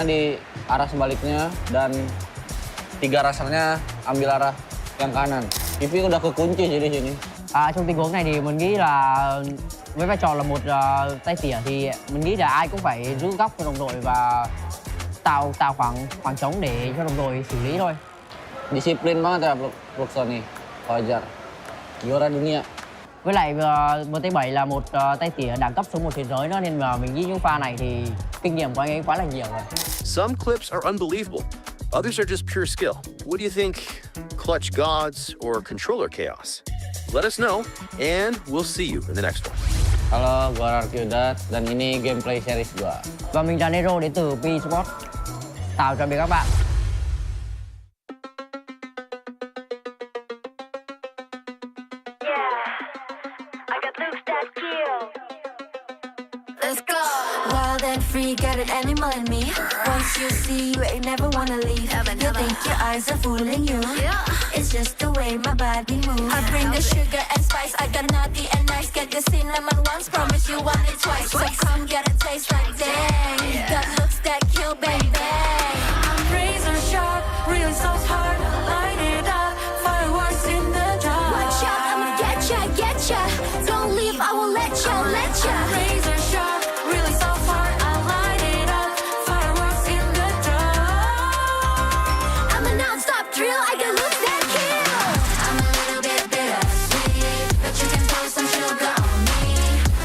di arah sebaliknya dan 3 rasernya ambil arah yang kanan. TV udah kekunci jadi sini. Trong tình huống này thì mình nghĩ là với vai trò là một tay tỉa thì mình nghĩ là ai cũng phải giữ góc cho đồng đội và tạo khoảng trống để cho đồng đội xử lý thôi. Disiplin banget ya Plukso nih, wajar. Juara dunia. Với lại MT7 là một tay tỉa đẳng cấp số 1 thế giới nữa nên mà mình nghĩ những pha này thì kinh nghiệm của anh ấy quá là nhiều rồi. Some clips are unbelievable. Others are just pure skill. What do you think? Clutch gods or controller chaos? Let us know, and we'll see you in the next one. Halo, gua Arkyudat dan ini gameplay series 2. Và mình là Nero đến từ P Sport. Chào tạm biệt các bạn. Free, got an animal in me. Once you see, you ain't never wanna leave. You think your eyes are fooling you. It's just the way my body moves. I bring the sugar and spice. I got naughty and nice. Get the cinnamon once, promise you want it twice. So come get a taste like dang. Got looks that kill, bang bang. I'm razor sharp, really so hard. Light it up, fireworks in the dark. Watch out, I'ma get ya. Don't leave, I will let ya. I'm razor sharp, really so hard. I can lose that kill. I'm a little bit bittersweet, but you can pour some sugar on me.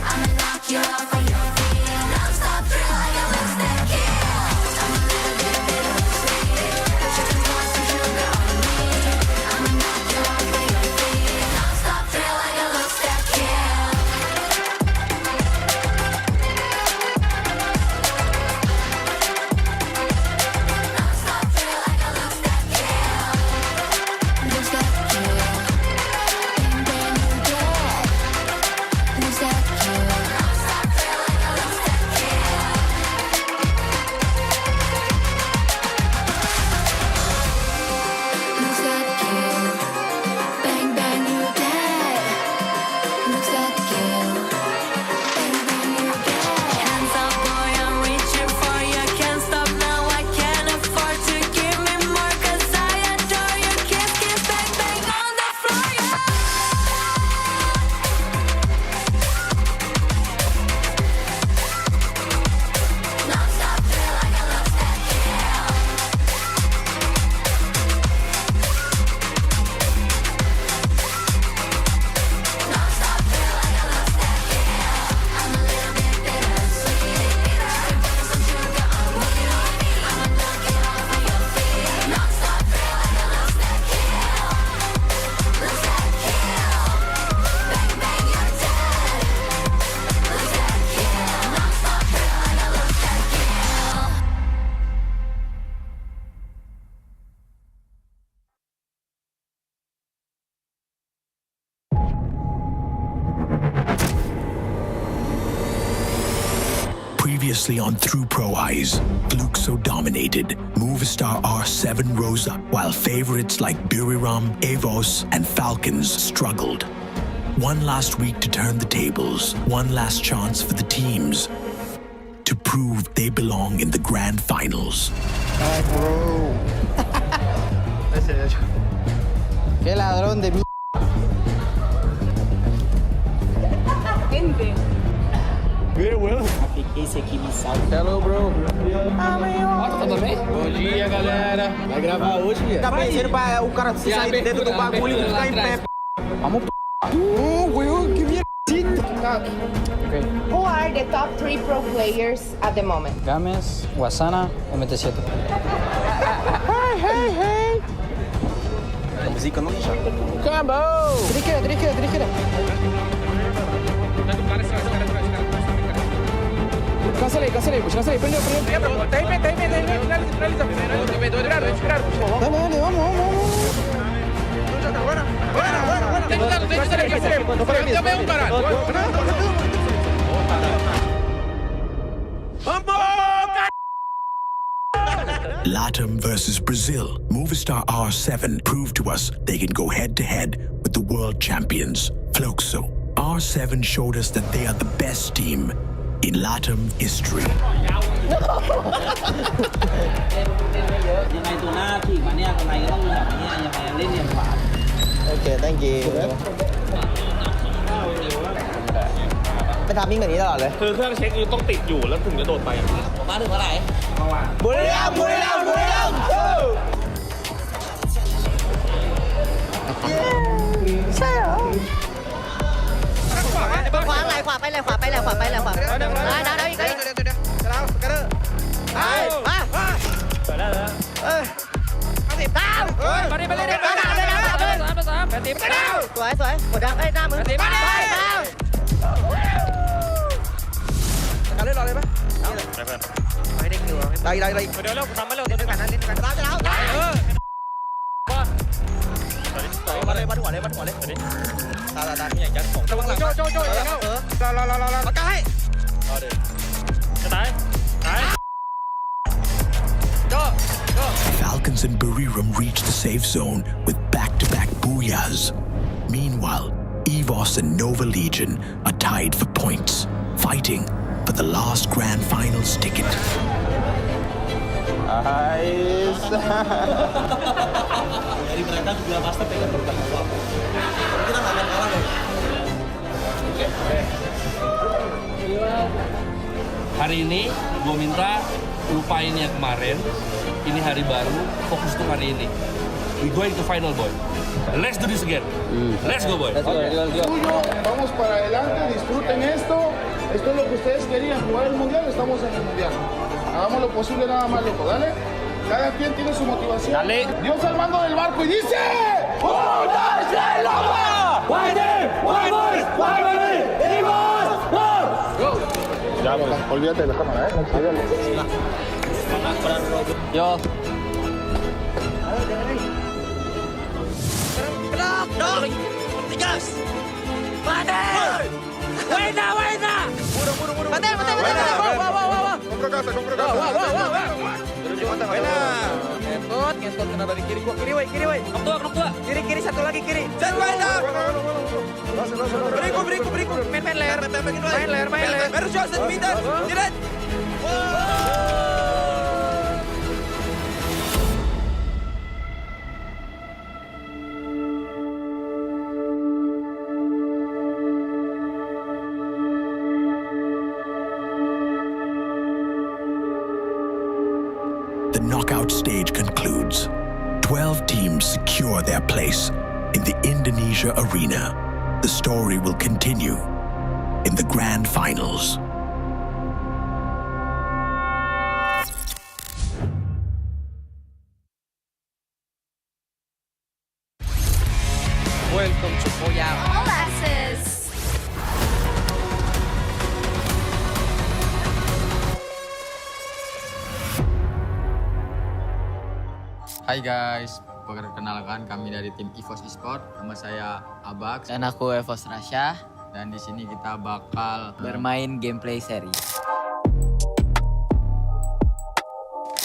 I'ma knock you off of your feet. Non-stop thrill, I can lose that kill. I'm a little bit bittersweet, but you can pour some sugar on me. I'ma knock you off of your feet. Non-stop thrill, I can lose that kill. Non-stop thrill, I can lose that kill. Lose that kill, and then you dead. Lose that kill, non-stop thrill like I lose that kill. Lose that kill, bang bang you dead. Lose that kill, bang bang you dead. Hands up boy, I'm reaching for you. Can't stop now, I can't afford to give me more. 'Cause I adore you. Kiss, kiss, bang, bang on the floor, yeah. Non-stop feel like I lost that kill. Non-stop feel like I lost that kill. I'm a little bit bittersweet. Put some sugar on me. I'ma knock it off of your feet. Non-stop feel like I lost that kill. Lose that kill. Bang, bang, you're dead. Lose that kill. Non-stop feel like I lost that kill. Previously on Through Pro Eyes, Gluxo dominated. Movistar R7 rose up, while favorites like Buriram, Avos, and Falcons struggled. One last week to turn the tables, one last chance for the teams to prove they belong in the grand finals. Qué ladrón de Hello, bro. Tudo bem? Bom dia, galera. Vai gravar hoje, Bia? Tá pensando pra o cara se sair dentro do bagulho e ficar em pé. Vamos que merda. Okay. Who are the top 3 pro players at the moment? Games, Wasana, MT7. Hey. Música não deixa. Acabou! Trinqueira. Cancelei, prendeu. Tá em pé, finaliza. Dale, vamos. Agora. Também um caralho. Latam versus Brazil. Movistar R7 proved to us they can go head-to-head with the world champions, Fluxo. R7 showed us that they are the best team in LATAM history. Okay, thank you ไปทำมิ่งแบบนี้ตลอดเลย คือเครื่องเช็คอยู่ต้องติดอยู่แล้วถึงจะโดดไป มาถึงเมื่อไหร่ บุรีรัมย์บุรีรัมย์บุรีรัมย์ใช่เหรอขวาไหลขวาไปเลยขวาไปเลยขวาไปเลยขวาไปเลยได้อีกเดี๋ยวเรากระเด้อมาไปแล้วติดตามมาดิสวยกดดันหน้ามือมาดิเล่นรอเลยปะไม่ได้คิวได้เดี๋ยวเร็วทำมาเร็วเล่นกันนะเล่นกันจะแล้วมาเลยมาหัวเลยตาอย่างยัดของระวังหลังโจ้รอมาใกล้จะตายโจ้ Falcons and Buriram reach the safe zone with back-to-back Booyahs. Meanwhile, EVOS and Nova Legion are tied for points, fighting for the last grand finals ticket. Jadi mereka juga pasti pengen bertanggung jawab. Kita nggak akan kalah deh. Hari ini gue minta lupain yang kemarin. Ini hari baru, fokus tuh hari ini. We going to final, boy. Let's do this again. Let's go, boy. Tuyo, vamos para adelante, disfruten esto. Esto es lo que ustedes querían, jugar el mundial, estamos en el mundial. Hagamos lo posible nada más, loco, dale. Cada quien tiene su motivación. Dale. Dios al mando del barco y dice: Ya, olvídate de la cámara, Yo. Ngentot kena dari kiri gua. Kiri woi. Knok dua. Kiri satu lagi kiri. Set main. Beriku. Main leher. Baru shot set meter. Jirat. The knockout stage concludes. 12 teams secure their place in the Indonesia Arena. The story will continue in the grand finals. Welcome to Booyah. All access. Hai guys, perkenalkan kami dari tim EVOS Esport. Nama saya Abax Dan aku Evos Rasya. dan di sini kita bakal Bermain gameplay seri.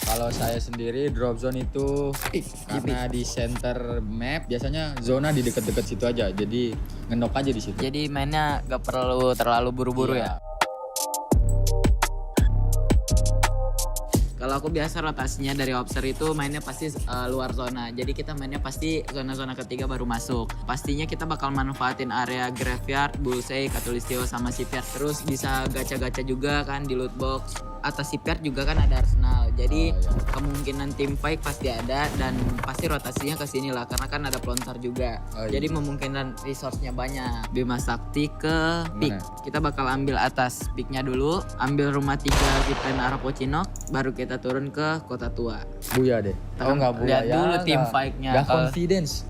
Kalau saya sendiri drop zone itu karena di center map biasanya zona di deket-deket situ aja. Jadi ngendok aja di situ. Jadi mainnya gak perlu terlalu buru-buru Iya. ya. Kalau aku biasa rotasinya dari obser itu mainnya pasti luar zona. Jadi kita mainnya pasti zona-zona ketiga baru masuk. Pastinya kita bakal manfaatin area graveyard, bullseye, katulistio sama shipyard. Terus bisa gacha-gacha juga kan di loot box. Atas shipyard juga kan ada arsenal. Jadi kemungkinan tim fight pasti ada dan pasti rotasinya ke sini lah karena kan ada pelontar juga. Jadi memungkinkan resource-nya banyak. Bima Sakti ke pick. Kita bakal ambil atas picknya dulu, ambil rumah 3 kita arah Pocinok, baru kita turun ke Kota Tua. Booyah deh. Oh nggak Booyah. Lihat dulu tim fight-nya. Gak confidence.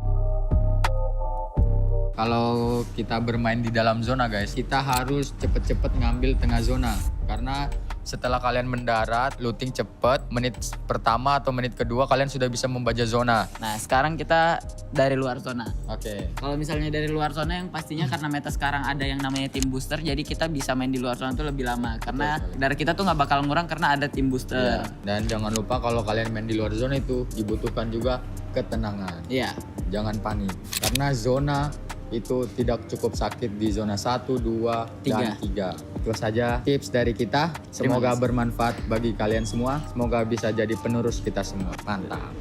Kalau kita bermain di dalam zona guys, kita harus cepet-cepet ngambil tengah zona. Karena setelah kalian mendarat, looting cepet, menit pertama atau menit kedua kalian sudah bisa membaca zona. Nah sekarang kita dari luar zona. Oke. Kalau misalnya dari luar zona yang pastinya karena meta sekarang ada yang namanya tim booster, jadi kita bisa main di luar zona itu lebih lama. Karena darah kita tuh nggak bakal ngurang karena ada tim booster. Dan jangan lupa kalau kalian main di luar zona itu dibutuhkan juga ketenangan. Iya. Jangan panik. Karena zona itu tidak cukup sakit di zona 1, 2, dan 3. Itu saja tips dari kita. Semoga bermanfaat bagi kalian semua. Semoga bisa jadi penerus kita semua. Mantap.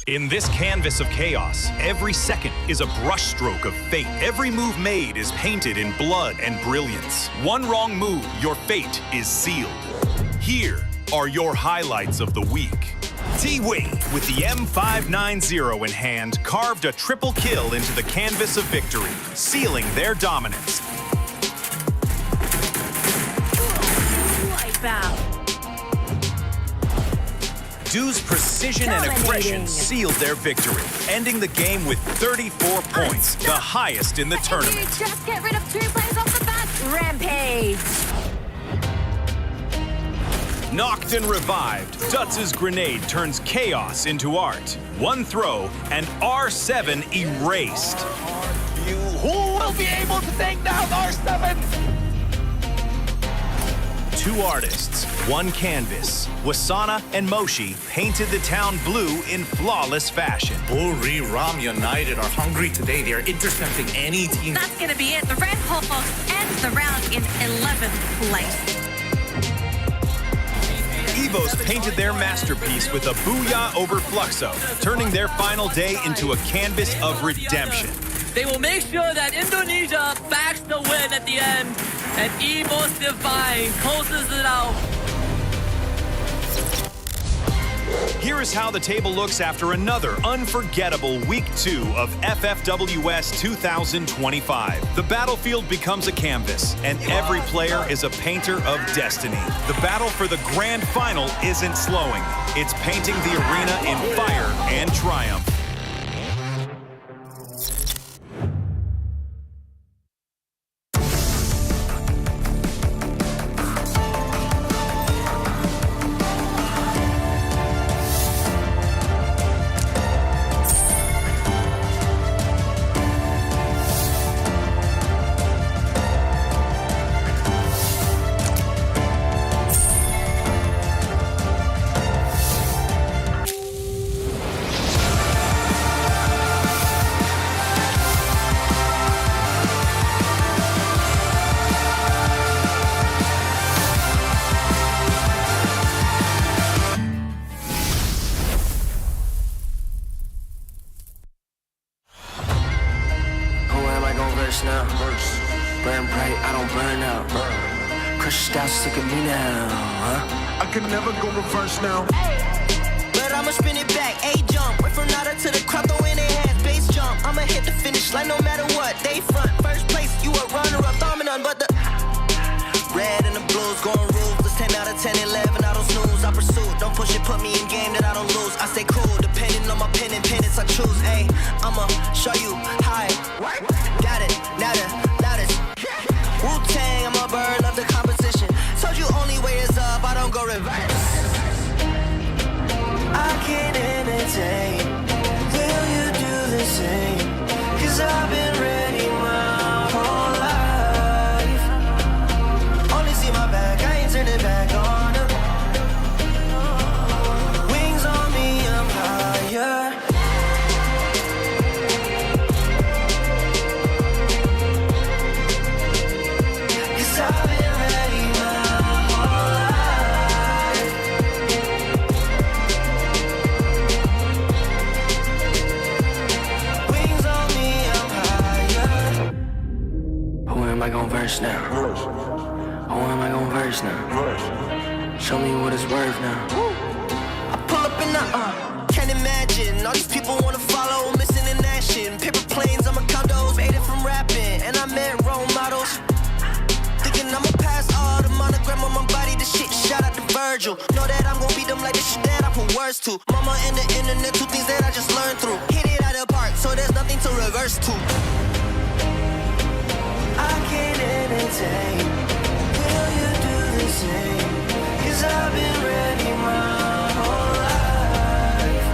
In this canvas of chaos, every second is a brushstroke of fate. Every move made is painted in blood and brilliance. One wrong move, your fate is sealed. Here are your highlights of the week. T-Wade, with the M590 in hand, carved a triple kill into the canvas of victory, sealing their dominance. Wipe out. Du's precision and aggression sealed their victory, ending the game with 34 points, the highest in the tournament. Just get rid of 2 players off the bat. Rampage. Knocked and revived, Dutz's grenade turns chaos into art. One throw, and R7 erased. Who will be able to take down R7? 2 artists, 1 canvas. Wasana and Moshi painted the town blue in flawless fashion. Booyah United are hungry today. They are intercepting any team. That's gonna be it. The Red Hawks ends the round in 11th place. Evos painted their masterpiece with a Booyah over Fluxo, turning their final day into a canvas of redemption. They will make sure that Indonesia backs the win at the end, and Evos Divine closes it out. Here is how the table looks after another unforgettable Week 2 of FFWS 2025. The battlefield becomes a canvas, and every player is a painter of destiny. The battle for the grand final isn't slowing. It's painting the arena in fire and triumph. Now. Burn bright, I don't burn out. Crushed out, look at me now, huh? I can never go reverse now. But I'ma spin it back, A-jump. Wait for Nada to the crowd, throw in their hands, base jump. I'ma hit the finish line no matter what. They front, first place, you a runner-up, dominant, but the red and the blues going ruthless. 10 out of 10, 11, I don't snooze. I pursue, don't push it, put me in game that I don't lose. I stay cool, depending on my pen and pennants I choose. Ayy, I'ma show you how. Got it, nada, loudest. Wu-Tang, I'm a bird, love the competition. Told you only way is up, I don't go reverse. I can't entertain back, I ain't turning back on them. Wings on me, I'm higher. Cause I've been ready my whole life. Wings on me, I'm higher. Who am I gon' verse now? Who am I gon' verse now? Show me what it's worth now. I pull up in the can't imagine all these people wanna follow, missing in action. Paper planes, I'm a condos, made it from rapping, and I met role models. Thinking I'ma pass all the monogram on my body, the shit shout out to Virgil. Know that I'm gon' beat them like the shit that I put words to. Mama and the internet, two things that I just learned through. Hit it out of the park, so there's nothing to reverse to. I can't entertain. Will you do the same? Cause I've been ready my whole life.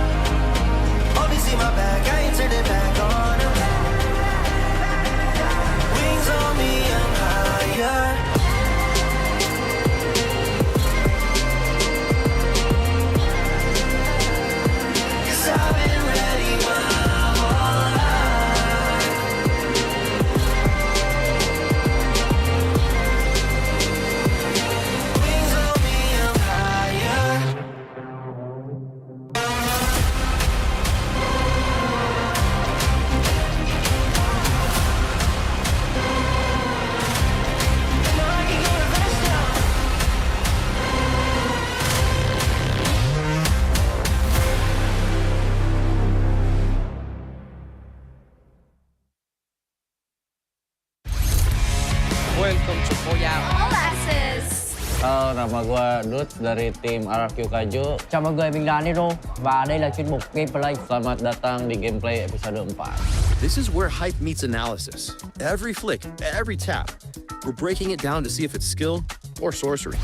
Only see my back, I ain't turning back on them. Wings on me, I'm higher. Cause I've been ready my whole life. Wings on me, I'm higher. Welcome to Booyah. All access. Nama gue Dut dari tim RRQ Kaju. Chào mọi người, mình là Nero và đây là chuyên mục Gameplay. Selamat datang di Gameplay episode 4. This is where hype meets analysis. Every flick, every tap, we're breaking it down to see if it's skill or sorcery.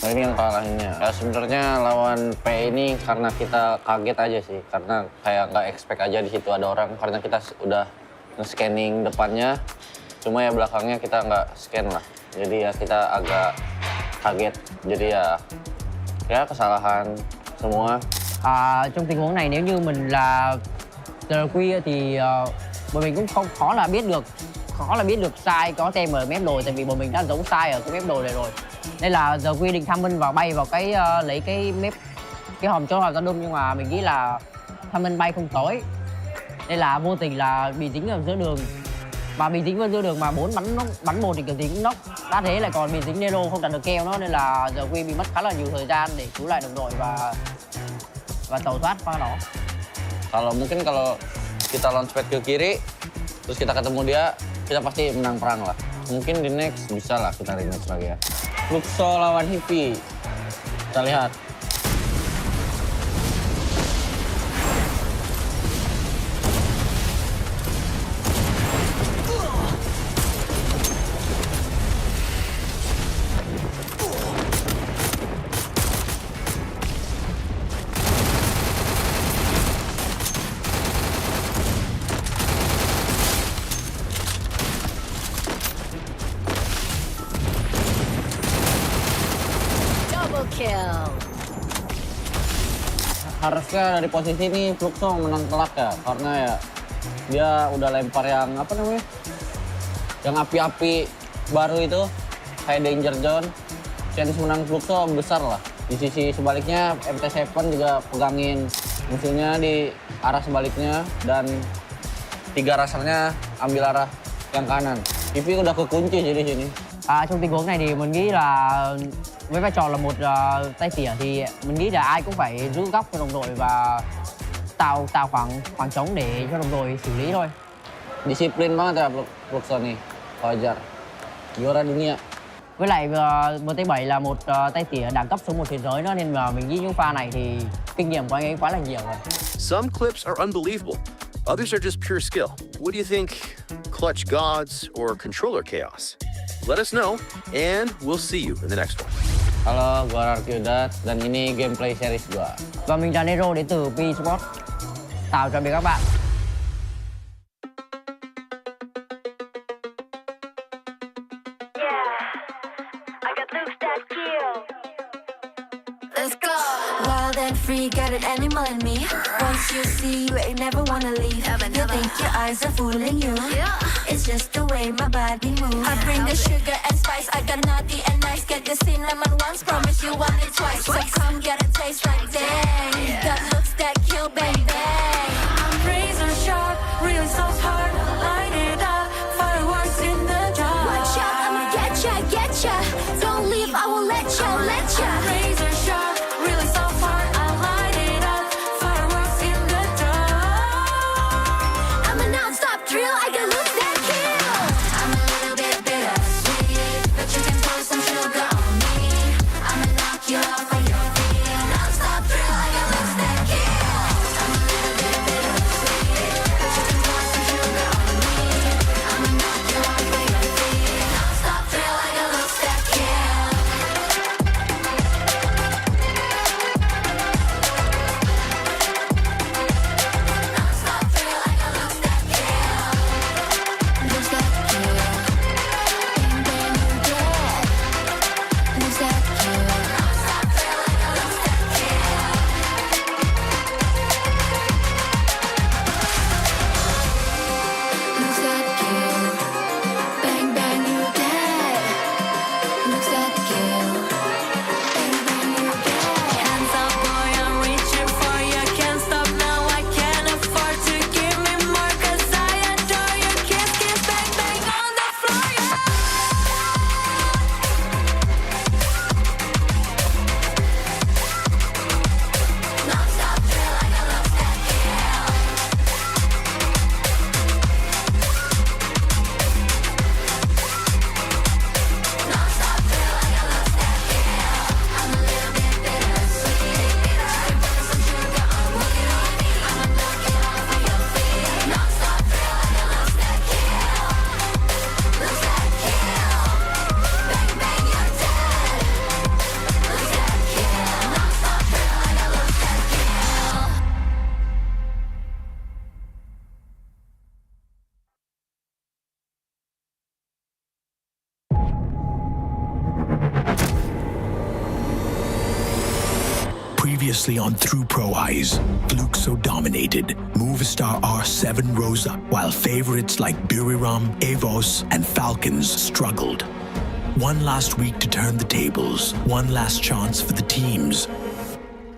Nah, ini yang kalahnya. Ya sebenarnya lawan P ini karena kita kaget aja sih, karena kayak nggak expect aja di situ ada orang, karena kita udah nge-scanning depannya, cuma ya belakangnya kita nggak scan lah. Jadi ya kita agak kaget. Jadi ya kesalahan semua. Trong tình huống này nếu như mình là RQ thì bọn mình cũng không khó là biết được sai có tem ở mép đồ, tại vì bọn mình đã giấu sai ở cái mép đồ này rồi. Nên là giờ quy định tham minh vào bay vào cái lấy cái mép cái hòm cho ra đâm, nhưng mà mình nghĩ là tham minh bay không tới, nên là vô tình là bị dính ở giữa đường, và bị dính vào giữa đường mà 4 bắn một thì kiểu gì cũng nóc, đã thế lại còn bị dính Nero không đặt được keo nó, nên là giờ quy bị mất khá là nhiều thời gian để cứu lại đồng đội và tẩu thoát qua đó. Mungkin kalau kita launchpad ke kiri, terus kita ketemu dia, kita pasti menang perang lah. Mungkin di next bisa lah kita rematch lagi ya. Luxo lawan Hippie. Kita lihat. Harusnya dari posisi ini Fluxo menang telak ya, karena ya dia udah lempar yang apa namanya, yang api-api baru itu kayak danger zone. Chance menang Fluxo besar lah. Di sisi sebaliknya MT7 juga pegangin musuhnya di arah sebaliknya, dan 3 rasernya ambil arah yang kanan. TV udah kekunci jadi sini. Trong tình huống này thì mình nghĩ là với vai trò là một tay tỉa thì mình nghĩ là ai cũng phải giữ góc cho đồng đội và tạo khoảng trống để cho đồng đội xử lý thôi. Disiplin banget ya Fluxo nih. Fajar, juara dunia. Với lại MT7 là một tay tỉa đẳng cấp số 1 thế giới nữa, nên mà mình nghĩ những pha này thì kinh nghiệm của anh ấy quá là nhiều rồi. Some clips are unbelievable. Others are just pure skill. What do you think? Clutch gods or controller chaos? Let us know, and we'll see you in the next one. Halo, gua Arkyudat dan ini gameplay series gua. Và mình là Nero đến từ P Sport. Chào tạm biệt các bạn. Let's go. Wild and free, got an animal in me. Once you see, you ain't never wanna leave. You think your eyes are fooling you. It's just the way my body moves. I bring the sugar and spice. I got naughty and nice. Get the cinnamon once, promise you want it twice. So come get a taste like dang. Got looks that kill, bang bang. I'm razor sharp, really so hard. Light it up, fireworks in the dark. Watch out, I'ma get ya. Don't leave, I will let ya. I'm razor sharp, really so hard. I light it up, fireworks in the dark. I'm a nonstop drill, I got looks that kill. I'm a little bit bittersweet, but you can pour some sugar on me. I'ma knock you off of your feet. Nonstop drill, I got looks that kill. I'm a little bit bittersweet, but you can pour some sugar on me. I'ma knock you off of your feet. Nonstop drill, I got looks that kill. Previously on Through Pro Eyes, Gluxo dominated. Movistar R7 rose up, while favorites like Buriram, Evos, and Falcons struggled. One last week to turn the tables, one last chance for the teams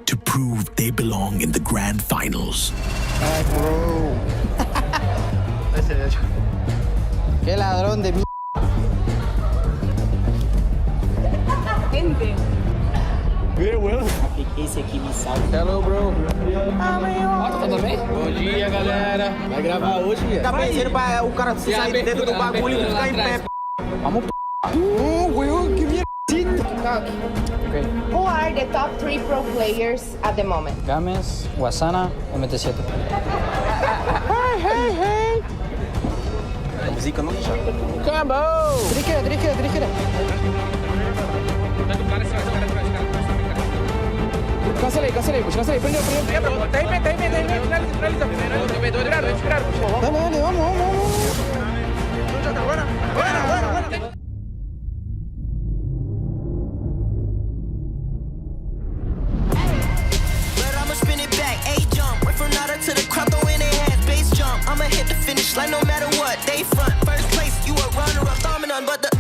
to prove they belong in the grand finals. Ay, bro. Qué ladrón de Gente. Very well. Esse aqui me salva. Hello, bro. Tá tudo bem? Bom dia, galera. Vai gravar hoje, velho? Tá pensando pra o cara sair dentro do bagulho e ficar em pé. Vamos, que merda. Okay. Who are the top 3 pro players at the moment? Games, Wasana, MT7. Hey. Música não deixa. Acabou! Driqueira. Cancelei, prendeu. Tá aí, finaliza. Dale, vamos. Agora. Spin it back, A-jump. Went from nada to the crowd, throw in their hands, bass jump. I'ma hit the finish line no matter what. They front, first place, you a runner-up, dominant, but the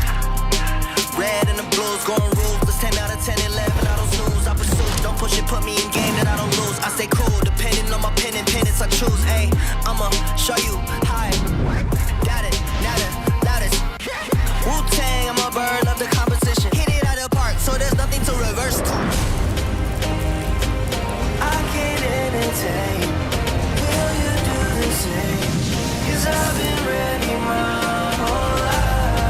red and the blues going ruthless. 10 out of 10, 11, I don't snooze. I pursue, don't push it, put me in game that I don't lose. I stay cool, depending on my pen and pennants I choose. Ayy, I'ma show you how. Got it, nada, loudest. Wu-Tang, I'm a bird, love the composition. Hit it out of the park, so there's nothing to reverse. I can't entertain. Will you do the same? 'Cause I've been ready my whole life.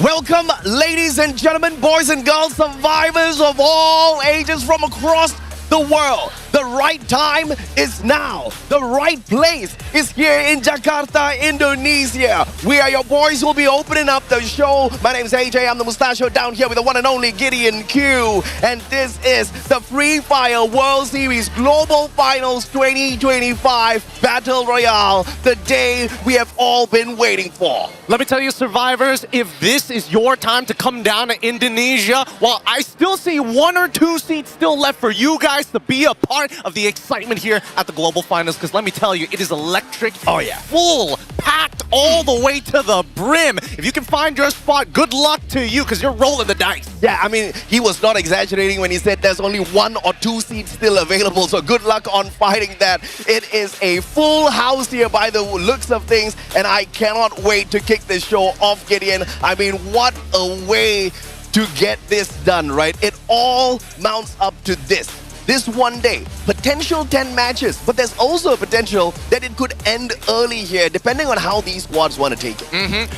Welcome, ladies and gentlemen, boys and girls, survivors of all ages from across the world. The right time is now. The right place is here in Jakarta, Indonesia. We are your boys who will be opening up the show. My name is AJ. I'm the Mustachio down here with the one and only Gideon Q. And this is the Free Fire World Series Global Finals 2025 Battle Royale. The day we have all been waiting for. Let me tell you, survivors, if this is your time to come down to Indonesia, well, I still see 1 or 2 seats still left for you guys to be a part of the excitement here at the Global Finals, because let me tell you, it is electric. Oh yeah. Full, packed all the way to the brim. If you can find your spot, good luck to you, because you're rolling the dice. Yeah, I mean, he was not exaggerating when he said there's only 1 or 2 seats still available, so good luck on fighting that. It is a full house here by the looks of things, and I cannot wait to kick this show off, Gideon. I mean, what a way to get this done, right? It all mounts up to this. This one day, potential 10 matches, but there's also a potential that it could end early here, depending on how these squads want to take it.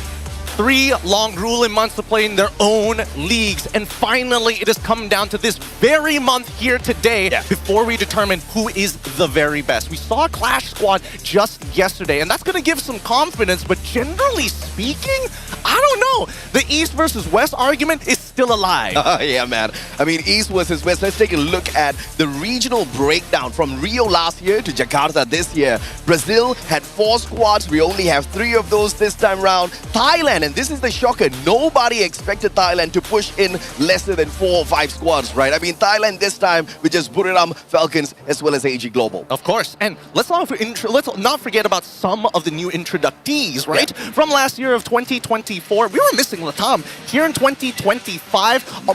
3 long grueling months to play in their own leagues, and finally it has come down to this very month here today before we determine who is the very best. We saw a Clash squad just yesterday, and that's going to give some confidence, but generally speaking, I don't know. The East versus West argument is still alive. Yeah, man. I mean, East versus West. Let's take a look at the regional breakdown from Rio last year to Jakarta this year. Brazil had 4 squads. We only have 3 of those this time round. Thailand, and this is the shocker, nobody expected Thailand to push in lesser than 4 or 5 squads, right? I mean, Thailand this time with just Buriram, Falcons, as well as AG Global. Of course, and let's not forget about some of the new introductees, right? Yeah. From last year of 2024, we were missing Latam. Here in 2025,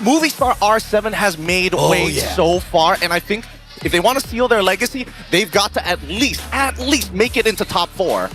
Movie Star R7 has made waves so far, and I think if they want to seal their legacy, they've got to at least make it into top 4.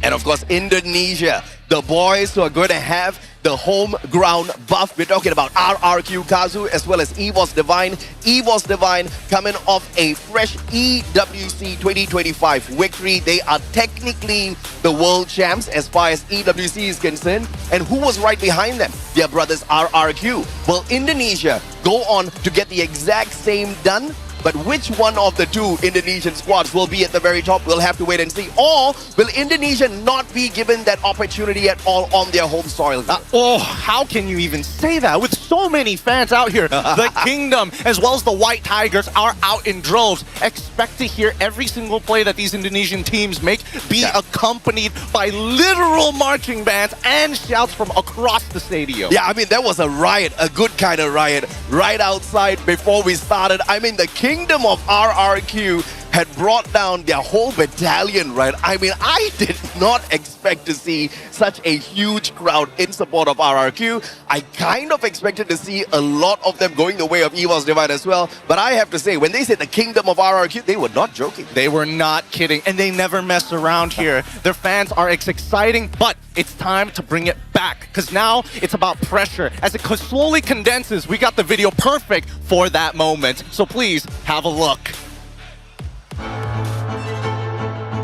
And of course, Indonesia, the boys who are going to have the home ground buff. We're talking about RRQ Kazu as well as EVOS Divine. EVOS Divine coming off a fresh EWC 2025 victory. They are technically the world champs as far as EWC is concerned. And who was right behind them? Their brothers RRQ. Will Indonesia go on to get the exact same done? But which one of the 2 Indonesian squads will be at the very top? We'll have to wait and see. Or will Indonesia not be given that opportunity at all on their home soil? How can you even say that? With so many fans out here, the Kingdom as well as the White Tigers are out in droves. Expect to hear every single play that these Indonesian teams make be accompanied by literal marching bands and shouts from across the stadium. Yeah, I mean, there was a riot, a good kind of riot, right outside before we started. I mean, the Kingdom of RRQ had brought down their whole battalion, right? I mean, I did not expect to see such a huge crowd in support of RRQ. I kind of expected to see a lot of them going the way of EVOS Divine as well. But I have to say, when they said the Kingdom of RRQ, they were not joking. They were not kidding, and they never mess around here. Their fans are exciting, but it's time to bring it back, because now it's about pressure. As it slowly condenses, we got the video perfect for that moment. So please, have a look.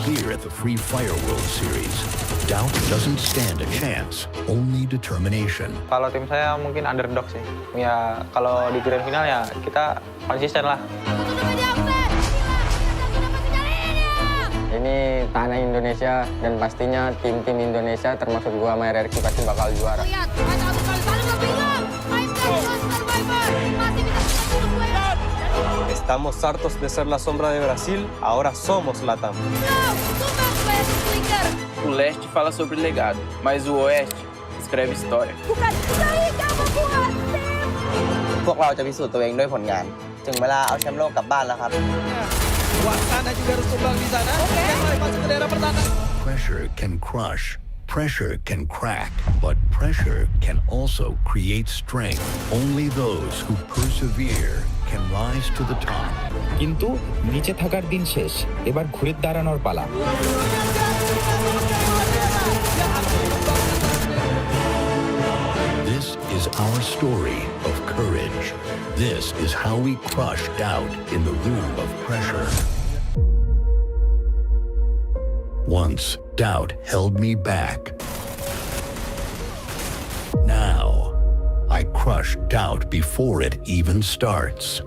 Here at the Free Fire World Series, doubt doesn't stand a chance, only determination. Kalau tim saya mungkin underdog sih. Ya, kalau di grand final ya kita konsisten lah. Ini tanah Indonesia dan pastinya tim-tim Indonesia termasuk gua sama RRQ pasti bakal juara. Estamos hartos de ser la sombra de Brasil, ahora somos Latam. O leste fala sobre legado, mas o oeste escreve história. พวกเราจะพิสูจน์ตัวเองด้วยผลงาน ถึงเวลาเอาแชมป์โลกกลับบ้านแล้วครับ Pressure can crush, pressure can crack, but pressure can also create strength. Only those who persevere can rise to the top. কিন্তু নিচে থাকার দিন শেষ, এবার ঘুরে দাঁড়ানোর পালা। This is our story of courage. This is how we crush doubt in the room of pressure. Once doubt held me back. Now crush doubt before it even starts.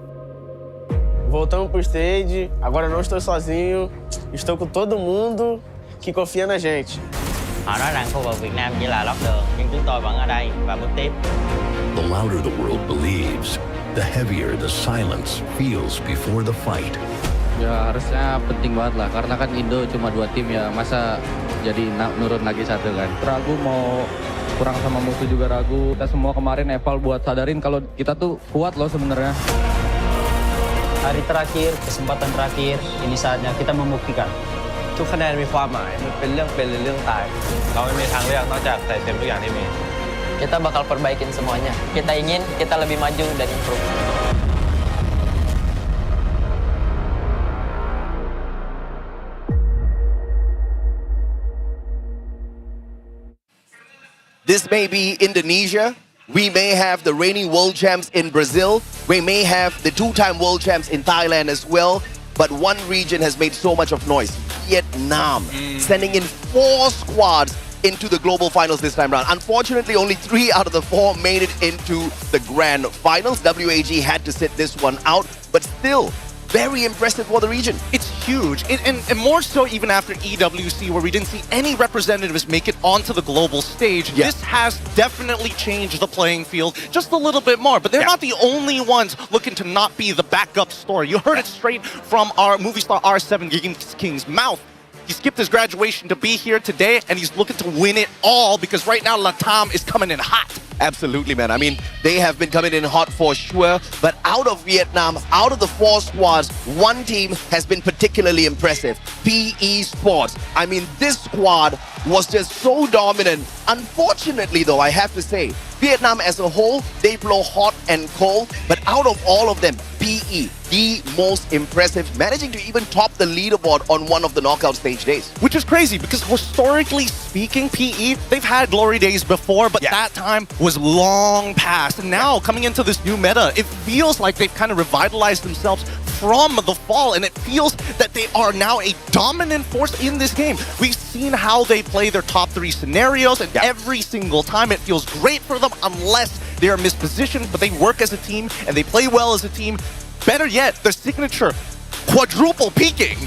Voltamos pro stage, agora não estou sozinho, estou com todo mundo que confia na gente. Họ nói rằng khu vực Việt Nam chỉ là lót đường, nhưng chúng tôi vẫn ở đây và bước tiếp. The louder the world believes, the heavier the silence feels before the fight. Ya harusnya penting banget lah, karena kan Indo cuma 2 tim ya, masa jadi nurun lagi 1 kan. Ragu mau kurang sama musuh juga ragu. Kita semua kemarin eval buat sadarin kalau kita tuh kuat loh sebenarnya. Hari terakhir, kesempatan terakhir, ini saatnya kita membuktikan. ทุกคะแนนมีความหมายมันเป็นเรื่องเป็นหรือเรื่องตายเราไม่มีทางเลือกนอกจากใส่เต็มทุกอย่างที่มี Kita bakal perbaikin semuanya. Kita ingin kita lebih maju dan improve. This may be Indonesia. We may have the reigning world champs in Brazil. We may have the 2-time world champs in Thailand as well. But one region has made so much of noise. Vietnam, sending in 4 squads into the global finals this time around. Unfortunately, only 3 out of the 4 made it into the grand finals. WAG had to sit this one out, but still, very impressive for the region. It's huge, and more so even after EWC, where we didn't see any representatives make it onto the global stage. Yeah. This has definitely changed the playing field just a little bit more, but they're not the only ones looking to not be the backup story. You heard it straight from our movie star R7 King's mouth. He skipped his graduation to be here today, and he's looking to win it all because right now Latam is coming in hot. Absolutely, man. I mean, they have been coming in hot for sure. But out of Vietnam, out of the 4 squads, one team has been particularly impressive. PE Sports. I mean, this squad was just so dominant. Unfortunately, though, I have to say, Vietnam as a whole, they blow hot and cold. But out of all of them, PE, the most impressive, managing to even top the leaderboard on one of the knockout stage days. Which is crazy because historically speaking, PE, they've had glory days before, but that time was long past. And now coming into this new meta, it feels like they've kind of revitalized themselves from the fall, and it feels that they are now a dominant force in this game. We've seen how they play their top 3 scenarios, and every single time it feels great for them unless they are mispositioned, but they work as a team and they play well as a team. Better yet, their signature quadruple peaking.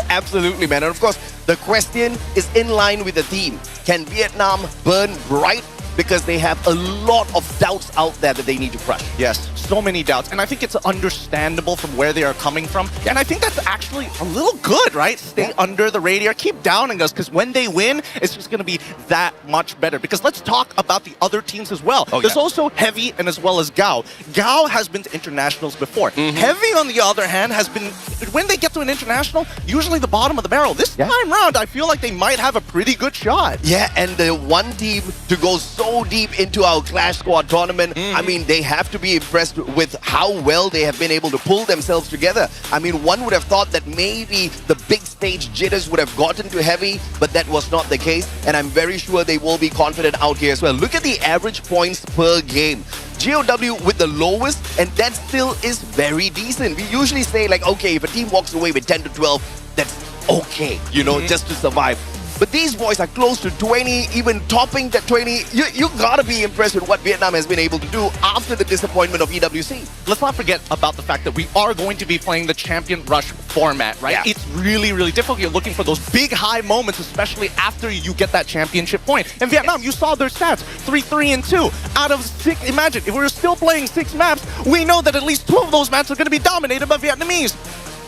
Absolutely, man. And of course, the question is in line with the theme. Can Vietnam burn bright? Because they have a lot of doubts out there that they need to crush. Yes, so many doubts. And I think it's understandable from where they are coming from. And I think that's actually a little good, right? Stay under the radar, keep downing us, because when they win, it's just going to be that much better. Because let's talk about the other teams as well. There's also Heavy and as well as Gao. Gao has been to internationals before. Heavy, on the other hand, has been, when they get to an international, usually the bottom of the barrel. This time round, I feel like they might have a pretty good shot. Yeah, and the one team to go so deep into our Clash Squad tournament, I mean, they have to be impressed with how well they have been able to pull themselves together. I mean, one would have thought that maybe the big stage jitters would have gotten to Heavy, but that was not the case, and I'm very sure they will be confident out here as well. Look at the average points per game. GOW with the lowest, and that still is very decent. We usually say, like, okay, if a team walks away with 10 to 12, that's okay, you know, just to survive. But these boys are close to 20, even topping that 20. You gotta be impressed with what Vietnam has been able to do after the disappointment of EWC. Let's not forget about the fact that we are going to be playing the Champion Rush format, right? It's really, really difficult. You're looking for those big high moments, especially after you get that championship point. And Vietnam, you saw their stats, 3-3-2. Out of 6, imagine, if we were still playing 6 maps, we know that at least 2 of those maps are going to be dominated by Vietnamese.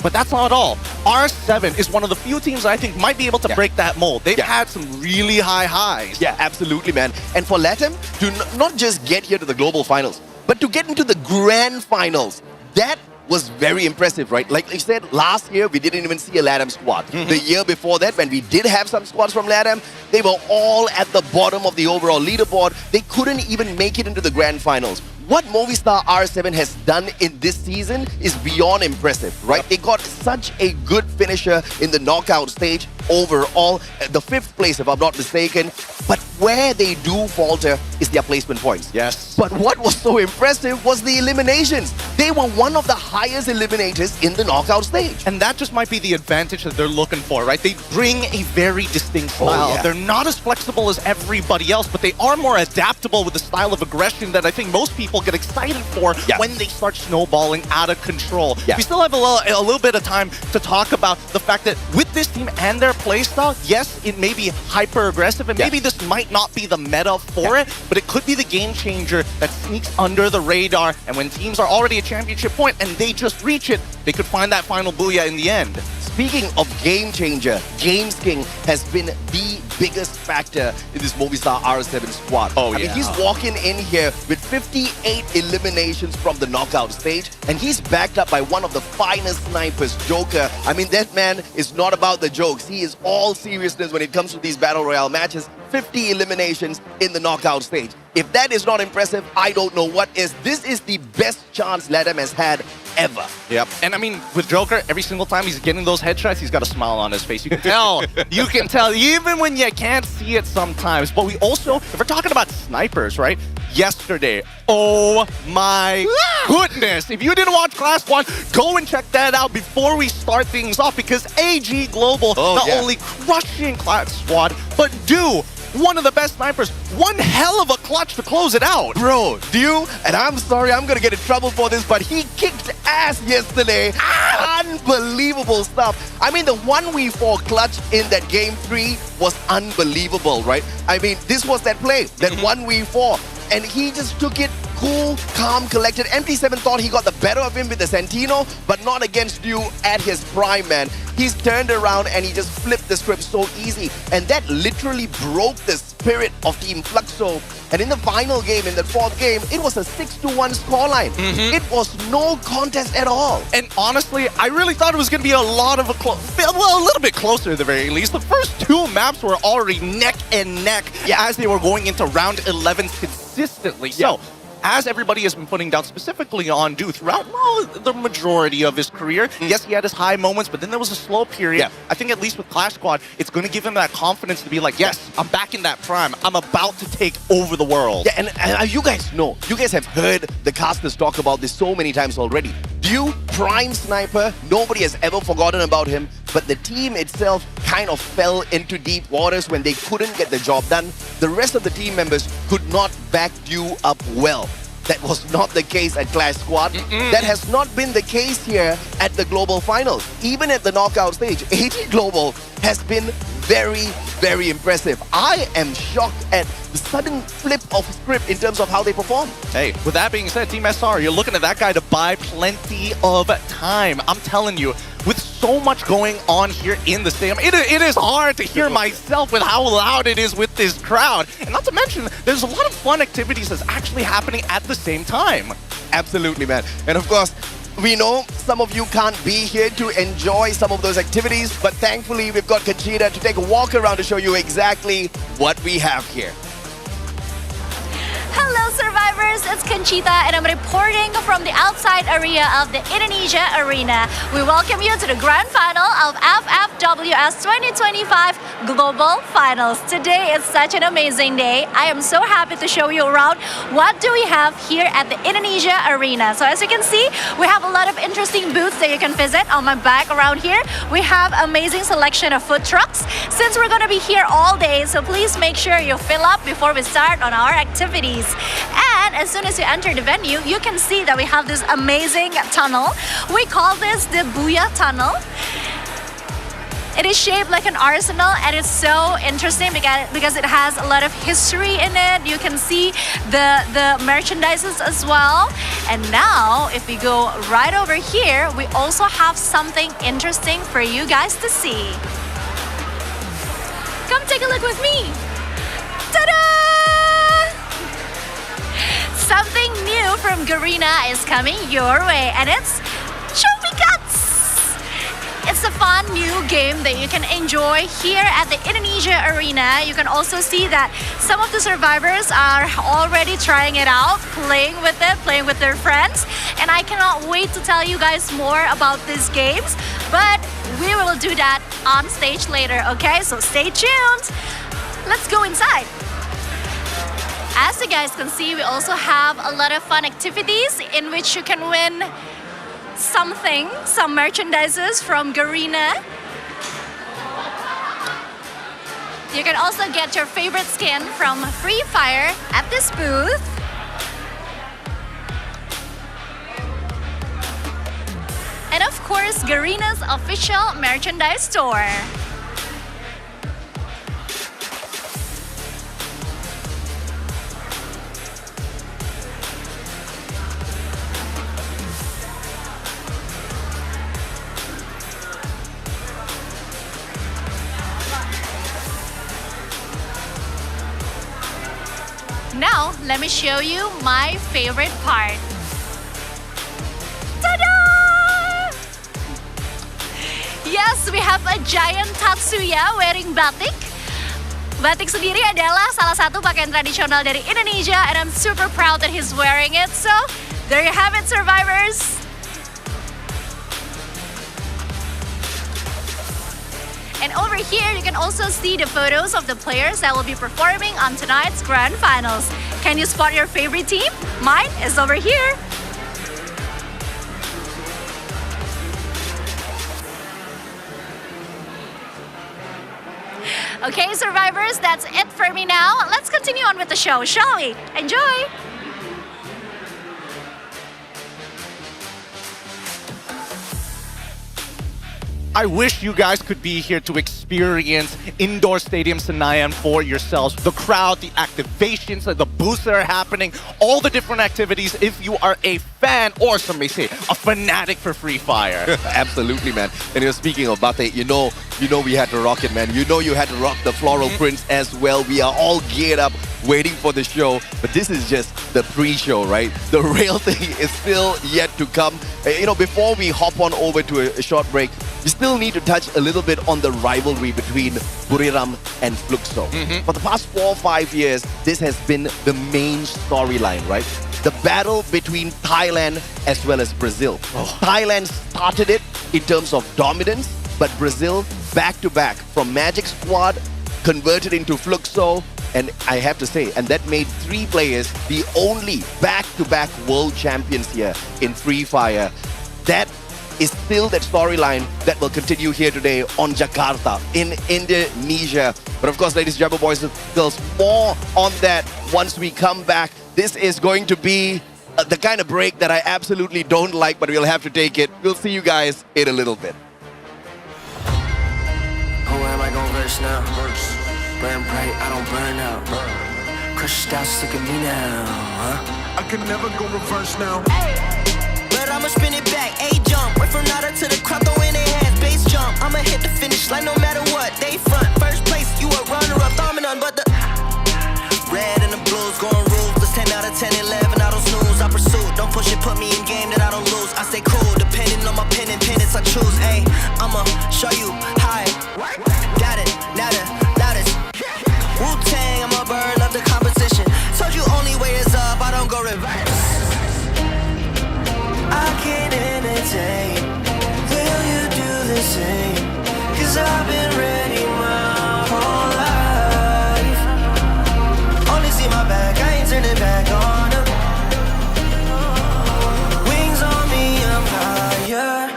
But that's not all. R7 is one of the few teams I think might be able to break that mold. They've had some really high highs. Yeah, absolutely, man. And for LATAM to not just get here to the global finals, but to get into the grand finals, that was very impressive, right? Like I said, last year, we didn't even see a LATAM squad. The year before that, when we did have some squads from LATAM, they were all at the bottom of the overall leaderboard. They couldn't even make it into the grand finals. What Movistar R7 has done in this season is beyond impressive, right? They got such a good finisher in the knockout stage. overall, the 5th place if I'm not mistaken. But where they do falter is their placement points. Yes. But what was so impressive was the eliminations. They were one of the highest eliminators in the knockout stage. And that just might be the advantage that they're looking for, right? They bring a very distinct style. yeah. They're not as flexible as everybody else, but they are more adaptable with the style of aggression that I think most people get excited for when they start snowballing out of control. We still have a little bit of time to talk about the fact that with this team and their playstyle, yes, it may be hyper aggressive, and maybe this might not be the meta for it, but it could be the game changer that sneaks under the radar, and when teams are already at championship point and they just reach it, they could find that final Booyah in the end. Speaking of game changer, James King has been the biggest factor in this Movistar R7 squad. I mean, he's walking in here with 58 eliminations from the knockout stage, and he's backed up by one of the finest snipers, Joker. I mean, that man is not about the jokes. He is all seriousness when it comes to these Battle Royale matches. 50 eliminations in the knockout stage. If that is not impressive, I don't know what is. This is the best chance LATAM has had ever. Yep. And I mean, with Joker, every single time he's getting those headshots, he's got a smile on his face. You can tell. You can tell, even when you can't see it sometimes. But we also, if we're talking about snipers, right? Yesterday, oh my goodness. If you didn't watch Class 1, go and check that out before we start things off, because AG Global not only crushing Class Squad, but one of the best snipers. One hell of a clutch to close it out. Bro, and I'm sorry, I'm gonna get in trouble for this, but he kicked ass yesterday. Unbelievable stuff. I mean, the 1v4 clutch in that game 3 was unbelievable, right? I mean, this was that play, that 1v4. And he just took it cool, calm, collected. MT7 thought he got the better of him with the Santino, but not against you at his prime, man. He's turned around and he just flipped the script so easy. And that literally broke the spirit of Team Fluxo. And in the final game, in the 4th game, it was a 6-1 scoreline. It was no contest at all. And honestly, I really thought it was going to be a lot of a little bit closer at the very least. The first 2 maps were already neck and neck as they were going into round 11 consistently. So, as everybody has been putting down specifically on Du throughout the majority of his career, yes, he had his high moments, but then there was a slow period. I think at least with Clash Squad, it's going to give him that confidence to be like, yes, I'm back in that prime. I'm about to take over the world. Yeah, and you guys know, you guys have heard the casters talk about this so many times already. Du, prime sniper, nobody has ever forgotten about him, but the team itself kind of fell into deep waters when they couldn't get the job done. The rest of the team members could not back Du up well. That was not the case at Clash Squad. That has not been the case here at the Global Finals. Even at the knockout stage, AG Global has been very, very impressive. I am shocked at the sudden flip of script in terms of how they perform. Hey, with that being said, Team SR, you're looking at that guy to buy plenty of time. I'm telling you, with so much going on here in the stadium, it is hard to hear myself with how loud it is with this crowd. And not to mention, there's a lot of fun activities that's actually happening at the same time. Absolutely, man. And of course, we know some of you can't be here to enjoy some of those activities, but thankfully we've got Conchita to take a walk around to show you exactly what we have here. Hello survivors, it's Conchita and I'm reporting from the outside area of the Indonesia Arena. We welcome you to the grand final of FFWS 2025 Global Finals. Today is such an amazing day. I am so happy to show you around what do we have here at the Indonesia Arena. So as you can see, we have a lot of interesting booths that you can visit. On my back around here, we have amazing selection of food trucks. Since we're going to be here all day, so please make sure you fill up before we start on our activities. And as soon as you enter the venue, you can see that we have this amazing tunnel. We call this the Booyah tunnel. It is shaped like an arsenal and it's so interesting because it has a lot of history in it. You can see the merchandises as well. And now, if we go right over here, we also have something interesting for you guys to see. Come take a look with me. Ta-da! Something new from Garena is coming your way, and it's Chubby Cuts! It's It's a fun new game that you can enjoy here at the Indonesia Arena. You can also see that some of the survivors are already trying it out, playing with it, playing with their friends. And I cannot wait to tell you guys more about these games, but we will do that on stage later, okay? So stay tuned. Let's go inside. As you guys can see, we also have a lot of fun activities in which you can win some merchandises from Garena. You can also get your favorite skin from Free Fire at this booth. And of course, Garena's official merchandise store. Now, let me show you my favorite part. Ta-da! Yes, we have a giant Tatsuya wearing batik. Batik sendiri adalah salah satu pakaian tradisional dari Indonesia, and I'm super proud that he's wearing it. So, there you have it, survivors. And over here, you can also see the photos of the players that will be performing on tonight's Grand Finals. Can you spot your favorite team? Mine is over here. Okay, survivors, that's it for me now. Let's continue on with the show, shall we? Enjoy! I wish you guys could be here to experience indoor stadium Senayan for yourselves. The crowd, the activations, the booths that are happening, all the different activities if you are a fan or some may say a fanatic for Free Fire. Absolutely, man. And you're speaking of Bate, you know we had to rock it, man. You know you had to rock the floral prints as well. We are all geared up waiting for the show, but this is just the pre-show, right? The real thing is still yet to come. Before we hop on over to a short break, we still need to touch a little bit on the rivalry between Buriram and Fluxo. For the past 4 or 5 years, this has been the main storyline, right? The battle between Thailand as well as Brazil. Thailand started it in terms of dominance, but Brazil back-to-back from Magic Squad converted into Fluxo, and I have to say, and that made 3 players the only back-to-back world champions here in Free Fire. That is still that storyline that will continue here today on Jakarta in Indonesia. But of course, ladies and gentlemen, boys and girls, more on that once we come back. This is going to be the kind of break that I absolutely don't like, but we'll have to take it. We'll see you guys in a little bit. Who am I gon' verse now? Burn bright, I don't burn out. Crushed out, sick of me now, huh? I can never go reverse now. But I'ma spin it back, A-jump. Wait from nada to the crowd, throw in their hands, base jump. I'ma hit the finish line no matter what. They front, first place, you a runner-up, dominant, but the red and the blues going ruthless. 10 out of 10, 11, I don't snooze. I pursue, don't push it, put me in game that I don't lose. I stay cool, depending on my pen and pennants I choose. Ayy, I'ma show you how. Got it, now the loudest. Wu-Tang, I'm a bird, love the competition. Told you only way is up, I don't go reverse. I can't entertain. Will you do the same? Cause I've been ready my whole life. Only see my back, I ain't turning back on them. Wings on me, I'm higher.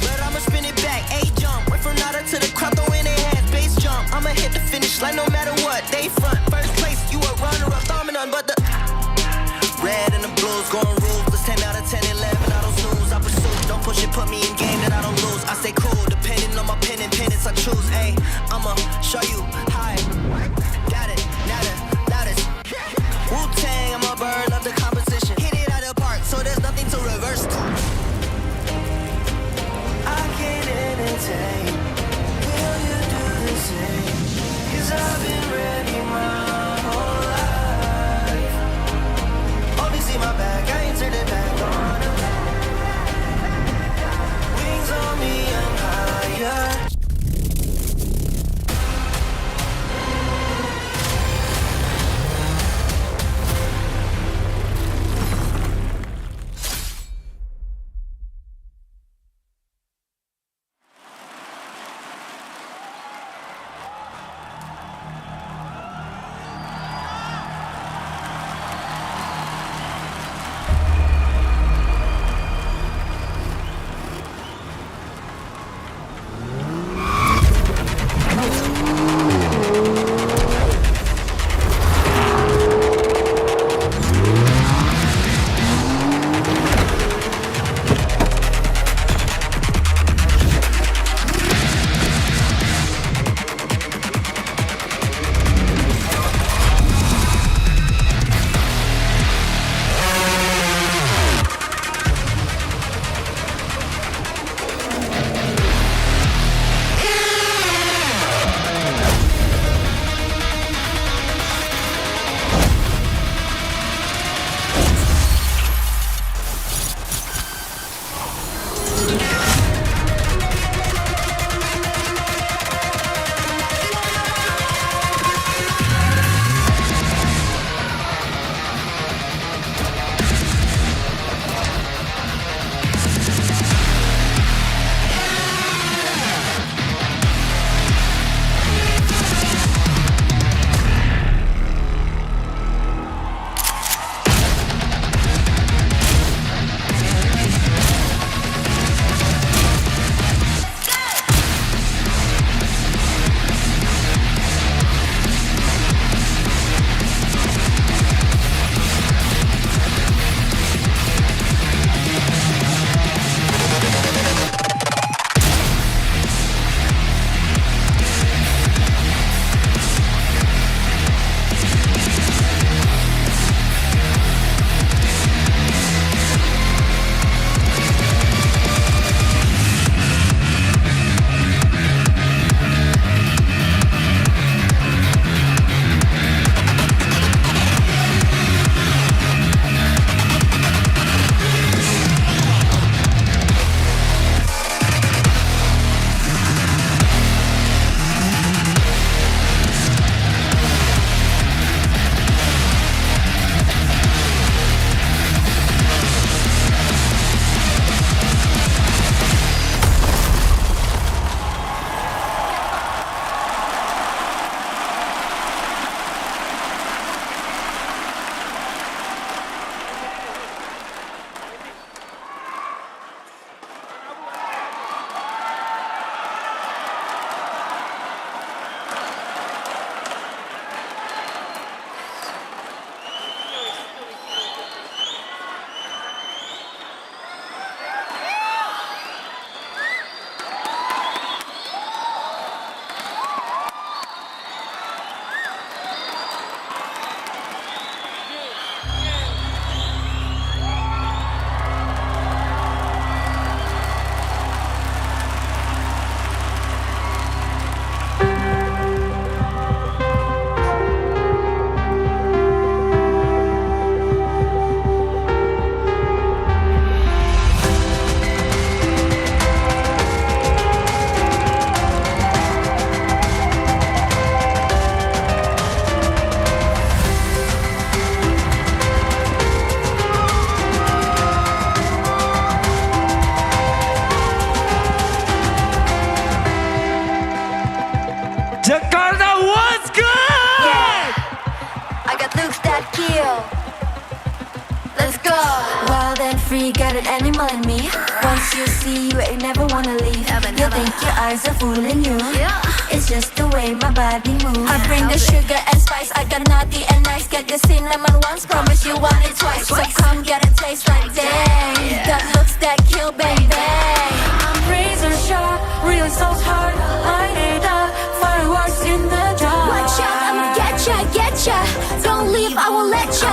But I'ma spin it back, A-jump. Wait from nada to the crowd, throw in their hands, base jump. I'ma hit the finish line no matter what. They front, first place, you a runner-up, dominant, but the red and the blues going ruthless. 10 out of 10, 11, I don't snooze. I pursue, don't push it, put me in game that I don't lose. I stay cool, depending on my pen and pennants I choose. Ayy, I'ma show you how. Got it, now the loudest. Wu-Tang, I'm a bird, love the competition. Hit it out of the park, so there's nothing to reverse. I can't entertain. Will you do the same? Cause I've been ready my whole life. kill. Let's go. Wild and free, got an animal in me. Once you see, you ain't never wanna leave. You think your eyes are fooling you. It's just the way my body moves. I bring the sugar and spice. I got naughty and nice. Get the cinnamon once, promise you want it twice. So come get a taste like dang. Got looks that kill, bang bang. I'm razor sharp, really so hard. Light it up, fireworks in the dark. Watch out, I'ma get ya. Don't leave, I won't let ya.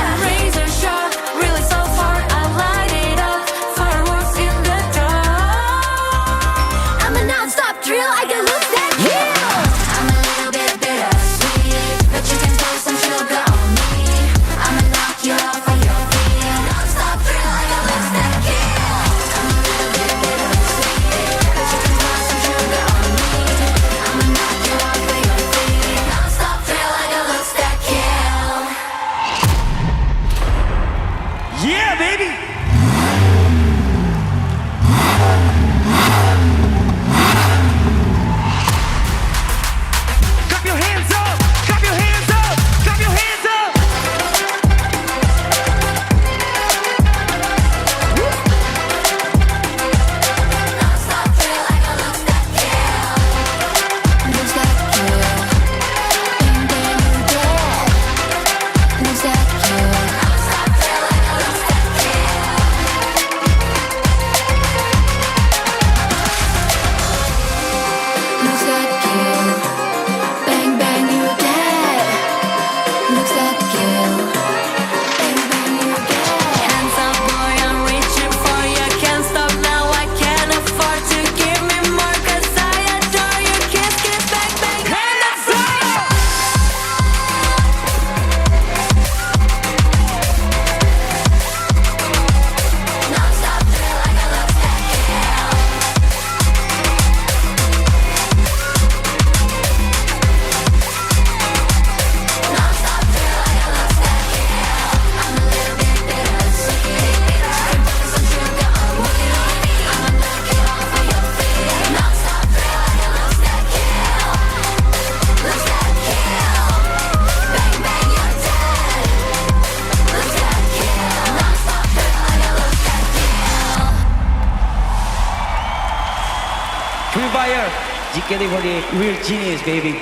I'm razor sharp, really so hard. I light it up, fireworks in the dark. I'm a non-stop thrill, I can lose that kill. I'm a little bit bittersweet, but you can throw some sugar on me. I'ma knock you off of your feet. Non-stop thrill, I can lose that kill. I'm a little bit bittersweet, but you can throw some sugar on me. I'ma knock you off of your feet. Non-stop thrill, I can lose that kill. Yeah, baby! Clap your hands up! Clap your hands up! Clap your hands up! Non-stop thrill, I can lose that kill. Lose that kill. Bang bang, you dead. Lose that kill. Non-stop thrill, I can lose that kill. Lose that kill. Bang bang, you dead. Lose that kill. Bang bang, you dead. Hands up, boy, I'm reaching for you. Can't stop now, I can't afford to give me more, 'cause I adore you. Kiss, kiss, bang bang, hands up. Non-stop thrill, I can lose that kill. Non-stop thrill, I can lose that kill. I'm a little bit bittersweet. Can put some sugar on me. I'ma knock you off of your feet. Non-stop thrill, I can lose that kill. Lose that kill. Bang bang, you're dead. Lose that kill. Non-stop thrill, I can lose that kill. Free fire! GK40, real genius, baby.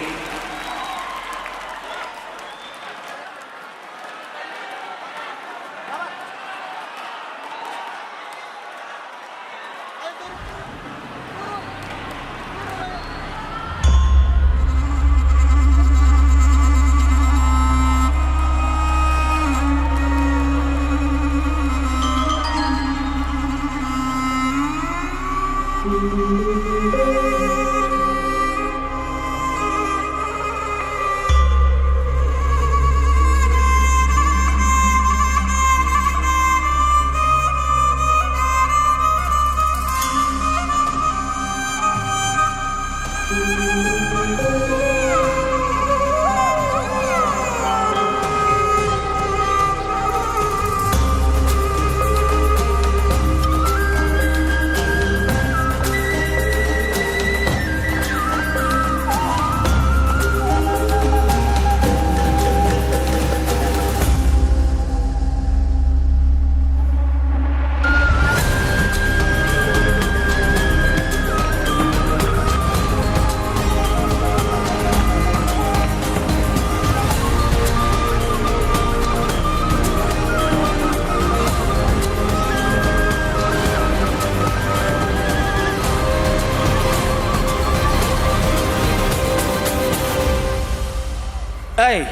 Hey.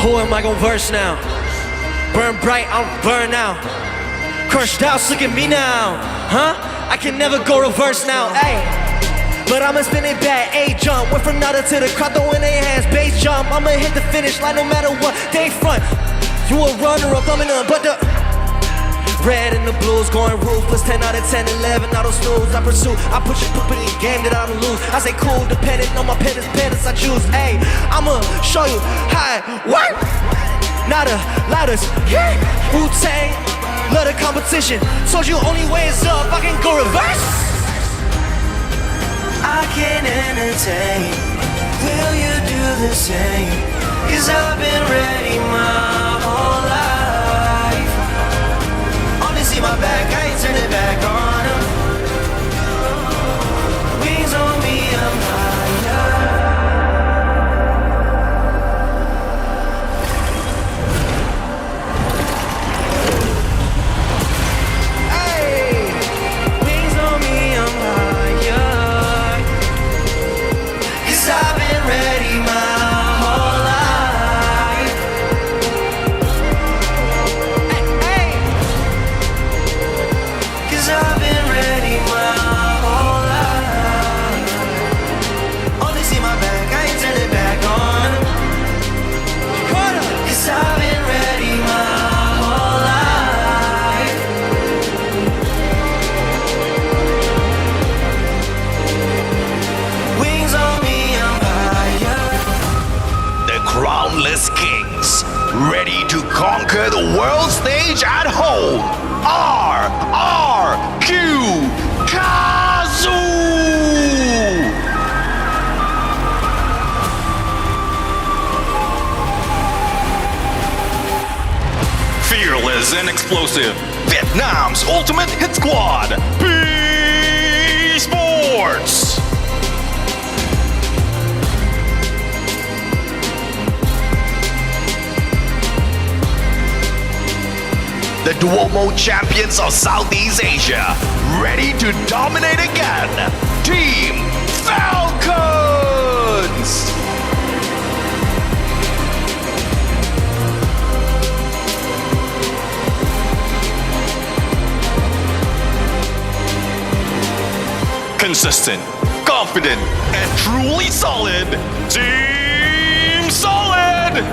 Who am I gonna verse now? Burn bright, I'm burn out. Crushed out, look at me now. Huh? I can never go reverse now. Hey. But I'ma spin it back, A-jump. Went from nada to the crowd, throwing their hands, bass jump. I'ma hit the finish line no matter what they front. You a runner-up, I'm in but the red and the blues, going ruthless. 10 out of 10, 11 out of snooze. I pursue, I push it, put in the game that I don't lose. I say cool, dependent on my penance I choose. Hey, I'ma show you how it work. Not a loudest, yeah. Wu-Tang, love the competition. Told you only way is up, I can go reverse. I can entertain. Will you do the same. Cause I've been ready my whole life. Only see my back, I ain't turn it back on him. Wings on me, I'm higher. Crownless kings, ready to conquer the world stage at home. RRQ Kazu! Fearless and explosive. Vietnam's ultimate hit squad, P-Sports! The dual mode champions of Southeast Asia, ready to dominate again. Team Falcons! Consistent, confident, and truly solid. Team Solid!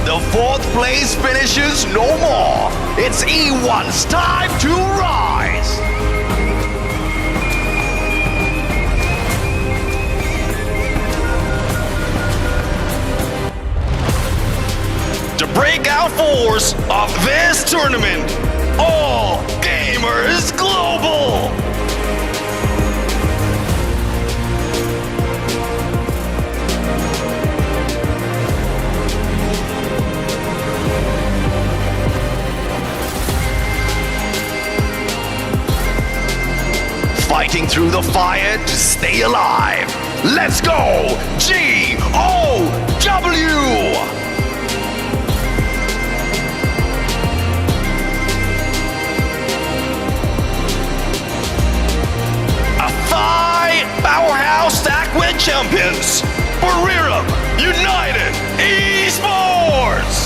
The fourth place finishes no more. It's E1's time to rise. The breakout force of this tournament, All Gamers Global. Fighting through the fire to stay alive. Let's go! G-O-W! A powerhouse stack with champions. Booyah United Esports.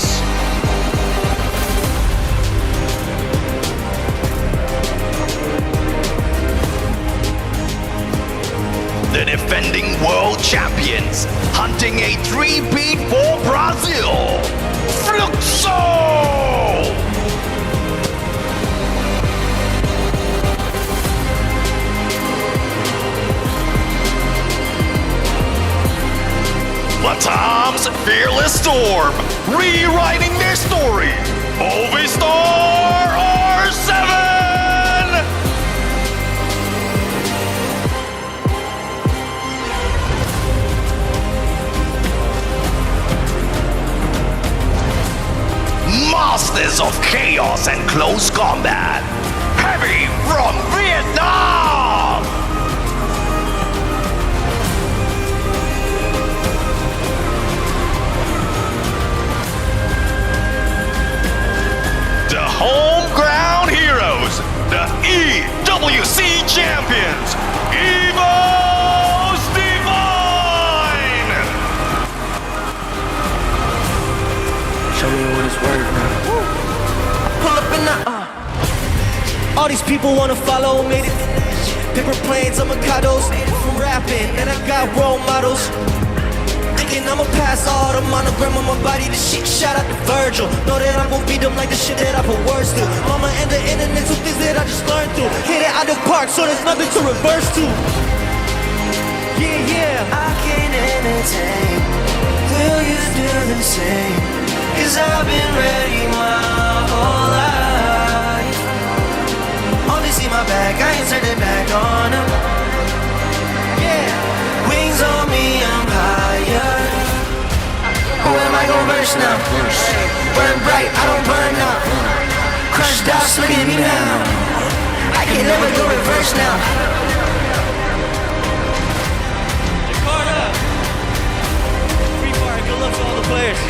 The defending world champions, hunting a three-peat for Brazil. Fluxo! Latam's Fearless Storm, rewriting their story. Ovistar R7! Masters of chaos and close combat. Heavy from Vietnam! The home ground heroes, the EWC champions, Evo's Divine! Show me what it's worth now. Pull up in the all these people wanna follow, made it. Paper planes, avocados, from rapping, and I got role models. Thinking I'ma pass all the monogram on my body, the shit, shout out to Virgil. Know that I'm gon' beat them like the shit that I put words to. Mama and the internet, some things that I just learned through. Hit it out the park, so there's nothing to reverse to. Yeah. I can't entertain. Will you do the same? Cause I've been ready my whole life. reverse now. Burn bright, I don't burn out. Crushed out, look at me now. I can never go reverse now. Jakarta! Free fire, good luck to all the players.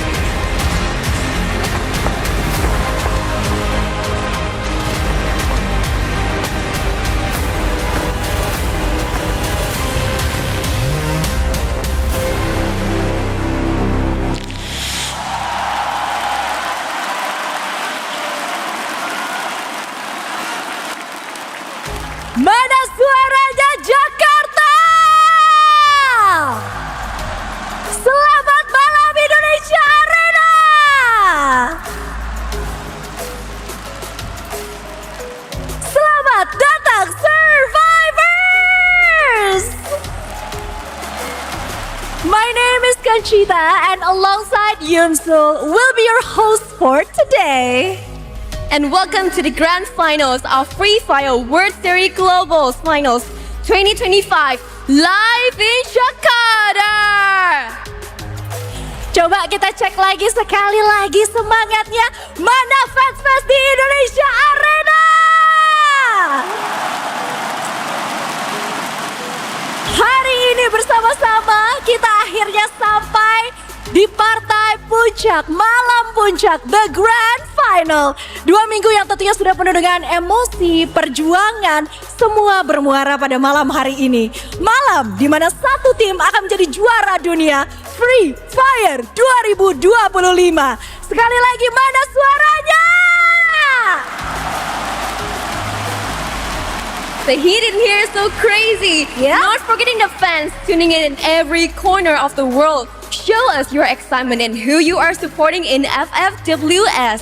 Mana suaranya Jakarta? Selamat malam Indonesia Arena. Selamat datang survivors. My name is Conchita and alongside Yunsul will be your host for today. And welcome to the grand finals of Free Fire World Series Global Finals 2025 live in Jakarta. Coba kita cek lagi sekali lagi semangatnya. Mana fans-fans di Indonesia Arena? Hari ini bersama-sama kita akhirnya sampai di partai puncak, malam puncak, the grand final. 2 minggu yang tentunya sudah penuh dengan emosi, perjuangan, semua bermuara pada malam hari ini. Malam di mana satu tim akan menjadi juara dunia Free Fire 2025. Sekali lagi, mana suaranya? The heat in here is so crazy. Not forgetting the fans tuning in every corner of the world. Show us your excitement and who you are supporting in FFWS.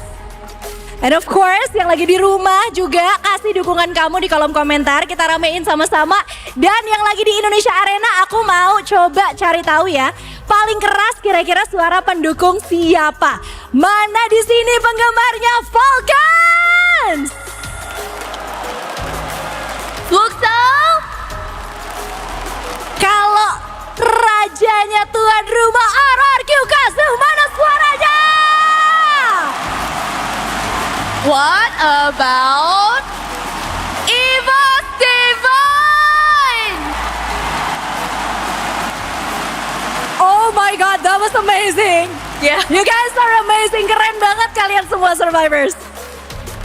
And of course, yang lagi di rumah juga kasih dukungan kamu di kolom komentar. Kita ramein sama-sama. Dan yang lagi di Indonesia Arena, aku mau coba cari tahu ya. Paling keras kira-kira suara pendukung siapa? Mana di sini penggemarnya Falcons? Luxo? Kalau rajanya tuan rumah RRQ Kazuh, mana suaranya? What about Evo's Divine? Oh my god, that was amazing. Yeah. You guys are amazing. Keren banget kalian semua survivors.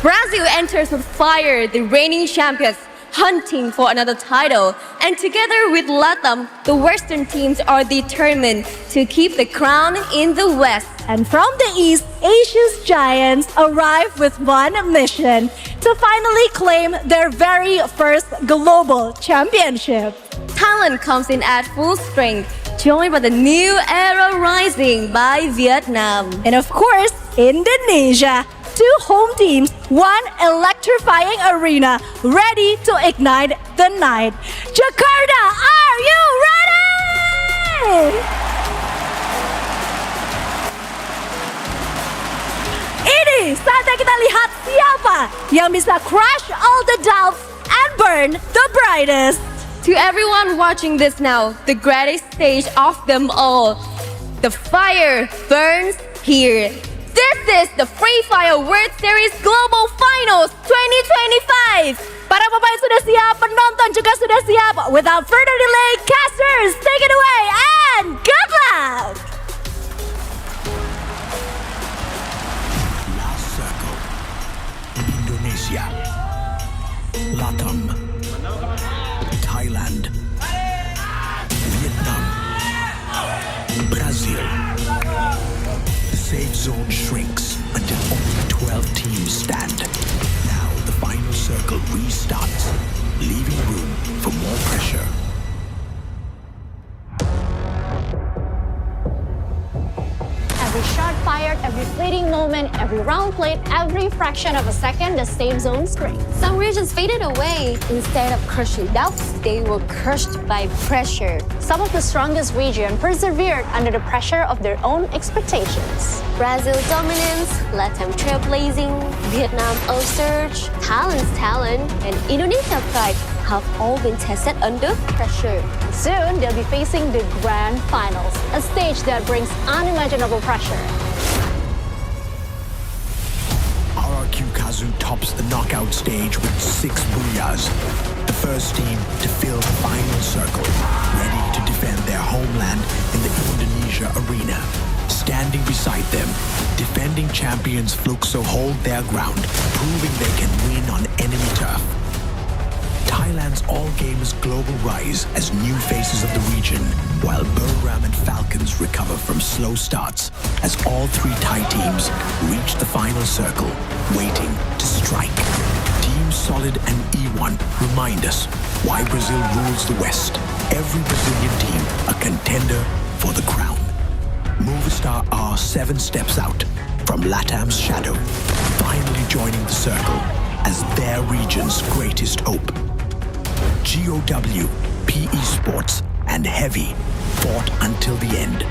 Brazil enters with fire, the reigning champions, hunting for another title. And together with Latam, the Western teams are determined to keep the crown in the West. And from the East, Asia's giants arrive with one mission: to finally claim their very first global championship. Thailand comes in at full strength, joined by the new era rising by Vietnam. And of course, Indonesia. 2 home teams, 1 electrifying arena, ready to ignite the night. Jakarta, are you ready? Ini saatnya kita lihat siapa yang bisa crush all the doubts and burn the brightest. To everyone watching this now, the greatest stage of them all, the fire burns here. This is the Free Fire World Series Global Finals 2025. Para pemain sudah siap, penonton juga sudah siap. Without further delay, casters, take it away and good luck! Last circle. Indonesia. Latam. Thailand. Vietnam. Brazil. The safe zone shrinks until only 12 teams stand. Now the final circle restarts, leaving room for more pressure. Every shot fired, every play fleeting moment, every round played, every fraction of a second, the same zone screen. Some regions faded away. Instead of crushing doubts, they were crushed by pressure. Some of the strongest region persevered under the pressure of their own expectations. Brazil dominance, Latam trailblazing, Vietnam upsurge, Thailand's talent, and Indonesia pride have all been tested under pressure. Soon, they'll be facing the Grand Finals, a stage that brings unimaginable pressure. RRQ Kazu tops the knockout stage with 6 Booyahs. The first team to fill the final circle, ready to defend their homeland in the Indonesia Arena. Standing beside them, defending champions Fluxo hold their ground, proving they can win on enemy turf. Thailand's all-gamers global rise as new faces of the region, while Booyah and Falcons recover from slow starts as all 3 Thai teams reach the final circle, waiting to strike. Team Solid and E1 remind us why Brazil rules the West. Every Brazilian team a contender for the crown. Movistar R7 steps out from LATAM's shadow, finally joining the circle as their region's greatest hope. GOW, PE Sports, and Heavy fought until the end,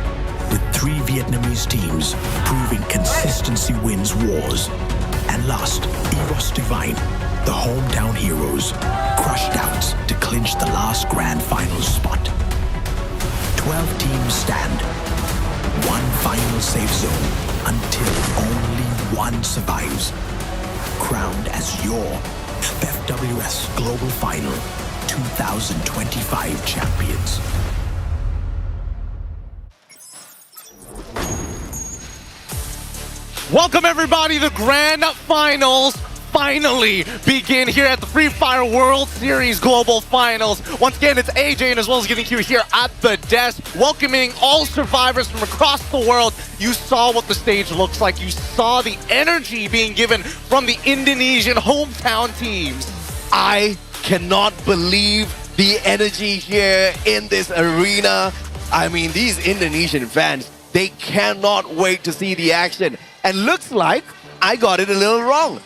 with 3 Vietnamese teams proving consistency wins wars. And last, EVOS Divine, the hometown heroes, crushed doubts to clinch the last grand final spot. 12 teams stand, 1 final safe zone, until only 1 survives. Crowned as your FFWS Global Final 2025 champions. Welcome everybody, the Grand Finals finally begin here at the Free Fire World Series Global Finals. Once again, it's AJ and as well as Getting Q here at the desk, welcoming all survivors from across the world. You saw what the stage looks like. You saw the energy being given from the Indonesian hometown teams. I cannot believe the energy here in this arena. I mean, these Indonesian fans, they cannot wait to see the action. And looks like I got it a little wrong.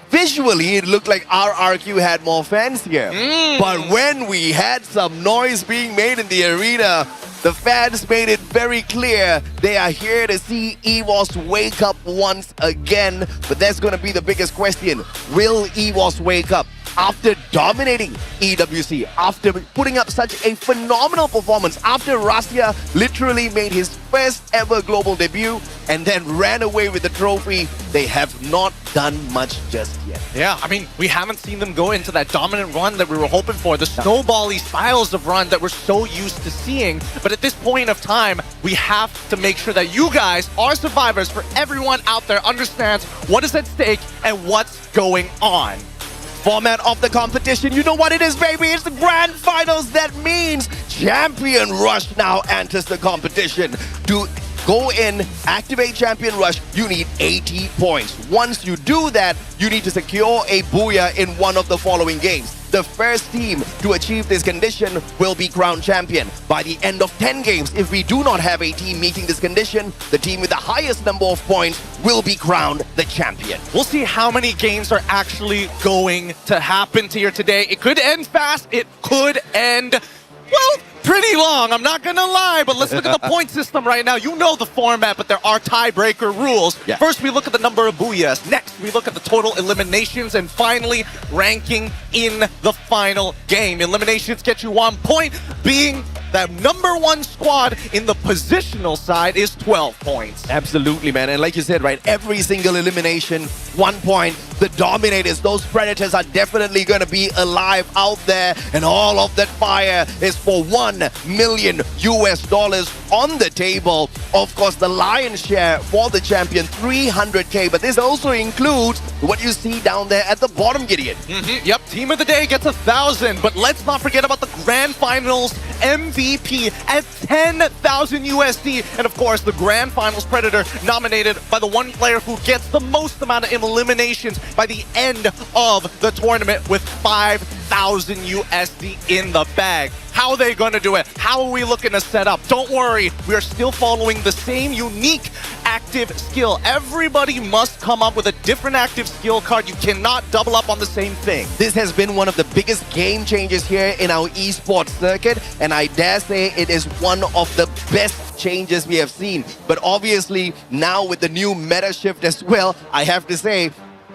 Visually, it looked like RRQ had more fans here. But when we had some noise being made in the arena, the fans made it very clear they are here to see EVOS wake up once again. But that's going to be the biggest question. Will EVOS wake up? After dominating EWC, after putting up such a phenomenal performance, after Rasya literally made his first ever global debut and then ran away with the trophy, they have not done much just yet. Yeah, I mean, we haven't seen them go into that dominant run that we were hoping for, the snowbally styles of run that we're so used to seeing. But at this point of time, we have to make sure that you guys, our survivors, for everyone out there, understands what is at stake and what's going on. Format of the competition, you know what it is, baby. It's the Grand Finals. That means Champion Rush now enters the competition. To go in, activate Champion Rush, you need 80 points. Once you do that, you need to secure a Booyah in one of the following games. The first team to achieve this condition will be crowned champion. By the end of 10 games, if we do not have a team meeting this condition, the team with the highest number of points will be crowned the champion. We'll see how many games are actually going to happen here today. It could end fast. It could end, well, pretty long, I'm not gonna lie, but let's look at the point system right now. You know the format, but there are tiebreaker rules. Yeah. First, we look at the number of Booyahs. Next, we look at the total eliminations. And finally, ranking in the final game. Eliminations get you 1 point, being that #1 squad in the positional side is 12 points. Absolutely, man. And like you said, right, every single elimination, 1 point. The dominators, those predators are definitely going to be alive out there. And all of that fire is for $1 million on the table. Of course, the lion's share for the champion, 300K. But this also includes what you see down there at the bottom, Gideon. Yep, team of the day gets 1,000. But let's not forget about the Grand Finals MVP at 10,000 USD. And of course, the Grand Finals Predator nominated by the one player who gets the most amount of eliminations by the end of the tournament with 5,000 USD in the bag. How are they going to do it? How are we looking to set up? Don't worry, we are still following the same unique active skill. Everybody must come up with a different active skill card. You cannot double up on the same thing. This has been one of the biggest game changers here in our esports circuit, and I dare say it is one of the best changes we have seen. But obviously, now with the new meta shift as well, I have to say,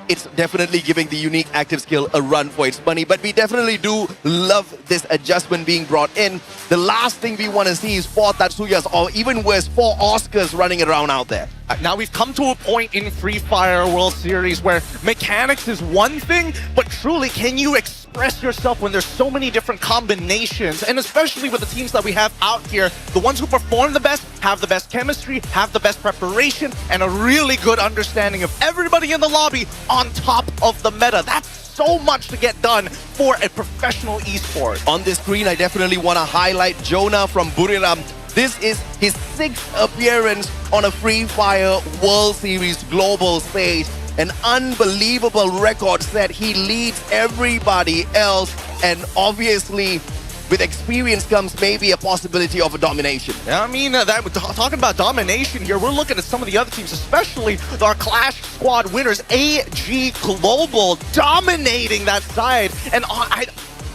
it's definitely giving the unique active skill a run for its money. But we definitely do love this adjustment being brought in. The last thing we want to see is 4 Tatsuyas, or even worse, 4 Oscars running around out there. Now we've come to a point in Free Fire World Series where mechanics is one thing, but truly, can you express yourself when there's so many different combinations? And especially with the teams that we have out here, the ones who perform the best, have the best chemistry, have the best preparation, and a really good understanding of everybody in the lobby on top of the meta. That's so much to get done for a professional esport. On this screen, I definitely want to highlight Jonah from Buriram. This is his 6th appearance on a Free Fire World Series global stage. An unbelievable record set. He leads everybody else, and obviously with experience comes maybe a possibility of a domination. Yeah, I mean, talking about domination here, we're looking at some of the other teams, especially our Clash Squad winners, AG Global, dominating that side. And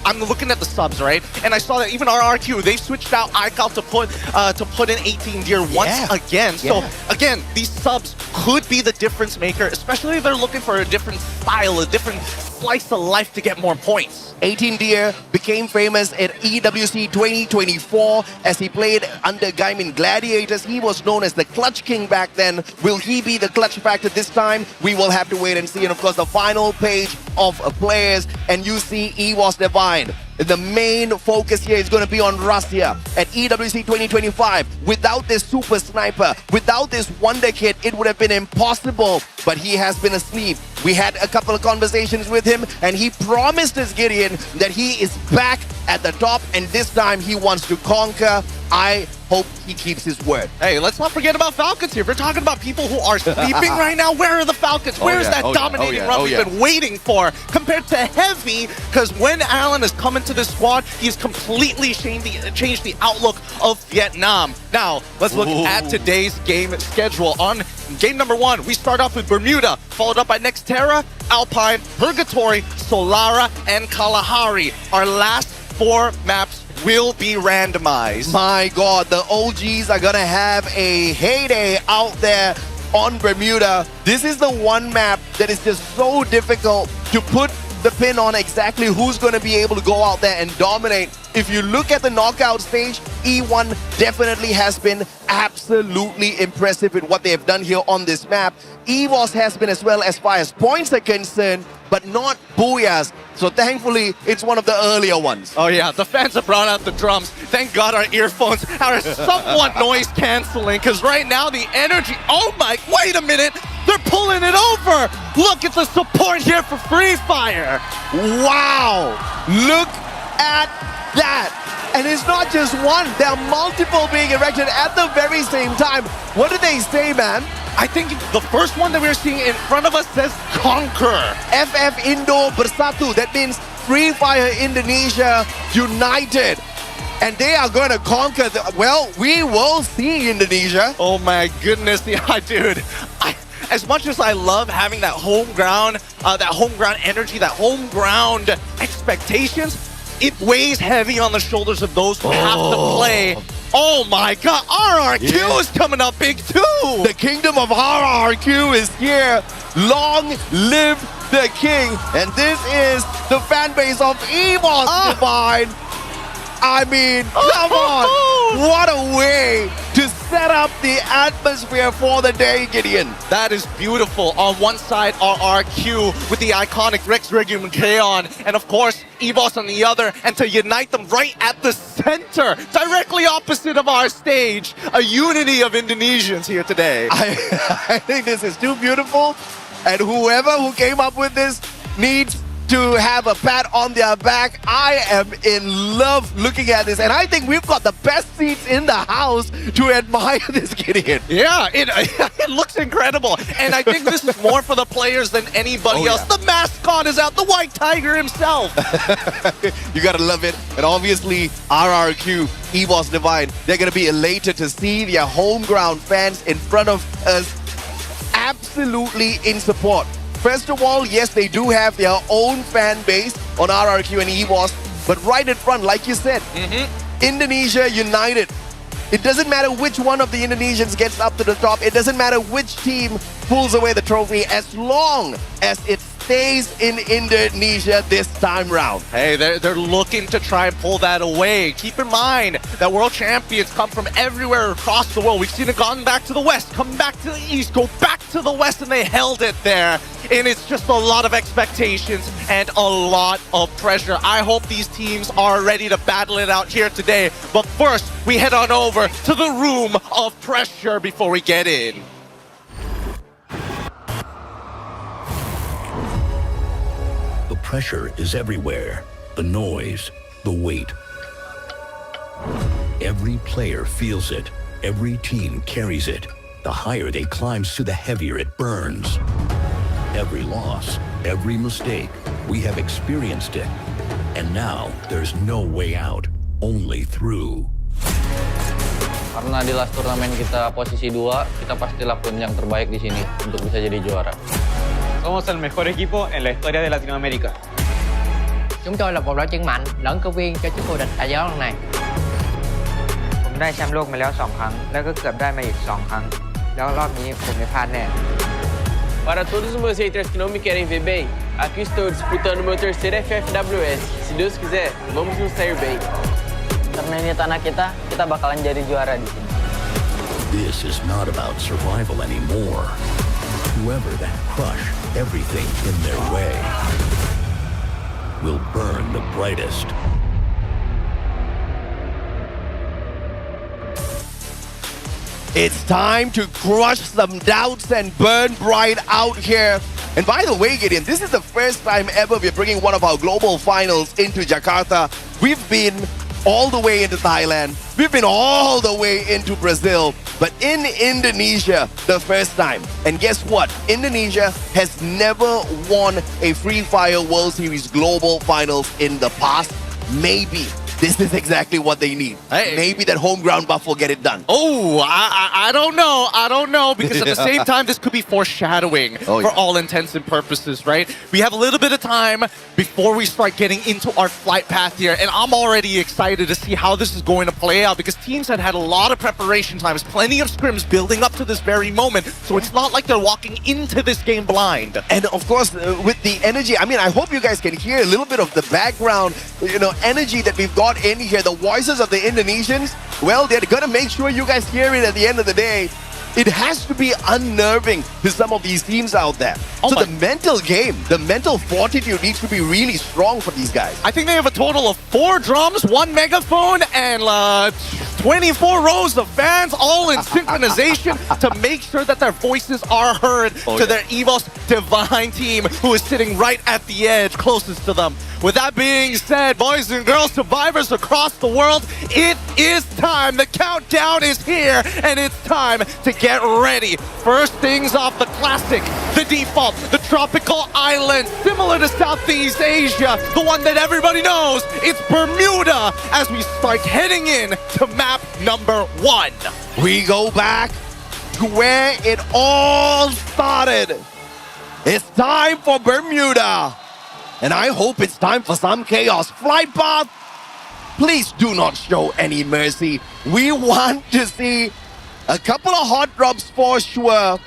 I'm looking at the subs, right? And I saw that even RRQ, they switched out iCal to put in 18 Deer once again. So again, these subs could be the difference maker, especially if they're looking for a different style, a different slice of life to get more points. 18 Deer became famous at EWC 2024 as he played under Gaimin Gladiators. He was known as the Clutch King back then. Will he be the clutch factor this time? We will have to wait and see. And of course, the final page of players, and you see EVOS Divine. The main focus here is going to be on Russia at EWC 2025. Without this super sniper, without this wonder kid, it would have been impossible. But he has been asleep. We had a couple of conversations with him, and he promised us, Gideon, that he is back at the top, and this time he wants to conquer. I hope he keeps his word. Hey, let's not forget about Falcons here. If we're talking about people who are sleeping right now, where are the Falcons? Where's that dominating run we've been waiting for compared to Heavy? Because when Alan has come into this squad, he's completely changed the outlook of Vietnam. Now, let's look at today's game schedule. On game number 1, we start off with Bermuda, followed up by Nextera, Alpine, Purgatory, Solara, and Kalahari. Our last 4 maps will be randomized. My God, the OGs are gonna have a heyday out there on Bermuda. This is the one map that is just so difficult to put the pin on exactly who's going to be able to go out there and dominate. If you look at the knockout stage, E1 definitely has been absolutely impressive with what they have done here on this map. EVOS has been as well as far as points are concerned, but not Booyahs. So thankfully, it's one of the earlier ones. Oh yeah, the fans have brought out the drums. Thank God our earphones are somewhat noise canceling, because right now the energy, oh my, wait a minute, they're pulling it over. Look at the support here for Free Fire. Wow, look at that. And it's not just one, there are multiple being erected at the very same time. What did they say, man? I think the first one that we're seeing in front of us says Conquer. FF Indo Bersatu. That means Free Fire Indonesia United. And they are going to conquer well, we will see Indonesia. Oh my goodness, yeah, dude. As much as I love having that home ground energy, that home ground expectations, it weighs heavy on the shoulders of those who have to play. Oh my God, RRQ is coming up big too. The kingdom of RRQ is here. Long live the king. And this is the fan base of EVOS Divine. I mean, come on. What a way to set up the atmosphere for the day, Gideon. That is beautiful. On one side, RRQ with the iconic Rex Regum Kaon, and of course, EVOS on the other, and to unite them right at the center, directly opposite of our stage, a unity of Indonesians here today. I think this is too beautiful, and whoever who came up with this needs to have a pat on their back. I am in love looking at this, and I think we've got the best seats in the house to admire this, Gideon. Yeah, it looks incredible. And I think this is more for the players than anybody else. The mascot is out, the white tiger himself. You gotta love it. And obviously, RRQ, EVOS Divine, they're gonna be elated to see their home ground fans in front of us, absolutely in support. First of all, yes, they do have their own fan base on RRQ and EVOS, but right in front, like you said, Indonesia United. It doesn't matter which one of the Indonesians gets up to the top. It doesn't matter which team pulls away the trophy as long as it stays in Indonesia this time round. Hey, they're looking to try and pull that away. Keep in mind that world champions come from everywhere across the world. We've seen it gone back to the west, come back to the east, go back to the west, and they held it there. And it's just a lot of expectations and a lot of pressure. I hope these teams are ready to battle it out here today. But first, we head on over to the room of pressure before we get in. The pressure is everywhere. The noise, the weight. Every player feels it. Every team carries it. The higher they climb to, the heavier it burns. Every loss, every mistake, we have experienced it. And now there's no way out, only through. Karena di last turnamen kita posisi 2, kita pasti lakuin yang terbaik di sini untuk bisa jadi juara. Somos el mejor equipo en la historia de Latinoamérica. Chúng tôi là một đội chân mạnh, lẫn cử viên cho chức vô địch tại giải đấu lần này. ผมได้แชมป์โลกมาแล้ว 2 ครั้ง แล้วก็เกือบได้มาอีก 2 ครั้ง แล้วรอบนี้ผมไม่พลาดแน่ Para todos os meus haters que não me querem ver bem, aqui estou disputando meu terceiro FFWS. Se Deus quiser, vamos nos sair bem. Karena ini tanah kita, kita bakalan jadi juara di sini. This is not about survival anymore. Whoever that crush everything in their way will burn the brightest. It's time to crush some doubts and burn bright out here. And by the way, Gideon, this is the first time ever we're bringing one of our global finals into Jakarta. We've been all the way into Thailand. We've been all the way into Brazil. But in Indonesia, the first time. And guess what? Indonesia has never won a Free Fire World Series Global Finals in the past. Maybe this is exactly what they need. Hey. Maybe that home ground buff will get it done. Oh, I don't know. I don't know, because at the same time, this could be foreshadowing for all intents and purposes, right? We have a little bit of time before we start getting into our flight path here, and I'm already excited to see how this is going to play out, because teams had a lot of preparation times, plenty of scrims building up to this very moment, so it's not like they're walking into this game blind. And of course, with the energy, I mean, I hope you guys can hear a little bit of the background, energy that we've got in here, the voices of the Indonesians. Well, they're gonna make sure you guys hear it at the end of the day. It has to be unnerving to some of these teams out there. So the mental game, the mental fortitude needs to be really strong for these guys. I think they have a total of 4 drums, 1 megaphone, and 24 rows of fans, all in synchronization to make sure that their voices are heard to their EVOS Divine team, who is sitting right at the edge closest to them. With that being said, boys and girls, survivors across the world, it is time. The countdown is here, and it's time to get ready. First things off, the classic, the default, the tropical island, similar to Southeast Asia, the one that everybody knows. It's Bermuda as we start heading in to map number 1. We go back to where it all started. It's time for Bermuda. And I hope it's time for some chaos. Flight path, please do not show any mercy. We want to see a couple of hot drops for sure.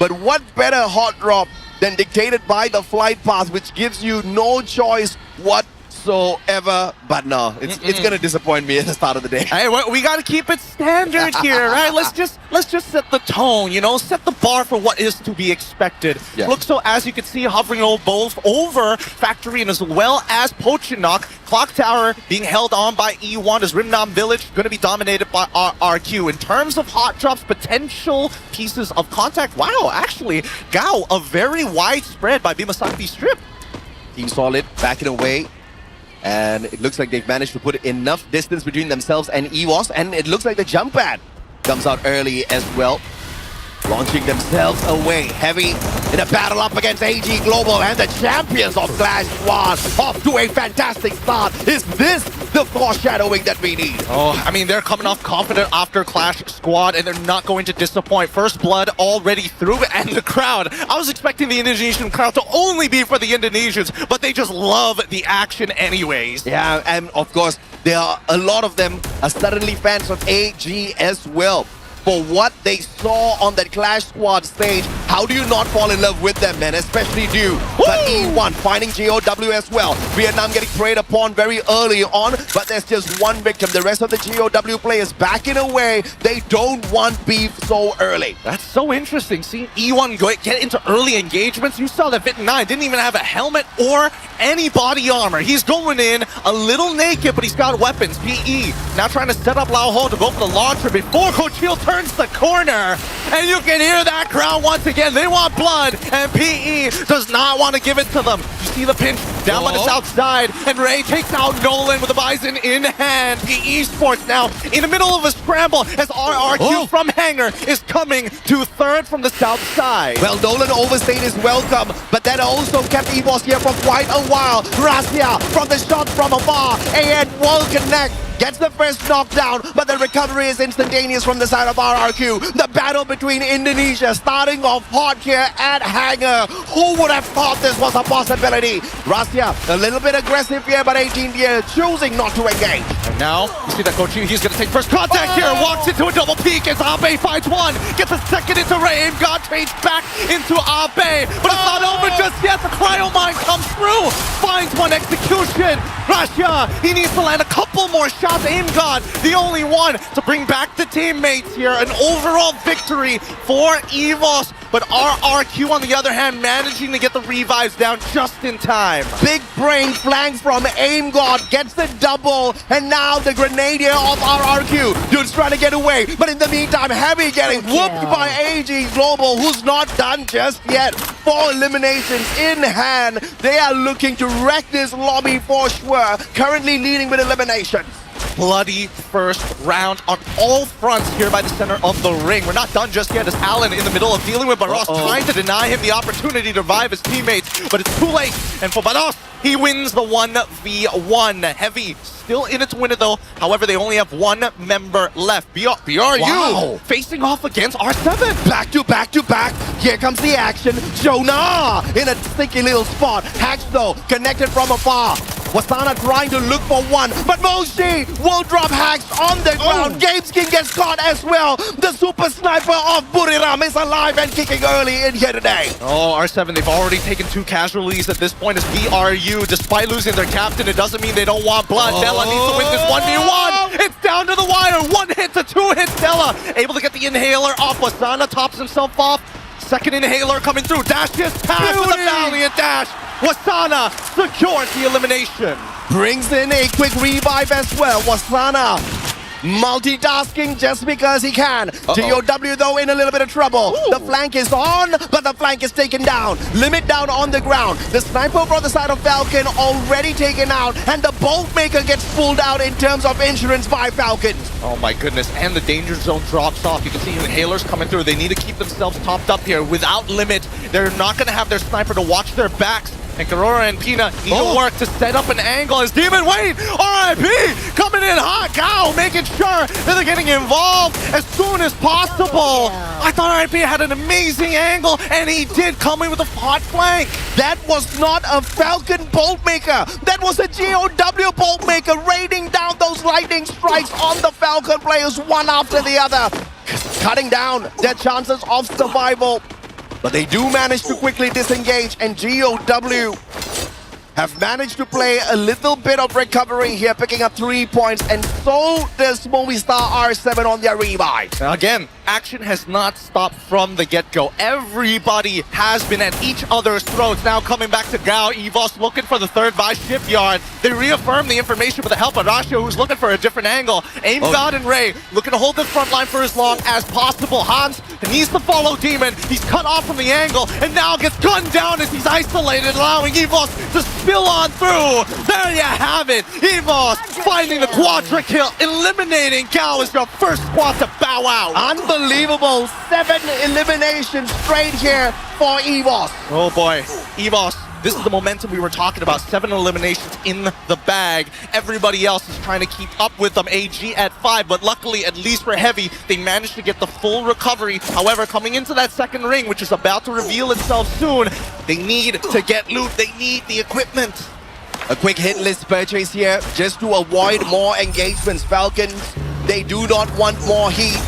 But what better hot drop than dictated by the flight path, which gives you no choice whatsoever. But no, it's gonna disappoint me at the start of the day. Hey, we gotta keep it standard here, right? Let's just set the tone, set the bar for what is to be expected. Yeah. Look, so as you can see, hovering both over Factory and as well as Pochinok, Clock Tower being held on by E1 as Rimnam Village going to be dominated by RQ. In terms of hot drops, potential pieces of contact, wow, actually, Gao, a very wide spread by Bimasakti Strip. Team Solid backing away. And it looks like they've managed to put enough distance between themselves and EVOS. And it looks like the jump pad comes out early as well. Launching themselves away. Heavy in a battle up against AG Global and the champions of Clash Squad. Off to a fantastic start. Is this the foreshadowing that we need? Oh, I mean, they're coming off confident after Clash Squad, and they're not going to disappoint. First blood already through, and the crowd. I was expecting the Indonesian crowd to only be for the Indonesians, but they just love the action anyways. Yeah, and of course, there are a lot of them are suddenly fans of AG as well. For what they saw on that Clash Squad stage, how do you not fall in love with them, man? Especially due but E1 finding GOW as well. Vietnam getting preyed upon very early on, but there's just one victim. The rest of the GOW players backing away. They don't want beef so early. That's so interesting. Seeing E1 get into early engagements. You saw that Vit9 didn't even have a helmet or any body armor. He's going in a little naked, but he's got weapons. PE now trying to set up Lao Ho to go for the launcher before Coachil turns the corner, and you can hear that crowd once again. They want blood, and PE does not want to give it to them. You see the pinch down by the south side, and Ray takes out Nolan with the Bison in hand. PE Sports now in the middle of a scramble as RRQ from Hangar is coming to third from the south side. Well, Nolan overstayed his welcome, but that also kept EVOS here for quite a while. Gracia from the shot from afar, and will connect. Gets the first knockdown, but the recovery is instantaneous from the side of RRQ. The battle between Indonesia starting off hot here at Hangar. Who would have thought this was a possibility? Gracia, a little bit aggressive here, but 18 years choosing not to engage. And now, you see that Coachil, he's going to take first contact here. Walks into a double peek as Abe finds one. Gets a second into Ray. God trades back into Abe. But it's not over just yet. The cryo mine comes through. Finds one execution. Gracia, he needs to land a couple more shots. God, the only one to bring back the teammates here. An overall victory for EVOS. But RRQ, on the other hand, managing to get the revives down just in time. Big brain flank from AimGod gets the double, and now the Grenadier of RRQ. Dude's trying to get away, but in the meantime, Heavy getting whooped by AG Global, who's not done just yet. 4 eliminations in hand. They are looking to wreck this lobby for sure. Currently leading with eliminations. Bloody first round on all fronts here by the center of the ring. We're not done just yet as Alan in the middle of dealing with Barros, trying to deny him the opportunity to revive his teammates, but it's too late. And for Barros, he wins the 1v1. Heavy still in its winner though. However, they only have one member left. BRU facing off against R7. Back to back to back. Here comes the action. Jonah in a sticky little spot. Hacks though, connected from afar. Wasana trying to look for one, but Moshi will drop Hacks on the ground. Gameskin gets caught as well. The super sniper of Buriram is alive and kicking early in here today. Oh, R7, they've already taken 2 casualties at this point as BRU. Despite losing their captain, it doesn't mean they don't want blood. Della needs to win this 1v1. It's down to the wire. 1 hit to 2 hits. Della able to get the inhaler off. Wasana tops himself off. Second inhaler coming through. Dash just passed with a valiant dash. Wasana secures the elimination. Brings in a quick revive as well. Wasana multitasking just because he can. GOW though in a little bit of trouble. The flank is on, but the flank is taken down. Limit down on the ground. The sniper from the side of Falcon already taken out, and the bolt maker gets pulled out in terms of insurance by Falcon. Oh my goodness, and the danger zone drops off. You can see inhalers coming through. They need to keep themselves topped up here. Without limit, they're not going to have their sniper to watch their backs. And Karora and Pina need to work to set up an angle as Demon Wayne, RIP, coming in hot, cow, making sure that they're getting involved as soon as possible. I thought RIP had an amazing angle, and he did come in with a hot flank. That was not a Falcon bolt maker. That was a GOW bolt maker raining down those lightning strikes on the Falcon players one after the other, cutting down their chances of survival. But they do manage to quickly disengage, and GOW have managed to play a little bit of recovery here, picking up 3 points, and so does Movistar R7 on their revive. Now again, action has not stopped from the get-go. Everybody has been at each other's throats. Now coming back to Gao, EVOS looking for the third by Shipyard. They reaffirm the information with the help of Rasho, who's looking for a different angle. Aimgod and Ray looking to hold the front line for as long as possible. Hans needs to follow Demon. He's cut off from the angle and now gets gunned down as he's isolated, allowing EVOS to spill on through. There you have it. EVOS finding the quadra kill, eliminating Gao as your first squad to bow out. Unbelievable. 7 eliminations straight here for EVOS. Oh boy, EVOS. This is the momentum we were talking about. 7 eliminations in the bag. Everybody else is trying to keep up with them. AG at 5, but luckily, at least for Heavy, they managed to get the full recovery. However, coming into that second ring, which is about to reveal itself soon, they need to get loot. They need the equipment. A quick hit list purchase here just to avoid more engagements. Falcons, they do not want more heat.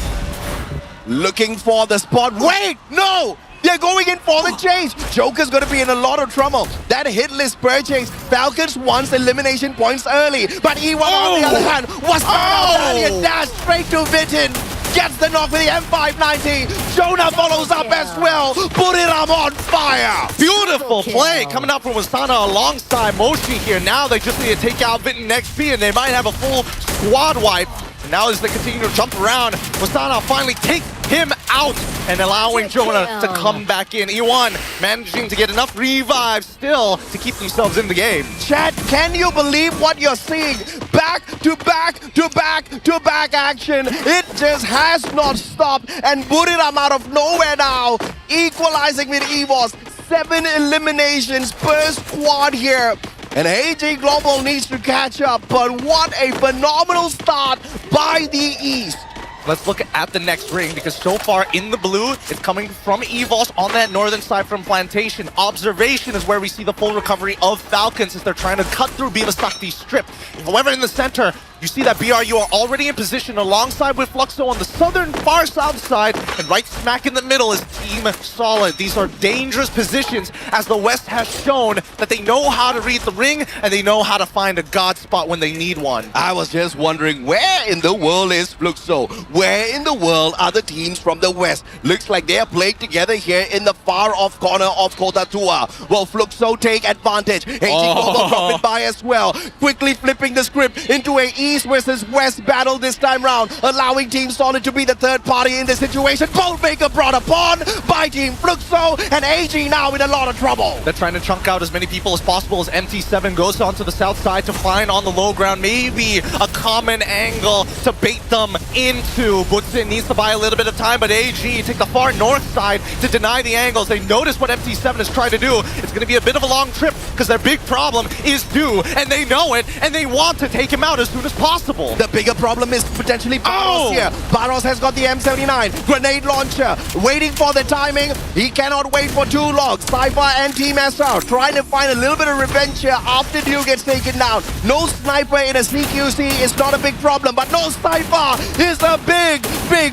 Looking for the spot. Wait, no! They're going in for the chase. Joker's going to be in a lot of trouble. That hit list purchase, Falcons wants elimination points early. But E1 on the other hand was and dash straight to Vitin. Gets the knock with the M590. Jonah follows up as well. Booyah on fire. Beautiful play coming out from Wasana alongside Moshi here. Now they just need to take out Vitin XP and they might have a full squad wipe. And now as they continue to jump around, Wasana finally takes him out and allowing Jonah to come back in. E1 managing to get enough revives still to keep themselves in the game. Chat, can you believe what you're seeing? Back to back to back to back action. It just has not stopped. And Buriram out of nowhere now, equalizing with EVOS. 7 eliminations per squad here. And AG Global needs to catch up, but what a phenomenal start by the East. Let's look at the next ring, because so far in the blue, it's coming from EVOS on that northern side from Plantation. Observation is where we see the full recovery of Falcons as they're trying to cut through Bivasakti's strip. However, in the center, you see that BRU are already in position alongside with Fluxo on the southern far south side, and right smack in the middle is Team Solid. These are dangerous positions as the West has shown that they know how to read the ring and they know how to find a god spot when they need one. I was just wondering, where in the world is Fluxo? Where in the world are the teams from the West? Looks like they are playing together here in the far off corner of Kotatua. Will Fluxo take advantage? AG Global drop it by as well. Quickly flipping the script into a East versus West battle this time round, allowing Team Solid to be the third party in this situation. Goldmaker brought upon by Team Fluxo, and AG now in a lot of trouble. They're trying to chunk out as many people as possible as MT7 goes onto the south side to find on the low ground maybe a common angle to bait them into. Butsin needs to buy a little bit of time, but AG take the far north side to deny the angles. They notice what MT7 is trying to do. It's going to be a bit of a long trip because their big problem is due, and they know it, and they want to take him out as soon as possible. The bigger problem is potentially Barros here. Barros has got the M79 grenade launcher, waiting for the timing. He cannot wait for too long. Cypher and Team SR trying to find a little bit of revenge here after Dew gets taken down. No sniper in a CQC is not a big problem, but no Cypher is a big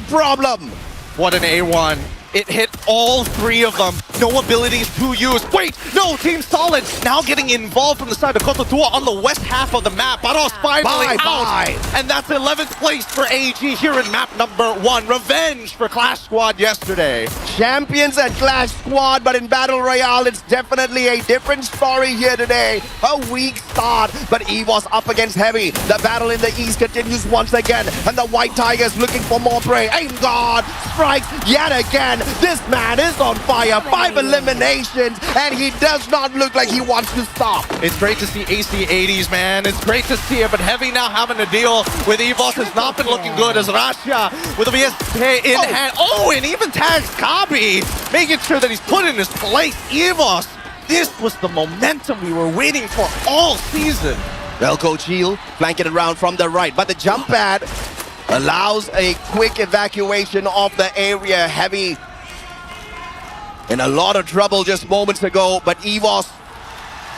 problem. What an A1. It hit all 3 of them. No abilities to use. Wait, no, Team Solid now getting involved from the side of Kotatua on the west half of the map. Barros finally out. And that's 11th place for AG here in map number 1. Revenge for Clash Squad yesterday. Champions at Clash Squad, but in Battle Royale, it's definitely a different story here today. A weak start, but EVOS up against Heavy. The battle in the East continues once again, and the White Tigers looking for more prey. Aimgod strikes yet again. This man is on fire. 5 eliminations, and he does not look like he wants to stop. It's great to see AC80s, man. It's great to see it, but Heavy now having to deal with EVOS has not been looking good as Rasha with a VSP in hand. Oh, and even tags Kabi, making sure that he's put in his place. EVOS, this was the momentum we were waiting for all season. Well, Coach Heel flanking around from the right, but the jump pad allows a quick evacuation of the area. Heavy in a lot of trouble just moments ago, but EVOS,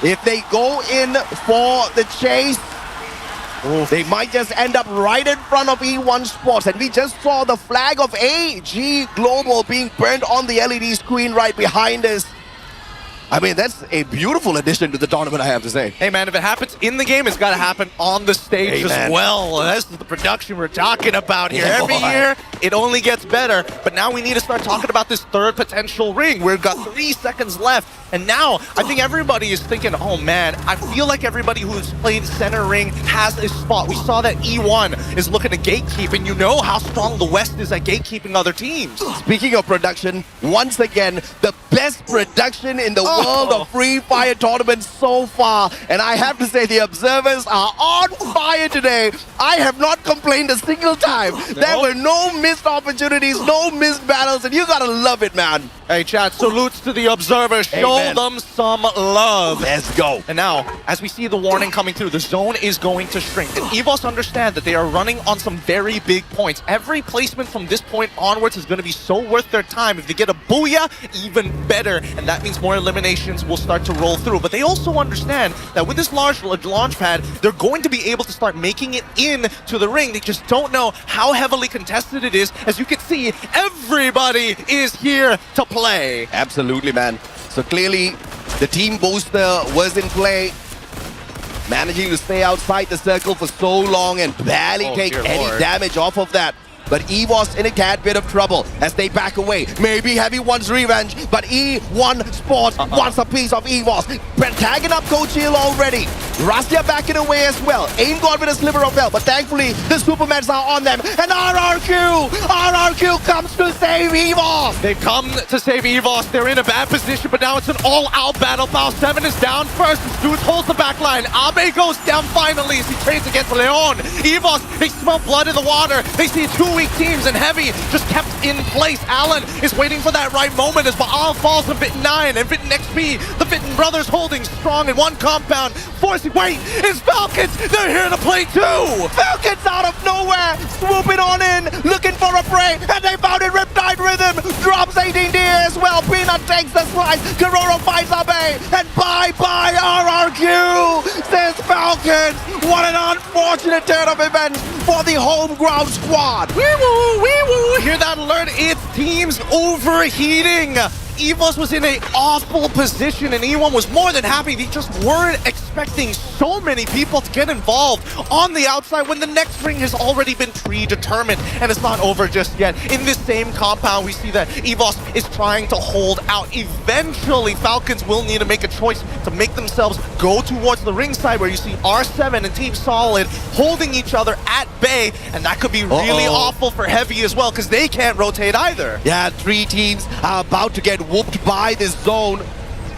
if they go in for the chase, they might just end up right in front of E1 Sports. And we just saw the flag of AG Global being burned on the LED screen right behind us. I mean, that's a beautiful addition to the tournament, I have to say. Hey, man, if it happens in the game, it's got to happen on the stage as well. This is the production we're talking about here. Every year, it only gets better. But now we need to start talking about this third potential ring. We've got 3 seconds left. And now I think everybody is thinking, oh man, I feel like everybody who's played center ring has a spot. We saw that E1 is looking to gatekeep, and you know how strong the West is at gatekeeping other teams. Speaking of production, once again, the best production in the world of Free Fire tournaments so far. And I have to say, the observers are on fire today. I have not complained a single time. There were no missed opportunities, no missed battles, and you gotta love it, man. Hey, chat, salutes to the observers. Show them some love. Let's go. And now, as we see the warning coming through, the zone is going to shrink. And EVOS understand that they are running on some very big points. Every placement from this point onwards is going to be so worth their time. If they get a Booyah, even better. And that means more eliminations will start to roll through. But they also understand that with this large launch pad, they're going to be able to start making it into the ring. They just don't know how heavily contested it is. As you can see, everybody is here to play. Absolutely, man. So clearly, the team booster was in play, managing to stay outside the circle for so long and barely take any damage off of that. But EVOS in a tad bit of trouble as they back away. Maybe Heavy wants revenge, but E1 Sports wants a piece of EVOS. Tagging up Coach Hill already. Rastia backing away as well. Aim got with a sliver of health, but thankfully the Supermans are on them. And RRQ comes to save EVOS. They've come to save EVOS. They're in a bad position, but now it's an all-out battle. Foul 7 is down first. Zeus holds the back line. Abe goes down finally as he trades against Leon. EVOS, they smell blood in the water. They see 2 weak teams, and Heavy just kept in place. Allen is waiting for that right moment as Baal falls to Vitten 9 and Vitten XP. The Vitten brothers holding strong in one compound. Forcing, wait, it's Falcons! They're here to play too! Falcons out of nowhere, swooping on in, looking for a prey, and they found it. Riptide Rhythm drops 18D as well. Peanut takes the slice. Garona finds Abe, and bye-bye RRQ, says Falcons. What an unfortunate turn of events for the home ground squad. Wee-woo, wee-woo. Hear that alert? It's teams overheating. EVOS was in an awful position, and E1 was more than happy. They just weren't expecting so many people to get involved on the outside when the next ring has already been predetermined, and it's not over just yet. In this same compound, we see that EVOS is trying to hold out. Eventually, Falcons will need to make a choice to make themselves go towards the ring side, where you see R7 and Team Solid holding each other at bay, and that could be really awful for Heavy as well, because they can't rotate either. Yeah, 3 teams are about to get whooped by this zone.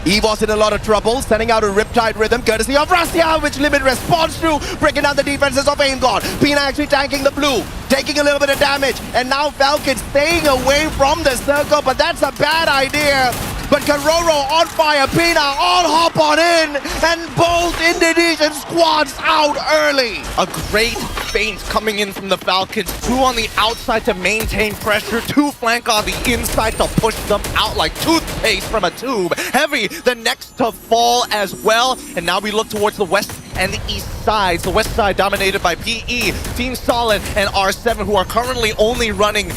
EVOS in a lot of trouble, sending out a Riptide Rhythm courtesy of Rastia, which Limit responds to, breaking down the defenses of Aim God. Pina actually tanking the blue, taking a little bit of damage, and now Falcons staying away from the circle, but that's a bad idea. But Karoro on fire, Pina all hop on in, and both Indonesian squads out early. A great feint coming in from the Falcons. 2 on the outside to maintain pressure, 2 flank on the inside to push them out like toothpaste from a tube. Heavy, the next to fall as well. And now we look towards the west and the east sides. The west side dominated by PE, Team Solid, and R7, who are currently only running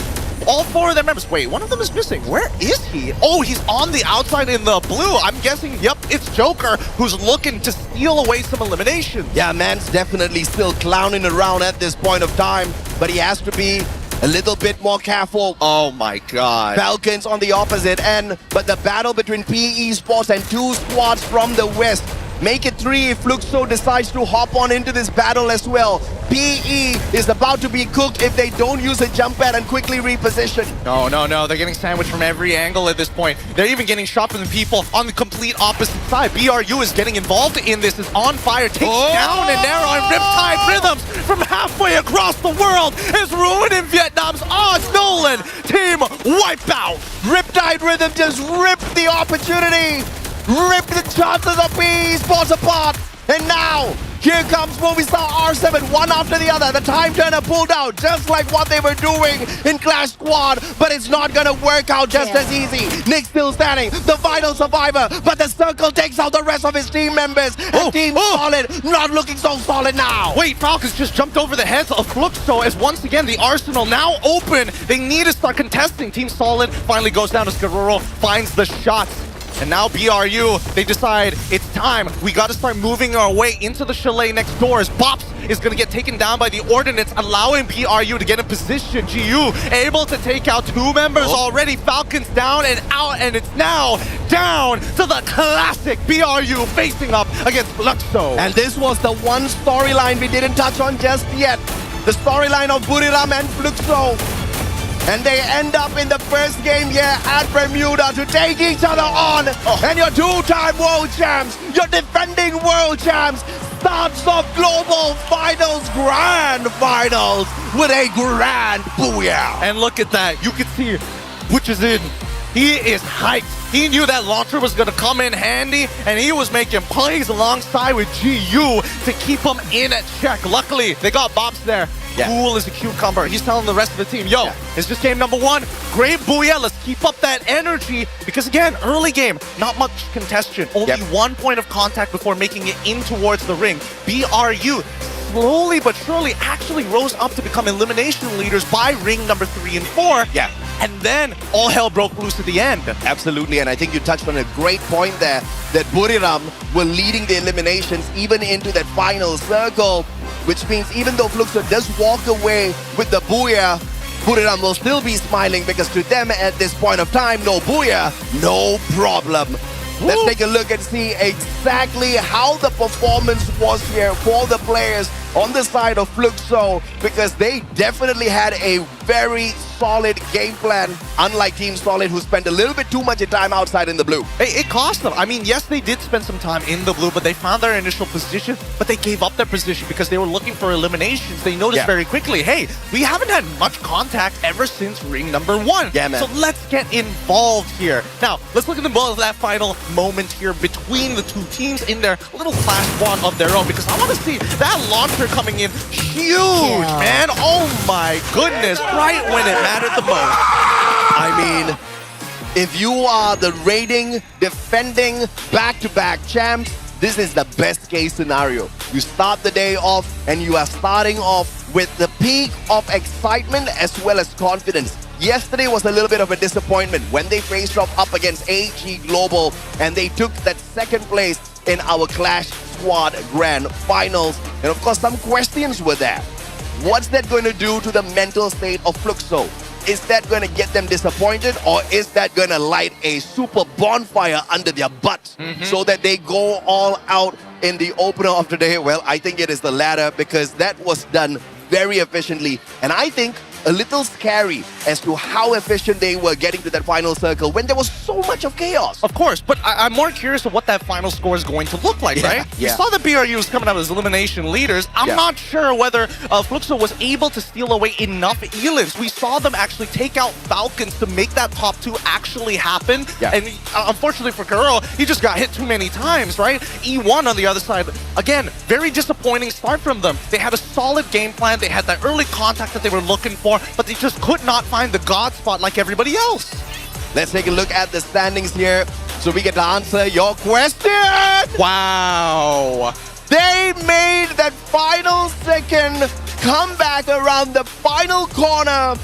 all 4 of their members. Wait, one of them is missing. Where is he? Oh, he's on the outside in the blue. I'm guessing, yep, it's Joker, who's looking to steal away some eliminations. Yeah, man's definitely still clowning around at this point of time, but he has to be a little bit more careful. Oh my god. Falcons on the opposite end, but the battle between PE Sports and 2 squads from the west. Make it 3 if Fluxo decides to hop on into this battle as well. PE is about to be cooked if they don't use a jump pad and quickly reposition. No. They're getting sandwiched from every angle at this point. They're even getting shot from the people on the complete opposite side. BRU is getting involved in this. Is on fire, takes down an arrow, and Riptide Rhythms from halfway across the world is ruining Vietnam's odds. Nolan, team wipeout. Riptide Rhythm just ripped the opportunity. Ripped the chances of PE Sports apart. And now, here comes Movistar R7, one after the other. The time turner pulled out, just like what they were doing in Clash Squad. But it's not gonna work out just as easy. Nick still standing, the final survivor. But the circle takes out the rest of his team members. And Team Solid not looking so solid now. Wait, Falcons just jumped over the heads of Fluxo as once again the arsenal now open. They need to start contesting. Team Solid finally goes down as Garoro finds the shots. And now BRU, they decide it's time. We got to start moving our way into the chalet next door as Bops is going to get taken down by the Ordnance, allowing BRU to get in position. GU able to take out 2 members already. Falcons down and out, and it's now down to the classic BRU facing up against Fluxo. And this was the one storyline we didn't touch on just yet. The storyline of Buriram and Fluxo. And they end up in the first game here at Bermuda to take each other on. And your 2-time world champs, your defending world champs, starts off Global Finals, Grand Finals with a grand booyah. And look at that. You can see Butch is in. He is hyped. He knew that launcher was going to come in handy, and he was making plays alongside with GU to keep him in check. Luckily, they got Bobs there. Cool as a cucumber. He's telling the rest of the team, yo, it's just game number 1. Great booyah. Let's keep up that energy. Because again, early game, not much contention. Only 1 point of contact before making it in towards the ring. BRU slowly but surely actually rose up to become elimination leaders by ring number 3 and 4. And then all hell broke loose at the end. Absolutely, and I think you touched on a great point there, that Buriram were leading the eliminations even into that final circle, which means even though Fluxo does walk away with the booyah, Buriram will still be smiling because to them at this point of time, no booyah, no problem. Let's take a look and see exactly how the performance was here for the players on the side of Fluxo, because they definitely had a very solid game plan, unlike Team Solid, who spent a little bit too much time outside in the blue. It cost them. I mean, yes, they did spend some time in the blue, but they found their initial position, but they gave up their position because they were looking for eliminations. They noticed very quickly, hey, we haven't had much contact ever since ring number 1. Yeah, man. So let's get involved here. Now, let's look at that final moment here between the 2 teams in their little clash squad of their own, because I want to see that launcher coming in huge, man. Oh my goodness, right when it mattered the most. I mean, if you are the reigning, defending, back-to-back champs, this is the best case scenario. You start the day off and you are starting off with the peak of excitement as well as confidence. Yesterday was a little bit of a disappointment when they faced off up against AG Global and they took that 2nd place in our Clash Squad Grand Finals. And of course, some questions were there. What's that going to do to the mental state of Fluxo? Is that going to get them disappointed, or is that going to light a super bonfire under their butt so that they go all out in the opener of the day? Well, I think it is the latter, because that was done very efficiently. And I think a little scary as to how efficient they were getting to that final circle when there was so much of chaos. Of course, but I'm more curious of what that final score is going to look like, right? We saw the BRU was coming out as elimination leaders. I'm not sure whether Fluxo was able to steal away enough elims. We saw them actually take out Falcons to make that top 2 actually happen. And unfortunately for Kuro, he just got hit too many times, right? E1 on the other side, again, very disappointing start from them. They had a solid game plan. They had that early contact that they were looking for, but they just could not find the God spot like everybody else. Let's take a look at the standings here so we get to answer your question. Wow. They made that final second comeback around the final corner.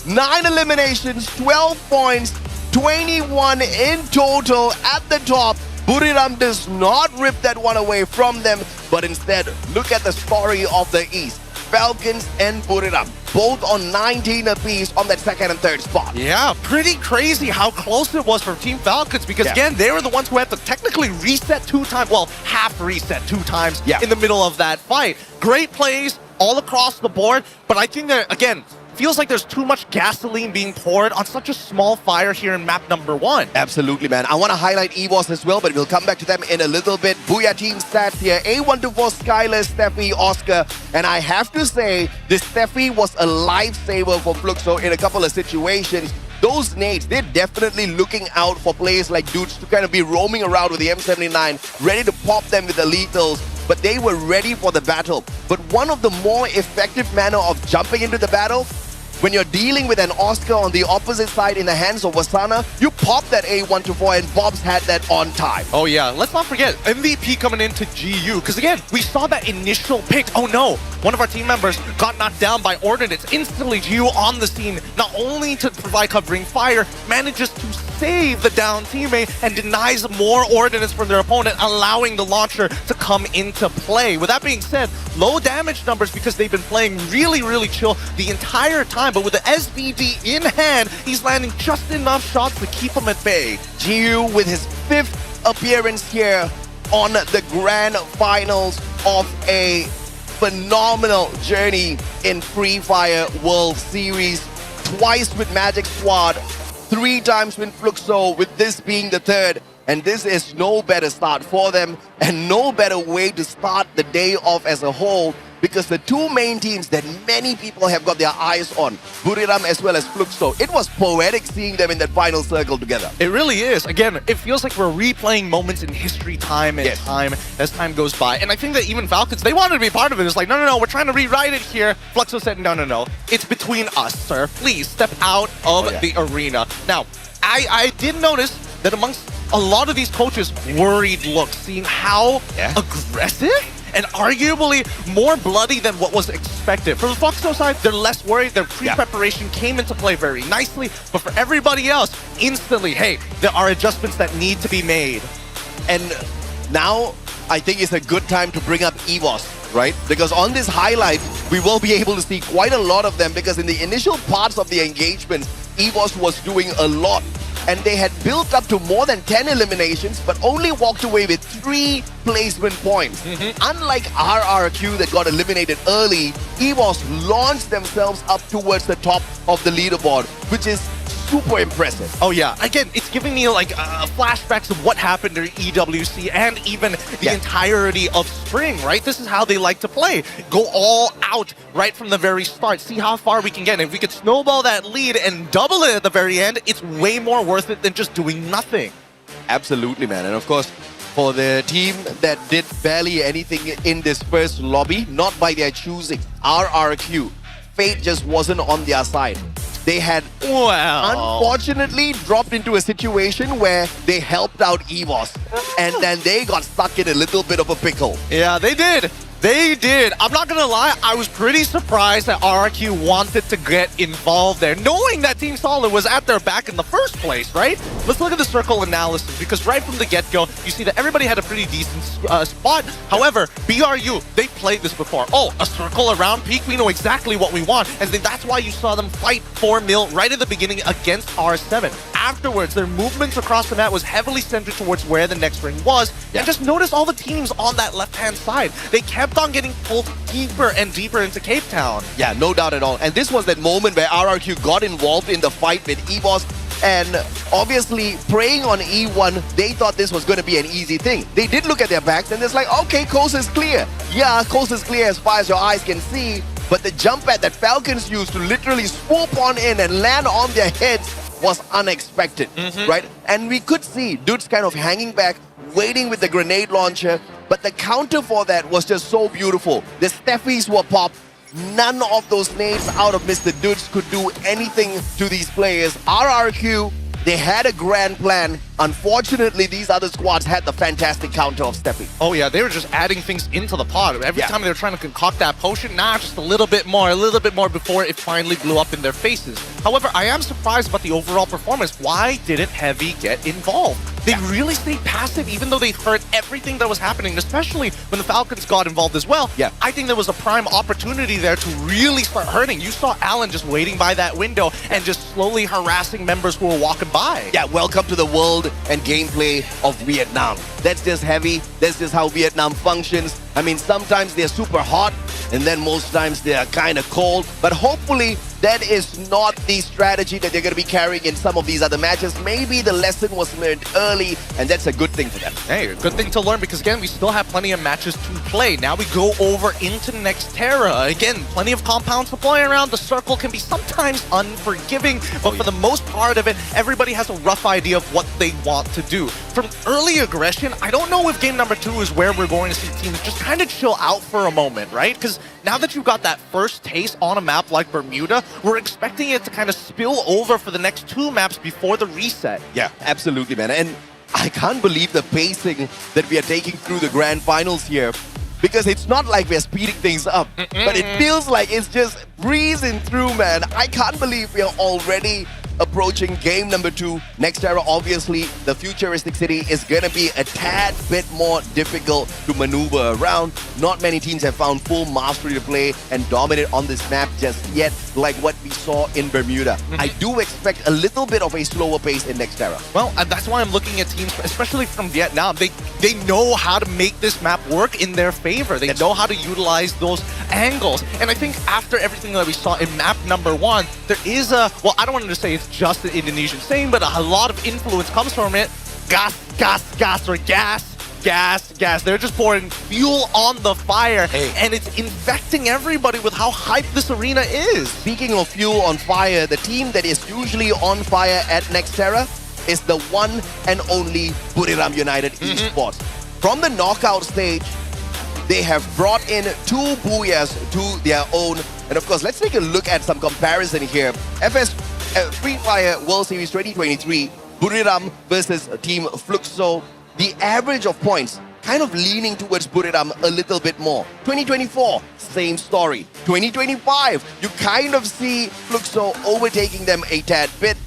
9 eliminations, 12 points, 21 in total at the top. Buriram does not rip that one away from them, but instead, look at the story of the East. Falcons and Buriram, both on 19 apiece on that 2nd and 3rd spot. Yeah, pretty crazy how close it was for Team Falcons, because again, they were the ones who had to technically reset 2 times, well, half reset 2 times in the middle of that fight. Great plays all across the board, but I think that, again, feels like there's too much gasoline being poured on such a small fire here in map number 1. Absolutely, man. I want to highlight EVOS as well, but we'll come back to them in a little bit. Booyah team stats here. A124 Skylar, Steffi, Oscar. And I have to say, this Steffi was a lifesaver for Fluxo in a couple of situations. Those nades, they're definitely looking out for players like Dudes to kind of be roaming around with the M79, ready to pop them with the lethals. But they were ready for the battle. But one of the more effective manner of jumping into the battle when you're dealing with an Oscar on the opposite side in the hands of Wasana, you pop that A1 to 4 and Bob's had that on time. Oh yeah, let's not forget MVP coming into GU, because again, we saw that initial pick. Oh no, one of our team members got knocked down by Ordnance. Instantly GU on the scene, not only to provide covering fire, manages to save the down teammate and denies more Ordnance from their opponent, allowing the launcher to come into play. With that being said, low damage numbers because they've been playing really chill the entire time, but with the SVD in hand, he's landing just enough shots to keep him at bay. GU with his 5th appearance here on the Grand Finals of a phenomenal journey in Free Fire World Series. Twice with Magic Squad, 3 times with Fluxo, with this being the 3rd. And this is no better start for them and no better way to start the day off as a whole, because the 2 main teams that many people have got their eyes on, Buriram as well as Fluxo, it was poetic seeing them in that final circle together. It really is. Again, it feels like we're replaying moments in history time and time as time goes by. And I think that even Falcons, they wanted to be part of it. It's like, no, we're trying to rewrite it here. Fluxo said, no. It's between us, sir. Please step out of the arena. Now, I did notice that amongst a lot of these coaches, worried looks, seeing how aggressive and arguably more bloody than what was expected. From the Fluxo side, they're less worried. Their pre-preparation came into play very nicely. But for everybody else, instantly, hey, there are adjustments that need to be made. And now, I think it's a good time to bring up EVOS, right? Because on this highlight, we will be able to see quite a lot of them, because in the initial parts of the engagement, EVOS was doing a lot. And they had built up to more than 10 eliminations, but only walked away with 3 placement points. Unlike RRQ that got eliminated early, EVOS launched themselves up towards the top of the leaderboard, which is super impressive. Oh yeah, again, it's giving me like flashbacks of what happened during EWC and even the entirety of spring, right? This is how they like to play. Go all out right from the very start. See how far we can get. If we could snowball that lead and double it at the very end, it's way more worth it than just doing nothing. Absolutely, man. And of course, for the team that did barely anything in this first lobby, not by their choosing, RRQ, fate just wasn't on their side. They had unfortunately dropped into a situation where they helped out EVOS, and then they got stuck in a little bit of a pickle. Yeah, they did. They did. I'm not gonna lie, I was pretty surprised that RRQ wanted to get involved there, knowing that Team Solid was at their back in the first place, right? Let's look at the circle analysis, because right from the get-go, you see that everybody had a pretty decent spot. However, BRU, they played this before. Oh, a circle around peak, we know exactly what we want, and that's why you saw them fight 4 mil right at the beginning against R7. Afterwards, their movements across the map was heavily centered towards where the next ring was, and just notice all the teams on that left-hand side. They kept on getting pulled deeper and deeper into Cape Town. Yeah, no doubt at all. And this was that moment where RRQ got involved in the fight with EVOS, and obviously preying on E1, they thought this was going to be an easy thing. They did look at their backs and it's like, okay, coast is clear. Yeah, coast is clear as far as your eyes can see, but the jump pad that Falcons used to literally swoop on in and land on their heads was unexpected, right? And we could see dudes kind of hanging back, waiting with the grenade launcher, but the counter for that was just so beautiful. The Steffies were popped. None of those nades out of Mr. Dudes could do anything to these players. RRQ, they had a grand plan. Unfortunately, these other squads had the fantastic counter of Steffi. Oh yeah, they were just adding things into the pot. Every time they were trying to concoct that potion, just a little bit more before it finally blew up in their faces. However, I am surprised about the overall performance. Why didn't Heavy get involved? They really stayed passive even though they heard everything that was happening, especially when the Falcons got involved as well. Yeah. I think there was a prime opportunity there to really start hurting. You saw Alan just waiting by that window and just slowly harassing members who were walking by. Yeah, welcome to the world and gameplay of Vietnam. That's just Heavy. That's just how Vietnam functions. I mean, sometimes they're super hot, and then most times they're kind of cold. But hopefully, that is not the strategy that they're going to be carrying in some of these other matches. Maybe the lesson was learned early, and that's a good thing for them. Hey, a good thing to learn, because again, we still have plenty of matches to play. Now we go over into Nextera. Again, plenty of compounds to play around. The circle can be sometimes unforgiving, but for the most part of it, everybody has a rough idea of what they want to do. From early aggression, I don't know if game number 2 is where we're going to see teams just kind of chill out for a moment, right? Because now that you've got that first taste on a map like Bermuda, we're expecting it to kind of spill over for the next 2 maps before the reset. Yeah, absolutely, man. And I can't believe the pacing that we are taking through the grand finals here, because it's not like we're speeding things up, but it feels like it's just breezing through, man. I can't believe we are already approaching game number 2. Nextera, obviously, the futuristic city is going to be a tad bit more difficult to maneuver around. Not many teams have found full mastery to play and dominate on this map just yet, like what we saw in Bermuda. I do expect a little bit of a slower pace in Nextera. Well, and that's why I'm looking at teams, especially from Vietnam. They know how to make this map work in their favor. They know how to utilize those angles. And I think after everything that we saw in map number 1, there is a, well, I don't want to say it's just an Indonesian saying, but a lot of influence comes from it. Gas, gas, gas, or gas, gas, gas. They're just pouring fuel on the fire, and it's infecting everybody with how hyped this arena is. Speaking of fuel on fire, the team that is usually on fire at Nextera is the one and only Buriram United Esports. From the knockout stage, they have brought in 2 Booyahs to their own. And of course, let's take a look at some comparison here. Free Fire World Series 2023, Buriram versus Team Fluxo. The average of points kind of leaning towards Buriram a little bit more. 2024, same story. 2025, you kind of see Fluxo overtaking them a tad bit.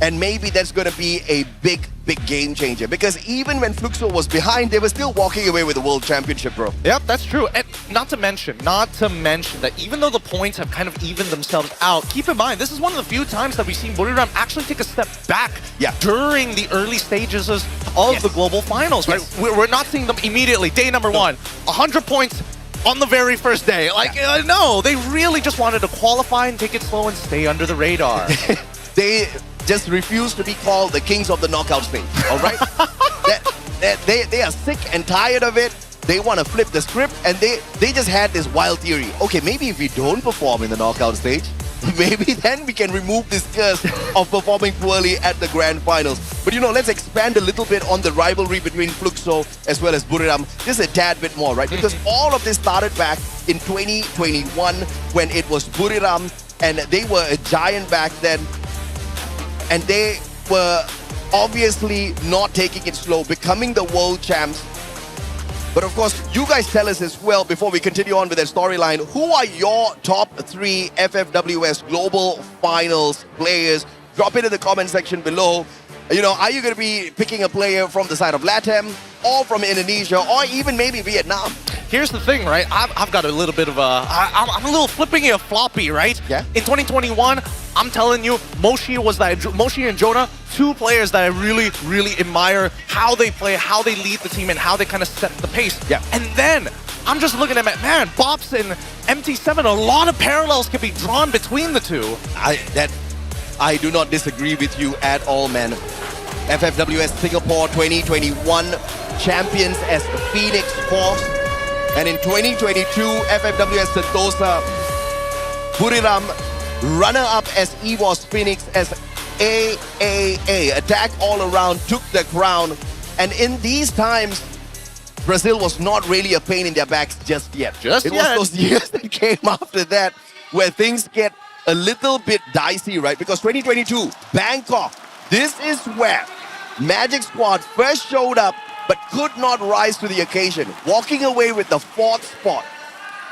And maybe that's going to be a big game changer. Because even when Fluxo was behind, they were still walking away with the World Championship, bro. Yep, that's true. And not to mention that even though the points have kind of evened themselves out, keep in mind, this is one of the few times that we've seen Buriram actually take a step back during the early stages of the global finals, right? We're not seeing them immediately. Day number 1, 100 points on the very first day. No, they really just wanted to qualify and take it slow and stay under the radar. They just refuse to be called the kings of the knockout stage, all right? They are sick and tired of it. They want to flip the script, and they just had this wild theory. Okay, maybe if we don't perform in the knockout stage, maybe then we can remove this curse of performing poorly at the grand finals. But you know, let's expand a little bit on the rivalry between Fluxo as well as Buriram. Just a tad bit more, right? Because all of this started back in 2021 when it was Buriram, and they were a giant back then. And they were obviously not taking it slow, becoming the world champs. But of course, you guys tell us as well, before we continue on with that storyline, who are your top 3 FFWS Global Finals players? Drop it in the comment section below. You know, are you going to be picking a player from the side of LATAM, or from Indonesia, or even maybe Vietnam? Here's the thing, right? I've got a little bit of a... I'm a little flipping a floppy, right? Yeah. In 2021, I'm telling you, Moshi and Jonah, 2 players that I really, really admire how they play, how they lead the team, and how they kind of set the pace. Yeah. And then I'm just looking at, man, Bops and MT7, a lot of parallels can be drawn between the 2. I do not disagree with you at all, man. FFWS Singapore 2021 champions as Phoenix Force. And in 2022, FFWS Sentosa, Buriram, runner-up as EVOS Phoenix as AAA. Attack all around, took the crown. And in these times, Brazil was not really a pain in their backs just yet. It was those years that came after that where things get a little bit dicey, right? Because 2022, Bangkok, this is where Magic Squad first showed up but could not rise to the occasion, walking away with the 4th spot.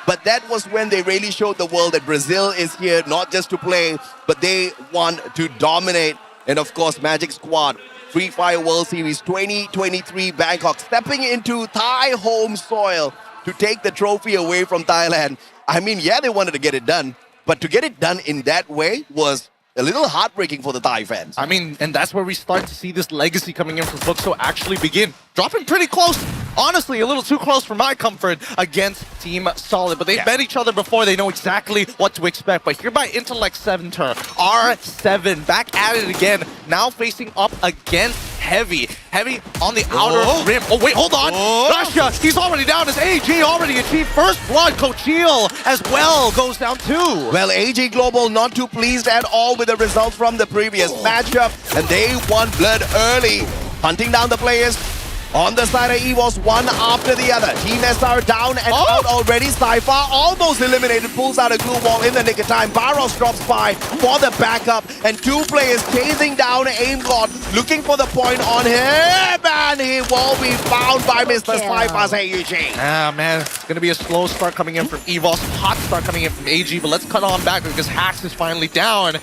But that was when they really showed the world that Brazil is here not just to play, but they want to dominate. And of course, Magic Squad, Free Fire World Series 2023 Bangkok, stepping into Thai home soil to take the trophy away from Thailand. I mean, yeah, they wanted to get it done, but to get it done in that way was a little heartbreaking for the Thai fans. I mean, and that's where we start to see this legacy coming in from Fluxo actually begin. Dropping pretty close, honestly, a little too close for my comfort against Team Solid. But they've met each other before, they know exactly what to expect. But here by Intellect Center, R7 back at it again, now facing up against Heavy. Heavy on the outer rim. Oh, wait, hold on. Russia, he's already down as AG already achieved first blood. Cochil as well goes down too. Well, AG Global not too pleased at all with the results from the previous matchup, and they won blood early. Hunting down the players, On the side of EVOS, one after the other. Team SR down and out already. Cypher almost eliminated, pulls out a glue wall in the nick of time. Barros drops by for the backup, and two players chasing down Aimgod, looking for the point on him, and he will be found by Mr. Cypher's AUG. Ah, man, it's going to be a slow start coming in from EVOS, hot start coming in from AG, but let's cut on back because Hax is finally down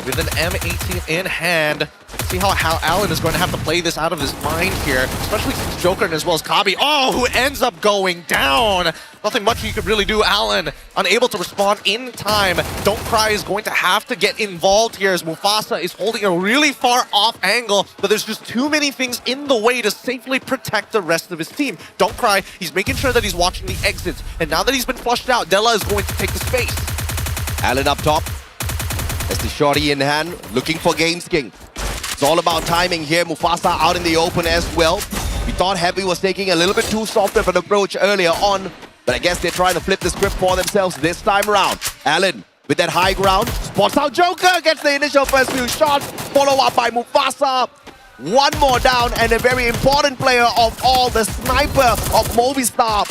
with an M18 in hand. See how Allen is going to have to play this out of his mind here, especially since Joker as well as Kabi, who ends up going down. Nothing much you could really do. Allen unable to respond in time. Don't Cry is going to have to get involved here as Mufasa is holding a really far off angle, but there's just too many things in the way to safely protect the rest of his team. Don't Cry, he's making sure that he's watching the exits, and now that he's been flushed out, Della is going to take the space. Allen up top. As the shorty in hand, looking for Games King. It's all about timing here. Mufasa out in the open as well. We thought Heavy was taking a little bit too soft of an approach earlier on, but I guess they're trying to flip the script for themselves this time around. Allen with that high ground, spots out Joker, gets the initial first few shots, follow up by Mufasa. One more down, and a very important player of all, the sniper of Movistar.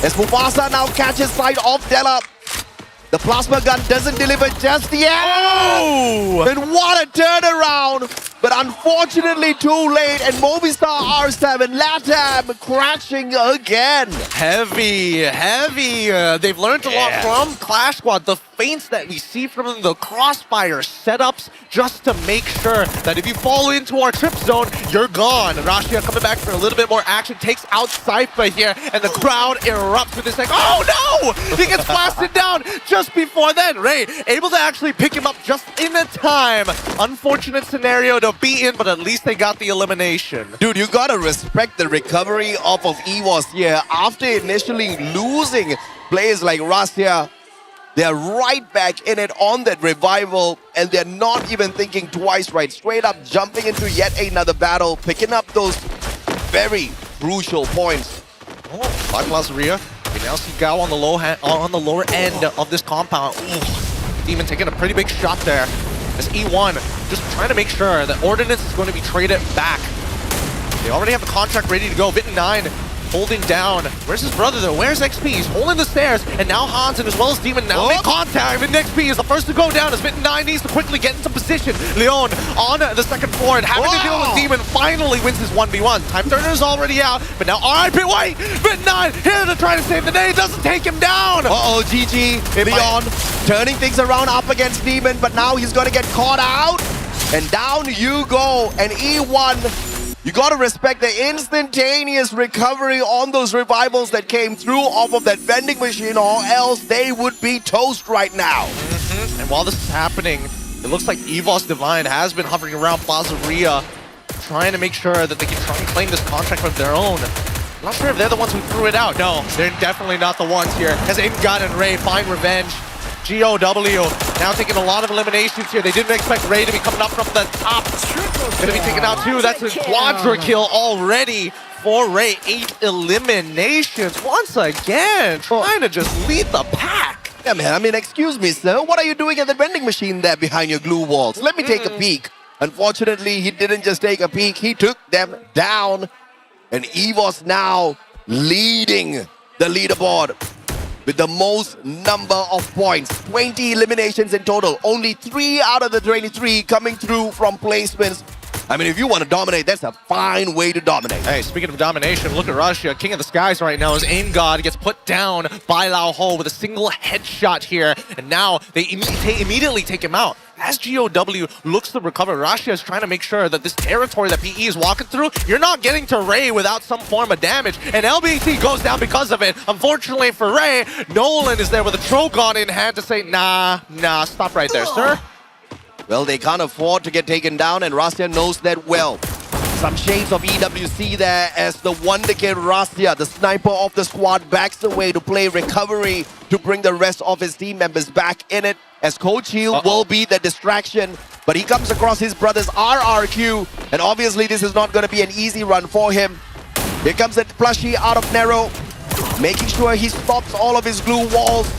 As Mufasa now catches sight of Della. The plasma gun doesn't deliver just yet. Oh! And what a turnaround! But unfortunately too late, and Movistar R7 Latam crashing again. Heavy. They've learned a lot from Clash Squad. The feints that we see from them, the crossfire setups, just to make sure that if you fall into our trip zone, you're gone. Rashia coming back for a little bit more action, takes out Cypher here, and the crowd erupts with this like, oh no! He gets blasted down just before then. Ray able to actually pick him up just in a time. Unfortunate scenario to be in, but at least they got the elimination. Dude, you gotta respect the recovery off of EVOS here. After initially losing players like Russia, they're right back in it on that revival, and they're not even thinking twice, right? Straight up jumping into yet another battle, picking up those very crucial points. By Plazaria, we now see Gao on the lower end of this compound. Ooh, Demon taking a pretty big shot there. As E1 just trying to make sure that Ordnance is going to be traded back. They already have the contract ready to go. Vitten9 holding down. Where's his brother though? Where's XP? He's holding the stairs, and now Hans and as well as Demon now make contact. And XP is the first to go down as Vitten9 needs to quickly get into position. Leon on the second floor and having to deal with Demon finally wins his 1v1. Time Turner is already out, but now RIP, wait! Vitten9 here to try to save the day, doesn't take him down! GG, Leon turning things around up against Demon, but now he's gonna get caught out, and down you go, and E1, you gotta respect the instantaneous recovery on those revivals that came through off of that vending machine, or else they would be toast right now. And while this is happening, it looks like EVOS Divine has been hovering around Plazaria, trying to make sure that they can try and claim this contract of their own. I'm not sure if they're the ones who threw it out. No, they're definitely not the ones here. As Imgod and Ray find revenge. GOW now taking a lot of eliminations here. They didn't expect Ray to be coming up from the top. Gonna be taken out too. That's a quadra kill already for Ray. 8 eliminations once again. Trying to just lead the pack. Yeah, man, I mean, excuse me, sir. What are you doing at the vending machine there behind your glue walls? Let me take a peek. Unfortunately, he didn't just take a peek. He took them down. And EVOS now leading the leaderboard with the most number of points. 20 eliminations in total. Only 3 out of the 23 coming through from placements. I mean, if you want to dominate, that's a fine way to dominate. Hey, speaking of domination, look at Russia, King of the Skies right now as Aim God gets put down by Lao Ho with a single headshot here. And now they immediately take him out. As GOW looks to recover, Russia is trying to make sure that this territory that PE is walking through, you're not getting to Ray without some form of damage. And LBT goes down because of it. Unfortunately for Ray, Nolan is there with a Trogon in hand to say, nah, stop right there, sir. Well, they can't afford to get taken down, and Russia knows that well. Some shades of EWC there as the Wonder Kid Russia, the sniper of the squad, backs away to play recovery to bring the rest of his team members back in it, as Coach Heal will be the distraction. But he comes across his brother's RRQ, and obviously this is not going to be an easy run for him. Here comes the plushie out of Nero, making sure he stops all of his glue walls.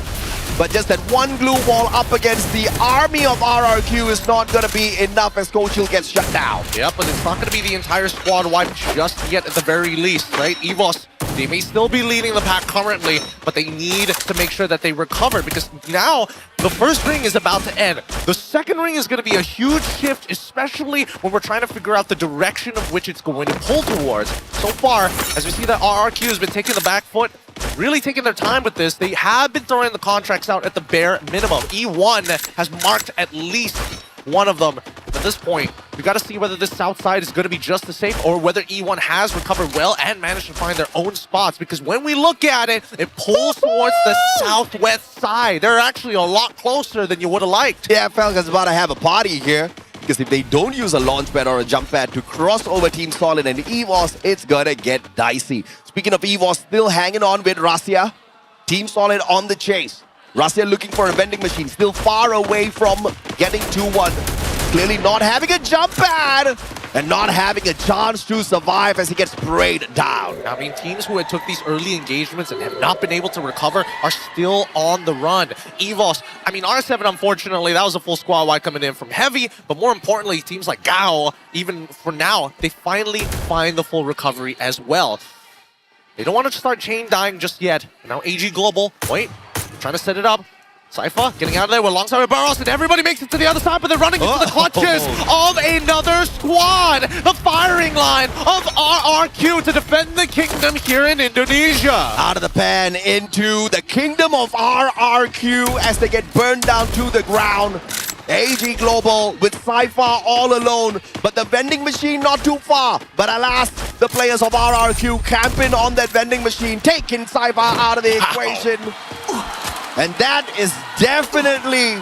but just that one glue wall up against the army of RRQ is not going to be enough as Coach Hill gets shut down. Yep, but it's not going to be the entire squad wipe just yet at the very least, right? EVOS, they may still be leading the pack currently, but they need to make sure that they recover because now the first ring is about to end. The second ring is going to be a huge shift, especially when we're trying to figure out the direction of which it's going to pull towards. So far, as we see that RRQ has been taking the back foot, really taking their time with this. They have been throwing the contracts out at the bare minimum. E1 has marked at least one of them. At this point, we got to see whether this south side is going to be just the same or whether E1 has recovered well and managed to find their own spots. Because when we look at it, it pulls towards the southwest side. They're actually a lot closer than you would have liked. Yeah, Falcon's about to have a party here. Because if they don't use a launch pad or a jump pad to cross over Team Solid and EVOS, it's gonna get dicey. Speaking of EVOS, still hanging on with Russia. Team Solid on the chase. Russia looking for a vending machine, still far away from getting 2-1. Clearly not having a jump pad and not having a chance to survive as he gets sprayed down. I mean, teams who had took these early engagements and have not been able to recover are still on the run. EVOS, I mean, R7, unfortunately, that was a full squad wide coming in from Heavy, but more importantly, teams like Gao, even for now, they finally find the full recovery as well. They don't want to start chain dying just yet. Now AG Global, wait, trying to set it up. Cypher getting out of there with alongside with Barros, and everybody makes it to the other side, but they're running into the clutches of another squad. The firing line of RRQ to defend the kingdom here in Indonesia. Out of the pan into the kingdom of RRQ as they get burned down to the ground. AG Global with Cypher all alone, but the vending machine not too far. But alas, the players of RRQ camping on that vending machine, taking Cypher out of the equation. And that is definitely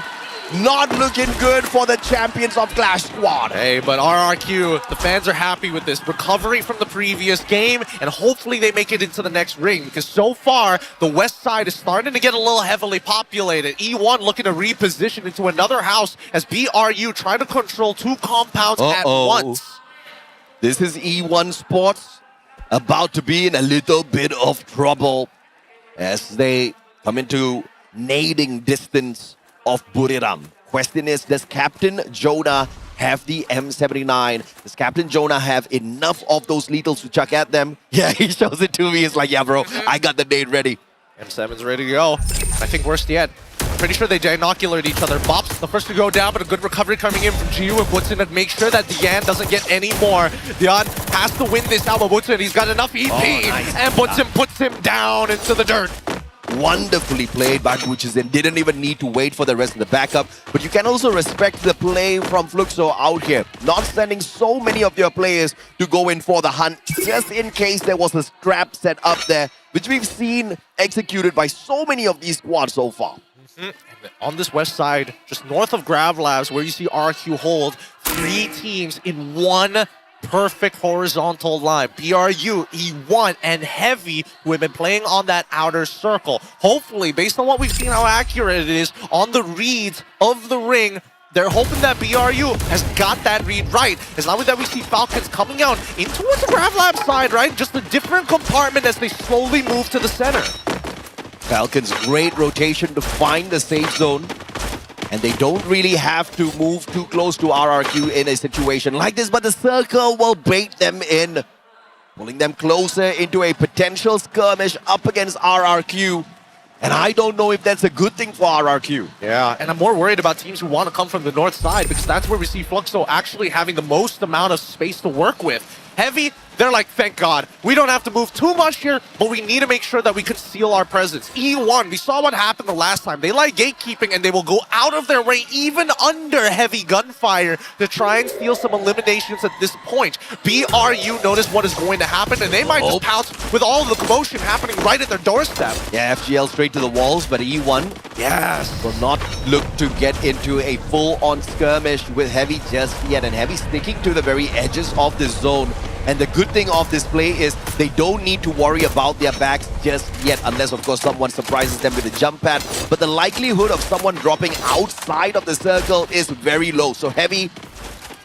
not looking good for the champions of Clash Squad. Hey, but RRQ, the fans are happy with this recovery from the previous game, and hopefully they make it into the next ring, because so far, the west side is starting to get a little heavily populated. E1 looking to reposition into another house as BRU trying to control two compounds at once. This is E1 Sports about to be in a little bit of trouble as they come into nading distance of Buriram. Question is, does Captain Jonah have the M79? Does Captain Jonah have enough of those lethals to chuck at them? Yeah, he shows it to me. He's like, yeah, bro, I got the nade ready. M7's ready to go. I think worst yet, pretty sure they inoculated each other. Bop's the first to go down, but a good recovery coming in from GU and puts in to make sure that Dian doesn't get any more. Dian has to win this out, but Butson, he's got enough EP, and Butson puts him down into the dirt. Wonderfully played by Gucci, didn't even need to wait for the rest of the backup. But you can also respect the play from Fluxo out here, not sending so many of your players to go in for the hunt, just in case there was a scrap set up there, which we've seen executed by so many of these squads so far. And on this west side, just north of Grav Labs, where you see RQ hold, 3 teams in one perfect horizontal line. BRU, E1, and Heavy, who have been playing on that outer circle. Hopefully, based on what we've seen, how accurate it is on the reads of the ring, they're hoping that BRU has got that read right. As long as that we see Falcons coming out in towards the Grav Lab side, right? Just a different compartment as they slowly move to the center. Falcons, great rotation to find the safe zone. And they don't really have to move too close to RRQ in a situation like this, but the circle will bait them in, pulling them closer into a potential skirmish up against RRQ. And I don't know if that's a good thing for RRQ. Yeah, and I'm more worried about teams who want to come from the north side, because that's where we see Fluxo actually having the most amount of space to work with. Heavy, they're like, thank God, we don't have to move too much here, but we need to make sure that we conceal our presence. E1, we saw what happened the last time. They like gatekeeping, and they will go out of their way, even under heavy gunfire, to try and steal some eliminations at this point. BRU notice what is going to happen, and they might just pounce with all of the commotion happening right at their doorstep. Yeah, FGL straight to the walls, but E1 will not look to get into a full-on skirmish with Heavy just yet, and Heavy sticking to the very edges of the zone. And the good thing of this play is they don't need to worry about their backs just yet, unless, of course, someone surprises them with a jump pad. But the likelihood of someone dropping outside of the circle is very low. So Heavy,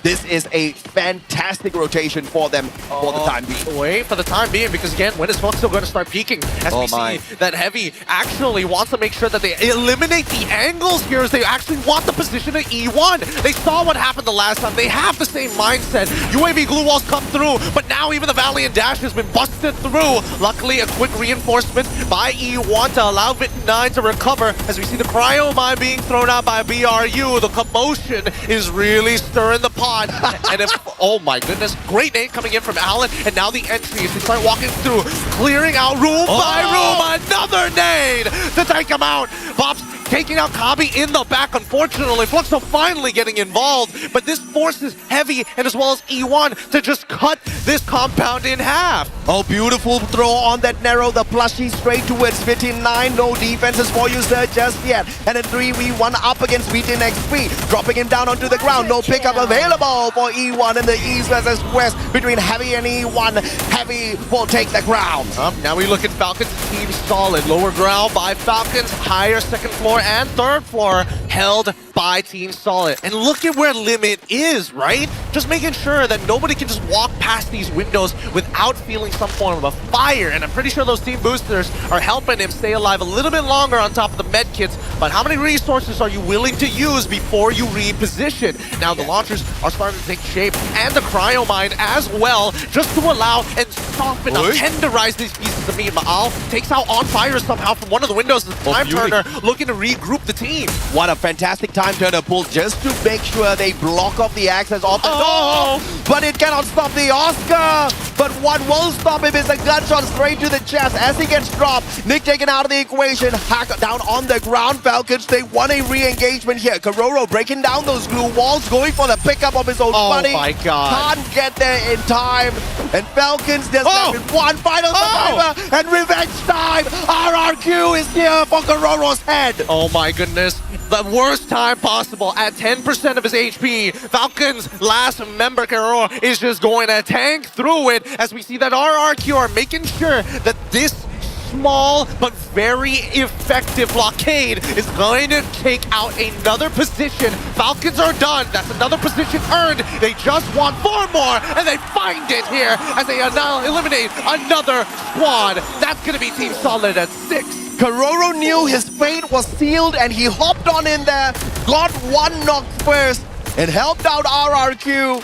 this is a fantastic rotation for them for the time being. Wait for the time being, because again, when is Fluxo going to start peeking? As we see that Heavy actually wants to make sure that they eliminate the angles here, as they actually want the position of E1. They saw what happened the last time. They have the same mindset. UAV glue walls come through, but now even the Valiant Dash has been busted through. Luckily, a quick reinforcement by E1 to allow Vit9 to recover, as we see the cryo mine being thrown out by BRU. The commotion is really stirring the pot. And if, oh my goodness, great nade coming in from Alan, and now the entry as they start walking through, clearing out room by room. Another nade to take him out. Pops taking out Kabi in the back. Unfortunately, Fluxo finally getting involved, but this forces Heavy and as well as E1 to just cut this compound in half. Oh, beautiful throw on that narrow, the plushie straight towards Vit9. No defenses for you, sir, just yet. And then 3v1 up against Vit XP, dropping him down onto the ground. No pickup available for E1 in the east versus west between Heavy and E1. Heavy will take the ground. Now we look at Falcons' team solid. Lower ground by Falcons, higher second floor and third floor held by Team Solid. And look at where Limit is, right? Just making sure that nobody can just walk past these windows without feeling some form of a fire. And I'm pretty sure those team boosters are helping him stay alive a little bit longer on top of the med kits. But how many resources are you willing to use before you reposition? Now the launchers are starting to take shape, and the cryo mine as well, just to allow and soften up, tenderize these pieces of meat. Maal takes out On Fire somehow from one of the windows. The Time Turner looking to regroup the team. What a fantastic Time Turner pull just to make sure they block off the access off the door. But it cannot stop the Oscar. But what will stop him is a gunshot straight to the chest as he gets dropped. Nick taken out of the equation. Hack down on the ground. Falcons, they want a re-engagement here. Karoro breaking down those glue walls, going for the pickup of his own buddy. Oh my god. Can't get there in time. And Falcons just left with one final survivor. And revenge time. RRQ is here for Karoro's head. Oh my goodness. The worst time possible at 10% of his HP. Falcons' last member, Karoro, is just going to tank through it, as we see that RRQ are making sure that this small but very effective blockade is going to take out another position. Falcons are done. That's another position earned. They just want 4 more, and they find it here as they now eliminate another squad. That's going to be Team Solid at 6. Karoro knew his fate was sealed, and he hopped on in there, got one knock first, and helped out RRQ.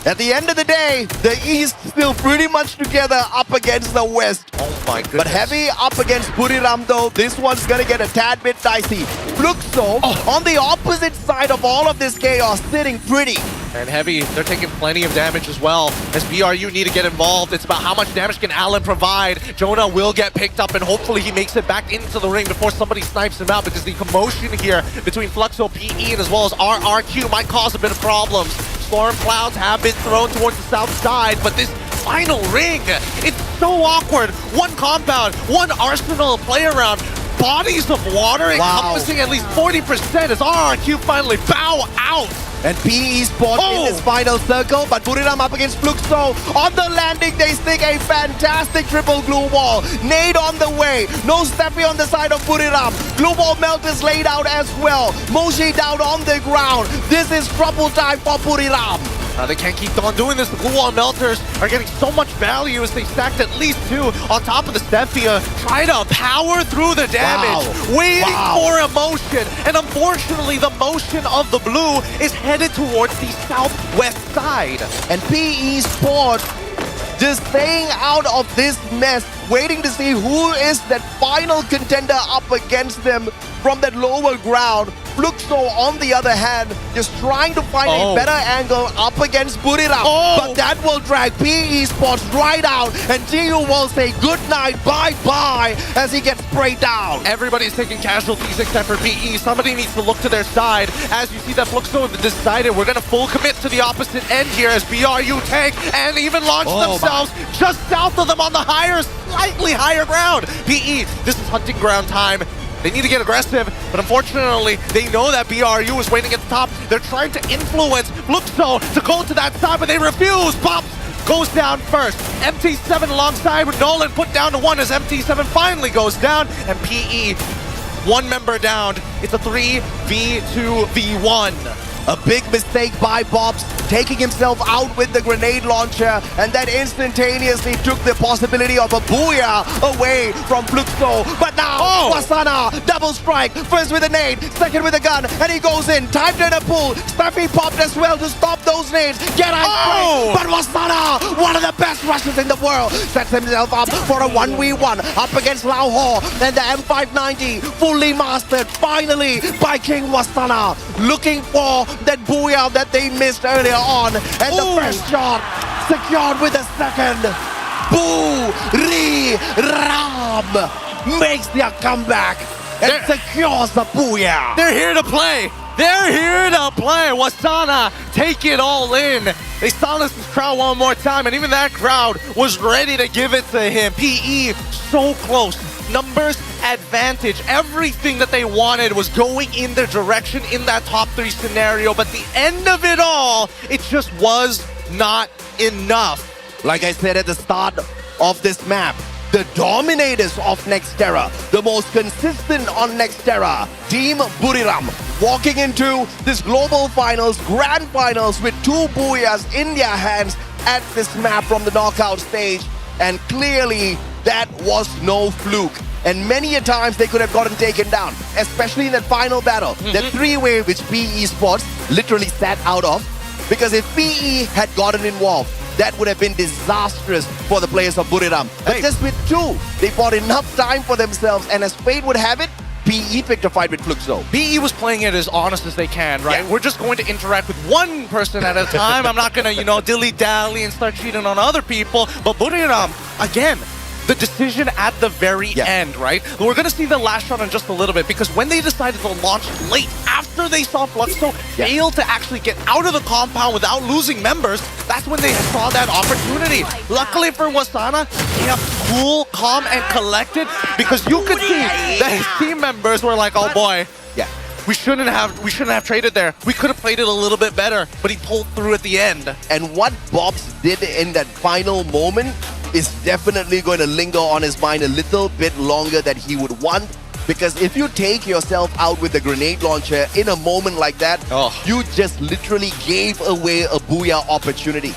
At the end of the day, the East still pretty much together up against the West. Oh my goodness. But Heavy up against Buriram though, this one's gonna get a tad bit dicey. Fluxo on the opposite side of all of this chaos, sitting pretty. And Heavy, they're taking plenty of damage as well. As BRU need to get involved, it's about how much damage can Alan provide. Jonah will get picked up, and hopefully he makes it back into the ring before somebody snipes him out, because the commotion here between Fluxo, PE, and as well as RRQ might cause a bit of problems. Storm clouds have been thrown towards the south side, but this final ring, it's so awkward. One compound, one arsenal to play around. Bodies of water encompassing at least 40% as RRQ finally bow out. And PE Sport in this final circle, but Buriram up against Fluxo. On the landing, they stick a fantastic triple glue wall. Nade on the way. No Steffi on the side of Buriram. Glue wall melt is laid out as well. Moshi down on the ground. This is trouble time for Buriram. They can't keep on doing this. The glue wall melters are getting so much value as they stacked at least 2 on top of the Stefia. Try to power through the damage, waiting for a motion. And unfortunately, the motion of the blue is headed towards the southwest side. And PE Sport just staying out of this mess, waiting to see who is that final contender up against them from that lower ground. Fluxo, on the other hand, just trying to find a better angle up against Buriram. But that will drag PE Sports right out, and GU will say goodnight, bye-bye, as he gets sprayed down. Everybody's taking casualties except for PE. Somebody needs to look to their side. As you see that Fluxo have decided we're going to full commit to the opposite end here as BRU tank and even launch themselves just south of them on the slightly higher ground. PE, this is hunting ground time. They need to get aggressive, but unfortunately, they know that BRU is waiting at the top. They're trying to influence Fluxo to go to that side, but they refuse. Pops goes down first. MT7 alongside with Nolan put down to 1 as MT7 finally goes down, and PE, 1 member down. It's a 3v2v1. A big mistake by Bobs, taking himself out with the grenade launcher, and that instantaneously took the possibility of a Booyah away from Fluxo. But now, Wasana, double strike, first with a nade, second with a gun, and he goes in. Time to pull. Steffi popped as well to stop those nades. Get ice but Wasana, one of the best rushes in the world, sets himself up for a 1v1 up against Lao Ho, and the M590 fully mastered finally by King Wasana, looking for that Booyah that they missed earlier on, and the first shot secured with a second. Ram makes their comeback and secures the Booyah. They're here to play. They're here to play. Wasana take it all in. They silenced this crowd one more time, and even that crowd was ready to give it to him. PE so close. Numbers advantage. Everything that they wanted was going in their direction in that top 3 scenario, but the end of it all, it just was not enough. Like I said at the start of this map, the dominators of Nextera, the most consistent on Nextera, Team Buriram, walking into this global finals, grand finals with 2 Booyahs in their hands at this map from the knockout stage. And clearly, that was no fluke. And many a times they could have gotten taken down, especially in that final battle. The 3-way which PE Sports literally sat out of. Because if PE had gotten involved, that would have been disastrous for the players of Buriram. But just with 2, they bought enough time for themselves, and as fate would have it, PE picked a fight with Fluxo. PE was playing it as honest as they can, right? Yeah. We're just going to interact with one person at a time. I'm not going to, dilly-dally and start cheating on other people. But Buriram, again, the decision at the very end, right? We're going to see the last shot in just a little bit, because when they decided to launch late, after they saw Fluxo fail to actually get out of the compound without losing members, that's when they saw that opportunity. Luckily for Wasana, he kept cool, calm, and collected, because you could see that his team members were like, oh boy, we shouldn't have traded there. We could have played it a little bit better, but he pulled through at the end. And what Bobs did in that final moment is definitely going to linger on his mind a little bit longer than he would want. Because if you take yourself out with the grenade launcher in a moment like that, you just literally gave away a Booyah opportunity.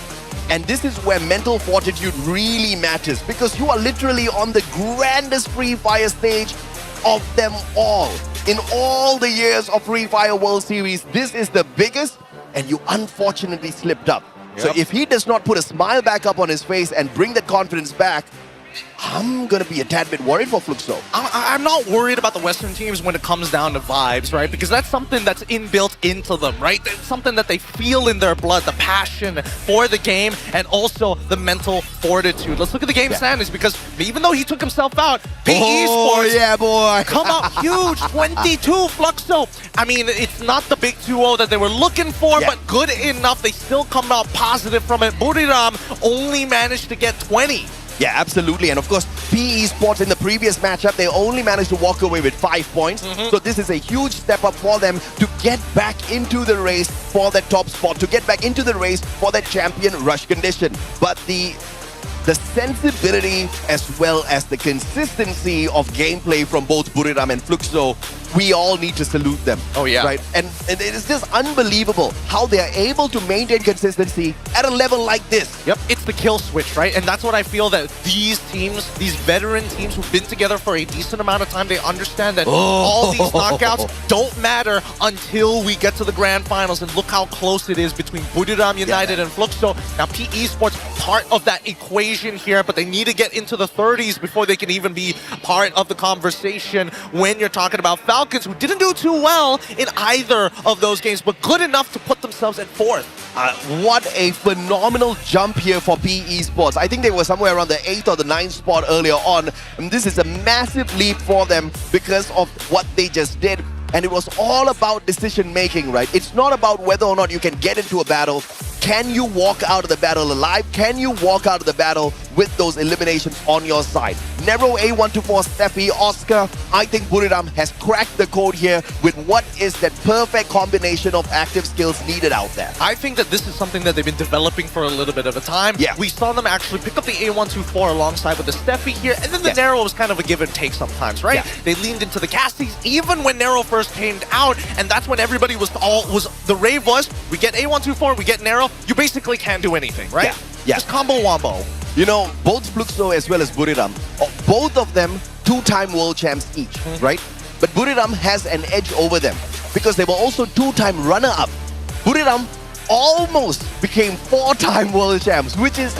And this is where mental fortitude really matters, because you are literally on the grandest Free Fire stage of them all. In all the years of Free Fire World Series, this is the biggest, and you unfortunately slipped up. So if he does not put a smile back up on his face and bring that confidence back, I'm going to be a tad bit worried for Fluxo. I'm not worried about the Western teams when it comes down to vibes, right? Because that's something that's inbuilt into them, right? It's something that they feel in their blood, the passion for the game, and also the mental fortitude. Let's look at the game standings, because even though he took himself out, PE Sports come out huge, 22 Fluxo. I mean, it's not the big 2-0 that they were looking for, but good enough. They still come out positive from it. Buriram only managed to get 20. Yeah, absolutely. And of course, PE Sports in the previous matchup, they only managed to walk away with 5 points. So this is a huge step up for them to get back into the race for that top spot, to get back into the race for that champion rush condition. But the sensibility as well as the consistency of gameplay from both Buriram and Fluxo, we all need to salute them. Oh yeah. Right? And it is just unbelievable how they are able to maintain consistency at a level like this. Yep, it's the kill switch, right? And that's what I feel that these teams, these veteran teams who've been together for a decent amount of time, they understand that all these knockouts don't matter until we get to the grand finals. And look how close it is between Buriram United and Fluxo. Now PE Sports part of that equation here, but they need to get into the 30s before they can even be part of the conversation when you're talking about Falcons, who didn't do too well in either of those games, but good enough to put themselves at 4th. What a phenomenal jump here for PE Sports. I think they were somewhere around the 8th or the 9th spot earlier on. And this is a massive leap for them because of what they just did. And it was all about decision making, right? It's not about whether or not you can get into a battle. Can you walk out of the battle alive? Can you walk out of the battle with with those eliminations on your side. Nero, A124, Steffi, Oscar, I think Buriram has cracked the code here with what is that perfect combination of active skills needed out there. I think that this is something that they've been developing for a little bit of a time. Yeah. We saw them actually pick up the A124 alongside with the Steffi here, and then the Nero was kind of a give and take sometimes, right? Yeah. They leaned into the Casties even when Nero first came out, and that's when everybody the rave was, we get A124, we get Nero, you basically can't do anything, right? Yeah. Just combo wombo. You know, both Fluxo as well as Buriram, both of them two-time world champs each, right? But Buriram has an edge over them because they were also two-time runner-up. Buriram almost became four-time world champs, which is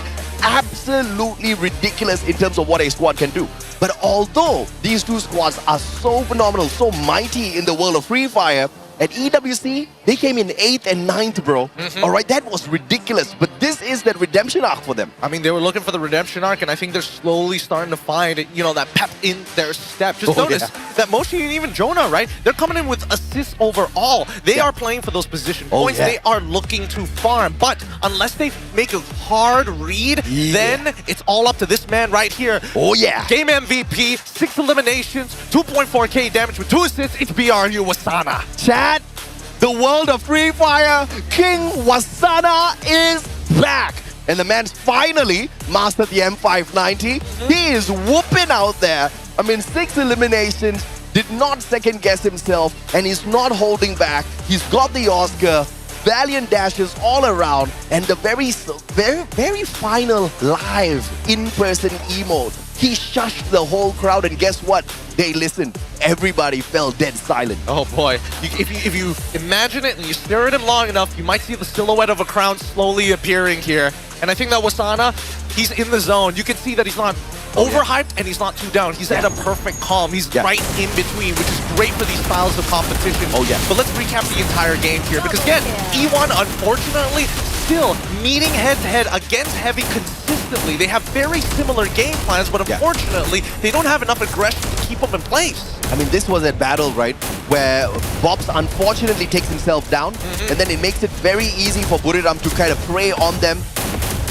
absolutely ridiculous in terms of what a squad can do. But although these two squads are so phenomenal, so mighty in the world of Free Fire, at EWC, they came in 8th and 9th, bro. All right, that was ridiculous. But this is that redemption arc for them. I mean, they were looking for the redemption arc, and I think they're slowly starting to find, you know, that pep in their step. Just notice that Moshi and even Jonah, right? They're coming in with assists overall. They are playing for those position points. They are looking to farm. But unless they make a hard read, then it's all up to this man right here. Oh, yeah. Game MVP, 6 eliminations, 2.4k damage with 2 assists. It's BRU Wasana. Chat, the world of Free Fire, King Wasana is back. And the man's finally mastered the M590. He is whooping out there. I mean, 6 eliminations, did not second guess himself, and he's not holding back. He's got the Oscar, valiant dashes all around, and the very final live in-person emote. He shushed the whole crowd, and guess what? They listened. Everybody fell dead silent. Oh boy. If you imagine it and you stare at him long enough, you might see the silhouette of a crown slowly appearing here. And I think that Wasana, he's in the zone. You can see that he's not overhyped and he's not too down. He's at a perfect calm. He's right in between, which is great for these styles of competition. But let's recap the entire game here, because again, E1 unfortunately still meeting head-to-head against Heavy consistently. They have very similar game plans, but unfortunately, they don't have enough aggression to keep them in place. I mean, this was a battle, right, where Bobs unfortunately takes himself down, and then it makes it very easy for Buriram to kind of prey on them.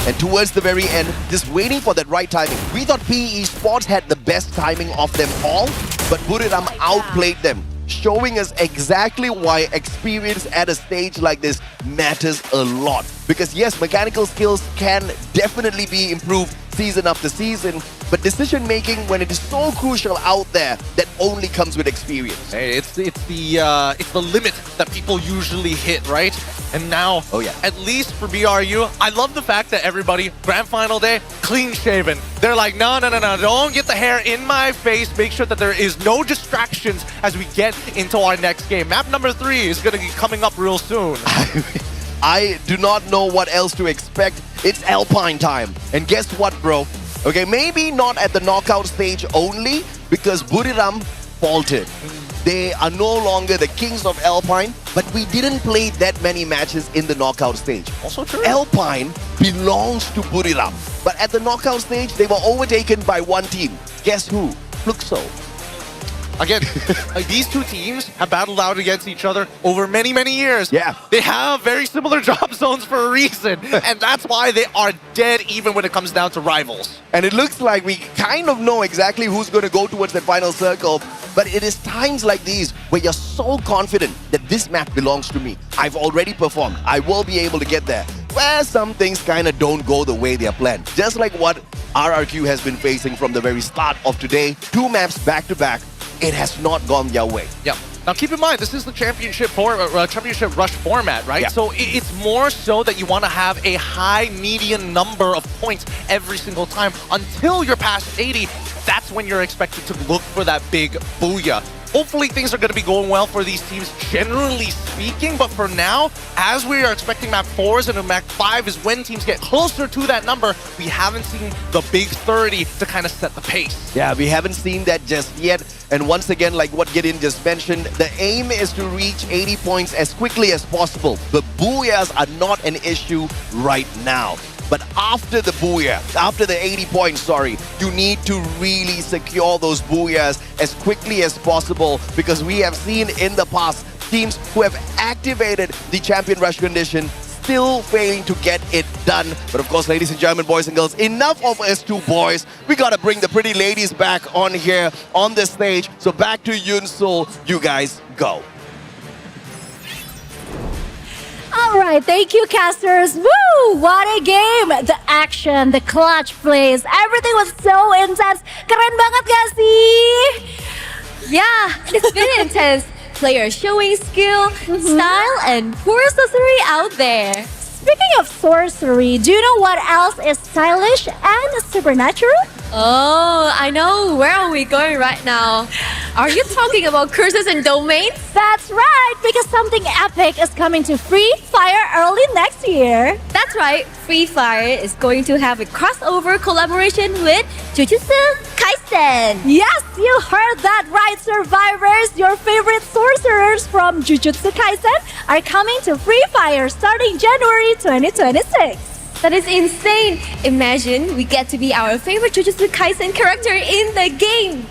And towards the very end, just waiting for that right timing. We thought PE Sports had the best timing of them all, but Buriram outplayed them, showing us exactly why experience at a stage like this matters a lot. Because yes, mechanical skills can definitely be improved season after season, but decision making when it is so crucial out there, that only comes with experience. Hey, it's the limit that people usually hit, right? And now, at least for BRU, I love the fact that everybody, grand final day, clean shaven. They're like, no, don't get the hair in my face. Make sure that there is no distractions as we get into our next game. Map number 3 is going to be coming up real soon. I do not know what else to expect. It's Alpine time. And guess what, bro? Okay, maybe not at the knockout stage only, because Buriram faltered. They are no longer the kings of Alpine, but we didn't play that many matches in the knockout stage. Also true. Alpine belongs to Buriram, but at the knockout stage, they were overtaken by one team. Guess who? Fluxo. Again, these two teams have battled out against each other over many, many years. Yeah. They have very similar drop zones for a reason, and that's why they are dead even when it comes down to rivals. And it looks like we kind of know exactly who's going to go towards that final circle, but it is times like these where you're so confident that this map belongs to me. I've already performed. I will be able to get there. Where some things kind of don't go the way they're planned. Just like what RRQ has been facing from the very start of today. 2 maps back-to-back. It has not gone their way. Yep. Now keep in mind, this is the championship rush format, right? Yeah. So it's more so that you want to have a high median number of points every single time. Until you're past 80, that's when you're expected to look for that big booyah. Hopefully things are going to be going well for these teams, generally speaking. But for now, as we are expecting map 4s and map 5 is when teams get closer to that number, we haven't seen the big 30 to kind of set the pace. Yeah, we haven't seen that just yet. And once again, like what Gideon just mentioned, the aim is to reach 80 points as quickly as possible. The booyahs are not an issue right now. But after the booyah, after the 80 points, you need to really secure those booyahs as quickly as possible, because we have seen in the past teams who have activated the champion rush condition still failing to get it done. But of course, ladies and gentlemen, boys and girls, enough of us two boys. We gotta bring the pretty ladies back on here on the stage. So back to Yun Sul, you guys go. All right, thank you, casters. Woo! What a game! The action, the clutch plays, everything was so intense. Keren banget gak sih? Yeah, it's been intense. Players showing skill, style, and poor sorcery out there. Speaking of sorcery, do you know what else is stylish and supernatural? Oh, I know. Where are we going right now? Are you talking about curses and domains? That's right, because something epic is coming to Free Fire early next year. That's right. Free Fire is going to have a crossover collaboration with Jujutsu Kaisen. Yes, you heard that right, survivors. Your favorite sorcerers from Jujutsu Kaisen are coming to Free Fire starting January 2026. That is insane. Imagine we get to be our favorite Jujutsu Kaisen character in the game.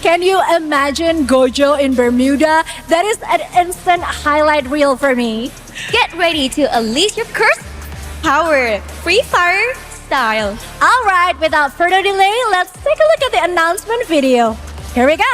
Can you imagine Gojo in Bermuda? That is an instant highlight reel for me. Get ready to unleash your curse power, Free Fire style. All right, without further delay, let's take a look at the announcement video. Here we go.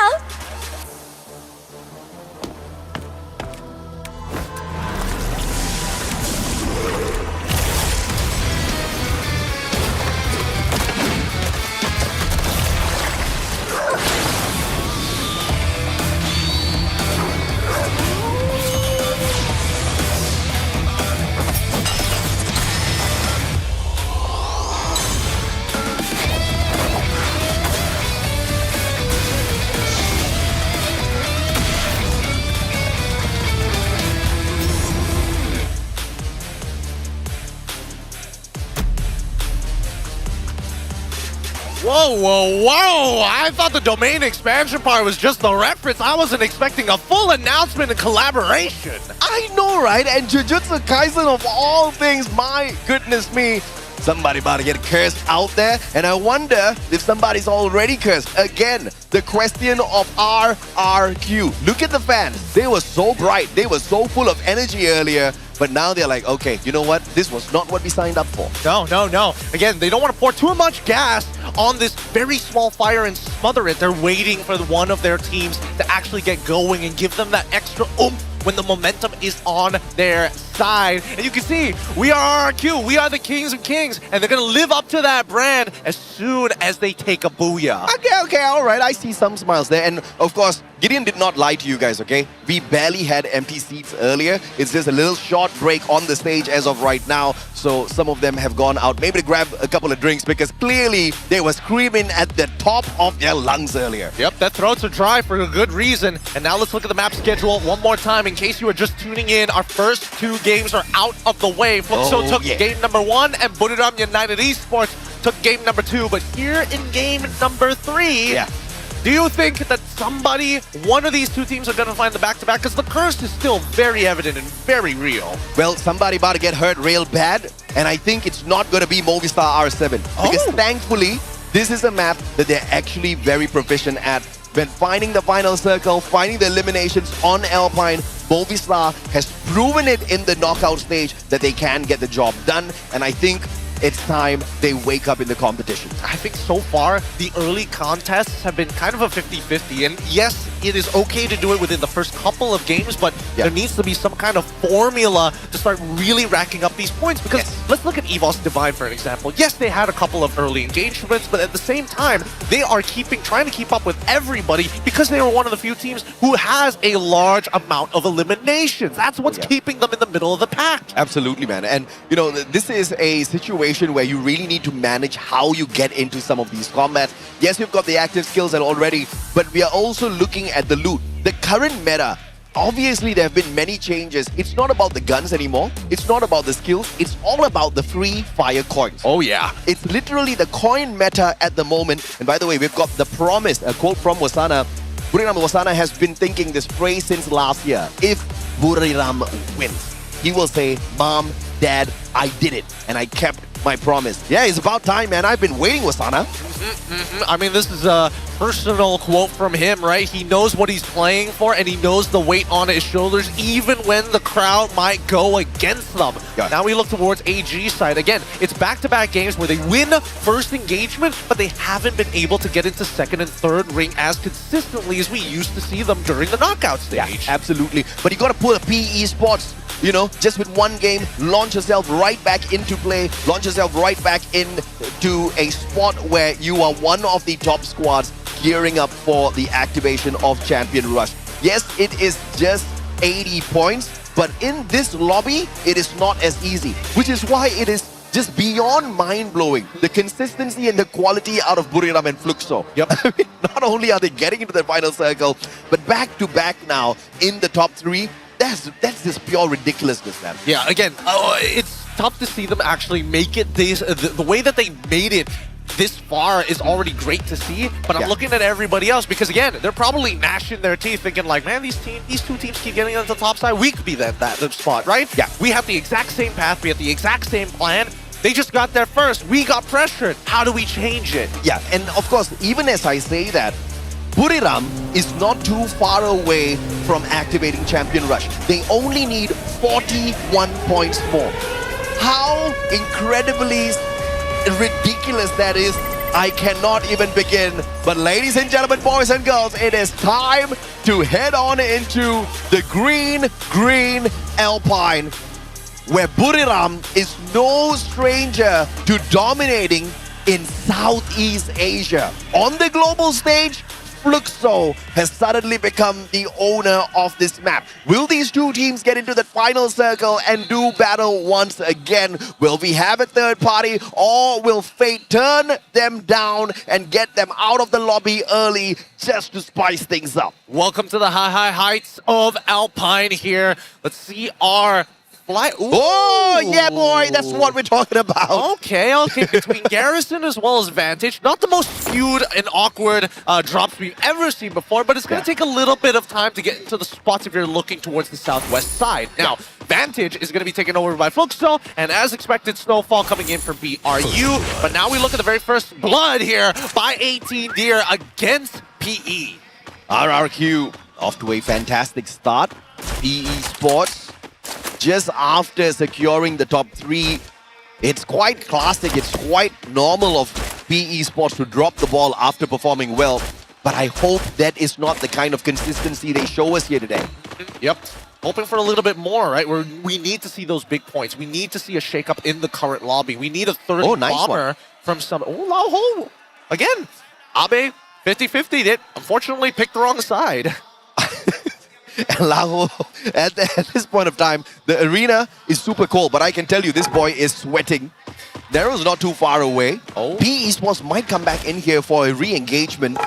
Whoa, whoa, whoa! I thought the domain expansion part was just the reference. I wasn't expecting a full announcement and collaboration. I know, right? And Jujutsu Kaisen of all things, my goodness me. Somebody about to get cursed out there, and I wonder if somebody's already cursed. Again, the question of RRQ. Look at the fans. They were so bright. They were so full of energy earlier. But now they're like, okay, you know what? This was not what we signed up for. No, no, no. Again, they don't want to pour too much gas on this very small fire and smother it. They're waiting for one of their teams to actually get going and give them that extra oomph when the momentum is on their side. And you can see, we are RRQ. We are the kings of kings. And they're going to live up to that brand as soon as they take a Booyah. Okay, all right. I see some smiles there. And of course, Gideon did not lie to you guys, okay? We barely had empty seats earlier. It's just a little short break on the stage as of right now. So some of them have gone out, maybe to grab a couple of drinks, because clearly they were screaming at the top of their lungs earlier. Yep, their throats are dry for a good reason. And now let's look at the map schedule one more time. In case you were just tuning in, our first two games are out of the way. Fluxo took game number 1, and Buriram United Esports took game number 2. But here in game number 3, do you think that one of these two teams are going to find the back-to-back? Because the curse is still very evident and very real. Well, somebody about to get hurt real bad, and I think it's not going to be Movistar R7. Because thankfully, this is a map that they're actually very proficient at. When finding the final circle, finding the eliminations on Alpine, Movistar has proven it in the knockout stage that they can get the job done. And I think it's time they wake up in the competition. I think so far, the early contests have been kind of a 50-50. And yes, it is okay to do it within the first couple of games, but there needs to be some kind of formula to start really racking up these points. Because let's look at EVOS Divine, for an example. Yes, they had a couple of early engagements, but at the same time, they are trying to keep up with everybody because they were one of the few teams who has a large amount of eliminations. That's what's keeping them in the middle of the pack. Absolutely, man. And, you know, this is a situation where you really need to manage how you get into some of these combats. Yes, you've got the active skills already, but we are also looking at the loot. The current meta, obviously there have been many changes. It's not about the guns anymore. It's not about the skills. It's all about the free fire coins. Oh yeah. It's literally the coin meta at the moment. And by the way, we've got the promise, a quote from Wasana. Buriram Wasana has been thinking this phrase since last year. If Buriram wins, he will say, Mom, Dad, I did it. And I kept my promise. Yeah, it's about time, man. I've been waiting, Wasana. I mean, this is a personal quote from him, right? He knows what he's playing for, and he knows the weight on his shoulders, even when the crowd might go against them. Now we look towards AG's side. Again, it's back-to-back games where they win first engagement, but they haven't been able to get into second and third ring as consistently as we used to see them during the knockout stage. Yeah, absolutely. But you got to put a PE Sports, you know, just with one game, launch yourself right back into play, launch yourself right back into a spot where you are one of the top squads gearing up for the activation of Champion Rush. Yes, it is just 80 points, but in this lobby, it is not as easy, which is why it is just beyond mind-blowing. The consistency and the quality out of Buriram and Fluxo. Yep. I mean, not only are they getting into the final circle, but back-to-back now in the top 3. That's just pure ridiculousness, man. Yeah, again, it's tough to see them actually make it this. The way that they made it this far is already great to see, but I'm looking at everybody else because, again, they're probably gnashing their teeth thinking like, man, these two teams keep getting into the top side. We could be that spot, right? Yeah. We have the exact same path. We have the exact same plan. They just got there first. We got pressured. How do we change it? Yeah, and of course, even as I say that, Buriram is not too far away from activating Champion Rush. They only need 41 points more. How incredibly ridiculous that is, I cannot even begin. But ladies and gentlemen, boys and girls, it is time to head on into the green Alpine, where Buriram is no stranger to dominating in Southeast Asia. On the global stage, Fluxo has suddenly become the owner of this map. Will these two teams get into the final circle and do battle once again? Will we have a third party, or will fate turn them down and get them out of the lobby early just to spice things up? Welcome to the high heights of Alpine here. Let's see our fly. Oh, yeah, boy, that's what we're talking about. Okay. Between Garrison as well as Vantage, not the most skewed and awkward drops we've ever seen before, but it's going to take a little bit of time to get into the spots if you're looking towards the southwest side. Now, Vantage is going to be taken over by Fluxo, and as expected, Snowfall coming in for BRU. But now we look at the very first blood here by 18 Deer against PE. RRQ off to a fantastic start. PE Sports, just after securing the top 3, it's quite classic, it's quite normal of PE Sports to drop the ball after performing well. But I hope that is not the kind of consistency they show us here today. Yep. Hoping for a little bit more, right? We need to see those big points. We need to see a shakeup in the current lobby. We need a third bomber from some... Oh, again, Abe 50-50'd it. Unfortunately, picked the wrong side. And Laho, at this point of time, the arena is super cold, but I can tell you this boy is sweating. Nero's not too far away. PE Sports might come back in here for a re-engagement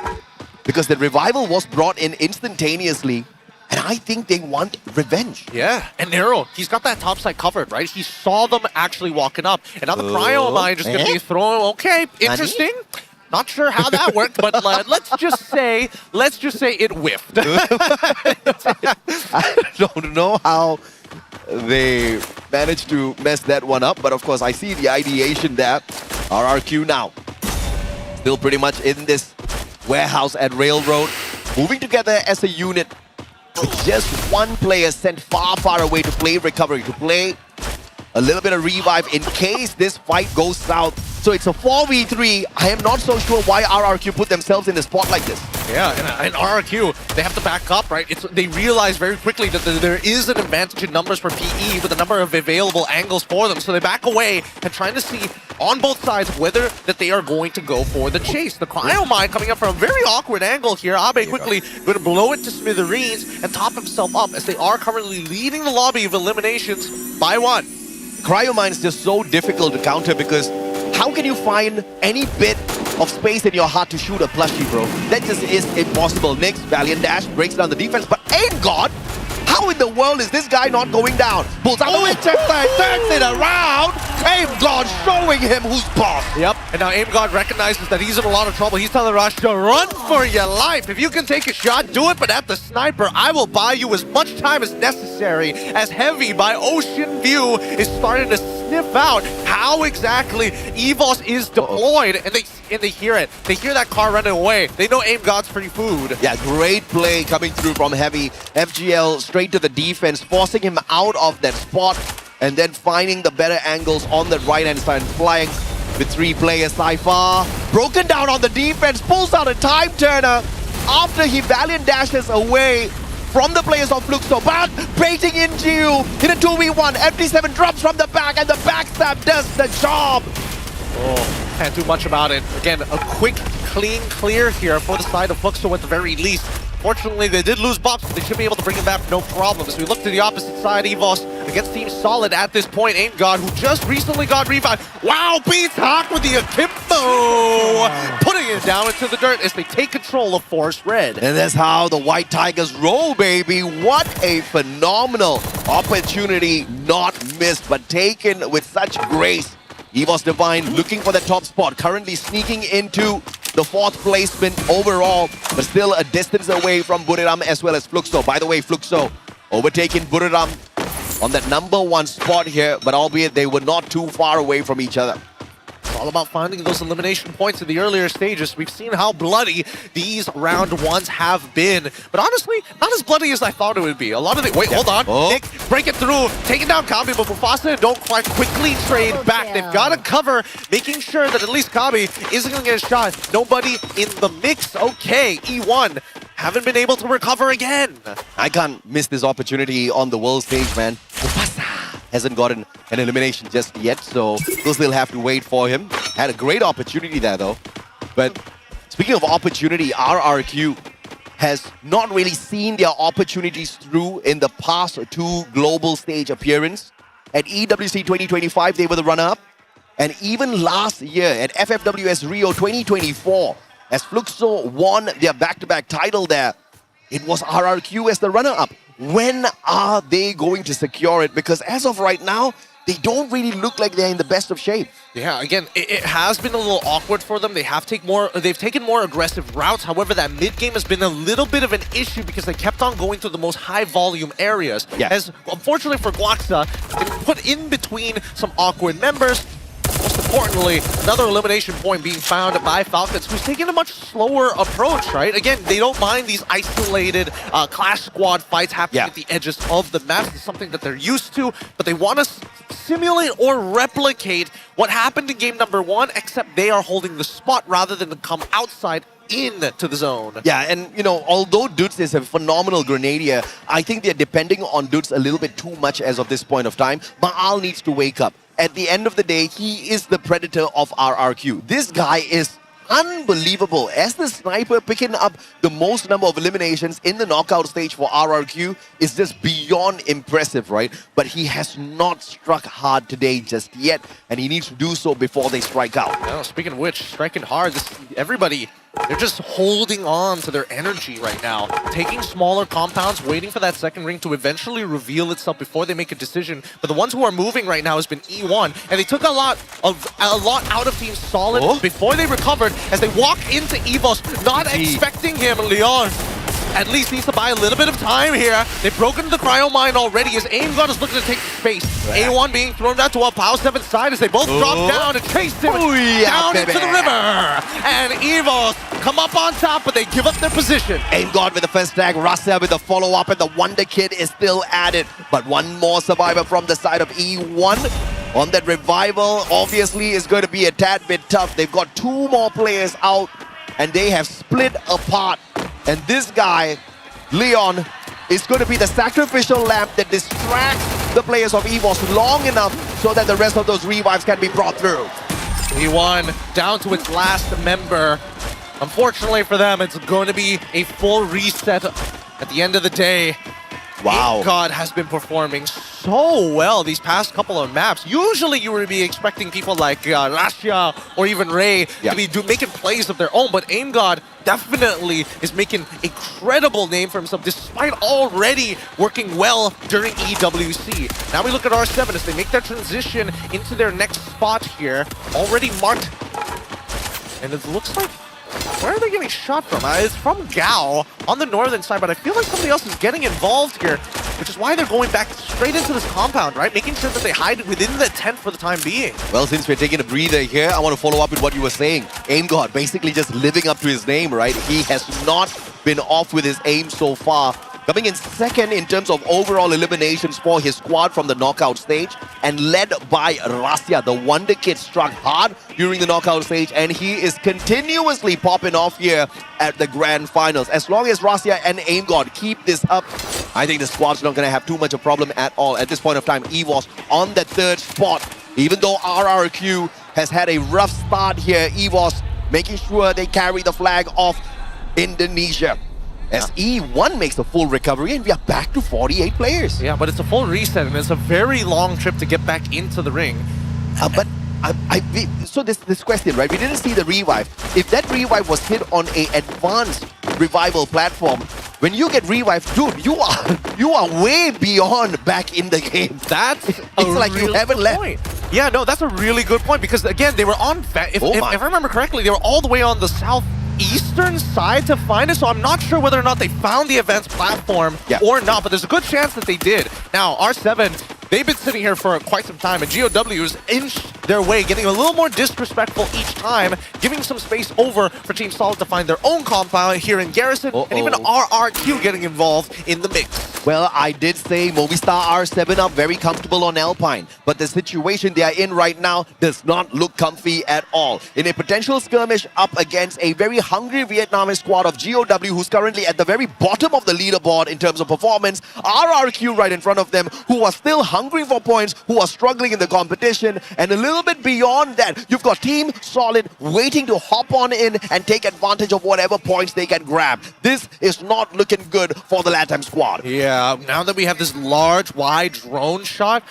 because the revival was brought in instantaneously, and I think they want revenge. Yeah, and Nero, he's got that top side covered, right? He saw them actually walking up, and now the Cryo Mine just going to be thrown. Okay, interesting. Not sure how that worked, but let's just say it whiffed. I don't know how they managed to mess that one up, but of course I see the ideation there. RRQ now still pretty much in this warehouse at Railroad, moving together as a unit. Just one player sent far away to play recovery, to play a little bit of revive in case this fight goes south. So it's a 4v3. I am not so sure why RRQ put themselves in a spot like this. Yeah, and RRQ, they have to back up, right? They realize very quickly that there is an advantage in numbers for PE with a number of available angles for them. So they back away and trying to see on both sides whether that they are going to go for the chase. The Cryo Mine coming up from a very awkward angle here. Abe quickly going to blow it to smithereens and top himself up as they are currently leading the lobby of eliminations by 1. Cryo Mine is just so difficult to counter because how can you find any bit of space in your heart to shoot a plushie, bro? That just is impossible. Next, Valiant Dash breaks down the defense, but ain't God! How How in the world is this guy not going down? Pulls out the Winchester, turns it around. Aim God showing him who's boss. Yep, and now Aim God recognizes that he's in a lot of trouble. He's telling Rush to run for your life. If you can take a shot, do it, but at the sniper, I will buy you as much time as necessary. As Heavy by Ocean View is starting to sniff out how exactly EVOS is deployed, and they hear it. They hear that car running away. They know Aim God's free food. Yeah, great play coming through from Heavy. FGL straight to the defense, forcing him out of that spot, and then finding the better angles on the right-hand side and flying with 3 players. Cypher broken down on the defense, pulls out a time turner after he valiant dashes away from the players of Fluxo, but baiting into you in a 2v1. MT7 drops from the back, and the backstab does the job. Oh, can't do much about it. Again, a quick, clean clear here for the side of Fluxo at the very least. Fortunately, they did lose Bops, but they should be able to bring him back no problem. As we look to the opposite side, EVOS against Team Solid at this point. Aim God, who just recently got revived. Wow, beats Hawk with the akimbo! Putting it down into the dirt as they take control of Forest Red. And that's how the White Tigers roll, baby. What a phenomenal opportunity, not missed, but taken with such grace. EVOS Divine looking for the top spot, currently sneaking into the 4th placement overall, but still a distance away from Buriram as well as Fluxo. By the way, Fluxo overtaking Buriram on that #1 spot here, but albeit they were not too far away from each other. It's all about finding those elimination points in the earlier stages. We've seen how bloody these round 1s have been. But honestly, not as bloody as I thought it would be. A lot of the... Wait, hold on. Nick, break it through. Taking down Kabi, but Mufasa and don't quite quickly trade back. They've got to cover, making sure that at least Kabi isn't going to get a shot. Nobody in the mix. Okay, E1 haven't been able to recover again. I can't miss this opportunity on the world stage, man. Mufasa hasn't gotten an elimination just yet, so we'll still have to wait for him. Had a great opportunity there, though. But speaking of opportunity, RRQ has not really seen their opportunities through in the past 2 global stage appearances. At EWC 2025, they were the runner-up. And even last year at FFWS Rio 2024, as Fluxo won their back-to-back title there, it was RRQ as the runner-up. When are they going to secure it? Because as of right now, they don't really look like they're in the best of shape. Yeah, again, it has been a little awkward for them. They've taken more aggressive routes. However, that mid-game has been a little bit of an issue because they kept on going to the most high-volume areas. Yeah. As, unfortunately for Guaxa, they put in between some awkward members. Most importantly, another elimination point being found by Falcons, who's taking a much slower approach, right? Again, they don't mind these isolated Clash Squad fights happening at the edges of the map. It's something that they're used to, but they want to simulate or replicate what happened in game #1, except they are holding the spot rather than to come outside into the zone. Yeah, and you know, although Dudes is a phenomenal grenadier, I think they're depending on Dudes a little bit too much as of this point of time. Ma'al needs to wake up. At the end of the day, he is the predator of RRQ. This guy is unbelievable. As the sniper picking up the most number of eliminations in the knockout stage for RRQ is just beyond impressive, right? But he has not struck hard today just yet, and he needs to do so before they strike out. No, speaking of which, striking hard, everybody, they're just holding on to their energy right now. Taking smaller compounds, waiting for that second ring to eventually reveal itself before they make a decision. But the ones who are moving right now has been E1, and they took a lot out of Team Solid before they recovered as they walk into EVOS, not expecting him. Leon at least needs to buy a little bit of time here. They've broken the cryo mine already as Aim God is looking to take space. A1 being thrown down to a Pow 7 side as they both drop down and chase him down into the river. And EVOS come up on top, but they give up their position. Aim God with the first tag, Russell with the follow-up, and the Wonder Kid is still at it. But one more survivor from the side of E1. On that revival, obviously, is going to be a tad bit tough. They've got 2 more players out, and they have split apart. And this guy, Leon, is going to be the sacrificial lamb that distracts the players of EVOS long enough so that the rest of those revives can be brought through. E1 down to its last member. Unfortunately for them, it's going to be a full reset at the end of the day. Wow. God has been performing so well these past couple of maps. Usually you would be expecting people like Lascia or even Ray to be making plays of their own, but Aim God definitely is making a credible name for himself despite already working well during EWC. Now we look at R7 as they make their transition into their next spot here. Already marked. And it looks like, where are they getting shot from? It's from Gao on the northern side, but I feel like somebody else is getting involved here, which is why they're going back straight into this compound, right? Making sure that they hide within the tent for the time being. Well, since we're taking a breather here, I want to follow up with what you were saying. Aim God basically just living up to his name, right? He has not been off with his aim so far. Coming in second in terms of overall eliminations for his squad from the knockout stage, and led by Rasya. The Wonder Kid struck hard during the knockout stage, and he is continuously popping off here at the grand finals. As long as Rasya and Aim God keep this up, I think the squad's not going to have too much of a problem at all. At this point of time, EVOS on the third spot. Even though RRQ has had a rough start here, EVOS making sure they carry the flag of Indonesia. As E1 makes a full recovery, and we are back to 48 players. Yeah, but it's a full reset, and it's a very long trip to get back into the ring. But so this question, right? We didn't see the revive. If that revive was hit on a advanced revival platform, when you get revived, dude, you are way beyond back in the game. That's like you haven't left. Yeah, no, that's a really good point, because again, they were on. If I remember correctly, they were all the way on the southeastern side to find it, so I'm not sure whether or not they found the advanced platform or not, but there's a good chance that they did. Now, R7, they've been sitting here for quite some time, and GOW's inched their way, getting a little more disrespectful each time, giving some space over for Team Solid to find their own compound here in Garrison, and even RRQ getting involved in the mix. Well, I did say Movistar R7 up very comfortable on Alpine, but the situation they are in right now does not look comfy at all. In a potential skirmish up against a very hungry Vietnamese squad of GOW, who's currently at the very bottom of the leaderboard in terms of performance, RRQ right in front of them, who are still hungry for points, who are struggling in the competition, and a little bit beyond that, you've got Team Solid waiting to hop on in and take advantage of whatever points they can grab. This is not looking good for the LATAM squad. Yeah, now that we have this large, wide drone shot,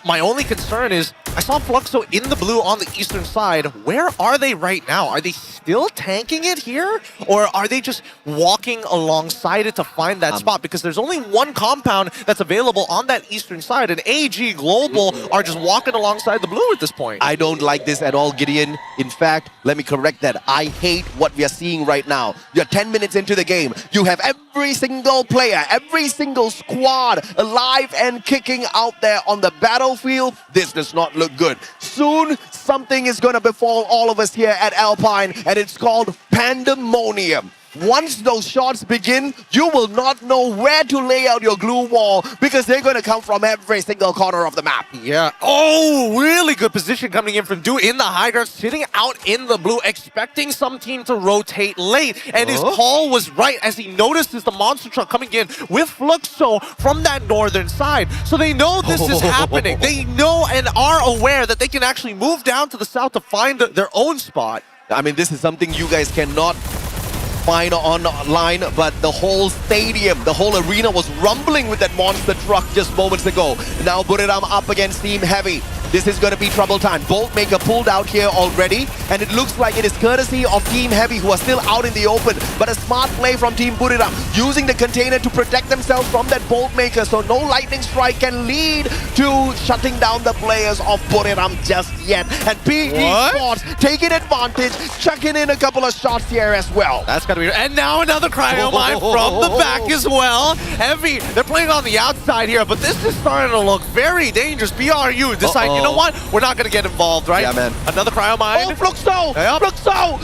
my only concern is I saw Fluxo in the blue on the eastern side. Where are they right now? Are they still tanking it here? Or are they just walking alongside it to find that spot? Because there's only one compound that's available on that eastern side, and AG Global are just walking alongside the blue at this point. I don't like this at all, Gideon. In fact, let me correct that. I hate what we are seeing right now. You're 10 minutes into the game. You have every single player, every single squad alive and kicking out there on the battlefield. This does not look good. Soon, something is going to befall all of us here at Alpine, and it's called pandemonium. Once those shots begin, you will not know where to lay out your glue wall, because they're going to come from every single corner of the map. Yeah. Oh, really good position coming in from Du in the high ground, sitting out in the blue, expecting some team to rotate late. And his call was right as he notices the monster truck coming in with Fluxo from that northern side. So they know this is happening. They know and are aware that they can actually move down to the south to find their own spot. I mean, this is something you guys cannot find online, but the whole stadium, the whole arena was rumbling with that monster truck just moments ago. Now Buriram up against Team Heavy. This is going to be trouble time. Boltmaker pulled out here already, and it looks like it is courtesy of Team Heavy, who are still out in the open. But a smart play from Team Buriram, using the container to protect themselves from that Boltmaker, so no lightning strike can lead to shutting down the players of Buriram just yet. And PE Sports taking advantage, chucking in a couple of shots here as well. That's gotta be. And now another cryo mine from the back as well. Heavy, they're playing on the outside here, but this is starting to look very dangerous. BRU decide, you know what? We're not gonna get involed, right? Yeah, man. Another cryo mine. Oh, Fluxo! Yep.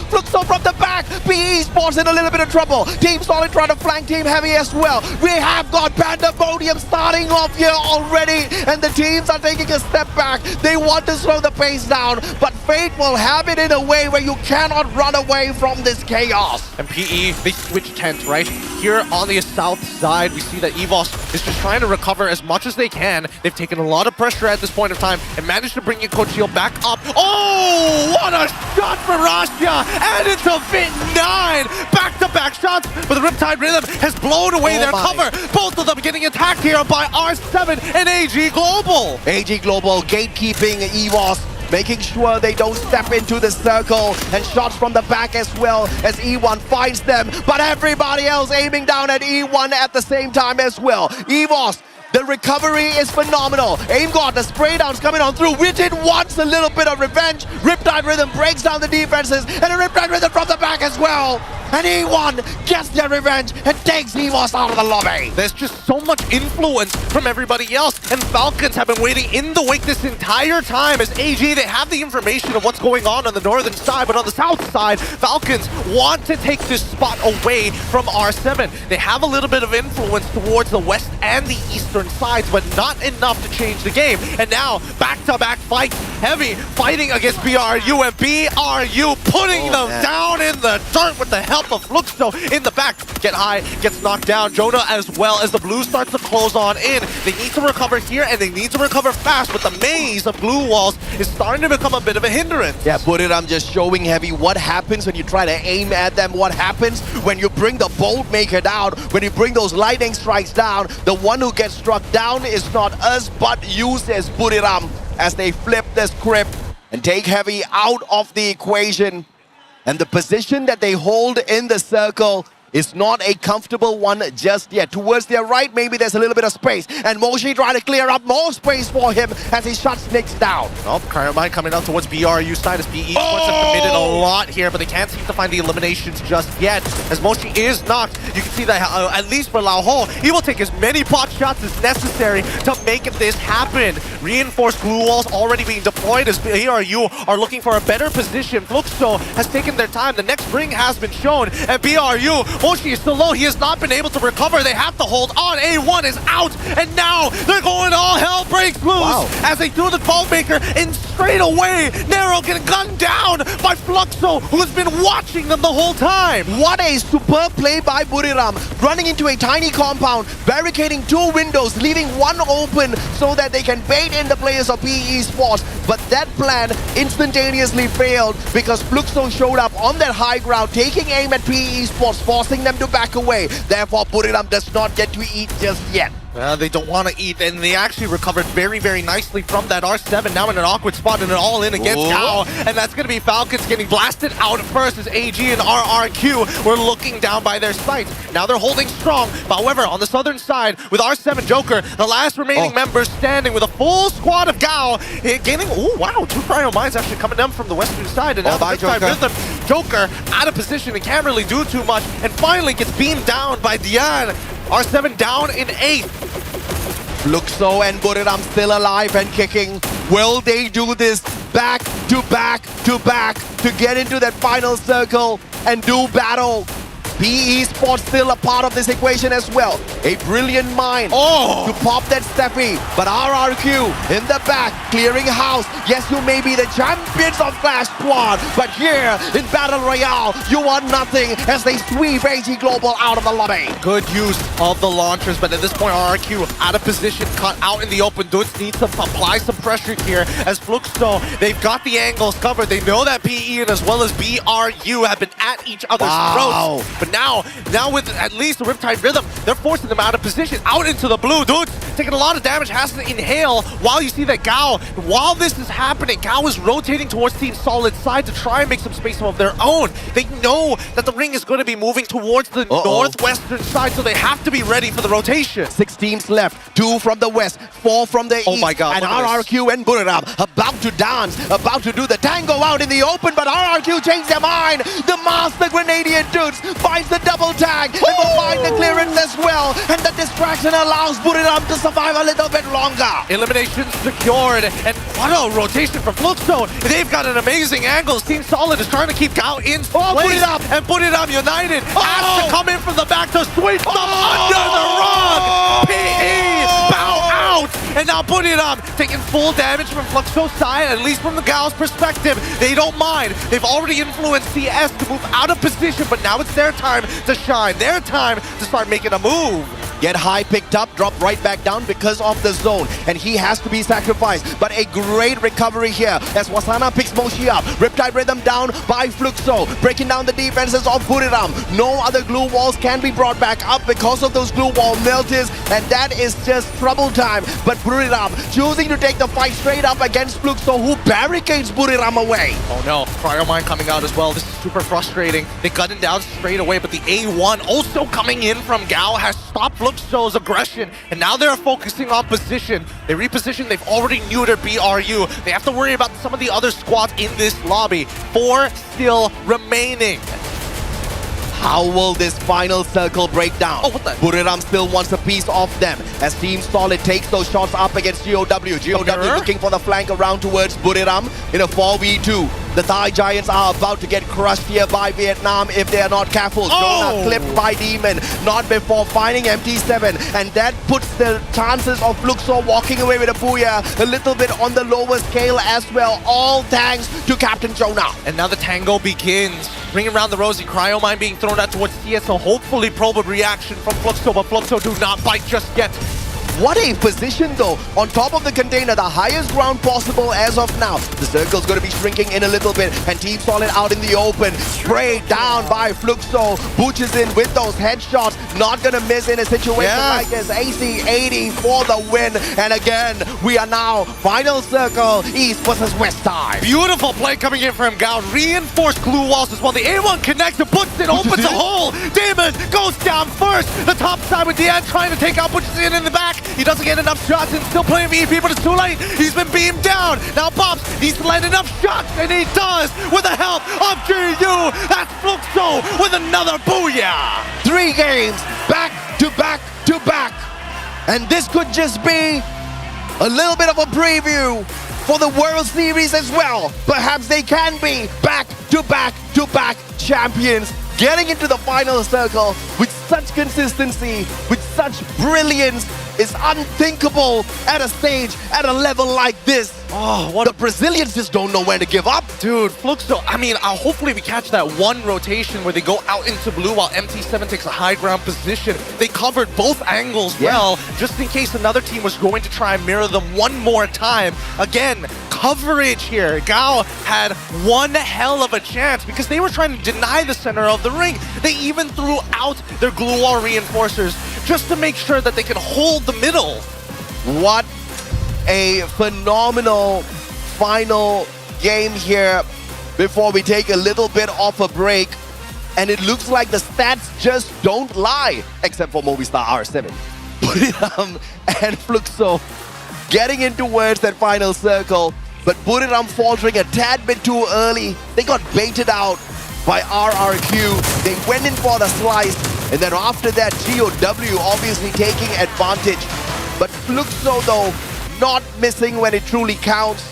Fluxo from the back! PE Sports in a little bit of trouble. Team Solid trying to flank Team Heavy as well. We have got pandemonium starting off here already, and the teams are taking a step back. They want to slow the pace down, but fate will have it in a way where you cannot run away from this chaos. And PE, they switch tent, right? here on the south side, we see that EVOS is just trying to recover as much as they can. They've taken a lot of pressure at this point of time and managed to bring in Coachio back up. Oh, what a shot from Russia! And it's a Fit 9! Back-to-back shots, but the Riptide Rhythm has blown away their cover. Both of them getting attacked here by R7 and AG Global. AG Global gatekeeping EVOS, making sure they don't step into the circle, and shots from the back as well as E1 finds them, but everybody else aiming down at E1 at the same time as well. EVOS, the recovery is phenomenal. Aim God, the spray downs coming on through. Within wants a little bit of revenge. Riptide Rhythm breaks down the defenses, and a Riptide Rhythm from the back as well. And E1 gets their revenge and takes EVOS out of the lobby. There's just so much influence from everybody else, and Falcons have been waiting in the wake this entire time. As AG, they have the information of what's going on the northern side, but on the south side, Falcons want to take this spot away from R7. They have a little bit of influence towards the west and the eastern sides, but not enough to change the game. And now, back-to-back fights, heavy fighting against BRU, and BRU putting them down in the dirt with the help of Fluxo in the back. Get high, gets knocked down. Jonah as well as the blue starts to close on in. They need to recover here, and they need to recover fast, but the maze of blue walls is starting to become a bit of a hindrance. Yeah, I'm just showing Heavy what happens when you try to aim at them, what happens when you bring the Bolt Maker down, when you bring those lightning strikes down. The one who gets struck down is not us, but you, says Buriram, as they flip the script and take Heavy out of the equation. And the position that they hold in the circle is not a comfortable one just yet. Towards their right, maybe there's a little bit of space. And Moshi trying to clear up more space for him as he shuts Nyx down. Oh, Karamai coming out towards BRU side as BE Sports have committed a lot here, but they can't seem to find the eliminations just yet. As Moshi is knocked, you can see that at least for Lao Ho, he will take as many pot shots as necessary to make this happen. Reinforced glue walls already being deployed as BRU are looking for a better position. Fluxo has taken their time. The next ring has been shown, and BRU, Moshi is still low. He has not been able to recover. They have to hold on. A1 is out, and now they're going all hell breaks loose as they do the Bolt Maker, and straight away, Nero getting gunned down by Fluxo, who has been watching them the whole time. What a superb play by Buriram, running into a tiny compound, barricading two windows, leaving one open so that they can bait in the players of PE Sports. But that plan instantaneously failed because Fluxo showed up on that high ground, taking aim at PE Sports, forcing them to back away. Therefore, Buriram does not get to eat just yet. They don't want to eat, and they actually recovered very, very nicely from that R7. Now in an awkward spot and an all-in against Gao, and that's going to be Falcons getting blasted out first as AG and RRQ were looking down by their sights. Now they're holding strong. However, on the southern side, with R7 Joker, the last remaining members standing with a full squad of Gao, gaining, two Cryo Mines actually coming down from the western side, and now the side with them. Joker out of position and can't really do too much, and finally gets beamed down by Dian. R7 down in 8th. Fluxo and Buriram still alive and kicking. Will they do this back to back to back to get into that final circle and do battle? PE Sports still a part of this equation as well. A brilliant mind to pop that Steffi, but RRQ in the back, clearing house. Yes, you may be the champions of Clash Squad, but here in Battle Royale, you are nothing as they sweep AG Global out of the lobby. Good use of the launchers, but at this point, RRQ out of position, caught out in the open. Dudes need to apply some pressure here as Fluxo, they've got the angles covered. They know that PE and as well as BRU have been at each other's throats. But now with at least the Riptide Rhythm, they're forcing them out of position, out into the blue. Dudes taking a lot of damage, has to inhale while you see that Gao, while this is happening, Gao is rotating towards Team Solid side to try and make some space of their own. They know that the ring is going to be moving towards the northwestern side, so they have to be ready for the rotation. 6 teams left, 2 from the west, 4 from the east. Oh my God, and RRQ and Buriram about to dance, about to do the tango out in the open, but RRQ changed their mind. The Master Grenadier dudes finds the double tag and will find the clearance as well, and the distraction allows Buriram to survive a little bit longer. Elimination secured, and what a rotation from Fluxo. They've got an amazing angle. Team Solid is trying to keep Gao in place, and Buriram United has to come in from the back to sweep them under the rug. PE bow out, and now now Booyah taking full damage from Fluxo's side, at least from the Gal's perspective. They don't mind. They've already influenced CS to move out of position, but now it's their time to shine. Their time to start making a move. Get high picked up, drop right back down because of the zone, and he has to be sacrificed. But a great recovery here as Wasana picks Moshi up. Riptide Rhythm down by Fluxo, breaking down the defenses of Booyah. No other glue walls can be brought back up because of those glue wall melters, and that is just trouble time. But Booyah choosing to take the fight straight up against Fluxo, who barricades Booyah away. Oh no, Cryo Mine coming out as well. This is super frustrating. They got him down straight away, but the A1 also coming in from Gao has stopped Fluxo's aggression, and now they're focusing on position. They reposition, they've already neutered BRU. They have to worry about some of the other squads in this lobby. 4 still remaining. How will this final circle break down? Oh, what the? Booyah still wants a piece of them as Team Solid takes those shots up against GOW. GOW looking for the flank around towards Booyah in a 4v2. The Thai Giants are about to get crushed here by Vietnam if they are not careful. Jonah clipped by Demon, not before finding MT7, and that puts the chances of Fluxo walking away with a Booyah a little bit on the lower scale as well, all thanks to Captain Jonah. And now the tango begins. Bringing around the Rosie, Cryo Mine being thrown out towards CSO. Hopefully probe a reaction from Fluxo, but Fluxo do not bite just yet. What a position though, on top of the container, the highest ground possible as of now. The circle's going to be shrinking in a little bit, and Team Solid out in the open. Sprayed down by Fluxo. Butches in with those headshots, not going to miss in a situation like this. AC 80 for the win, and again, we are now final circle, East versus West side. Beautiful play coming in from Gao. Reinforced glue walls as well. The A1 connects and puts it, opens a hole. Damon goes down first. The top side with the end trying to take out Butches in the back. He doesn't get enough shots and still playing VP, but it's too late. He's been beamed down. Now Bobs needs to land enough shots, and he does with the help of GU. That's Fluxo with another Booyah. 3 games back to back to back. And this could just be a little bit of a preview for the World Series as well. Perhaps they can be back to back to back champions, getting into the final circle with such consistency, with such brilliance, is unthinkable at a stage, at a level like this. Oh, what the Brazilians just don't know when to give up. Dude, Fluxo, I mean, hopefully we catch that one rotation where they go out into blue while MT7 takes a high ground position. They covered both angles well, just in case another team was going to try and mirror them one more time. Again, coverage here. Gao had one hell of a chance because they were trying to deny the center of the ring. They even threw out their glue wall reinforcers just to make sure that they could hold the middle. What a phenomenal final game here before we take a little bit of a break. And it looks like the stats just don't lie, except for Movistar R7. Booyah and Fluxo getting in towards that final circle, but Booyah faltering a tad bit too early. They got baited out by RRQ. They went in for the slice, and then after that, GOW obviously taking advantage. But Fluxo, though, not missing when it truly counts.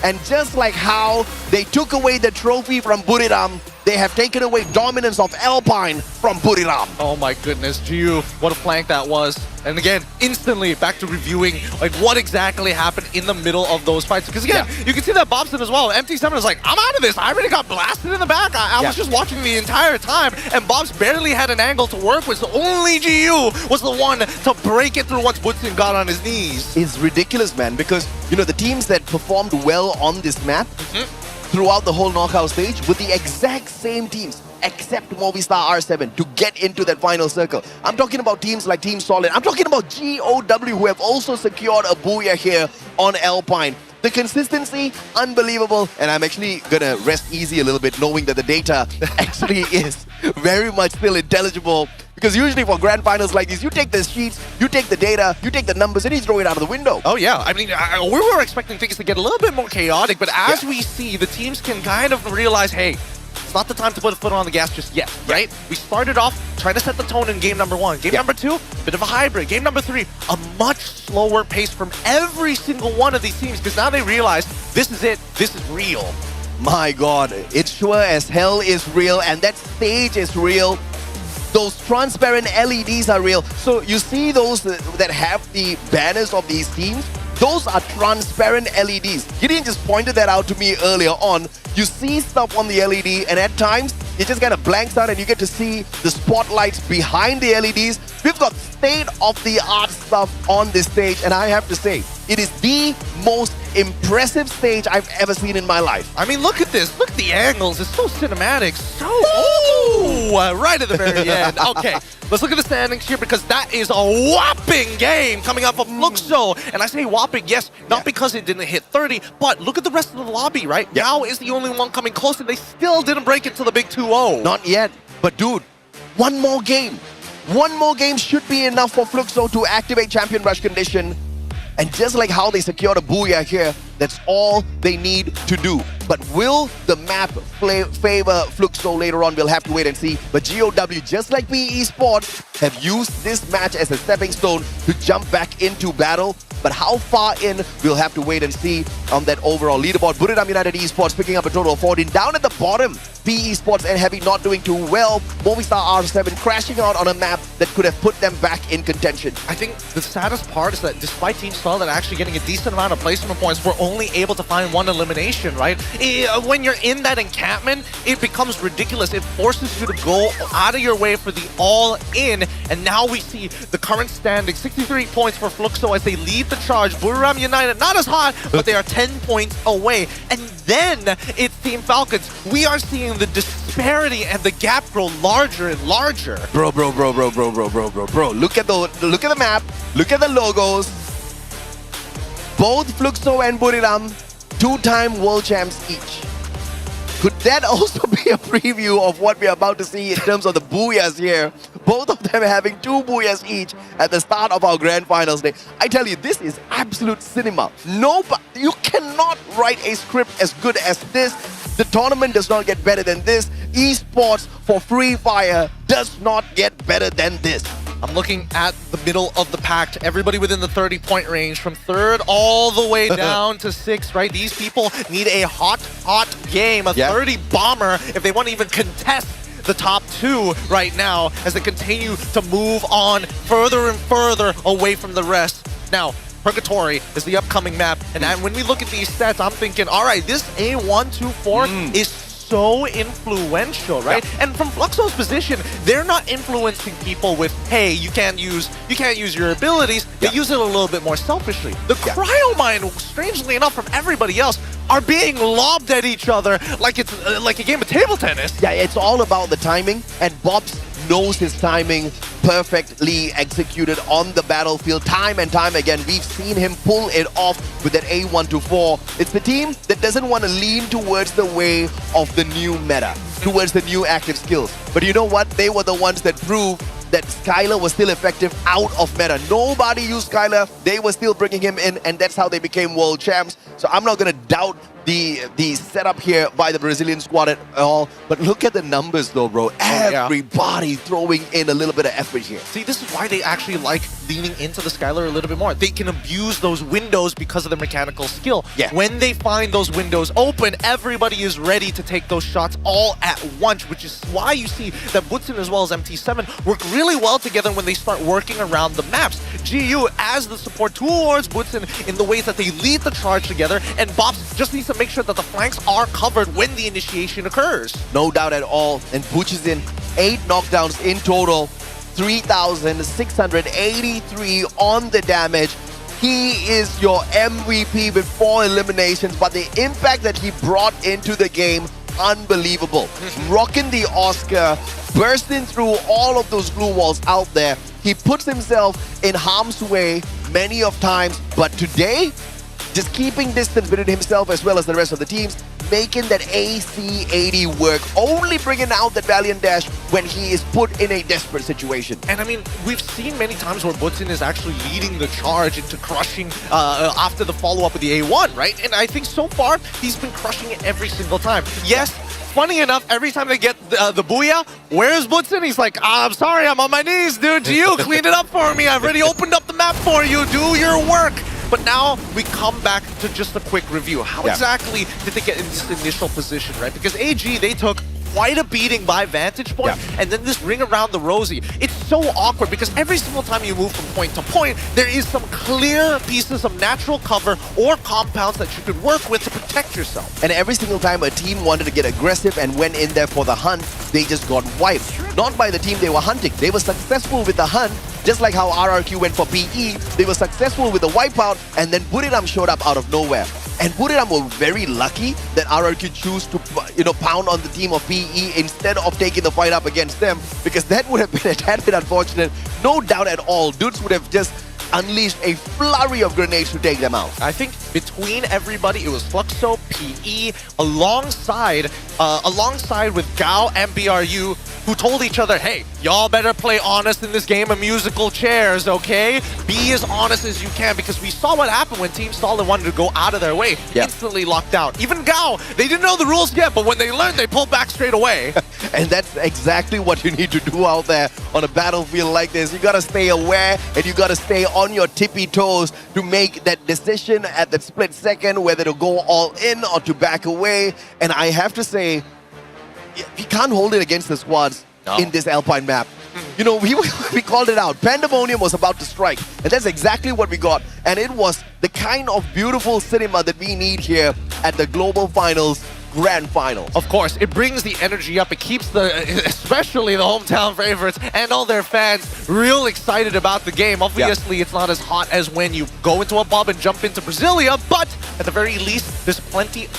And just like how they took away the trophy from Booyah, they have taken away dominance of Alpine from Booyah. Oh my goodness, GU, what a flank that was. And again, instantly back to reviewing like what exactly happened in the middle of those fights. Because again, you can see that Bobson as well. MT7 is like, I'm out of this. I already got blasted in the back. I was just watching the entire time, and Bobs barely had an angle to work with. So only GU was the one to break it through once Butson got on his knees. It's ridiculous, man, because, you know, the teams that performed well on this map throughout the whole knockout stage were the exact same teams, except Movistar R7, to get into that final circle. I'm talking about teams like Team Solid. I'm talking about GOW, who have also secured a Booyah here on Alpine. The consistency, unbelievable, and I'm actually gonna rest easy a little bit knowing that the data actually is very much still intelligible. Because usually for grand finals like these, you take the sheets, you take the data, you take the numbers, and you throw it out of the window. Oh yeah, I mean, we were expecting things to get a little bit more chaotic, but as we see, the teams can kind of realize, hey, it's not the time to put a foot on the gas just yet, right? We started off trying to set the tone in game number 1. Game number 2, bit of a hybrid. Game number 3, a much slower pace from every single one of these teams, because now they realize this is it, this is real. My God, it's sure as hell is real, and that stage is real. Those transparent LEDs are real. So you see those that have the banners of these teams, those Those are transparent LEDs. Gideon just pointed that out to me earlier on. You see stuff on the LED, and at times it just kind of blanks out and you get to see the spotlights behind the LEDs. We've got state-of-the-art stuff on this stage, and I have to say, it is the most impressive stage I've ever seen in my life. I mean, look at this. Look at the angles. It's so cinematic. So, ooh, right at the very end. Okay, let's look at the standings here because that is a whopping game coming up from Fluxo. And I say whopping, yes, not because it didn't hit 30, but look at the rest of the lobby, right? Now is the only one coming close, and they still didn't break it to the big 2-0. Not yet. But dude, one more game. One more game should be enough for Fluxo to activate Champion Rush condition. And just like how they secured a Booyah here, that's all they need to do. But will the map favor Fluxo later on? We'll have to wait and see. But GOW, just like PE Sports, have used this match as a stepping stone to jump back into battle. But how far in, we'll have to wait and see on that overall leaderboard. Buriram United Esports picking up a total of 14. Down at the bottom, PE Sports and Heavy not doing too well. Movistar R7 crashing out on a map that could have put them back in contention. I think the saddest part is that despite Team Solid actually getting a decent amount of placement points, we're only able to find one elimination, right? When you're in that encampment, it becomes ridiculous. It forces you to go out of your way for the all-in. And now we see the current standing, 63 points for Fluxo as they lead the charge. Buriram United, not as hot, but they are 10 points away. And then it's Team Falcons. We are seeing the disparity and the gap grow larger and larger. Bro. Look at the map. Look at the logos. Both Fluxo and Buriram, two-time world champs each. Could that also be a preview of what we're about to see in terms of the Booyahs here? Both of them having 2 Booyahs each at the start of our grand finals day. I tell you, this is absolute cinema. You cannot write a script as good as this. The tournament does not get better than this. Esports for Free Fire does not get better than this. I'm looking at the middle of the pack, everybody within the 30-point range, from 3rd all the way down to 6th, right? These people need a hot game, a 30 bomber, if they want to even contest the top 2 right now as they continue to move on further and further away from the rest. Now, Purgatory is the upcoming map, and when we look at these stats, I'm thinking, all right, this A124 is so influential, right? And from Fluxo's position, they're not influencing people with, hey, you can't use your abilities. They use it a little bit more selfishly. The cryo mine, strangely enough, from everybody else, are being lobbed at each other like it's like a game of table tennis. Yeah, it's all about the timing, and Bobs knows his timing perfectly executed on the battlefield time and time again. We've seen him pull it off with that A124. It's the team that doesn't want to lean towards the way of the new meta, towards the new active skills. But you know what? They were the ones that proved that Skylar was still effective out of meta. Nobody used Skylar. They were still bringing him in, and that's how they became world champs. So I'm not going to doubt the setup here by the Brazilian squad at all. But look at the numbers though, bro. Everybody throwing in a little bit of effort here. See, this is why they actually like leaning into the Skylar a little bit more. They can abuse those windows because of the mechanical skill. When they find those windows open, everybody is ready to take those shots all at once, which is why you see that Butsin as well as MT7 work really well together when they start working around the maps. GU as the support towards Butsin in the ways that they lead the charge together, and Bobs just needs to make sure that the flanks are covered when the initiation occurs. No doubt at all. And Butch is in 8 knockdowns in total, 3,683 on the damage. He is your MVP with 4 eliminations, but the impact that he brought into the game, unbelievable. Rocking the Oscar, bursting through all of those blue walls out there. He puts himself in harm's way many of times, but today, just keeping distance between himself as well as the rest of the teams, making that AC-80 work, only bringing out that Valiant Dash when he is put in a desperate situation. And I mean, we've seen many times where Butsin is actually leading the charge into crushing after the follow-up with the A1, right? And I think so far, he's been crushing it every single time. Yes, funny enough, every time they get the Booyah, where's Butsin? He's like, I'm sorry, I'm on my knees, dude. You clean it up for me. I've already opened up the map for you. Do your work. But now we come back to just a quick review. How exactly did they get in this initial position, right? Because AG, they took quite a beating by Vantage Point, and then this ring around the Rosie. It's so awkward because every single time you move from point to point, there is some clear pieces of natural cover or compounds that you could work with to protect yourself. And every single time a team wanted to get aggressive and went in there for the hunt, they just got wiped. Not by the team they were hunting. They were successful with the hunt, just like how RRQ went for PE. They were successful with the wipeout, and then Buriram showed up out of nowhere. And Buriram were very lucky that RRQ chose to, pound on the team of PE instead of taking the fight up against them, because that would have been a tad bit unfortunate. No doubt at all, dudes would have just unleashed a flurry of grenades to take them out. I think between everybody, it was Fluxo, PE, alongside with Gao and BRU, who told each other, hey, y'all better play honest in this game of musical chairs, okay? Be as honest as you can, because we saw what happened when Team Stalin wanted to go out of their way. Instantly locked out. Even Gao, they didn't know the rules yet, but when they learned, they pulled back straight away. And that's exactly what you need to do out there on a battlefield like this. You gotta stay aware, and you gotta stay on your tippy toes to make that decision at that split second, whether to go all in or to back away. And I have to say, we can't hold it against the squads in this Alpine map. You know, we called it out. Pandemonium was about to strike, and that's exactly what we got. And it was the kind of beautiful cinema that we need here at the Global Finals Grand Final. Of course, it brings the energy up. It keeps especially the hometown favorites and all their fans real excited about the game. Obviously, it's not as hot as when you go into a pub and jump into Brasilia, but at the very least, there's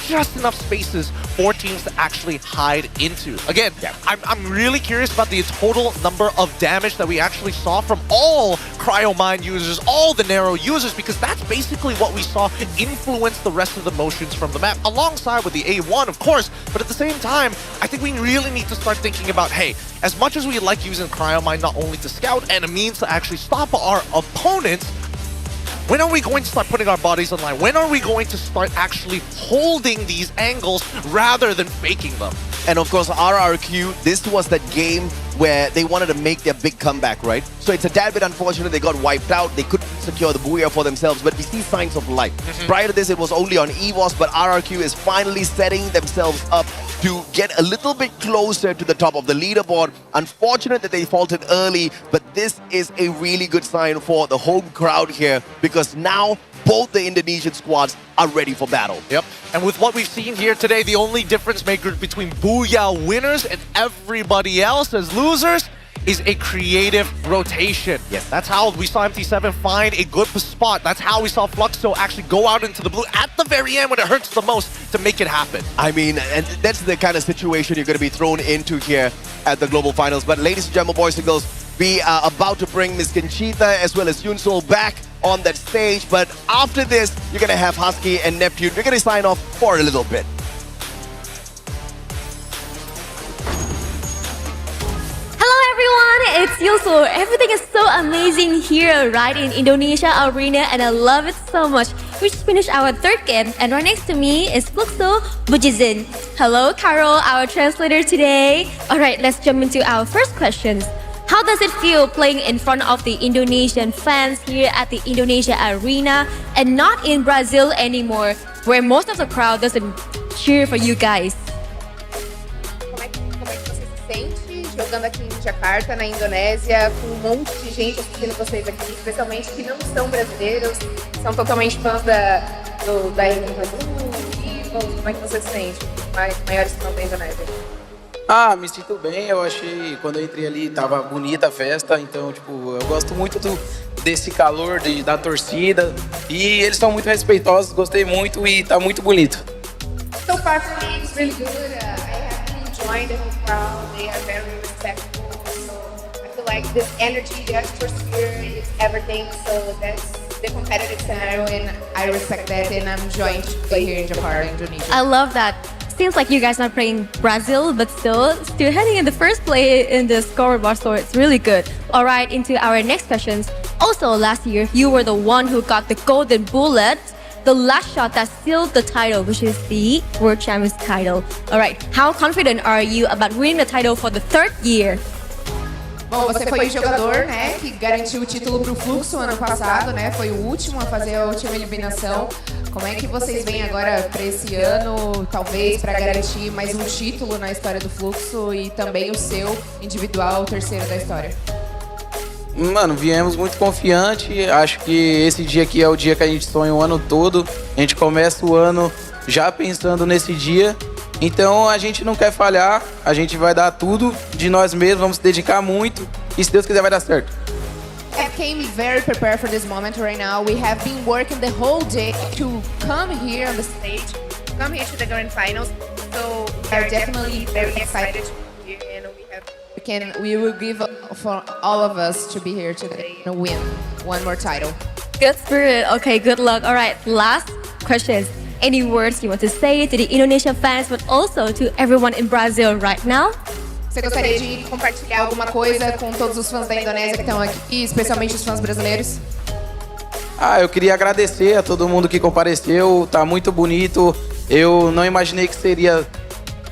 just enough spaces for teams to actually hide into. Again, I'm really curious about the total number of damage that we actually saw from all Cryo Mine users, all the Narrow users, because that's basically what we saw influence the rest of the motions from the map, alongside with the A1, of course. But at the same time, I think we really need to start thinking about, hey, as much as we like using Cryo Mine not only to scout and a means to actually stop our opponents, when are we going to start putting our bodies on line? When are we going to start actually holding these angles rather than faking them? And of course, RRQ, this was that game where they wanted to make their big comeback, right? So it's a tad bit unfortunate they got wiped out. They couldn't secure the Booyah for themselves, but we see signs of life. Prior to this, it was only on EVOS, but RRQ is finally setting themselves up to get a little bit closer to the top of the leaderboard. Unfortunate that they faltered early, but this is a really good sign for the home crowd here, because now both the Indonesian squads are ready for battle. Yep. And with what we've seen here today, the only difference maker between Booyah winners and everybody else as losers is a creative rotation. Yes. That's how we saw MT7 find a good spot. That's how we saw Fluxo actually go out into the blue at the very end when it hurts the most to make it happen. I mean, and that's the kind of situation you're going to be thrown into here at the Global Finals. But ladies and gentlemen, boys and girls, we are about to bring Miss Conchita as well as Yunsol back on that stage. But after this, you're going to have Husky and Neptune. We're going to sign off for a little bit. Hello everyone, it's Yunsol. Everything is so amazing here, right, in Indonesia Arena, and I love it so much. We just finished our third game, and right next to me is Fluxo Bujizin. Hello, Carol, our translator today. Alright, let's jump into our first questions. How does it feel playing in front of the Indonesian fans here at the Indonesia Arena and not in Brazil anymore, where most of the crowd doesn't cheer for you guys? Como é que você se sente jogando aqui em Jakarta, na Indonésia, com um monte de gente assistindo vocês aqui, especialmente que não são brasileiros, são totalmente fãs da Arena Brasil? Como é que você se sente? Maiores fãs da Indonésia? Ah, me sinto bem, eu achei, quando eu entrei ali, tava bonita a festa, então, tipo, eu gosto muito desse calor da torcida, e eles são muito respeitosos, gostei muito e tá muito bonito. So far for me, it's really good. I have been enjoying the whole crowd, they are very respectful, so I feel like this energy, the atmosphere is everything, so that's the competitive scenario, and I respect that, and I'm enjoying to play here in Jakarta, Indonesia. I love that. Seems like you guys are playing Brazil, but still heading in the first place in the scoreboard, so it's really good. All right, into our next questions. Also, last year, you were the one who got the golden bullet, the last shot that sealed the title, which is the World Champions title. All right, how confident are you about winning the title for the third year? Bom, você foi o jogador, né, que garantiu o título pro Fluxo ano passado, né? Foi o último a fazer a última eliminação. Como é que vocês veem agora para esse ano, talvez para garantir mais um título na história do Fluxo e também o seu individual, o terceiro da história? Mano, viemos muito confiante. Acho que esse dia aqui é o dia que a gente sonha o ano todo. A gente começa o ano já pensando nesse dia. Então a gente não quer falhar, a gente vai dar tudo de nós mesmos, vamos se dedicar muito e se Deus quiser vai dar certo. I came very prepared for this moment right now. We have been working the whole day to come here on the stage, come here to the Grand Finals. So we are definitely very excited to be here, and we will give for all of us to be here today and win one more title. Good spirit. Okay, good luck. All right, last questions. Any words you want to say to the Indonesia fans, but also to everyone in Brazil right now? Você gostaria de compartilhar alguma coisa com todos os fãs da Indonésia que estão aqui, especialmente os fãs brasileiros? Eu queria agradecer a todo mundo que compareceu, tá muito bonito. Eu não imaginei que seria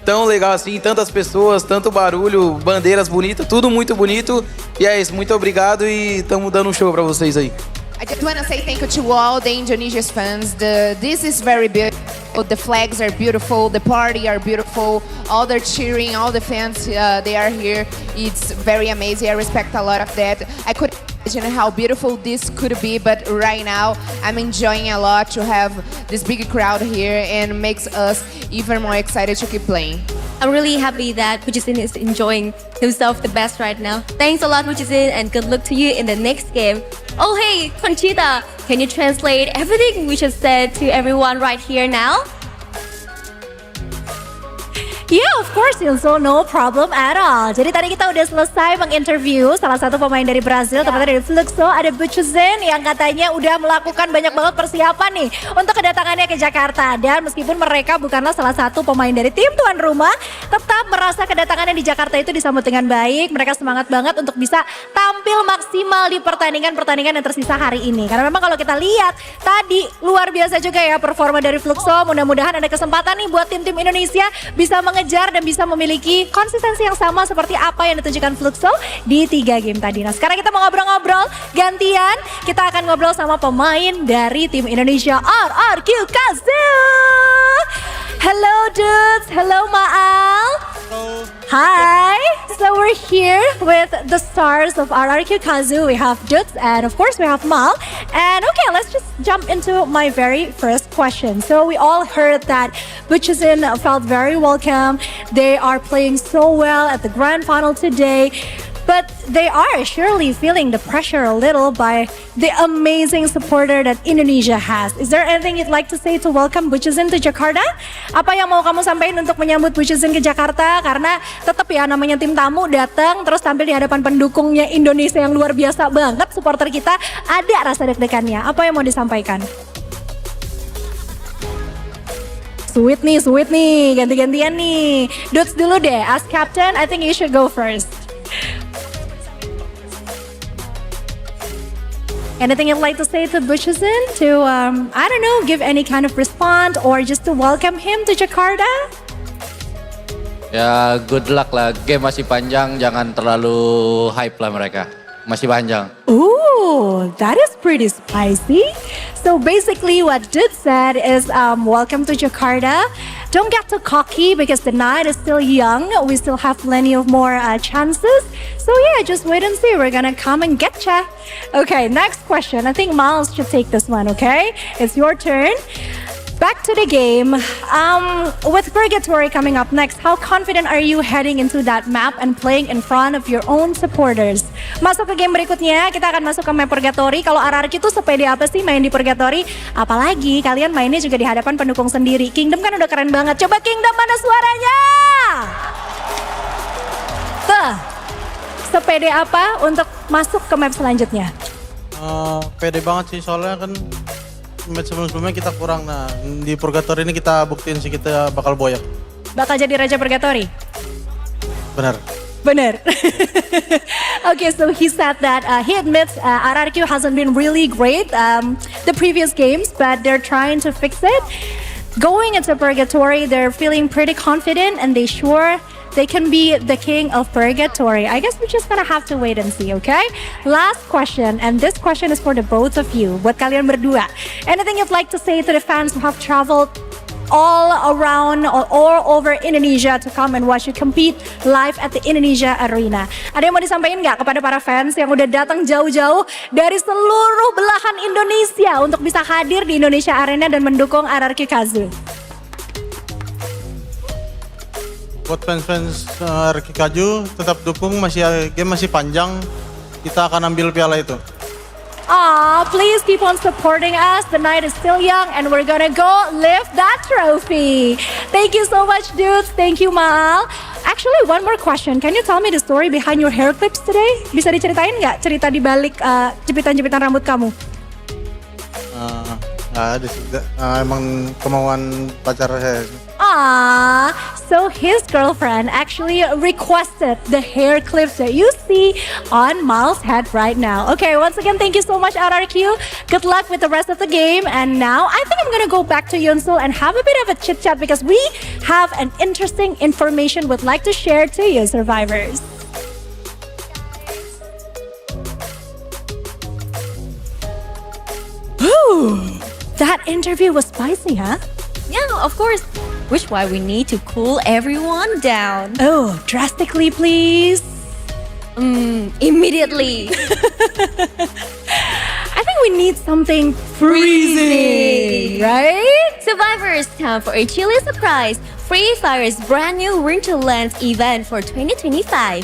tão legal assim, tantas pessoas, tanto barulho, bandeiras bonitas, tudo muito bonito. E é isso, muito obrigado e estamos dando um show pra vocês aí. I just want to say thank you to all the Indonesia's fans. This is very beautiful. The flags are beautiful. The party are beautiful. All the cheering, all the fans, they are here. It's very amazing. I respect a lot of that. I couldn't imagine how beautiful this could be, but right now I'm enjoying a lot to have this big crowd here and makes us even more excited to keep playing. I'm really happy that Booyah is enjoying himself the best right now. Thanks a lot, Booyah, and good luck to you in the next game. Oh, hey, Conchita, can you translate everything we just said to everyone right here now? Yeah, of course, Ilso, no problem at all. Jadi tadi kita udah selesai menginterview salah satu pemain dari Brazil, tepatnya dari Fluxo, ada Booyah yang katanya udah melakukan banyak banget persiapan nih untuk kedatangannya ke Jakarta. Dan meskipun mereka bukanlah salah satu pemain dari tim tuan rumah, tetap merasa kedatangannya di Jakarta itu disambut dengan baik. Mereka semangat banget untuk bisa tampil maksimal di pertandingan-pertandingan yang tersisa hari ini. Karena memang kalau kita lihat tadi luar biasa juga ya performa dari Fluxo. Mudah-mudahan ada kesempatan nih buat tim-tim Indonesia bisa mengejar dan bisa memiliki konsistensi yang sama seperti apa yang ditunjukkan Fluxo di 3 game tadi. Nah sekarang kita mau ngobrol-ngobrol gantian. Kita akan ngobrol sama pemain dari tim Indonesia RRQ Kazoo. Hello dudes, hello Maal. Hello. Hi, so we're here with the stars of RRQ Kazoo. We have Dudes and of course we have Mal. And okay, let's just jump into my very first question. So we all heard that Booyah felt very welcome. They are playing so well at the grand final today. But they are surely feeling the pressure a little by the amazing supporter that Indonesia has. Is there anything you'd like to say to welcome Booyah to Jakarta? Apa yang mau kamu sampaikan untuk menyambut Booyah ke Jakarta? Karena tetap ya namanya tim tamu datang terus tampil di hadapan pendukungnya Indonesia yang luar biasa banget. Supporter kita ada rasa deg-degannya. Apa yang mau disampaikan? Sweet nih, ganti-gantian nih. Dudes dulu deh, as captain, I think you should go first. Anything you'd like to say to Booyah to, I don't know, give any kind of response or just to welcome him to Jakarta? Ya good luck lah, game masih panjang, jangan terlalu hype lah mereka. Masih panjang. Ooh, that is pretty spicy. So basically what Dude said is welcome to Jakarta. Don't get too cocky because the night is still young. We still have plenty of more chances. So yeah, just wait and see. We're gonna come and get ya. Okay, next question. I think Miles should take this one, okay? It's your turn. Back to the game. With Purgatory coming up next, how confident are you heading into that map and playing in front of your own supporters? Masuk ke game berikutnya, kita akan masuk ke map Purgatory. Kalau RRQ tuh sepede apa sih main di Purgatory? Apalagi kalian mainnya juga di hadapan pendukung sendiri. Kingdom kan udah keren banget. Coba Kingdom mana suaranya? Tuh, sepede apa untuk masuk ke map selanjutnya? Pede banget sih soalnya kan match sebelum-sebelumnya kita kurang. Nah di Purgatory ini kita buktiin sih kita bakal boyak. Bakal jadi Raja Purgatory? Benar. Okay, so he said that he admits RRQ hasn't been really great the previous games, but they're trying to fix it. Going into Purgatory, they're feeling pretty confident and they sure they can be the king of purgatory. I guess we're just gonna have to wait and see, okay? Last question, and this question is for the both of you. Buat kalian berdua. Anything you'd like to say to the fans who have traveled all around or all over Indonesia to come and watch you compete live at the Indonesia Arena? Ada yang mau disampaikan nggak kepada para fans yang udah datang jauh-jauh dari seluruh belahan Indonesia untuk bisa hadir di Indonesia Arena dan mendukung RRQ Kazu? Buat fans-fans RRQ Kazu, tetap dukung, game masih panjang, kita akan ambil piala itu. Please keep on supporting us. The night is still young and we're gonna go lift that trophy. Thank you so much, dudes. Thank you, Maal. Actually, one more question. Can you tell me the story behind your hair clips today? Bisa diceritain nggak cerita di balik jepitan-jepitan rambut kamu? Ada sih, emang kemauan pacar saya. So his girlfriend actually requested the hair clips that you see on Maal's head right now. Okay, once again, thank you so much, RRQ. Good luck with the rest of the game. And now I think I'm gonna go back to Yunsul and have a bit of a chit chat because we have an interesting information we'd like to share to you, survivors. Ooh, that interview was spicy, huh? Yeah, of course. Which is why we need to cool everyone down. Oh, drastically, please. Immediately. I think we need something freezing, right? Survivors, time for a chilly surprise. Free Fire's brand new Winterlands event for 2025.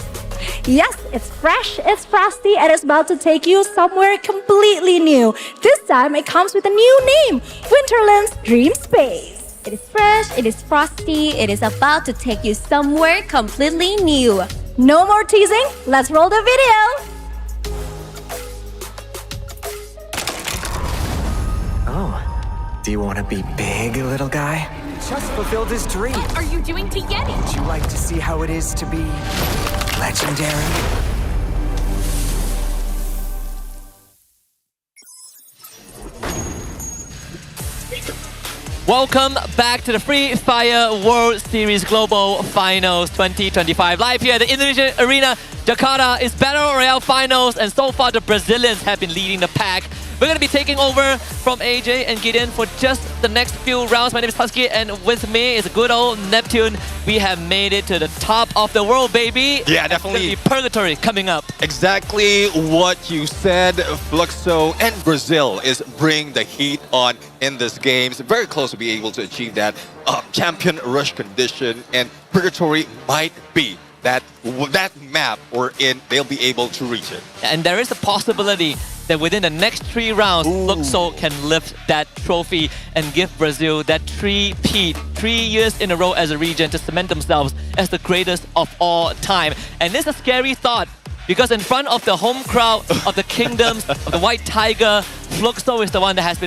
Yes, it's fresh, it's frosty, and it's about to take you somewhere completely new. This time, it comes with a new name, Winterland's Dream Space. It is fresh, it is frosty, it is about to take you somewhere completely new. No more teasing, let's roll the video. Oh, do you want to be big, little guy? Just fulfilled his dream. What are you doing to Yeti? Would you like to see how it is to be legendary? Welcome back to the Free Fire World Series Global Finals 2025. Live here at the Indonesia Arena, Jakarta. It's Battle Royale Finals, and so far the Brazilians have been leading the pack. We're going to be taking over from AJ and Gideon for just the next few rounds. My name is Husky, and with me is a good old Neptune. We have made it to the top of the world, baby. Yeah, definitely. It's gonna be purgatory coming up. Exactly what you said. Fluxo and Brazil is bringing the heat on in this game. It's very close to be able to achieve that champion rush condition, and purgatory might be that map they'll be able to reach it. And there is a possibility that within the next 3 rounds, Fluxo can lift that trophy and give Brazil that 3-peat, 3 years in a row as a region to cement themselves as the greatest of all time. And this is a scary thought, because in front of the home crowd of the Kingdoms, of the White Tiger, Fluxo is the one that has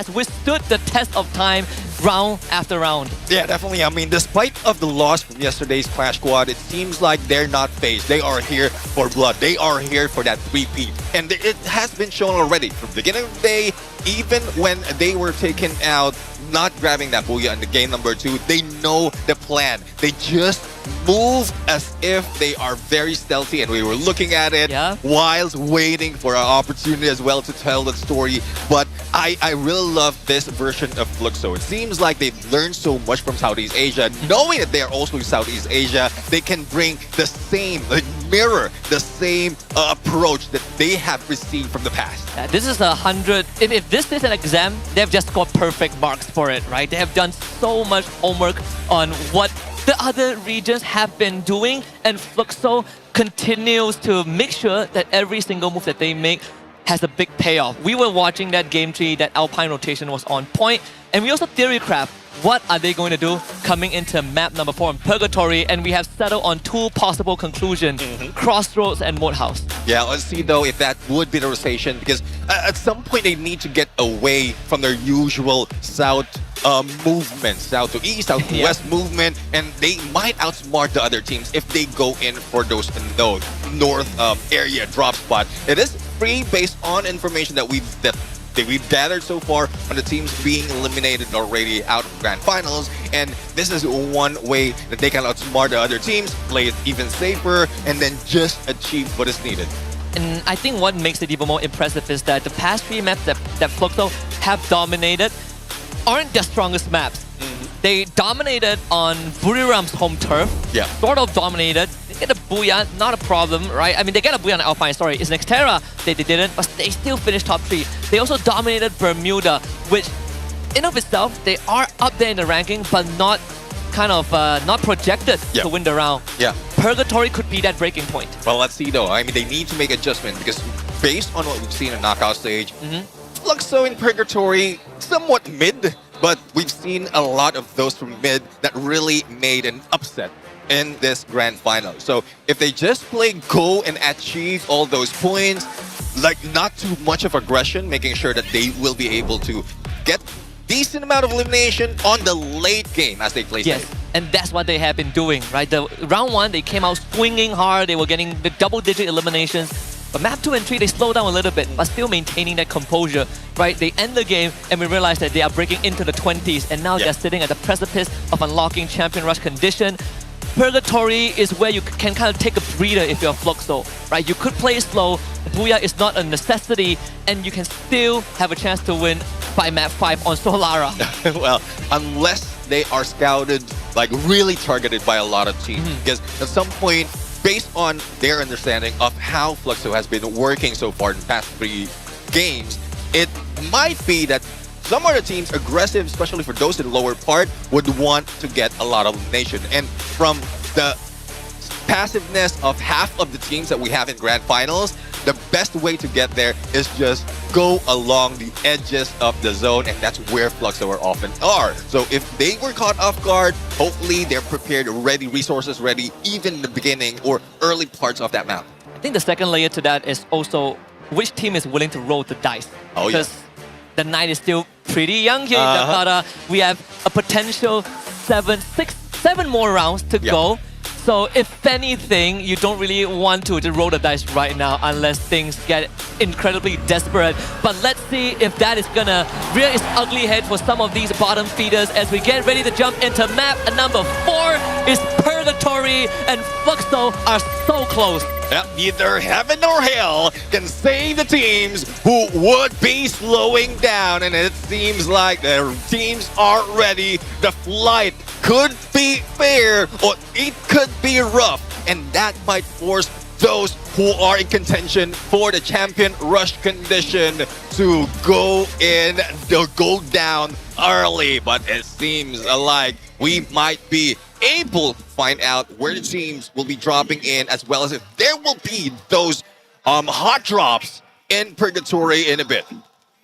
withstood the test of time round after round. Yeah, definitely. I mean, despite of the loss from yesterday's Clash Squad, it seems like they're not phased. They are here for blood. They are here for that 3-peat. And it has been shown already from the beginning of the day, even when they were taken out, not grabbing that Booyah in the game number 2, they know the plan. They just move as if they are very stealthy, and we were looking at it whilst waiting for an opportunity as well to tell the story. But I really love this version of Fluxo. It seems like they've learned so much from Southeast Asia. Knowing that they are also in Southeast Asia, they can bring the same, mirror the same approach that they have received from the past. Yeah, this is 100. If this is an exam, they've just got perfect marks for it, right? They have done so much homework on what the other regions have been doing, and Fluxo continues to make sure that every single move that they make has a big payoff. We were watching that game tree, that Alpine rotation was on point, and we also theorycraft what are they going to do coming into map number 4 in Purgatory, and we have settled on 2 possible conclusions, Crossroads and Moat House. Yeah, let's see though if that would be the rotation, because at some point they need to get away from their usual south movement, south to east, south to west movement, and they might outsmart the other teams if they go in for those north area drop spot. It is free based on information that we've gathered so far on the teams being eliminated already out of grand finals, and this is one way that they can outsmart the other teams, play it even safer, and then just achieve what is needed. And I think what makes it even more impressive is that the past 3 maps that Fluxo have dominated aren't their strongest maps. They dominated on Buriram's home turf. Yeah. Sort of dominated. They get a Booyah, not a problem, right? I mean, they get a Booyah on Alpine, sorry. It's Nextera. They didn't, but they still finished top 3. They also dominated Bermuda, which in of itself, they are up there in the ranking, but not kind of not projected to win the round. Yeah. Purgatory could be that breaking point. Well, let's see though. I mean, they need to make adjustment because based on what we've seen in knockout stage, Fluxo in Purgatory, somewhat mid, but we've seen a lot of those from mid that really made an upset in this grand final. So if they just play go and achieve all those points, like not too much of aggression, making sure that they will be able to get decent amount of elimination on the late game as they play safe. And that's what they have been doing, right? The round 1, they came out swinging hard. They were getting the double-digit eliminations. But map 2 and 3, they slow down a little bit, but still maintaining that composure, right? They end the game, and we realize that they are breaking into the 20s, and now they're sitting at the precipice of unlocking Champion Rush condition. Purgatory is where you can kind of take a breather if you're Fluxo, right? You could play slow, Booyah is not a necessity, and you can still have a chance to win by map 5 on Solara. Well, unless they are scouted, like really targeted by a lot of teams. Because at some point, based on their understanding of how Fluxo has been working so far in the past 3 games, it might be that some other teams, aggressive, especially for those in the lower part, would want to get a lot of elimination. And from the passiveness of half of the teams that we have in grand finals, the best way to get there is just go along the edges of the zone, and that's where Fluxo often are. So if they were caught off guard, hopefully they're prepared, ready, resources ready, even in the beginning or early parts of that map. I think the second layer to that is also which team is willing to roll the dice. Oh, because the night is still pretty young here in Jakarta. We have a potential 7 more rounds to go. So if anything, you don't really want to roll the dice right now unless things get incredibly desperate. But let's see if that is gonna rear its ugly head for some of these bottom feeders as we get ready to jump into map number 4 is Purgatory, and Fluxo are so close. Yep, neither heaven nor hell can save the teams who would be slowing down, and it seems like their teams are ready. The flight could be fair, or it could be rough, and that might force those who are in contention for the Champion Rush condition to go down early. But it seems like we might be able to find out where the teams will be dropping in, as well as if there will be those hot drops in Purgatory in a bit.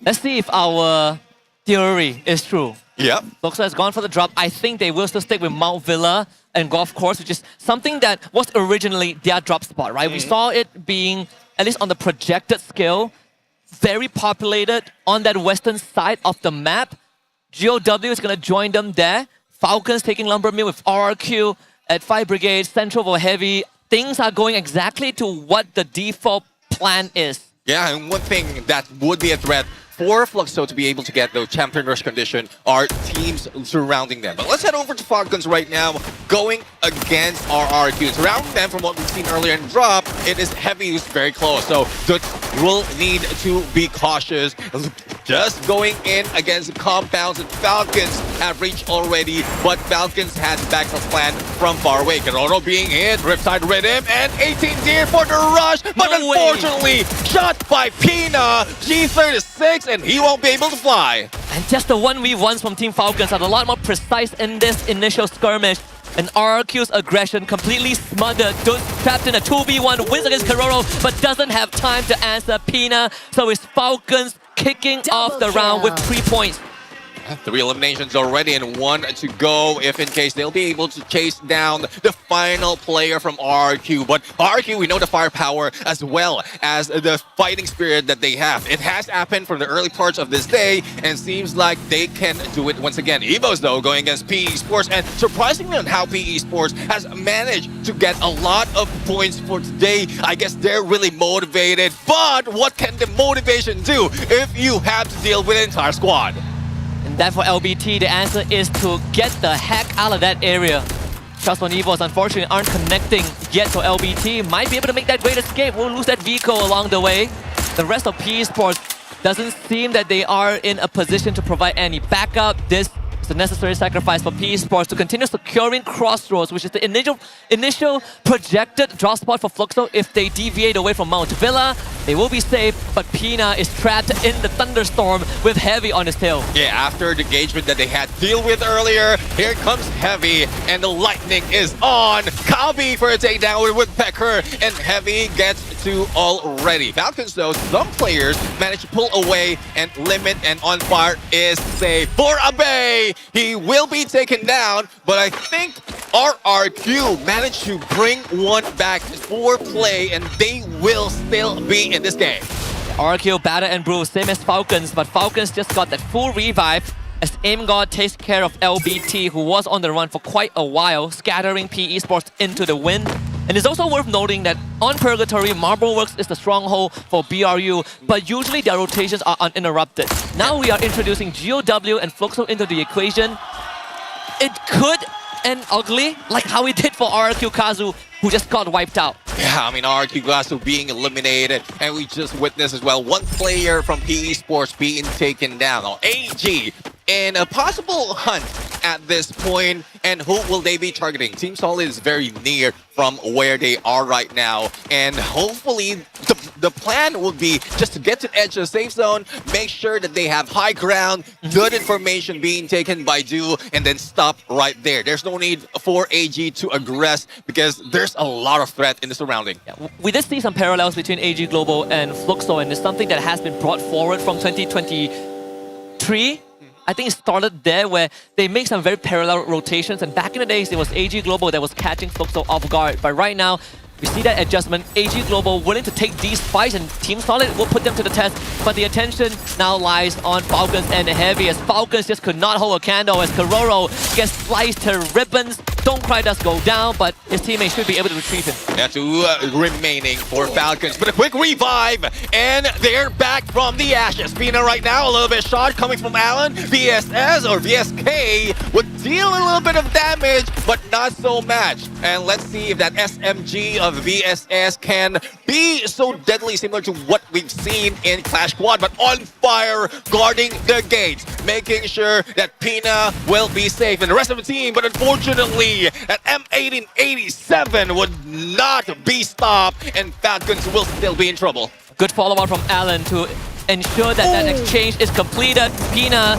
Let's see if our theory is true. Yep. Fluxo has gone for the drop. I think they will still stick with Mount Villa and Golf Course, which is something that was originally their drop spot, right? We saw it being, at least on the projected scale, very populated on that western side of the map. GOW is going to join them there. Falcons taking Lumber Mill with RRQ at 5 Brigade, Central for Heavy. Things are going exactly to what the default plan is. Yeah, and one thing that would be a threat for Fluxo to be able to get the Champion Rush condition are teams surrounding them. But let's head over to Falcons right now, going against RRQ. Surrounding them, from what we've seen earlier in drop, it is Heavy who's very close. So the will need to be cautious. Just going in against compounds, and Falcons have reached already, but Falcons had backup plan from far away. Garena being hit, Riptide Rhythm, and 18 Deer for the rush, but unfortunately shot by Pina, G36, and he won't be able to fly. And just the 1v1s from Team Falcons are a lot more precise in this initial skirmish. And RRQ's aggression completely smothered. Trapped in a 2v1, wins against Garena, but doesn't have time to answer Pina. So it's Falcons kicking off the round with 3 points. 3 eliminations already and 1 to go if in case they'll be able to chase down the final player from RRQ. But RRQ, we know the firepower as well as the fighting spirit that they have. It has happened from the early parts of this day and seems like they can do it once again. EVOS though going against PE Sports, and surprisingly on how PE Sports has managed to get a lot of points for today. I guess they're really motivated, but what can the motivation do if you have to deal with an entire squad? And that for LBT, the answer is to get the heck out of that area. Trust on EVOS unfortunately aren't connecting yet, so LBT might be able to make that great escape. We'll lose that vehicle along the way. The rest of PE Sports doesn't seem that they are in a position to provide any backup. This is a necessary sacrifice for PE Sports to continue securing Crossroads, which is the initial projected drop spot for Fluxo. If they deviate away from Mount Villa, they will be safe, but Pina is trapped in the thunderstorm with Heavy on his tail. Yeah, after the engagement that they had to deal with earlier, here comes Heavy, and the lightning is on. Kabi for a takedown with Woodpecker, and Heavy gets 2 already. Falcons though, some players managed to pull away, and Limit and On Fire is safe. For Abe, he will be taken down, but I think RRQ managed to bring one back for play, and they will still be in this game. RRQ, Batter and Brew, same as Falcons, but Falcons just got that full revive as Aim God takes care of LBT, who was on the run for quite a while, scattering PE Sports into the wind. And it's also worth noting that on Purgatory, Marbleworks is the stronghold for BRU, but usually their rotations are uninterrupted. Now we are introducing GOW and Fluxo into the equation. It could end ugly, like how we did for RRQ Kazu, who just got wiped out. Yeah, I mean, RRQ Glasso being eliminated, and we just witnessed as well one player from PE Sports being taken down. Now, AG in a possible hunt at this point, and who will they be targeting? Team Solid is very near from where they are right now, and hopefully the plan would be just to get to the edge of the safe zone, make sure that they have high ground, good information being taken by Du, and then stop right there. There's no need for AG to aggress because there's a lot of threat in the surrounding. Yeah, we did see some parallels between AG Global and Fluxo, and it's something that has been brought forward from 2023. I think it started there where they make some very parallel rotations, and back in the days it was AG Global that was catching Fluxo off guard. But right now, we see that adjustment. AG Global willing to take these fights, and Team Solid will put them to the test. But the attention now lies on Falcons and Heavy, as Falcons just could not hold a candle as Kororo gets sliced to ribbons. Don't Cry does go down, but his teammates should be able to retrieve him. Yeah, 2 remaining for Falcons, but a quick revive, and they're back from the ashes. Pina right now, a little bit shot coming from Alan. VSS or VSK would deal a little bit of damage, but not so much. And let's see if that SMG of VSS can be so deadly similar to what we've seen in Clash Squad, but On Fire guarding the gates, making sure that Pina will be safe and the rest of the team. But unfortunately, that M1887 would not be stopped, and Falcons will still be in trouble. Good follow-up from Alan to ensure that that exchange is completed. Pina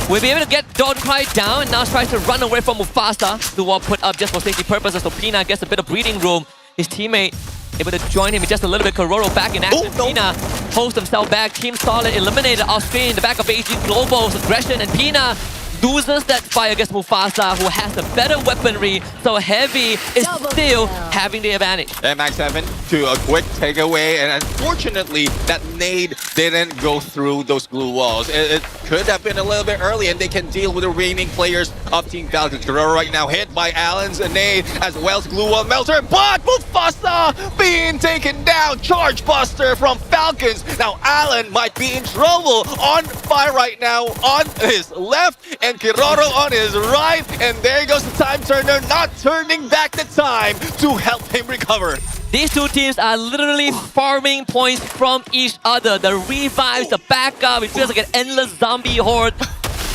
will be able to get Don't Cry down, and now tries to run away from Mufasa. The wall put up just for safety purposes, so Pina gets a bit of breathing room. His teammate able to join him with just a little bit. Kororo back in action. Pina holds himself back. Team Solid eliminated off screen. The back of AG Global's aggression, and Pina loses that fight against Mufasa, who has the better weaponry, so Heavy is still having the advantage. And Max 7 to a quick takeaway, and unfortunately that nade didn't go through those glue walls. It could have been a little bit early, and they can deal with the remaining players of Team Falcons. Guerrero right now hit by Alan's nade as well as glue wall melter, but Mufasa being taken down. Charge buster from Falcons. Now Alan might be in trouble. On Fire right now on his left, and Kiroro on his right, and there goes the time turner, not turning back the time to help him recover. These two teams are literally farming points from each other. The revives, the backup, it feels like an endless zombie horde.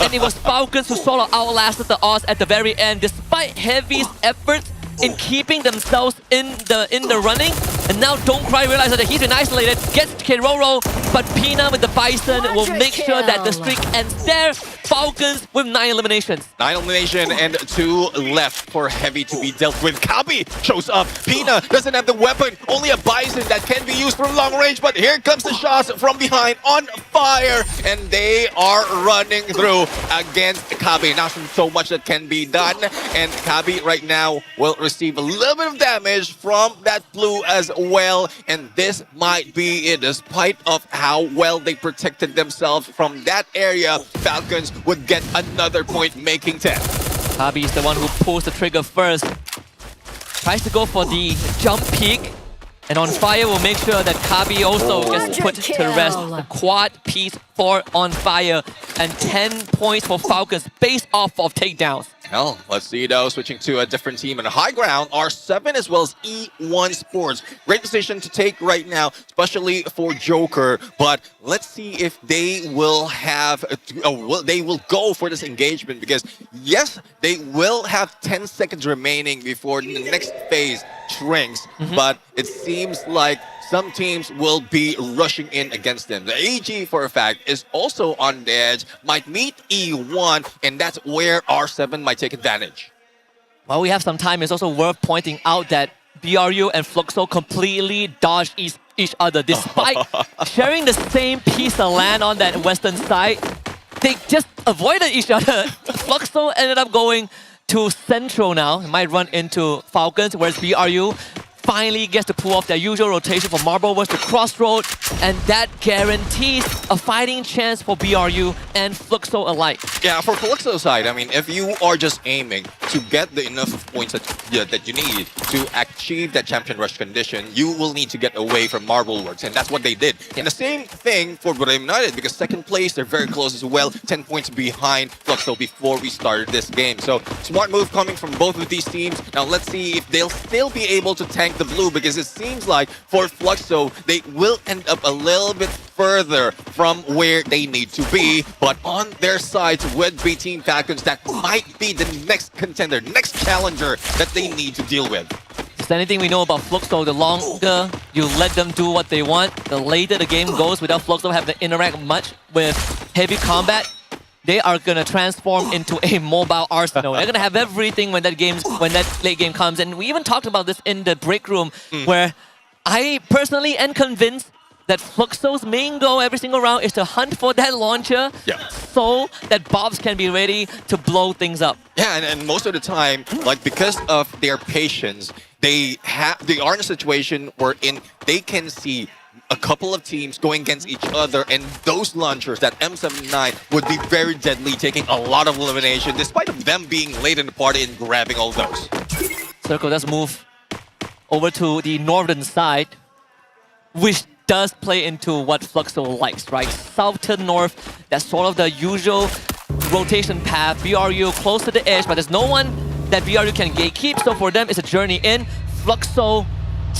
And it was Falcons who sort of outlasted the odds at the very end, despite Heavy's efforts in keeping themselves in the running. And now Don't Cry realizes that he's been isolated, gets Kiroro, but Pina with the Bison will make sure that the streak ends there. Falcons with 9 eliminations. 9 elimination and 2 left for Heavy to be dealt with. Kabi shows up. Pina doesn't have the weapon, only a Bison that can be used from long range, but here comes the shots from behind on fire, and they are running through against Kabi. Not so much that can be done, and Kabi right now will receive a little bit of damage from that blue as well, and this might be it. Despite of how well they protected themselves from that area, Falcons would get another point, making 10. Kabi is the one who pulls the trigger first. Tries to go for the jump peak. And On Fire will make sure that Kabi also gets put to rest. The quad piece for On Fire. And 10 points for Falcons based off of takedowns. Well, let's see though, switching to a different team in high ground, R7 as well as E1 Sports. Great position to take right now, especially for Joker. But let's see if they will have, they will go for this engagement, because yes, they will have 10 seconds remaining before the next phase shrinks. But it seems like some teams will be rushing in against them. The AG, for a fact, is also on the edge, might meet E1, and that's where R7 might take advantage. While we have some time, it's also worth pointing out that BRU and Fluxo completely dodged each other. Despite sharing the same piece of land on that western side, they just avoided each other. Fluxo ended up going to Central now. It might run into Falcons, whereas BRU finally gets to pull off their usual rotation from Marbleverse to Crossroad, and that guarantees a fighting chance for BRU and Fluxo alike. Yeah, for Fluxo's side, I mean, if you are just aiming to get the enough points that you need to achieve that champion rush condition, you will need to get away from Marbleworks, and that's what they did. And the same thing for Booyah United, because second place, they're very close as well, 10 points behind Fluxo before we started this game. So smart move coming from both of these teams. Now let's see if they'll still be able to tank the blue, because it seems like for Fluxo, they will end up a little bit further from where they need to be. But on their side with B Team Falcons, that might be the next contender, next challenger that they need to deal with. Is anything we know about Fluxo, the longer you let them do what they want, the later the game goes without Fluxo having to interact much with heavy combat. They are gonna transform into a mobile arsenal. They're gonna have everything when that late game comes. And we even talked about this in the break room, where I personally am convinced that Fluxo's main goal every single round is to hunt for that launcher, so that Bobs can be ready to blow things up. Yeah, and most of the time, like, because of their patience, they are in a situation wherein they can see a couple of teams going against each other, and those launchers, that M79, would be very deadly, taking a lot of elimination, despite of them being late in the party and grabbing all those. Circle does move over to the northern side, which does play into what Fluxo likes, right? South to north, that's sort of the usual rotation path. BRU close to the edge, but there's no one that BRU can gatekeep, so for them it's a journey in. Fluxo,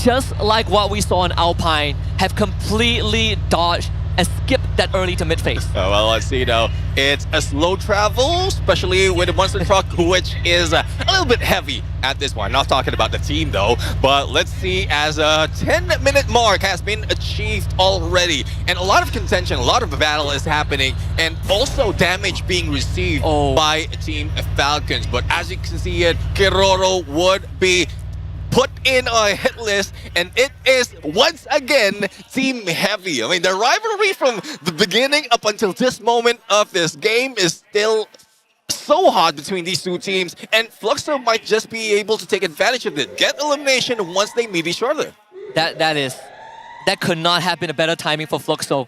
just like what we saw in Alpine, have completely dodged and skipped that early to mid phase. Oh, well, let's see though. It's a slow travel, especially with the monster truck, which is a little bit heavy at this point. Not talking about the team though, but let's see, as a 10-minute mark has been achieved already, and a lot of contention, a lot of battle is happening, and also damage being received by Team Falcons. But as you can see it, Kiroro would be put in a hit list, and it is once again Team Heavy. I mean, the rivalry from the beginning up until this moment of this game is still so hot between these two teams, and Fluxo might just be able to take advantage of it, get elimination once they meet each other. That could not have been a better timing for Fluxo.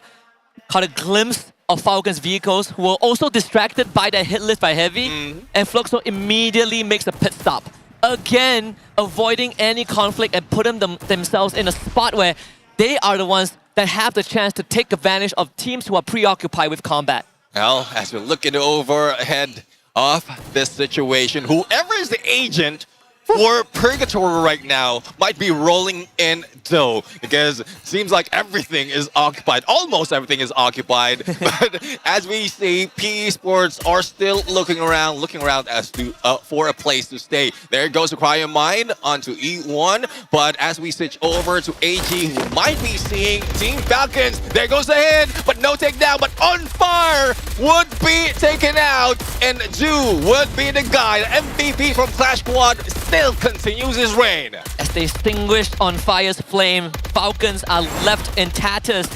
Caught a glimpse of Falcon's vehicles, who were also distracted by that hit list by Heavy, and Fluxo immediately makes a pit stop. Again, avoiding any conflict and putting themselves in a spot where they are the ones that have the chance to take advantage of teams who are preoccupied with combat. Well, as we're looking over ahead of this situation, whoever is the agent for Purgatory right now might be rolling in dough because it seems like everything is occupied. Almost everything is occupied. But as we see, PE Sports are still looking around as to for a place to stay. There goes the Cryo Mine onto E1. But as we switch over to AG, who might be seeing Team Falcons, there goes the hit, but no takedown. But On Fire would be taken out, and Ju would be the guy. The MVP from Clash Squad still continues his reign. As they extinguished On Fire's flame, Falcons are left in tatters.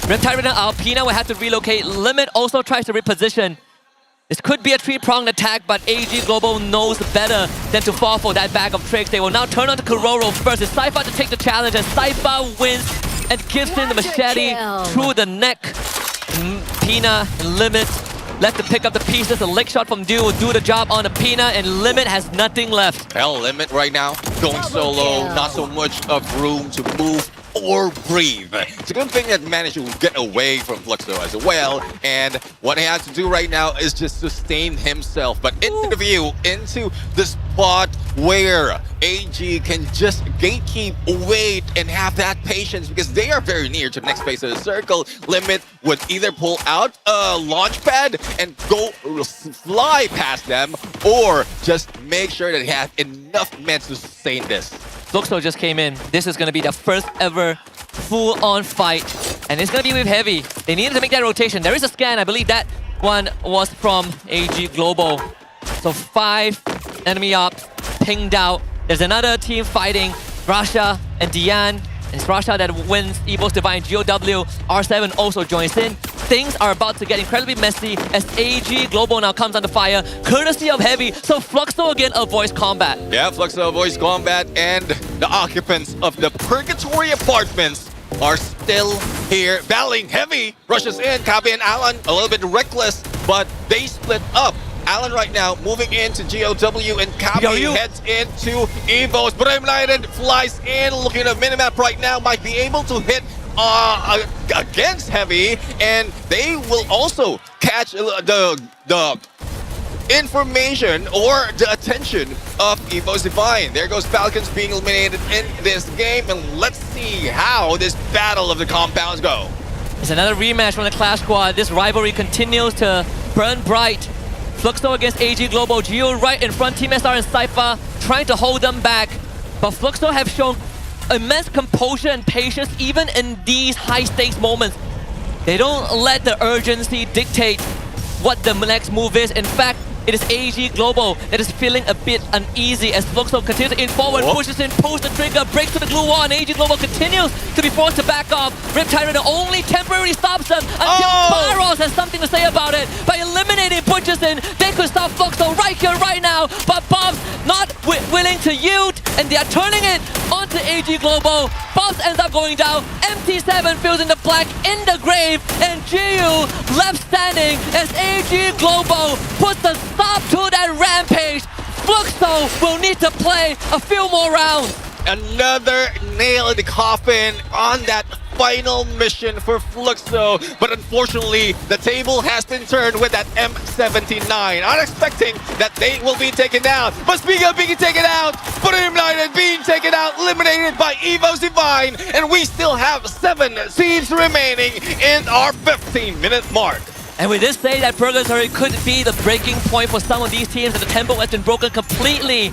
Reptile and Alpina will have to relocate. Limit also tries to reposition. This could be a three-pronged attack, but AG Global knows better than to fall for that bag of tricks. They will now turn on to Kororo first. It's Cypher to take the challenge, and Cypher wins and gives him the machete through the neck. Pina and Limit left to pick up the pieces. A lick shot from Du will do the job on the Pina, and Limit has nothing left. Hell, Limit right now going solo, not so much of room to move or breathe. It's a good thing that managed to get away from Fluxo as well, and what he has to do right now is just sustain himself, but into the view, into the spot where AG can just gatekeep, wait, and have that patience because they are very near to the next phase of the circle. Limit would either pull out a launch pad and go fly past them, or just make sure that he has enough men to sustain this. Fluxo just came in. This is going to be the first ever full-on fight. And it's going to be with Heavy. They needed to make that rotation. There is a scan. I believe that one was from AG Global. So 5 enemy ops pinged out. There's another team fighting. Rasha and Dian. It's Rasha that wins Evo's Divine. GOW. R7 also joins in. Things are about to get incredibly messy as AG Global now comes under fire, courtesy of Heavy, so Fluxo again avoids combat. Yeah, Fluxo avoids combat, and the occupants of the Purgatory Apartments are still here. Battling Heavy rushes in. Kabi and Alan a little bit reckless, but they split up. Alan right now moving into GOW, and Kabi heads into Evo's. Brimlighted flies in, looking at the minimap right now, might be able to hit against Heavy, and they will also catch the information or the attention of Evo's Divine. There goes Falcons being eliminated in this game, and let's see how this battle of the compounds go. It's another rematch from the Clash Squad. This rivalry continues to burn bright. Fluxo against AG Global. Geo right in front. Team SR and Cypher trying to hold them back, but Fluxo have shown immense composure and patience even in these high-stakes moments. They don't let the urgency dictate what the next move is. In fact, it is AG Global that is feeling a bit uneasy as Fluxo continues to in forward, pushes in, pulls the trigger, breaks to the glue wall, and AG Global continues to be forced to back off. Rip Tyrant only temporarily stops them until Barros has something to say about it. By eliminating Butcherson, they could stop Fluxo right here, right now, but Bob's not willing to yield, and they are turning it onto AG Global. Bobs ends up going down, MT7 fills in the black in the grave, and Jiu left standing as AG Global puts the stop to that rampage. Fluxo will need to play a few more rounds. Another nail in the coffin on that final mission for Fluxo, but unfortunately the table has been turned with that M79. I'm expecting that they will be taken out, but speaking of being taken out, Brimlighted being taken out, eliminated by Evo's Divine, and we still have 7 teams remaining in our 15-minute mark. And we did say that Purgatory could be the breaking point for some of these teams, and the tempo has been broken completely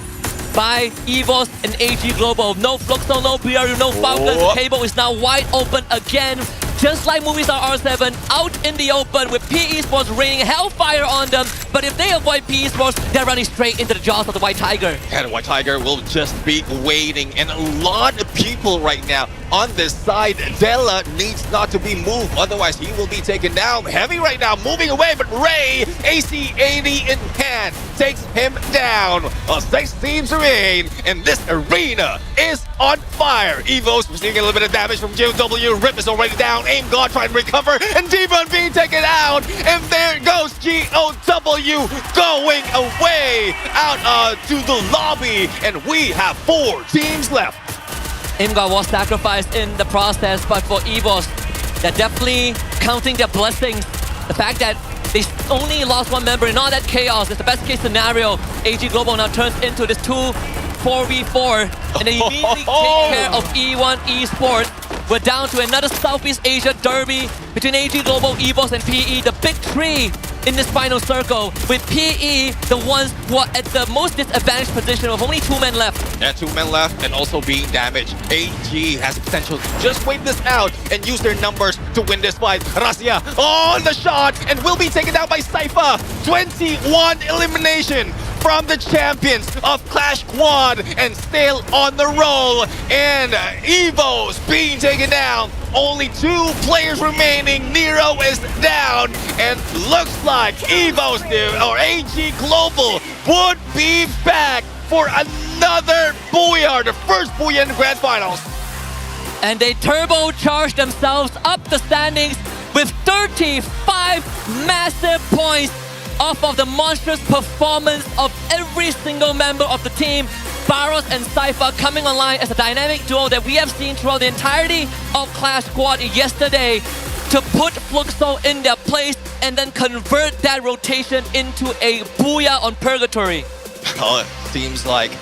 by EVOS and AG Global. No Fluxo, no BRU, no Falcons. The table is now wide open again. Just like Movistar R7, out in the open with PE Sports raining hellfire on them. But if they avoid PE Sports, they're running straight into the jaws of the White Tiger. And the White Tiger will just be waiting. And a lot of people right now on this side. Della needs not to be moved, otherwise he will be taken down. Heavy right now, moving away, but Ray, AC-80 in hand, takes him down. 6 teams remain, and this arena is on fire. Evo's receiving a little bit of damage from GOW. Rip is already down. Aim God trying to recover, and Demon being taken out. And there goes GOW going away out to the lobby, and we have 4 teams left. Imgar was sacrificed in the process, but for EVOS, they're definitely counting their blessings. The fact that they only lost 1 member in all that chaos is the best case scenario. AG Global now turns into this 2-4 4v4 and they immediately take care of E1 Esports. We're down to another Southeast Asia derby between AG Global, EVOS, and PE, the big three in this final circle, with PE the ones who are at the most disadvantaged position with only 2 men left. Yeah, 2 men left and also being damaged. AG has potential to just wait this out and use their numbers to win this fight. Razia on the shot and will be taken down by Cypher. 21 elimination from the champions of Clash Quad and still on the roll. And EVO's being taken down. Only 2 players remaining. Nero is down. And looks like EVO's or AG Global would be back for another Booyah, the first Booyah in the Grand Finals. And they turbocharge themselves up the standings with 35 massive points off of the monstrous performance of every single member of the team. Barros and Cypher coming online as a dynamic duo that we have seen throughout the entirety of Clash Squad yesterday to put Fluxo in their place and then convert that rotation into a Booyah on Purgatory. Well, it seems like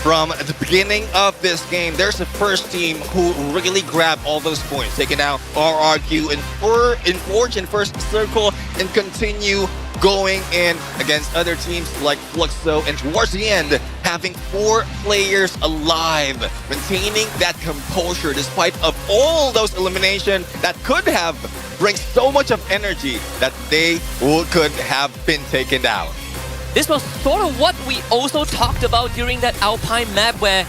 from the beginning of this game, there's the first team who really grabbed all those points, taking out RRQ in Forge in first circle and continue going in against other teams like Fluxo, and towards the end, having 4 players alive, maintaining that composure despite of all those eliminations that could have bring so much of energy that they could have been taken down. This was sort of what we also talked about during that Alpine map, where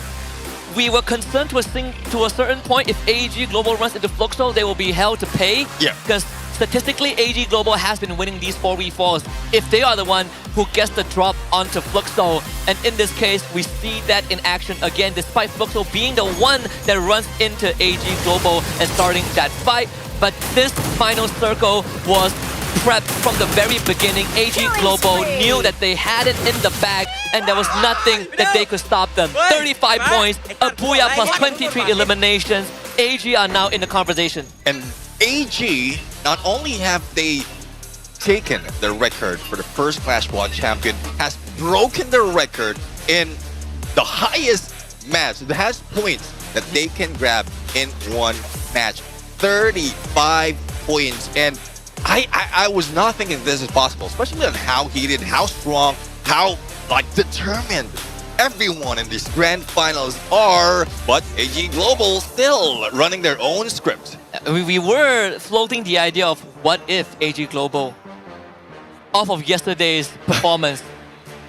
we were concerned to a certain point if AG Global runs into Fluxo, they will be held to pay. Yeah. Because statistically, AG Global has been winning these 4v4s if they are the one who gets the drop onto Fluxo. And in this case, we see that in action again, despite Fluxo being the one that runs into AG Global and starting that fight. But this final circle was prepped from the very beginning. AG Global knew that they had it in the bag and there was nothing that they could stop them. 35 points, a Booyah plus 23 eliminations. AG are now in the conversation. And AG, not only have they taken the record for the first Clash Squad champion, has broken the record in the highest match, the highest points that they can grab in one match. 35 points. And I was not thinking this is possible, especially on how heated, how strong, how determined everyone in these grand finals are. But AG Global still running their own script. We were floating the idea of what if AG Global, off of yesterday's performance,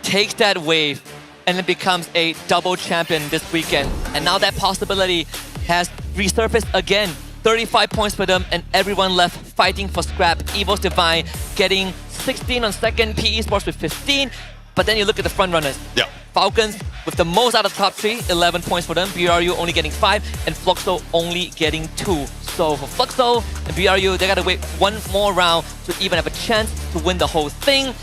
takes that wave and it becomes a double champion this weekend. And now that possibility has resurfaced again. 35 points for them and everyone left fighting for scrap. EVOS Divine getting 16 on second, PE Sports with 15. But then you look at the front runners. Yeah. Falcons with the most out of the top 3, 11 points for them. BRU only getting 5 and Fluxo only getting 2. So for Fluxo and BRU, they gotta wait one more round to even have a chance to win the whole thing.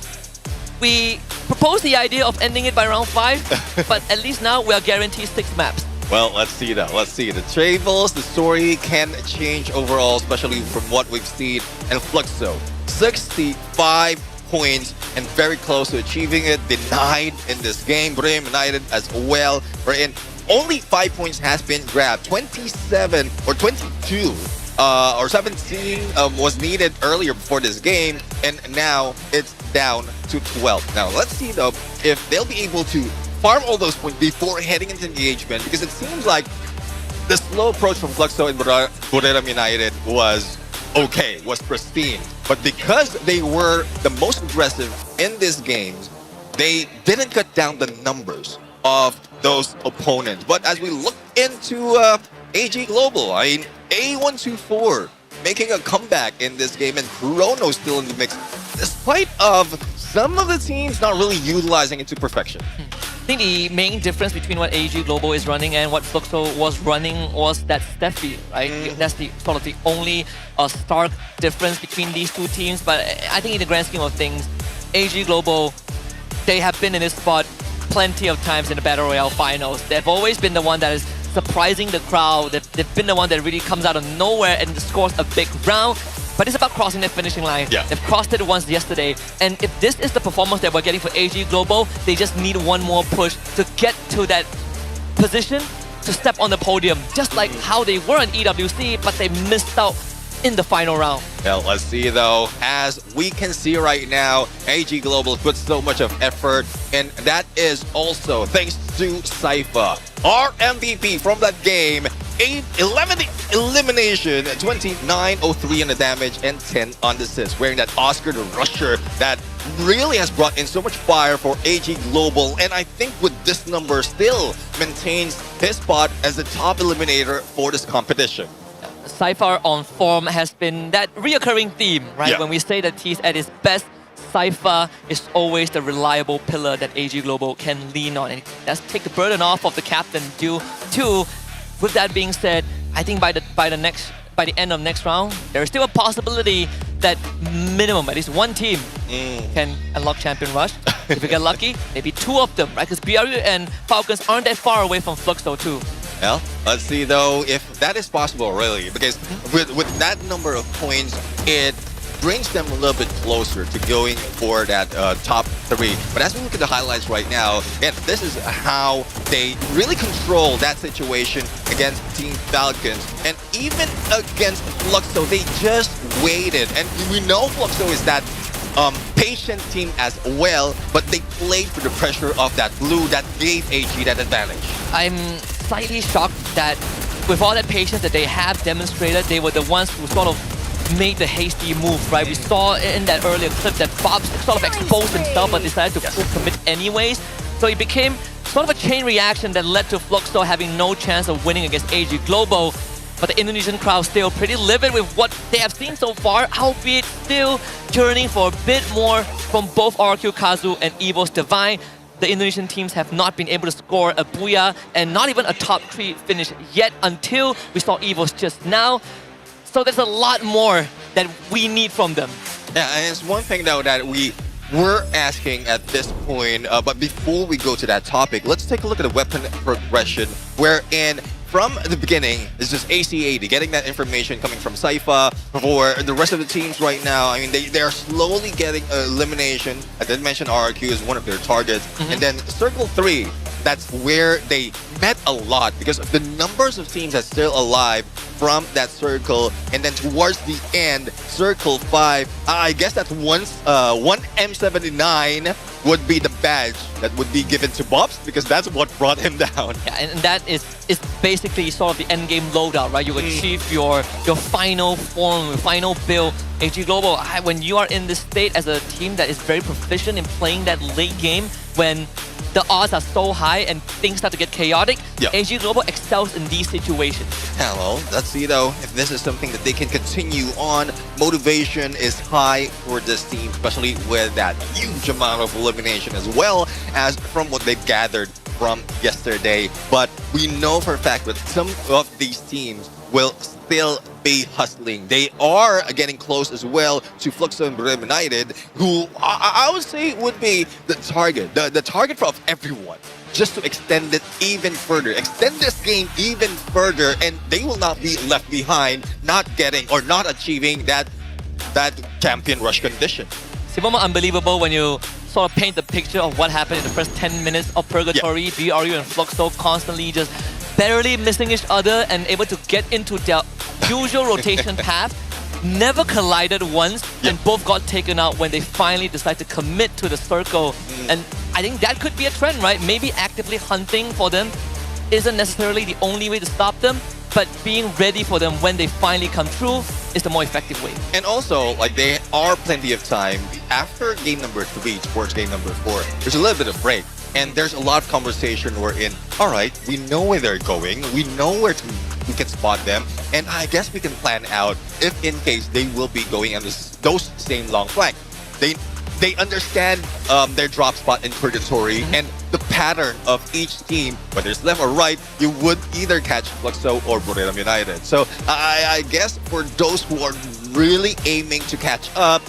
We proposed the idea of ending it by round 5, but at least now we are guaranteed 6 maps. Well, let's see though. Let's see. The travels, the story can change overall, especially from what we've seen. And Fluxo, 65 points and very close to achieving it. Denied in this game. Brim United as well. Wherein only 5 points has been grabbed. 27 or 22 or 17 was needed earlier before this game. And now it's down to 12. Now, let's see though if they'll be able to farm all those points before heading into engagement, because it seems like the slow approach from Fluxo and Buriram United was okay, was pristine. But because they were the most aggressive in this game, they didn't cut down the numbers of those opponents. But as we look into AG Global, I mean, A124 making a comeback in this game and Chrono still in the mix, despite of some of the teams not really utilizing it to perfection. I think the main difference between what AG Global is running and what Fluxo was running was that Steffi, right? That's the sort of the only stark difference between these two teams. But I think in the grand scheme of things, AG Global, they have been in this spot plenty of times in the Battle Royale finals. They've always been the one that is surprising the crowd. They've been the one that really comes out of nowhere and scores a big round. But it's about crossing the finishing line. Yeah. They've crossed it once yesterday. And if this is the performance that we're getting for AG Global, they just need one more push to get to that position to step on the podium, just like how they were in EWC, but they missed out in the final round. Well, let's see though. As we can see right now, AG Global put so much of effort, and that is also thanks to Sypha, our MVP from that game. 11 elimination, 2903 on the damage, and 10 on the assist. Wearing that Oscar the Rusher that really has brought in so much fire for AG Global, and I think with this number still maintains his spot as the top eliminator for this competition. Sypha on form has been that reoccurring theme, right? Yeah. When we say that he's at his best, Sypha is always the reliable pillar that AG Global can lean on, and that's take the burden off of the captain due to. With that being said, I think by the end of next round, there is still a possibility that minimum at least one team can unlock Champion Rush. If we get lucky, maybe two of them, right? Because BRU and Falcons aren't that far away from Fluxo too. Well, let's see though if that is possible really, because with that number of points, it brings them a little bit closer to going for that top 3. But as we look at the highlights right now, and this is how they really control that situation against Team Falcons. And even against Fluxo, they just waited. And we know Fluxo is that patient team as well, but they played for the pressure of that blue that gave AG that advantage. I'm slightly shocked that with all that patience that they have demonstrated, they were the ones who sort of made the hasty move, right? We saw in that earlier clip that Bob sort of exposed himself but decided to commit anyways. So it became sort of a chain reaction that led to Fluxo having no chance of winning against AG Global. But the Indonesian crowd still pretty livid with what they have seen so far, albeit still yearning for a bit more from both RQ Kazu and EVO's Divine. The Indonesian teams have not been able to score a Booyah and not even a top 3 finish yet until we saw EVO's just now. So there's a lot more that we need from them. Yeah, and it's one thing though that we were asking at this point, but before we go to that topic, let's take a look at the weapon progression, wherein from the beginning, it's just AC80, getting that information coming from Sypha. For the rest of the teams right now, I mean, they are slowly getting elimination. I did mention RRQ is one of their targets. And then Circle 3, that's where they met a lot because of the numbers of teams that's still alive from that circle. And then towards the end, Circle 5, I guess that's one M79 would be the badge that would be given to Bobs because that's what brought him down. Yeah, and that is basically sort of the end game loadout, right? You achieve your final form, your final build. AG Global, when you are in this state as a team that is very proficient in playing that late game, when the odds are so high and things start to get chaotic, AG Global excels in these situations. Yeah, well, let's see though if this is something that they can continue on. Motivation is high for this team, especially with that huge amount of elimination as well as from what they've gathered from yesterday. But we know for a fact that some of these teams will still be hustling. They are getting close as well to Fluxo and Brim United, who I would say would be the target, the target of everyone, just to extend it even further, extend this game even further, and they will not be left behind, not getting or not achieving that champion rush condition. It's even more unbelievable when you sort of paint the picture of what happened in the first 10 minutes of Purgatory. BRU and Fluxo constantly just barely missing each other and able to get into their usual rotation path. Never collided once and both got taken out when they finally decide to commit to the circle. And I think that could be a trend, right? Maybe actively hunting for them isn't necessarily the only way to stop them, but being ready for them when they finally come through is the more effective way. And also, like, there are plenty of time. After game number 3 towards game number 4, there's a little bit of break. And there's a lot of conversation wherein, all right, we know where they're going. We know where we can spot them. And I guess we can plan out if in case they will be going on those same long flank. They understand their drop spot in Purgatory and the pattern of each team, whether it's left or right, you would either catch Fluxo or Buriram United. So I guess for those who are really aiming to catch up,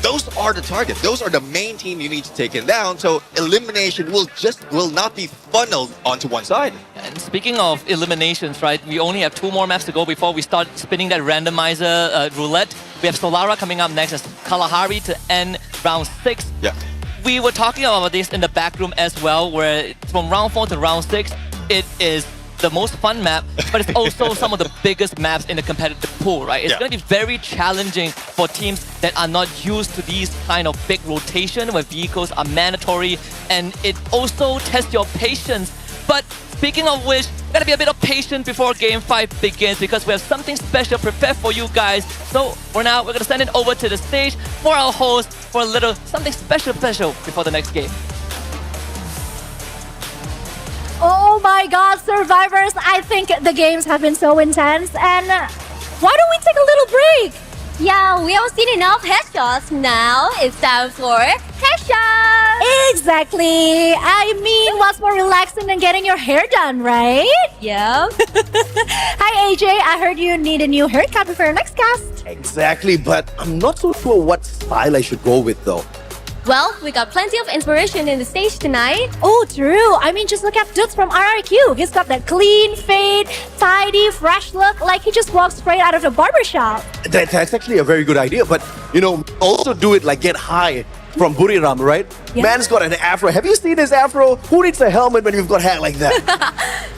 those are the target. Those are the main team you need to take it down. So elimination will not be funneled onto one side. And speaking of eliminations, right? We only have 2 more maps to go before we start spinning that randomizer roulette. We have Solara coming up next as Kalahari to end round 6. Yeah. We were talking about this in the back room as well, where from round 4 to round 6, it is the most fun map, but it's also some of the biggest maps in the competitive pool, right? It's going to be very challenging for teams that are not used to these kind of big rotation where vehicles are mandatory, and it also tests your patience. But speaking of which, gotta be a bit of patience before Game 5 begins because we have something special prepared for you guys. So for now, we're gonna send it over to the stage for our host for a little something special before the next game. Oh my god, survivors, I think the games have been so intense, and why don't we take a little break? Yeah, we have seen enough headshots. Now it's time for headshots. Exactly. I mean, what's more relaxing than getting your hair done, right? Yeah. Hi AJ, I heard you need a new haircut before your next cast. Exactly, but I'm not so sure what style I should go with though. Well, we got plenty of inspiration in the stage tonight. Oh, true. I mean, just look at Dudes from RRQ. He's got that clean fade, tidy, fresh look, like he just walked straight out of the barbershop. That's actually a very good idea, but you know, also do it like get high from Booyah, right? Yeah. Man's got an afro. Have you seen his afro? Who needs a helmet when you've got hair like that?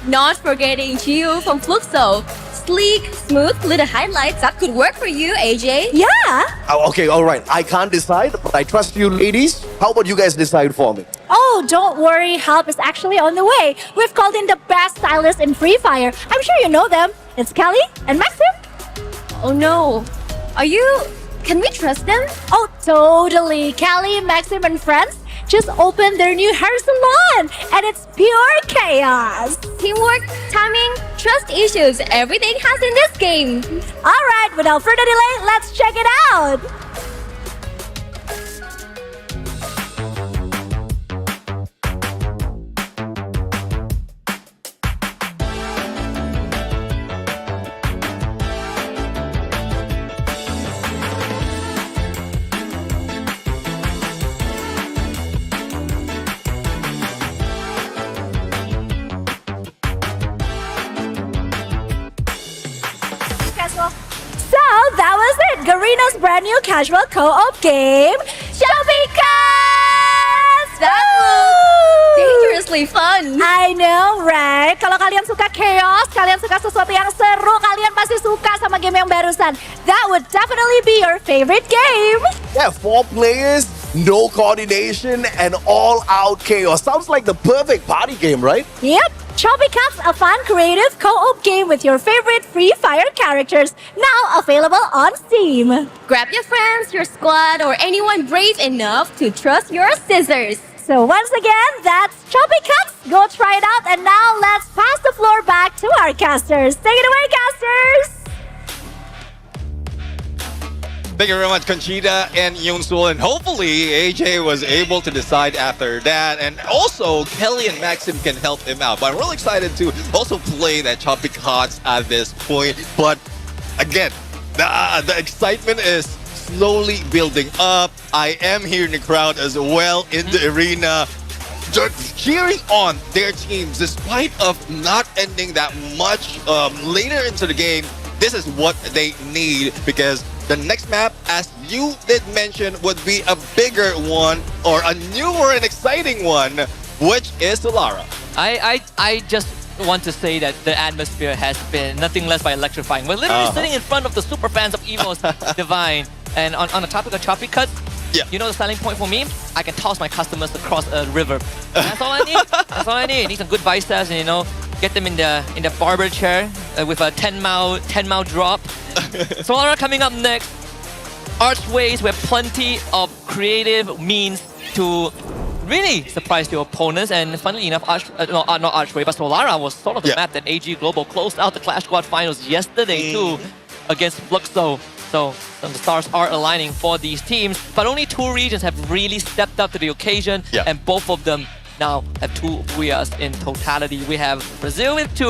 Not forgetting Gio from Fluxo. Sleek, smooth, little highlights. That could work for you, AJ. Yeah. Oh, okay, all right. I can't decide, but I trust you ladies. How about you guys decide for me? Oh, don't worry. Help is actually on the way. We've called in the best stylists in Free Fire. I'm sure you know them. It's Kelly and Maxim. Oh no. Can we trust them? Oh, totally. Kelly, Maxim, and friends just opened their new hair salon, and it's pure chaos. Teamwork, timing, trust issues, everything has in this game. All right, without further delay, let's check it out. So that was it. Garena's brand new casual co-op game, Shopping Carts. That was dangerously fun. I know, right? Kalau kalian suka chaos, kalian suka sesuatu yang seru, kalian pasti suka sama game yang barusan. That would definitely be your favorite game. Yeah, 4 players, no coordination, and all-out chaos. Sounds like the perfect party game, right? Yep. Choppy Cups, a fun, creative co-op game with your favorite Free Fire characters, now available on Steam. Grab your friends, your squad, or anyone brave enough to trust your scissors. So once again, that's Choppy Cups. Go try it out, and now let's pass the floor back to our casters. Take it away, casters! Thank you very much, Conchita and Yoonsul, and hopefully AJ was able to decide after that, and also Kelly and Maxim can help him out. But I'm really excited to also play that Choppy Cards at this point. But again, the excitement is slowly building up. I am here in the crowd as well in the arena, just cheering on their teams despite of not ending that much later into the game. This is what they need, because the next map, as you did mention, would be a bigger one or a newer and exciting one, which is Solara. I just want to say that the atmosphere has been nothing less by electrifying. We're literally sitting in front of the super fans of Evo's Divine. And on the topic of Choppy Cuts, you know the selling point for me? I can toss my customers across a river. That's all I need. That's all I need. I need some good biceps and, you know, get them in the barber chair with a 10-mile drop. Solara coming up next. Archways with plenty of creative means to really surprise your opponents. And funnily enough, not Archway, but Solara was sort of the map that AG Global closed out the Clash Squad Finals yesterday too against Fluxo. So the stars are aligning for these teams, but only 2 regions have really stepped up to the occasion, and both of them now have 2 Booyahs in totality. We have Brazil with 2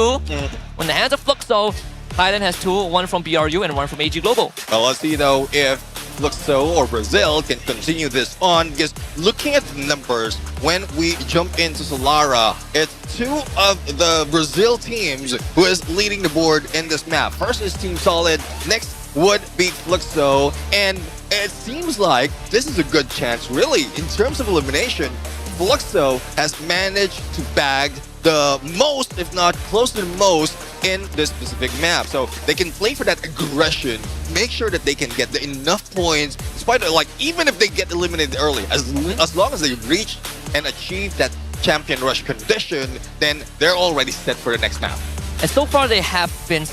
on the hands of Fluxo. Thailand has 2, 1 from BRU and 1 from AG Global. Well, let's see though if Fluxo or Brazil can continue this on, because looking at the numbers, when we jump into Solara, it's 2 of the Brazil teams who is leading the board in this map. First is Team Solid, next would be Fluxo, and it seems like this is a good chance, really, in terms of elimination Fluxo has managed to bag the most, if not close to the most, in this specific map. So they can play for that aggression, make sure that they can get enough points, despite like even if they get eliminated early, as long as they reach and achieve that champion rush condition, then they're already set for the next map. And so far they have been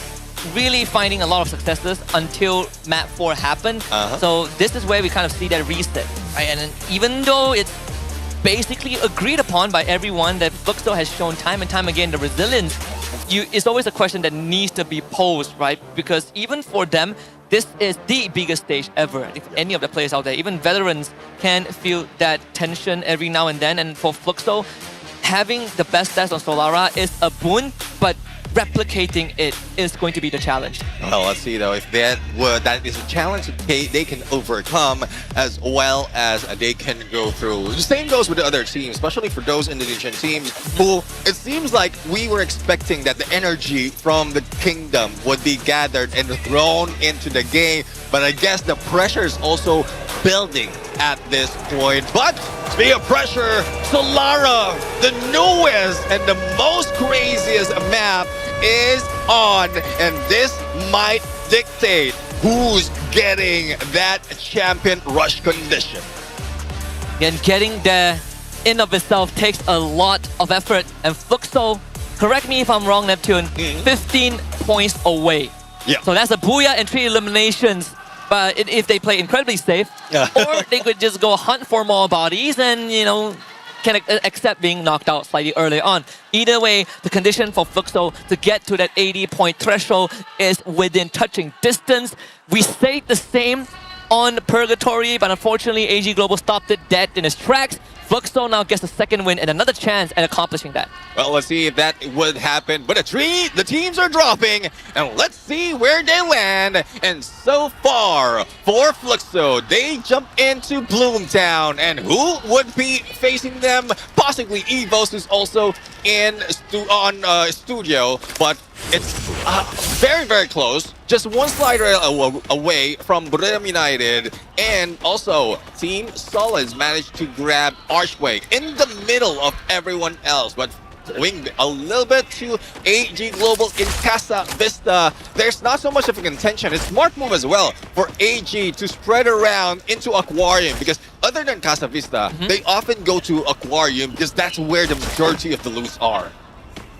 really finding a lot of successes until map 4 happened. So this is where we kind of see that reset, right? And even though it's basically agreed upon by everyone that Fluxo has shown time and time again the resilience, it's always a question that needs to be posed, right? Because even for them, this is the biggest stage ever. If any of the players out there, even veterans, can feel that tension every now and then. And for Fluxo, having the best stats on Solara is a boon, but replicating it is going to be the challenge. Well, let's see though if that is a challenge that they can overcome, as well as they can go through. The same goes with the other teams, especially for those Indonesian teams who it seems like we were expecting that the energy from the kingdom would be gathered and thrown into the game, but I guess the pressure is also building at this point. But speaking of pressure, Solara, the newest and the most craziest map, is on, and this might dictate who's getting that champion rush condition. And getting there in of itself takes a lot of effort, and Fluxo, correct me if I'm wrong, Neptune, 15 points away. Yeah. So that's a Booyah and 3 eliminations. But if they play incredibly safe, or they could just go hunt for more bodies and, you know, can accept being knocked out slightly earlier on. Either way, the condition for Fluxo to get to that 80-point threshold is within touching distance. We say the same on Purgatory, but unfortunately, AG Global stopped it dead in its tracks. Fluxo now gets a second win and another chance at accomplishing that. Well, let's see if that would happen. But the teams are dropping, and let's see where they land. And so far, for Fluxo, they jump into Bloomtown. And who would be facing them? Possibly Evos, who's also in studio, but it's very, very close. Just one slider away from Brim United. And also, Team Solids managed to grab Archway in the middle of everyone else. But going a little bit to AG Global in Casa Vista, there's not so much of a contention. It's smart move as well for AG to spread around into Aquarium, because other than Casa Vista, they often go to Aquarium because that's where the majority of the loots are.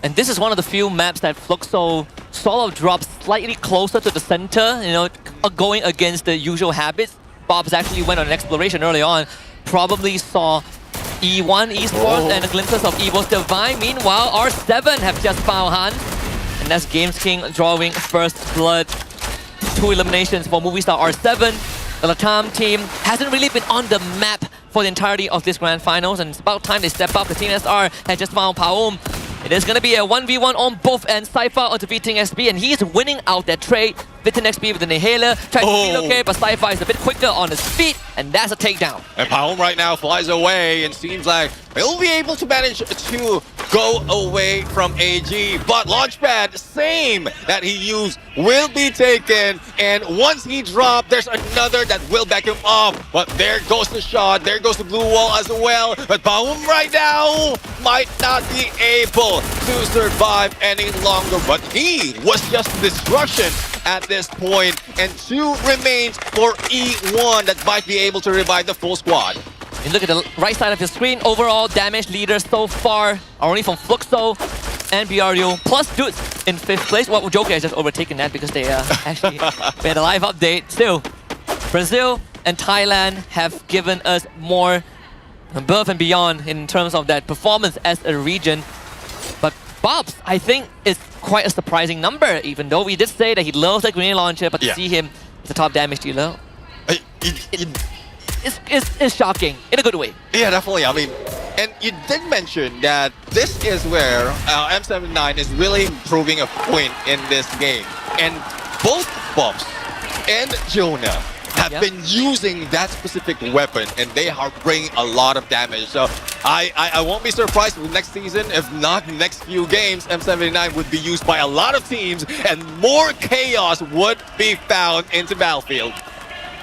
And this is one of the few maps that Fluxo sort of drops slightly closer to the center, you know, going against the usual habits. Bob's actually went on an exploration early on, probably saw E1 Esports and glimpses of Evo's Divine. Meanwhile, R7 have just found Han, and that's Games King drawing first blood. 2 eliminations for Movistar R7. The Latam team hasn't really been on the map for the entirety of this grand finals, and it's about time they step up. The Team SR has just found Paum. It is going to be a 1v1 on both ends. Cypher onto Viting XP, and he's winning out that trade. Viting XP with the Inhaler, tries to relocate, but Cypher is a bit quicker on his feet, and that's a takedown. And Paum right now flies away, and seems like he'll be able to manage to go away from AG. But Launchpad, same that he used, will be taken. And once he dropped, there's another that will back him up. But there goes the shot, there goes the blue wall as well. But Paum right now might not be able to survive any longer. But he was just destruction at this point, and 2 remains for E1 that might be able to revive the full squad. You look at the right side of your screen, overall damage leaders so far are only from Fluxo and BRU, plus Dudes in 5th place. Well, Joker has just overtaken that because they actually made a live update. Still, Brazil and Thailand have given us more above and beyond in terms of that performance as a region. But Bob's, I think, is quite a surprising number, even though we did say that he loves the grenade launcher, but to see him as a top damage dealer, it's shocking in a good way. Yeah, definitely. I mean, and you did mention that this is where M79 is really proving a point in this game. And both Bobs and Jonah have been using that specific weapon, and they are bringing a lot of damage. So I won't be surprised with next season, if not next few games, M79 would be used by a lot of teams, and more chaos would be found into Battlefield.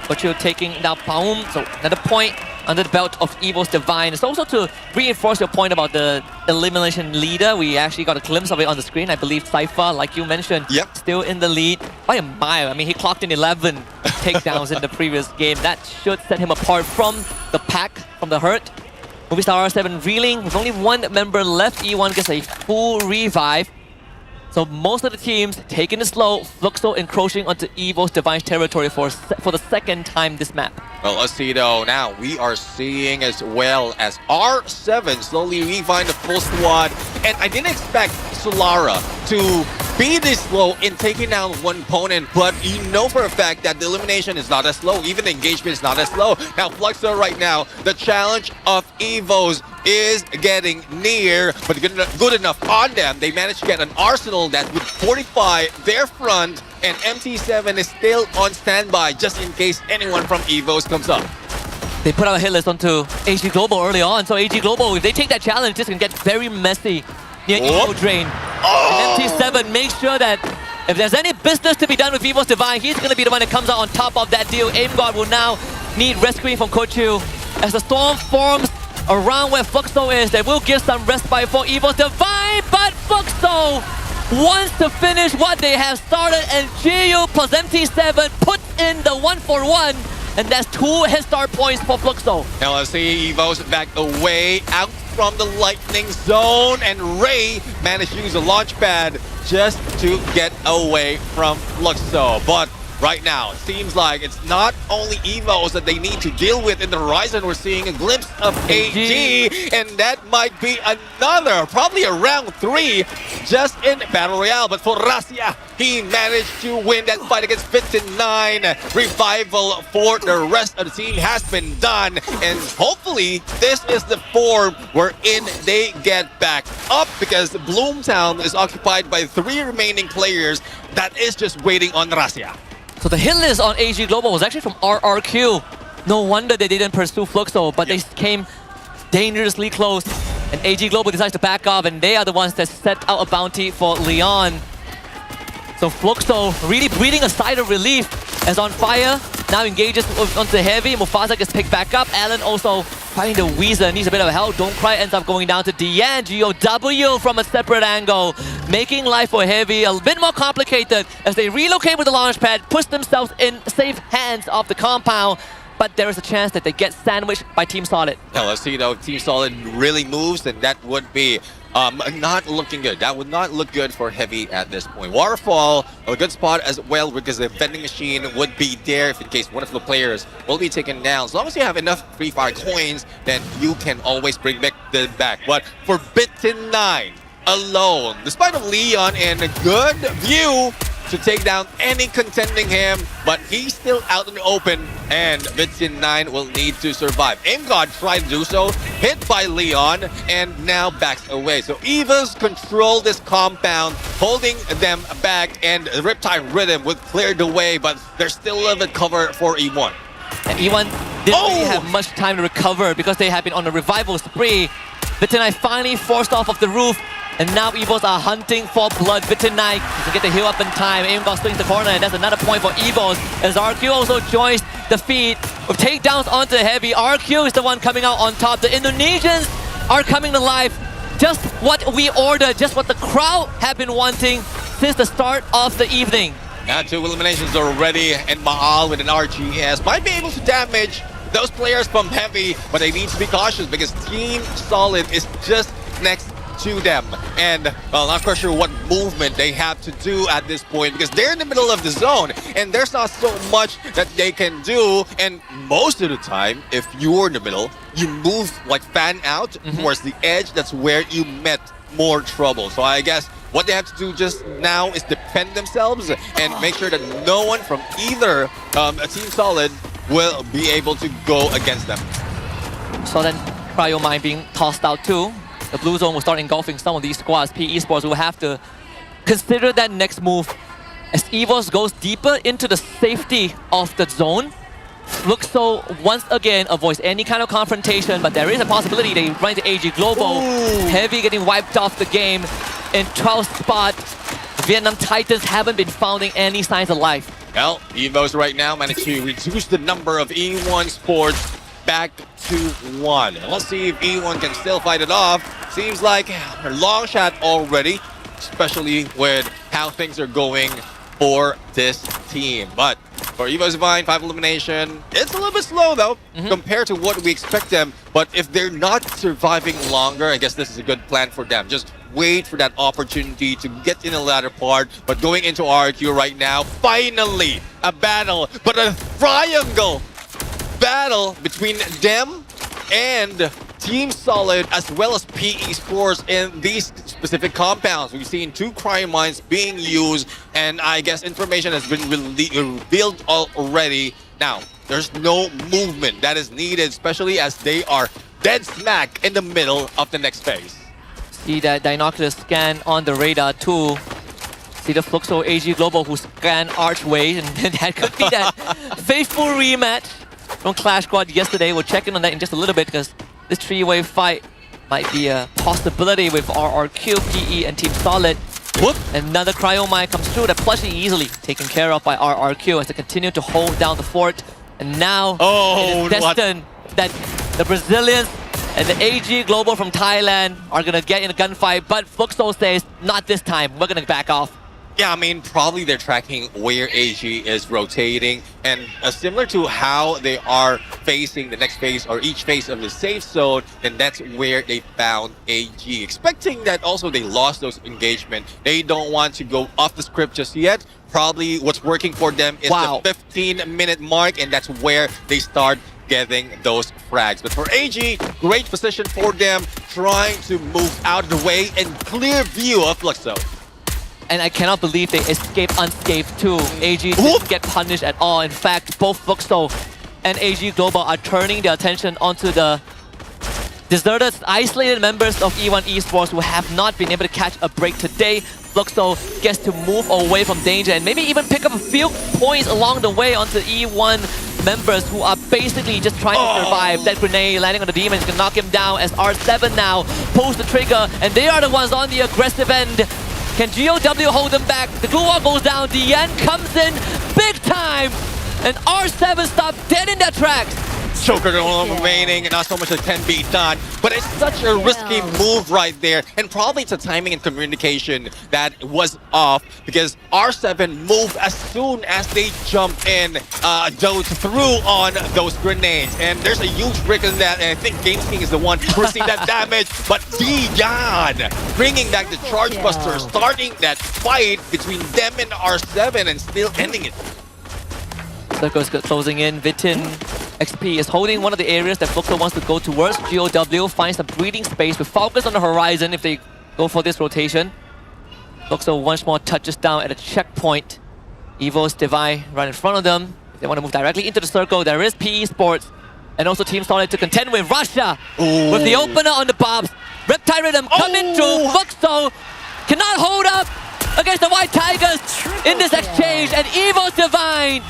But you're taking down Paum, so another point under the belt of Evo's Divine. It's also to reinforce your point about the elimination leader. We actually got a glimpse of it on the screen. I believe Cypher, like you mentioned, still in the lead by a mile. I mean, he clocked in 11 takedowns in the previous game. That should set him apart from the pack, from the hurt. Movistar R7 reeling with only one member left. E1 gets a full revive. So most of the teams taking it slow. Fluxo encroaching onto Evo's Divine's territory for the second time this map. Well, let's see though. Now we are seeing as well as R7 slowly revive the full squad. And I didn't expect Solara to be this slow in taking down one opponent, but you know for a fact that the elimination is not as slow. Even the engagement is not as slow. Now Fluxo right now, the challenge of Evos is getting near, but good enough on them. They managed to get an arsenal that would fortify their front, and MT7 is still on standby just in case anyone from Evos comes up. They put out a hit list onto AG Global early on, so AG Global, if they take that challenge, this can get very messy near Evo Drain. And MT7 makes sure that if there's any business to be done with Evo's Divine, he's going to be the one that comes out on top of that deal. Aim God will now need rescuing from Kochu. As the storm forms around where Fluxo is, they will give some respite for Evo's Divine, but Fluxo wants to finish what they have started, and GU plus MT7 puts in the 1-for-1, and that's 2 head start points for Fluxo. Now let's see Evos back away out from the lightning zone, and Ray managed to use a launch pad just to get away from Fluxo. But right now, it seems like it's not only Evos that they need to deal with in the horizon. We're seeing a glimpse of AG, and that might be another, probably a round 3 just in Battle Royale. But for Rasia, he managed to win that fight against Fit9. Revival for the rest of the team has been done, and hopefully this is the form wherein they get back up, because Bloomtown is occupied by 3 remaining players that is just waiting on Rasia. So the hit list on AG Global was actually from RRQ. No wonder they didn't pursue Fluxo, but they came dangerously close. And AG Global decides to back off, and they are the ones that set out a bounty for Leon. So Fluxo really breathing a sigh of relief as On Fire now engages onto Heavy. Mufasa gets picked back up. Alan also finding the Weezer, needs a bit of help. Don't Cry ends up going down to Dian. GOW from a separate angle, making life for Heavy a bit more complicated as they relocate with the launch pad, push themselves in safe hands of the compound. But there is a chance that they get sandwiched by Team Solid. Now let's see though, if Team Solid really moves, then that would be not looking good. That would not look good for Heavy at this point. Waterfall, a good spot as well, because the vending machine would be there if in case one of the players will be taken down. As long as you have enough Free Fire coins, then you can always bring back the back. But for Bitten9 alone, despite of Leon in a good view to take down any contending him, but he's still out in the open, and Bitten9 will need to survive. Aim God tried to do so, hit by Leon, and now backs away. So Evos control this compound, holding them back, and Riptide Rhythm would clear the way, but there's still a little bit cover for E1. And E1 didn't really have much time to recover because they have been on a revival spree. Bitten9 finally forced off of the roof, and now Evos are hunting for blood. Bitten9 to get the heal up in time. Aim God swings the corner, and that's another point for Evos as RQ also joins the feed with takedowns onto Heavy. RQ is the one coming out on top. The Indonesians are coming to life. Just what we ordered, just what the crowd have been wanting since the start of the evening. Now 2 eliminations already, and Maal with an RGS might be able to damage those players from Heavy, but they need to be cautious because Team Solid is just next to them. And, well, not quite sure what movement they have to do at this point because they're in the middle of the zone and there's not so much that they can do. And most of the time, if you're in the middle, you move like fan out towards the edge. That's where you met more trouble. So I guess what they have to do just now is defend themselves and make sure that no one from either Team Solid will be able to go against them. So then Cryo Mine being tossed out too. The blue zone will start engulfing some of these squads. PE Sports will have to consider that next move as Evos goes deeper into the safety of the zone. Fluxo once again avoids any kind of confrontation, but there is a possibility they run into AG Global. Heavy getting wiped off the game in 12th spot. Vietnam Titans haven't been finding any signs of life. Well, Evos right now managed to reduce the number of E1 Sports back to 1. Let's see if E1 can still fight it off. Seems like a long shot already, especially with how things are going for this team. But for EVO's Divine, 5 elimination, it's a little bit slow though, compared to what we expect them. But if they're not surviving longer, I guess this is a good plan for them. Just wait for that opportunity to get in the latter part. But going into RQ right now, finally a battle, but a triangle battle between them and Team Solid as well as PE Sports in these specific compounds. We've seen 2 cryo mines being used, and I guess information has been revealed already. Now, there's no movement that is needed, especially as they are dead smack in the middle of the next phase. See that binocular scan on the radar too. See the Fluxo AG Global who scan Archway, and that could be that faithful rematch from Clash Squad yesterday. We'll check in on that in just a little bit because this 3-way fight might be a possibility with RRQ, PE, and Team Solid. Whoop! Another cryo mine comes through. That plushie easily taken care of by RRQ as they continue to hold down the fort. And now it is destined that the Brazilians and the AG Global from Thailand are gonna get in a gunfight. But Fluxo says, not this time. We're gonna back off. Yeah, I mean, probably they're tracking where AG is rotating, and similar to how they are facing the next phase or each phase of the safe zone, and that's where they found AG. Expecting that also they lost those engagement. They don't want to go off the script just yet. Probably what's working for them is the 15-minute mark, and that's where they start getting those frags. But for AG, great position for them, trying to move out of the way and clear view of Fluxo. And I cannot believe they escaped unscathed too. AG didn't get punished at all. In fact, both Fluxo and AG Global are turning their attention onto the deserted, isolated members of E1 Esports who have not been able to catch a break today. Fluxo gets to move away from danger and maybe even pick up a few points along the way onto E1 members who are basically just trying to survive. That grenade landing on the demon is gonna knock him down as R7 now pulls the trigger, and they are the ones on the aggressive end. Can GOW hold them back? The glue wall goes down. DN comes in big time. And R7 stopped dead in their tracks. Choker remaining, and not so much that can be done. But it's such a risky move right there. And probably it's a timing and communication that was off, because R7 moved as soon as they jumped in, dove through on those grenades. And there's a huge risk in that, and I think Games King is the one who received that damage. But Dion bringing back the Charge Buster, starting that fight between them and R7 and still ending it. Circle's closing in. Vitin XP is holding one of the areas that Fluxo wants to go towards. GOW finds some breathing space with Falcons on the horizon if they go for this rotation. Fluxo once more touches down at a checkpoint. EVO's Divine right in front of them. If they want to move directly into the circle, there is PE Sports and also Team Solid to contend with Russia. With the opener on the bobs. Reptile Rhythm coming through. Fluxo cannot hold up against the White Tigers in this exchange, and EVO's Divine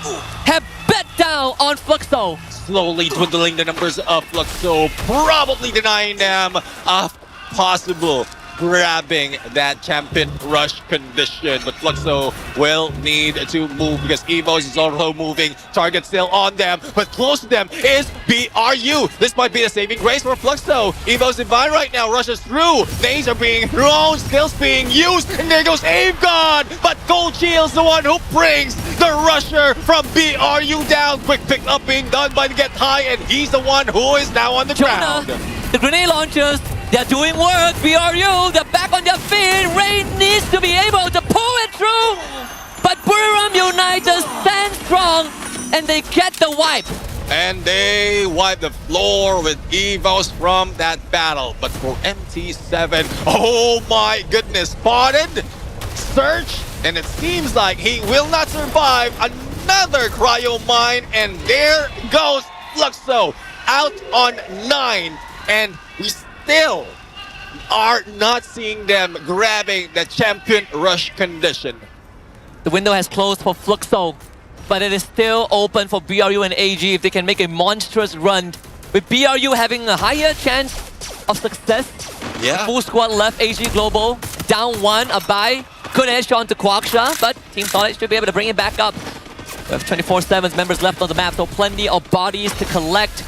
have bet down on Fluxo. Slowly dwindling the numbers of Fluxo, probably denying them a possible grabbing that champion rush condition. But Fluxo will need to move because Evo is also moving. Target still on them, but close to them is BRU. This might be a saving grace for Fluxo. Evo's Divine right now rushes through. Nades are being thrown, skills being used, and there goes Aimgon. But Gold Shield's the one who brings the rusher from BRU down. Quick pick up being done by the Get High, and he's the one who is now on the ground. The grenade launchers, they're doing work. BRU, they're back on their feet. Rain needs to be able to pull it through. But Buriram United stand strong, and they get the wipe. And they wipe the floor with Evos from that battle. But for MT7, oh my goodness, spotted, search, and it seems like he will not survive another cryo mine. And there goes Fluxo out on 9. And we still are not seeing them grabbing the champion rush condition. The window has closed for Fluxo, but it is still open for BRU and AG if they can make a monstrous run. With BRU having a higher chance of success. Yeah. Full squad left, AG Global down 1, a bye. Good edge on to Quaksha, but Team Solid should be able to bring it back up. We have 24/7 members left on the map, so plenty of bodies to collect.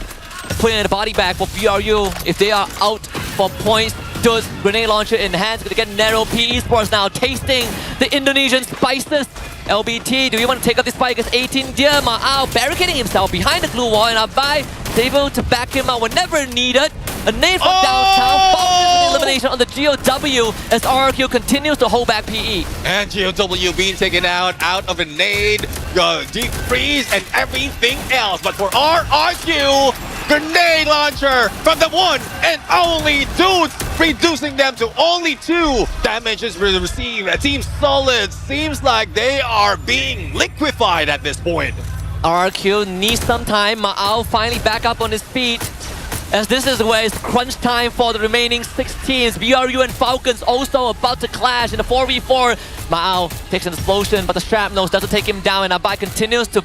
putting in a body bag for BRU. If they are out for points, does grenade launcher in hand, gonna get narrow. PE Sports now tasting the Indonesian spices. LBT, do we want to take up this fight against 18 Deer? Ma'au barricading himself behind the glue wall, and Abai is able to back him out whenever needed. A nade from downtown, follows with elimination on the GOW as RRQ continues to hold back PE. And GOW being taken out of a nade, deep freeze, and everything else. But for RRQ, grenade launcher from the one and only Dudes, reducing them to only 2 damages received. Team Solid seems like they are being liquefied at this point. RRQ needs some time. Ma'au finally back up on his feet, as this is where it's crunch time for the remaining 6 teams. BRU and Falcons also about to clash in the 4v4. Ma'au takes an explosion, but the shrapnel doesn't take him down, and Abai continues to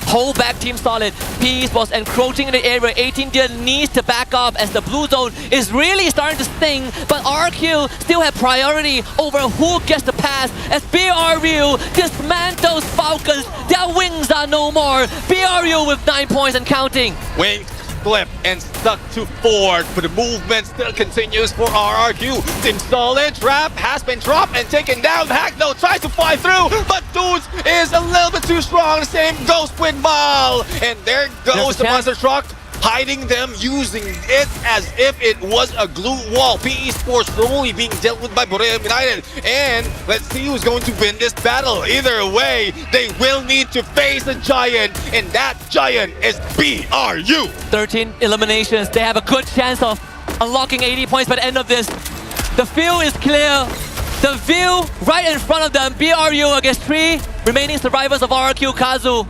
hold back Team Solid. PE Sports encroaching in the area. 18 Deer needs to back up as the blue zone is really starting to sting, but RQ still have priority over who gets the pass as BRU dismantles Falcons. Their wings are no more. BRU with 9 points and counting. Wings flip and stuck to 4, but the movement still continues for RRQ. Team Solid trap has been dropped and taken down. Hackno tries to fly through, but Dudes is a little bit too strong. The same goes with Mal, and there goes the monster truck, hiding them, using it as if it was a glue wall. PE Sports slowly being dealt with by Booyah United, and let's see who's going to win this battle. Either way, they will need to face a giant, and that giant is BRU. 13 eliminations. They have a good chance of unlocking 80 points by the end of this. The field is clear. The view right in front of them. BRU against 3 remaining survivors of RRQ Kazu.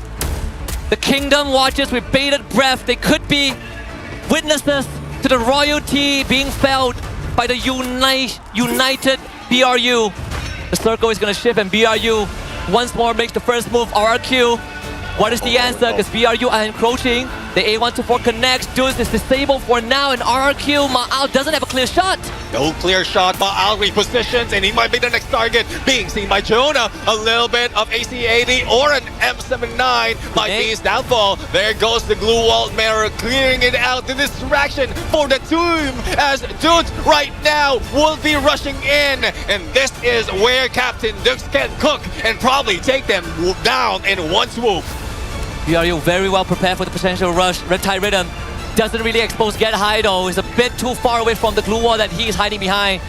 The Kingdom watches with bated breath. They could be witnesses to the royalty being felt by the united BRU. The circle is going to shift, and BRU once more makes the first move. RRQ, what is the answer? Because BRU are encroaching. The A124 connects. Dudes is disabled for now, and RRQ, Ma'au doesn't have a clear shot. No clear shot. Ma'au repositions, and he might be the next target. Being seen by Jonah. A little bit of AC-80 or an M79 might be his downfall. There goes the glue wall mirror, clearing it out. The distraction for the team, as Dudes right now will be rushing in. And this is where Captain Dux can cook and probably take them down in one swoop. BRU very well prepared for the potential rush. Reptile Rhythm doesn't really expose Get High though. He's a bit too far away from the glue wall that he is hiding behind.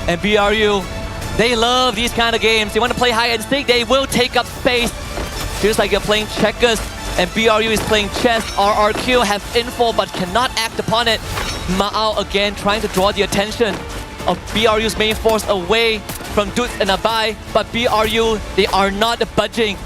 And BRU, they love these kind of games. They want to play hide and seek. They will take up space. Feels like you're playing checkers, and BRU is playing chess. RRQ have info but cannot act upon it. Ma'au again trying to draw the attention of BRU's main force away from Dudes and Abai, but BRU, they are not budging.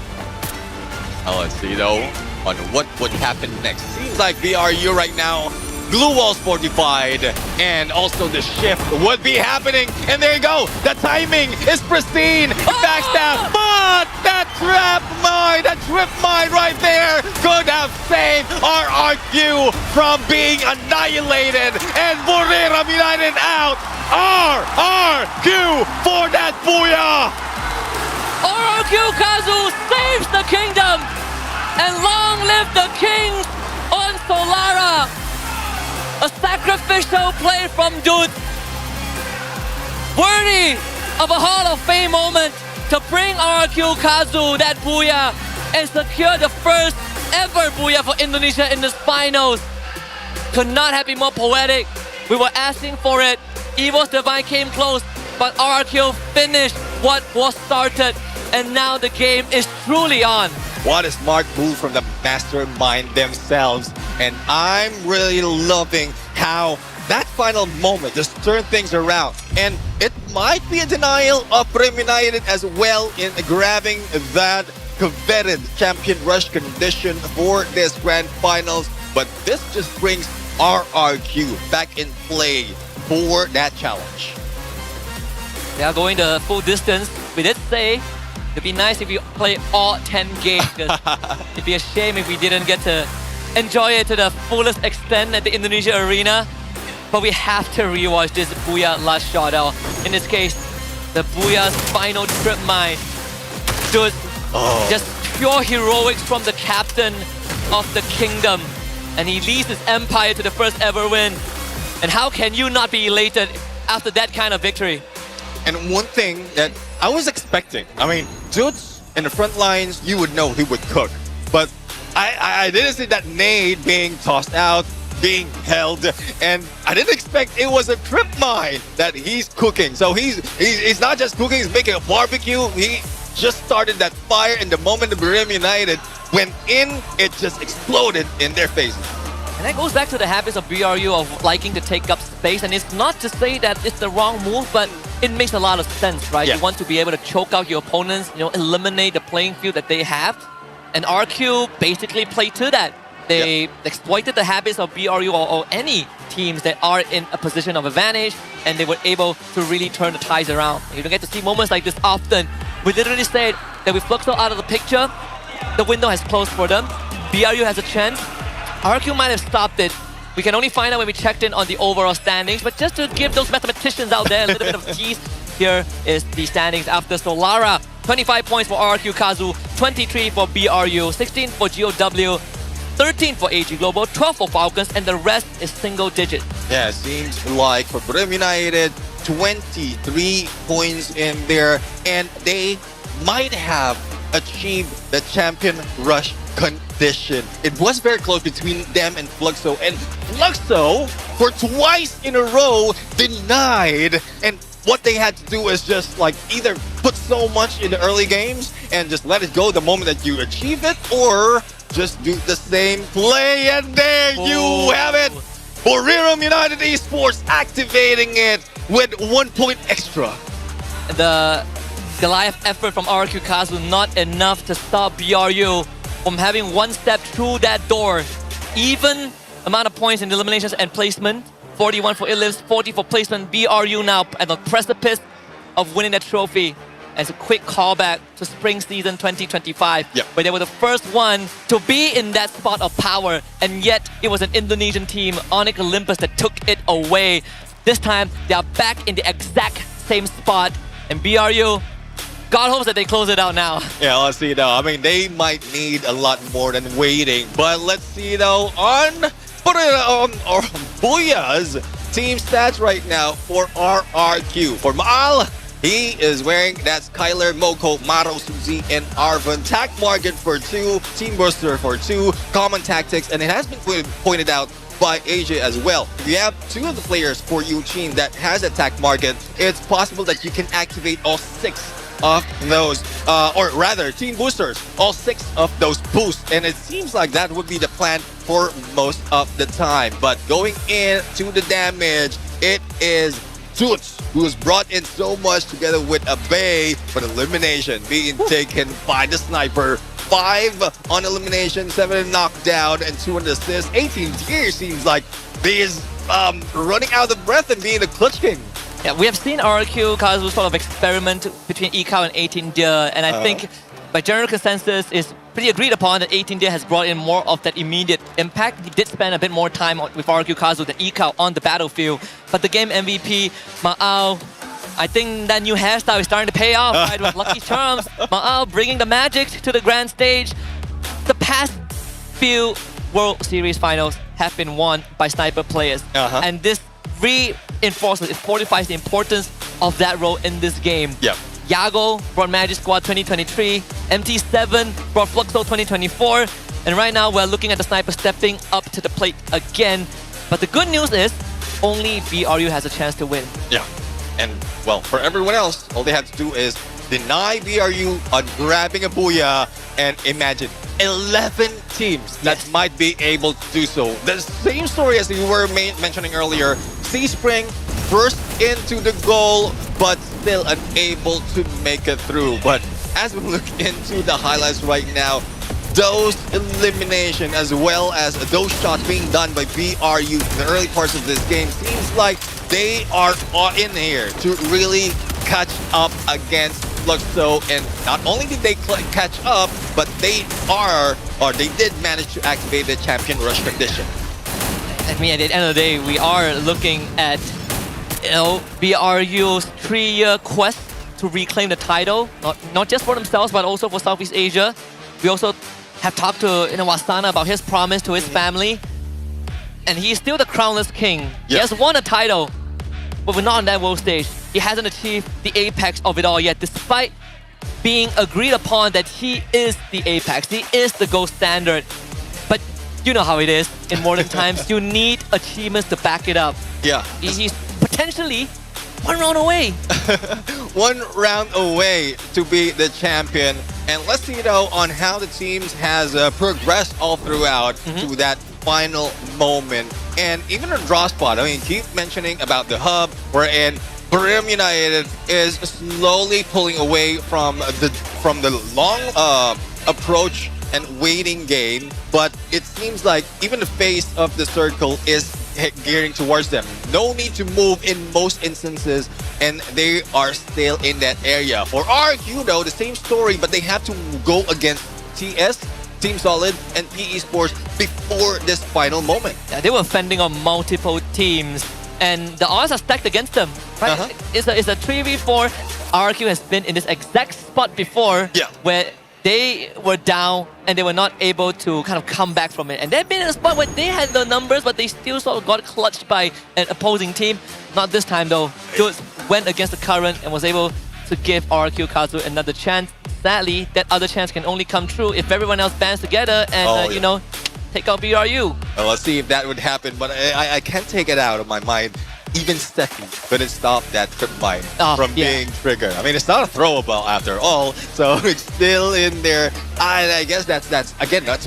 Let's see though on what would happen next. Seems like BRU right now, glue walls fortified, and also the shift would be happening. And there you go, the timing is pristine. Backstab, but that trap mine, that trip mine right there could have saved RRQ from being annihilated. And Booyah United out. RRQ for that Booyah. RRQ Kazu saves the Kingdom, and long live the Kings on Solara. A sacrificial play from Dude, worthy of a Hall of Fame moment to bring RRQ Kazu that Booyah and secure the first ever Booyah for Indonesia in this finals. Could not have been more poetic. We were asking for it. Evil's Divine came close, but RRQ finished what was started. And now the game is truly on. What a smart move from the mastermind themselves. And I'm really loving how that final moment just turned things around. And it might be a denial of Booyah United as well in grabbing that coveted champion rush condition for this grand finals. But this just brings RRQ back in play for that challenge. They are going the full distance. We did say it'd be nice if we play all 10 games, because it'd be a shame if we didn't get to enjoy it to the fullest extent at the Indonesia Arena. But we have to rewatch this Booyah last shot out. In this case, the Booyah's final trip mine. Dude, just pure heroics from the captain of the Kingdom. and he leads his empire to the first ever win. And how can you not be elated after that kind of victory? And one thing that I was expecting, I mean, Jutes in the front lines, you would know he would cook. But I didn't see that nade being tossed out, being held, and I didn't expect it was a trip mine that he's cooking. So he's not just cooking, he's making a barbecue. He just started that fire, and the moment the Brim United went in, it just exploded in their faces. And that goes back to the habits of BRU of liking to take up space. And it's not to say that it's the wrong move, but it makes a lot of sense, right? Yeah. You want to be able to choke out your opponents, eliminate the playing field that they have. And RQ basically played to that. They exploited the habits of BRU or any teams that are in a position of advantage, and they were able to really turn the tides around. You don't get to see moments like this often. We literally said that with Fluxo out of the picture, the window has closed for them. BRU has a chance. RQ might have stopped it. We can only find out when we checked in on the overall standings, but just to give those mathematicians out there a little bit of tease, here is the standings after Solara. 25 points for RQ Kazu, 23 for BRU, 16 for GOW, 13 for AG Global, 12 for Falcons, and the rest is single digit. Yeah, it seems like for Brim United, 23 points in there, and they might have achieved the champion rush condition. It was very close between them and Fluxo, and Fluxo, for twice in a row, denied. And what they had to do is just like either put so much in the early games and just let it go the moment that you achieve it, or just do the same play. And there you have it. Buriram United Esports activating it with 1 point extra. The Goliath effort from RQ Kazu not enough to stop BRU from having one step through that door. Even amount of points in eliminations and placement. 41 for Illives, 40 for placement. BRU now at the precipice of winning that trophy. As a quick callback to spring season 2025, where they were the first one to be in that spot of power, and yet it was an Indonesian team, Onyx Olympus, that took it away. This time, they are back in the exact same spot, and BRU, God hopes that they close it out now. Yeah, let's see though. I mean, they might need a lot more than waiting, but let's see though on Booyah's team stats right now for RRQ. For Maal, he is wearing, that's Kyler, Moko, Maro, Suzy, and Arvin. Tac Market for 2, Team Booster for 2, Common Tactics, and it has been pointed out by AJ as well. If you have 2 of the players for Yuchin that has Attack Market, it's possible that you can activate all 6 of those, or rather, Team Boosters, all 6 of those boosts. And it seems like that would be the plan for most of the time. But going into the damage, it is Toots, who has brought in so much together with Abe, but elimination being taken by the sniper. 5 on elimination, 7 knockdown, and 2 on assist. 18 tier seems like he is running out of breath and being the clutch king. Yeah, we have seen RQ Kazu sort of experiment between ECOW and 18 Deer, and I think by general consensus is pretty agreed upon that 18 Deer has brought in more of that immediate impact. He did spend a bit more time with RQ Kazu than ECOW on the battlefield, but the game MVP, Maal, I think that new hairstyle is starting to pay off, right? With Lucky Charms, Maal bringing the magic to the grand stage. The past few World Series finals have been won by sniper players, and this reinforces, it fortifies the importance of that role in this game. Yago brought Magic Squad 2023, MT7 brought Fluxo 2024, and right now we're looking at the sniper stepping up to the plate again. But the good news is, only BRU has a chance to win. Yeah, and well, for everyone else, all they have to do is deny BRU on grabbing a Booyah, and imagine 11 teams that might be able to do so. The same story as you were mentioning earlier. C-Spring first into the goal, but still unable to make it through. But as we look into the highlights right now, those elimination as well as those shots being done by BRU in the early parts of this game seems like they are in here to really catch up against Fluxo, and not only did they catch up, but they did manage to activate the champion rush condition. I mean, at the end of the day, we are looking at, BRU's 3-year quest to reclaim the title, not just for themselves, but also for Southeast Asia. We also have talked to Wasana about his promise to his family and he's still the crownless king. He Yeah. has won a title, but we're not on that world stage. He hasn't achieved the apex of it all yet, despite being agreed upon that he is the apex. He is the gold standard. But you know how it is in modern times. You need achievements to back it up. Yeah. He's potentially one round away. One round away to be the champion. And let's see though on how the teams has progressed all throughout to that final moment. And even a draw spot, I mean, keep mentioning about the hub, wherein Brim United is slowly pulling away from the long approach and waiting game. But it seems like even the face of the circle is gearing towards them. No need to move in most instances, and they are still in that area. For RQ though, the same story, but they have to go against TS, Team Solid, and PE Sports before this final moment. Yeah, they were fending on multiple teams, and the odds are stacked against them. Right? It's a 3v4. RQ has been in this exact spot before, where they were down and they were not able to kind of come back from it. And they've been in a spot where they had the numbers, but they still sort of got clutched by an opposing team. Not this time though. Dudes went against the current and was able to give RQ Kazu another chance. Sadly, that other chance can only come true if everyone else bands together and, you know, take out BRU. Well, let's see if that would happen, but I can't take it out of my mind. Even Steffi couldn't stop that trip mine from being triggered. I mean, it's not a throwable after all, so it's still in there. And I guess that's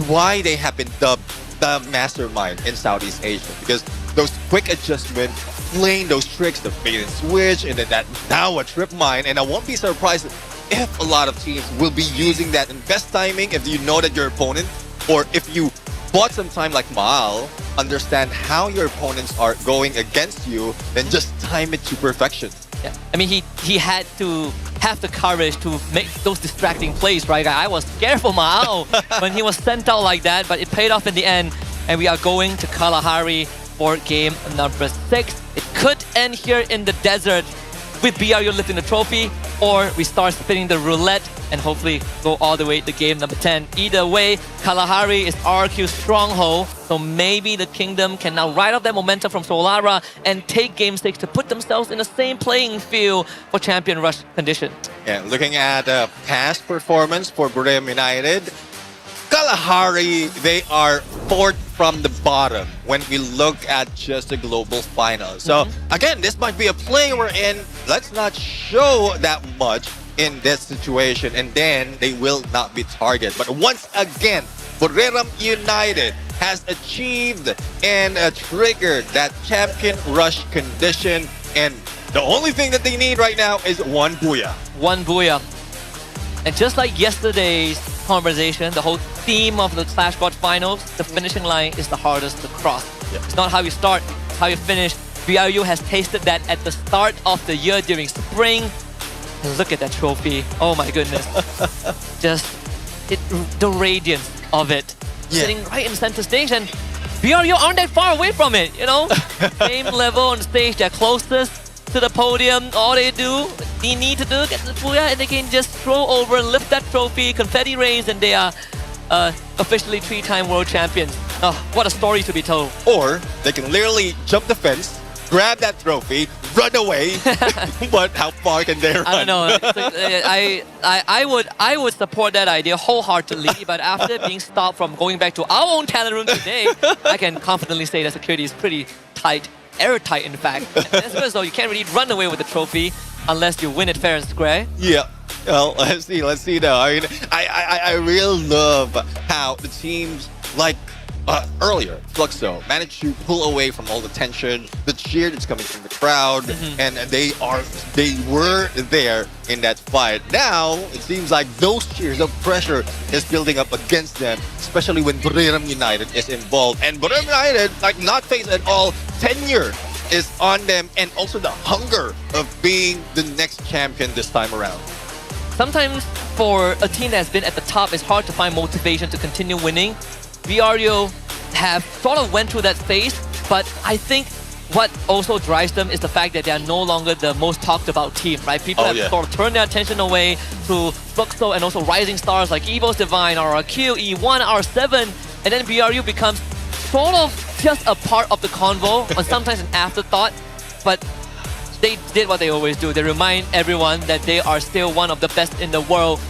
why they have been dubbed the mastermind in Southeast Asia, because those quick adjustments, playing those tricks, the bait and switch, and then that now a trip mine. And I won't be surprised if a lot of teams will be using that in best timing if you know that your opponent, or if you bought some time like Maal, understand how your opponents are going against you, then just time it to perfection. Yeah. I mean, he had to have the courage to make those distracting plays, right? I was scared for Maal when he was sent out like that, but it paid off in the end. And we are going to Kalahari for game number 6. It could end here in the desert with BRU lifting the trophy, or we start spinning the roulette and hopefully go all the way to game number 10. Either way, Kalahari is RQ's stronghold, so maybe the Kingdom can now ride off that momentum from Solara and take game 6 to put themselves in the same playing field for champion rush condition. Yeah, looking at past performance for Brim United, Kalahari, they are 4th from the bottom when we look at just the global final. So again, this might be a play we're in. Let's not show that much in this situation, and then they will not be targeted. But once again, Brim United has achieved and triggered that champion rush condition, and the only thing that they need right now is one Booyah. One Booyah. And just like yesterday's conversation, the whole theme of the Clash Squad Finals, the finishing line is the hardest to cross. It's not how you start, it's how you finish. BRU has tasted that at the start of the year during spring. And look at that trophy. Oh my goodness. Just the radiance of it. Sitting right in center stage, and BRU aren't that far away from it, you know? Same level on stage, they're closest to the podium. All they need to do get the Booyah, and they can just throw over, lift that trophy, confetti rains, and they are officially 3-time world champions. Oh, what a story to be told. Or they can literally jump the fence, grab that trophy, run away. But how far can they run? I don't know. I would support that idea wholeheartedly, but after being stopped from going back to our own talent room today, I can confidently say that security is pretty tight. Airtight, in fact. As well as though you can't really run away with the trophy unless you win it fair and square. Yeah. Well, let's see though. I mean, I really love how the teams like earlier, Fluxo managed to pull away from all the tension, the cheer that's coming from the crowd, and they were there in that fight. Now it seems like those cheers of pressure is building up against them, especially when Brim United is involved. And Brim United, like, not faced at all, tenure is on them, and also the hunger of being the next champion this time around. Sometimes for a team that's been at the top, it's hard to find motivation to continue winning. BRU have sort of went through that phase, but I think what also drives them is the fact that they are no longer the most talked about team, right? People have sort of turned their attention away to Fluxo and also rising stars like EVO's Divine, RRQ, E1, R7, and then BRU becomes sort of just a part of the convo or sometimes an afterthought, but they did what they always do. They remind everyone that they are still one of the best in the world.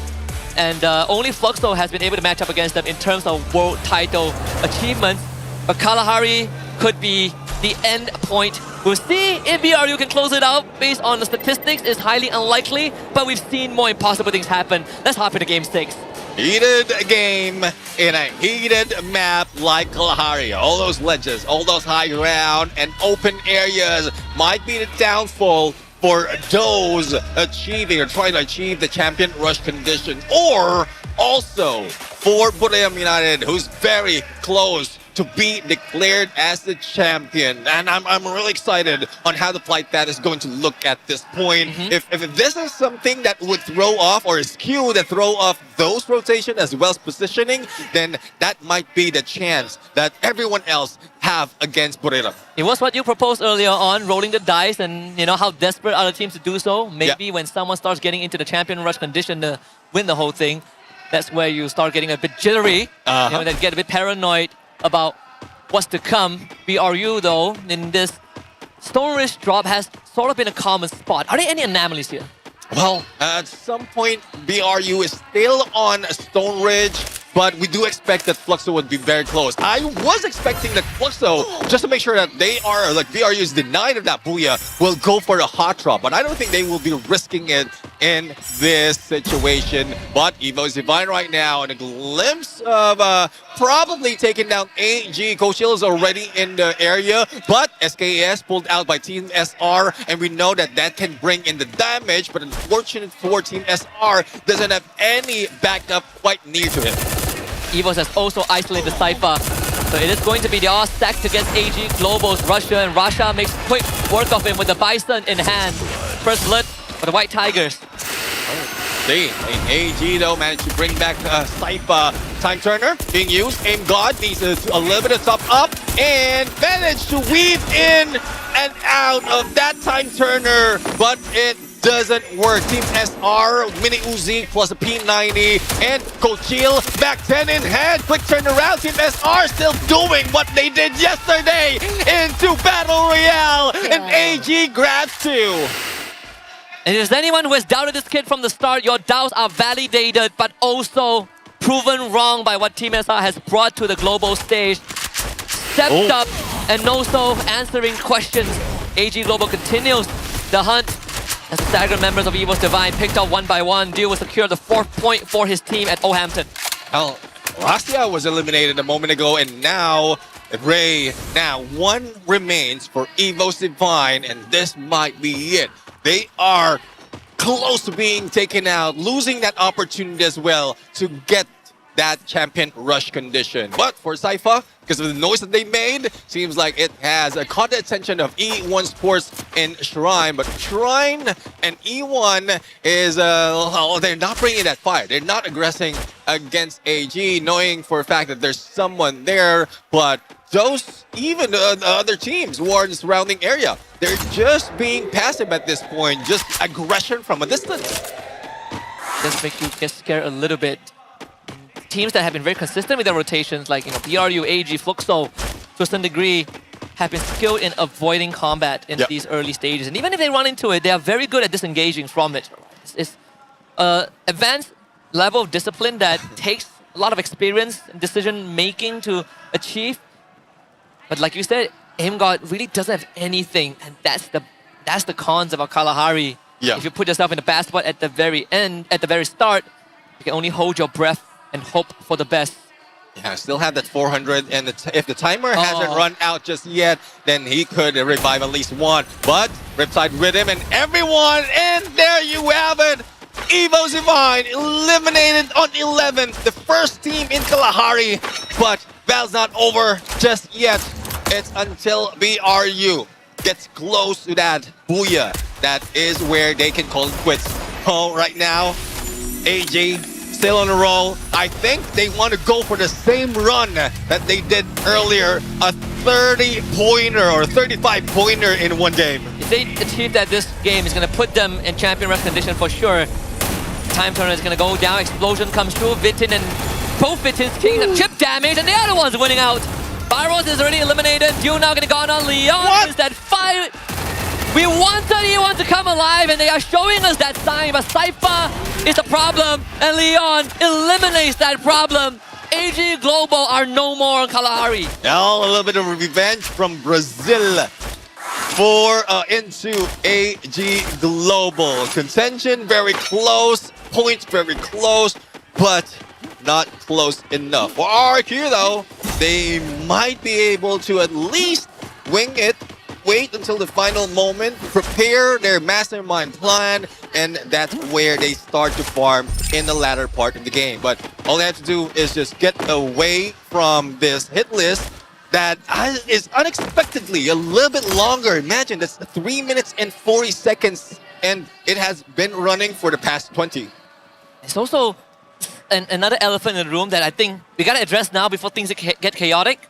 And only Fluxo has been able to match up against them in terms of world title achievements. But Kalahari could be the end point. We'll see if BRU can close it out based on the statistics. It's highly unlikely, but we've seen more impossible things happen. Let's hop into game 6. Heated game in a heated map like Kalahari. All those ledges, all those high ground and open areas might be the downfall for those achieving or trying to achieve the champion rush condition, or also for Booyah United, who's very close to be declared as the champion. And I'm really excited on how the flight path is going to look at this point. If this is something that would throw off or skew that throw off those rotation as well as positioning, then that might be the chance that everyone else have against Booyah. It was what you proposed earlier on, rolling the dice, and you know how desperate other teams to do so. Maybe when someone starts getting into the champion rush condition to win the whole thing, that's where you start getting a bit jittery, you know, then get a bit paranoid about what's to come. BRU though, in this Stone Ridge drop has sort of been a common spot. Are there any anomalies here? Well, at some point, BRU is still on Stone Ridge, but we do expect that Fluxo would be very close. I was expecting that Fluxo, just to make sure that they are, like BRU is denied of that Booyah, will go for a hot drop, but I don't think they will be risking it in this situation. But Evo's Divine right now, and a glimpse of probably taking down AG. Coach Hill is already in the area, but SKS pulled out by Team SR, and we know that that can bring in the damage, but unfortunate for Team SR, doesn't have any backup quite near to him. EVOS has also isolated Cypher, so it is going to be the all stacked against AG Global's Russia, and Rasha makes quick work of him with the Bison in hand. First blood for the White Tigers. See, AG though managed to bring back Cypher. Time Turner being used. Aim God needs a little bit of top up and managed to weave in and out of that Time Turner, but it doesn't work. Team SR, Mini Uzi plus a P90, and Cochil back 10 in hand. Quick turnaround. Team SR still doing what they did yesterday into Battle Royale, and AG grabs 2. And if there's anyone who has doubted this kid from the start, your doubts are validated, but also proven wrong by what Team SR has brought to the global stage. Stepped up and also answering questions. AG Global continues the hunt. As staggered members of EVO's Divine picked up one by one, Dio will secure the 4th point for his team at Ohampton. Well, Rastia was eliminated a moment ago, and now Ray. Now one remains for EVO's Divine, and this might be it. They are close to being taken out, losing that opportunity as well to get that champion rush condition. But for Cypher, because of the noise that they made, seems like it has caught the attention of E1 Sports in Shrine. But Shrine and E1 is, they're not bringing that fire. They're not aggressing against AG, knowing for a fact that there's someone there. But those, even the other teams who are in the surrounding area, they're just being passive at this point. Just aggression from a distance. Just make you get scared a little bit. Teams that have been very consistent with their rotations, like BRU, AG, Fluxo, to a certain degree, have been skilled in avoiding combat in these early stages. And even if they run into it, they are very good at disengaging from it. It's advanced level of discipline that takes a lot of experience and decision-making to achieve. But like you said, Aim God really doesn't have anything, and that's the cons of Kalahari. If you put yourself in a bad spot at the very end, at the very start, you can only hold your breath and hope for the best. Yeah, still have that 400, and if the timer hasn't run out just yet, then he could revive at least one. But Riptide Rhythm and everyone, and there you have it. EVO's Divine eliminated on 11, the first team in Kalahari. But battle's not over just yet. It's until BRU gets close to that Booyah. That is where they can call it quits. Oh, right now, AG still on a roll. I think they want to go for the same run that they did earlier, a 30-pointer or 35-pointer in one game. If they achieve that, this game is going to put them in champion rush condition for sure. Time Turner is going to go down, explosion comes through, Vitin and both Vitin's Kings have chip damage, and the other one's winning out. Byros is already eliminated. Duel now gonna go on Leon. What? Is that 5? We wanted E1 to come alive, and they are showing us that sign, but Cypher is a problem, and Leon eliminates that problem. AG Global are no more on Kalahari. Now a little bit of revenge from Brazil for into AG Global. Contention very close, points very close, but not close enough. For RQ though, they might be able to at least wing it, wait until the final moment, prepare their mastermind plan, and that's where they start to farm in the latter part of the game. But all they have to do is just get away from this hit list that is unexpectedly a little bit longer. Imagine, that's 3 minutes and 40 seconds, and it has been running for the past 20. It's also another elephant in the room that I think we gotta address now before things get chaotic.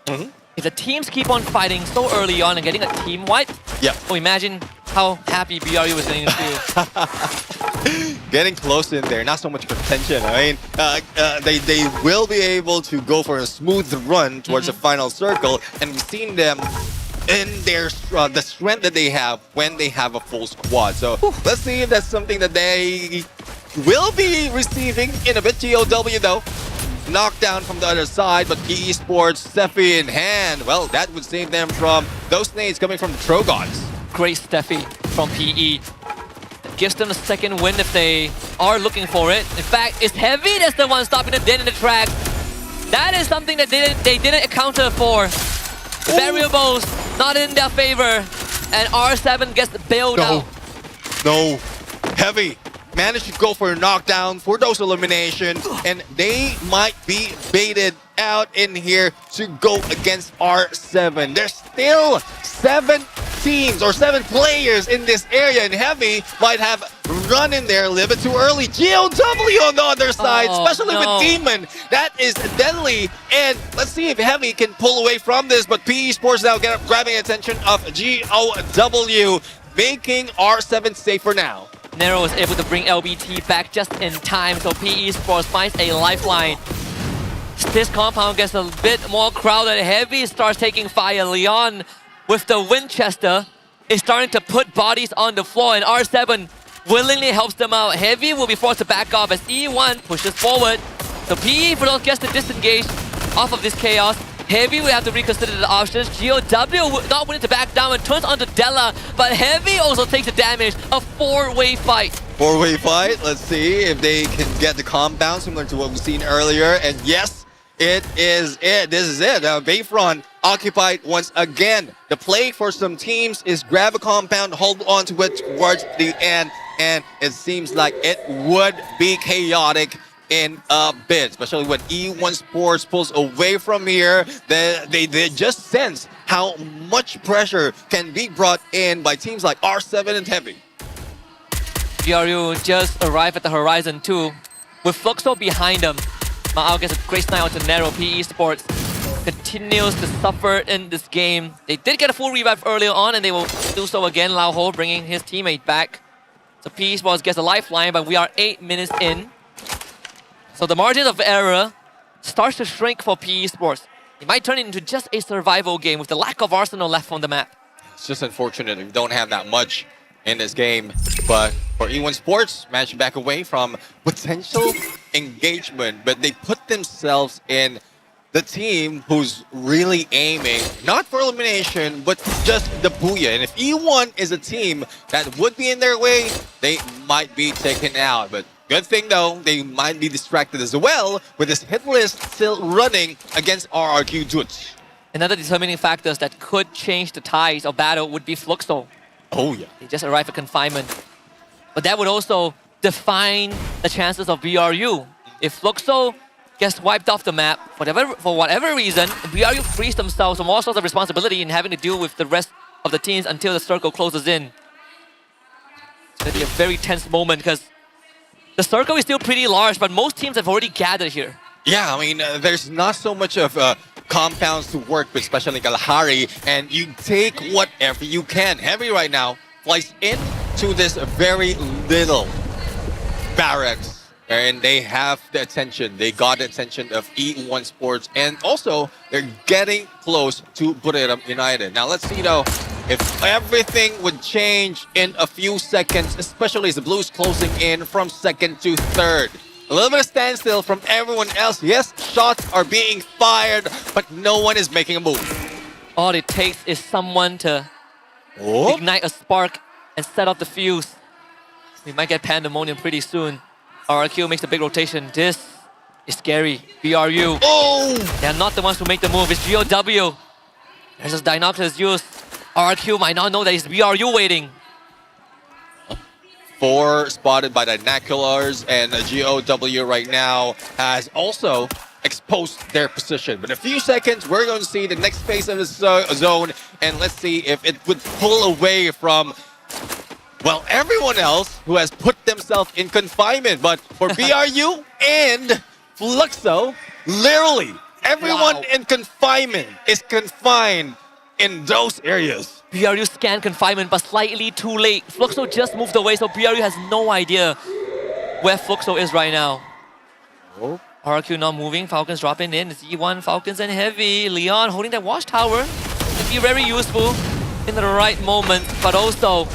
If the teams keep on fighting so early on and getting a team wipe, so imagine how happy BRU is going to feel. Getting close in there, not so much contention. I mean, they will be able to go for a smooth run towards the final circle, and we've seen them in their the strength that they have when they have a full squad. So let's see if that's something that they will be receiving in a bit. GOW though, knockdown from the other side, but PE Sports, Steffi in hand. Well, that would save them from those nades coming from the Trogons. Great Steffi from PE. It gives them a second win if they are looking for it. In fact, it's Heavy that's the one stopping the dead in the track. That is something that they didn't account for. Variables not in their favor, and R7 gets bailed out. No, Heavy managed to go for a knockdown for those eliminations, and they might be baited out in here to go against R7. There's still 7 teams or 7 players in this area, and Heavy might have run in there a little bit too early. GOW on the other side, especially with Demon. That is deadly, and let's see if Heavy can pull away from this, but PE Sports now grabbing attention of GOW, making R7 safe for now. Nero was able to bring LBT back just in time, so PE Sports finds a lifeline. This compound gets a bit more crowded. Heavy starts taking fire. Leon with the Winchester is starting to put bodies on the floor, and R7 willingly helps them out. Heavy will be forced to back off as E1 pushes forward. So PE Sports gets to disengage off of this chaos. Heavy will have to reconsider the options. GOW not willing to back down and turns onto Della, but Heavy also takes the damage. A 4-way fight. 4-way fight. Let's see if they can get the compound similar to what we've seen earlier. And yes, it is it. This is it. Bayfront occupied once again. The play for some teams is grab a compound, hold on to it towards the end, and it seems like it would be chaotic in a bit, especially when E1 Sports pulls away from here. They just sense how much pressure can be brought in by teams like R7 and Heavy. BRU just arrived at the horizon too, with Fluxo behind them. Ma'ao gets a great snipe onto Nero. PE Sports continues to suffer in this game. They did get a full revive earlier on, and they will do so again. Lao Ho bringing his teammate back. So PE Sports gets a lifeline, but we are 8 minutes in. So the margin of error starts to shrink for PE Sports. It might turn into just a survival game with the lack of arsenal left on the map. It's just unfortunate we don't have that much in this game. But for E1 Sports, managed to back away from potential engagement, but they put themselves in the team who's really aiming, not for elimination, but just the Booyah. And if E1 is a team that would be in their way, they might be taken out. But good thing though, they might be distracted as well with this hit list still running against RRQ Juts. Another determining factors that could change the tides of battle would be Fluxo. Oh yeah. They just arrived at confinement. But that would also define the chances of BRU. If Fluxo gets wiped off the map, for whatever reason, BRU frees themselves from all sorts of responsibility in having to deal with the rest of the teams until the circle closes in. It's going to be a very tense moment because the circle is still pretty large, but most teams have already gathered here. Yeah, I mean, there's not so much of compounds to work with, especially Kalahari, and you take whatever you can. Heavy right now flies into this very little barracks and they have the attention. They got the attention of E1 Sports, and also they're getting close to Booyah United. Now let's see though if everything would change in a few seconds, especially as the Blues closing in from second to third. A little bit of standstill from everyone else. Yes, shots are being fired, but no one is making a move. All it takes is someone to ignite a spark and set off the fuse. We might get pandemonium pretty soon. RRQ makes a big rotation. This is scary. BRU. They're not the ones who make the move. It's GOW. There's this binoculars used. RRQ might not know that it's BRU waiting. 4 spotted by the binoculars, and GOW right now has also exposed their position. But in a few seconds, we're going to see the next phase of the zone, and let's see if it would pull away from, well, everyone else who has put themselves in confinement. But for BRU and Fluxo, literally everyone in confinement is confined in those areas. BRU scanned confinement, but slightly too late. Fluxo just moved away, so BRU has no idea where Fluxo is right now. RRQ not moving, Falcons dropping in. It's E1, Falcons and Heavy. Leon holding that watchtower. Could be very useful in the right moment, but also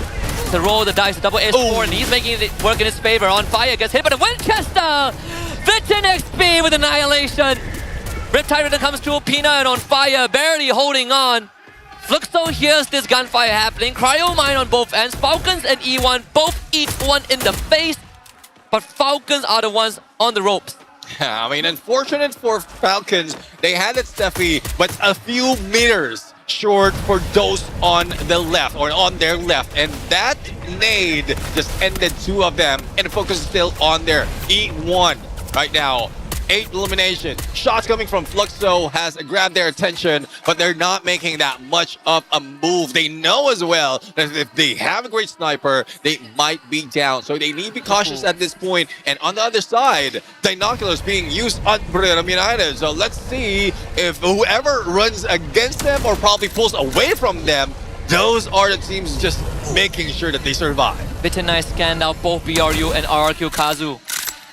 to roll the dice, double S4, and he's making it work in his favor. On fire, gets hit by the Winchester! Vitin XP with Annihilation. Riptide Ritter comes through, Peanut on fire, barely holding on. Fluxo hears this gunfire happening. Cryo mine on both ends. Falcons and E1 both eat one in the face, but Falcons are the ones on the ropes. I mean, unfortunate for Falcons, they had it Steffi, but a few meters short for those on the left, or on their left. And that nade just ended 2 of them, and the focus is still on their E1 right now. 8 elimination. Shots coming from Fluxo has grabbed their attention, but they're not making that much of a move. They know as well that if they have a great sniper, they might be down. So they need to be cautious at this point. And on the other side, binoculars being used on Booyah United. So let's see if whoever runs against them or probably pulls away from them, those are the teams just making sure that they survive. Vitinai scanned out both BRU and RRQ Kazu.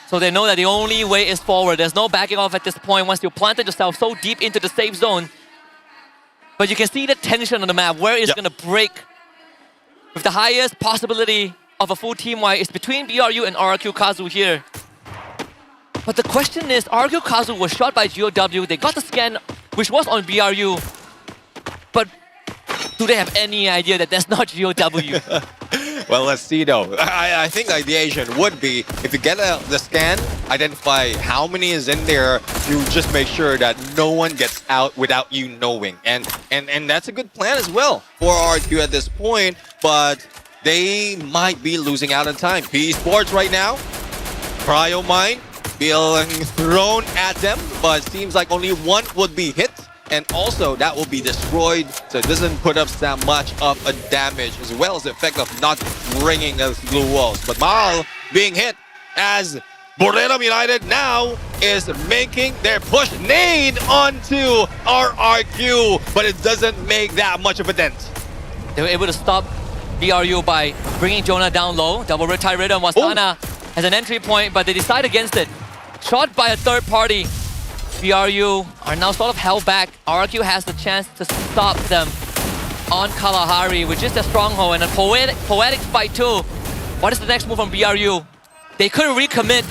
So they know that the only way is forward. There's no backing off at this point once you planted yourself so deep into the safe zone. But you can see the tension on the map, where it's going to break. With the highest possibility of a full team wipe is between BRU and RRQ Kazu here. But the question is, RRQ Kazu was shot by GOW. They got the scan, which was on BRU. But do they have any idea that that's not GOW? Well, let's see though. I think the ideation would be, if you get the scan, identify how many is in there to just make sure that no one gets out without you knowing. And that's a good plan as well for RQ at this point, but they might be losing out on time. PE Sports right now, Cryo Mine being thrown at them, but it seems like only one would be hit. And also, that will be destroyed, so it doesn't put up that much of a damage, as well as the effect of not bringing those blue walls. But Mal being hit as Booyah United now is making their push nade onto RRQ, but it doesn't make that much of a dent. They were able to stop BRU by bringing Jonah down low. Double Riptide Rhythm. Wasana has an entry point, but they decide against it. Shot by a third party. BRU are now sort of held back. RRQ has the chance to stop them on Kalahari, which is their stronghold, and a poetic fight too. What is the next move from BRU? They could recommit,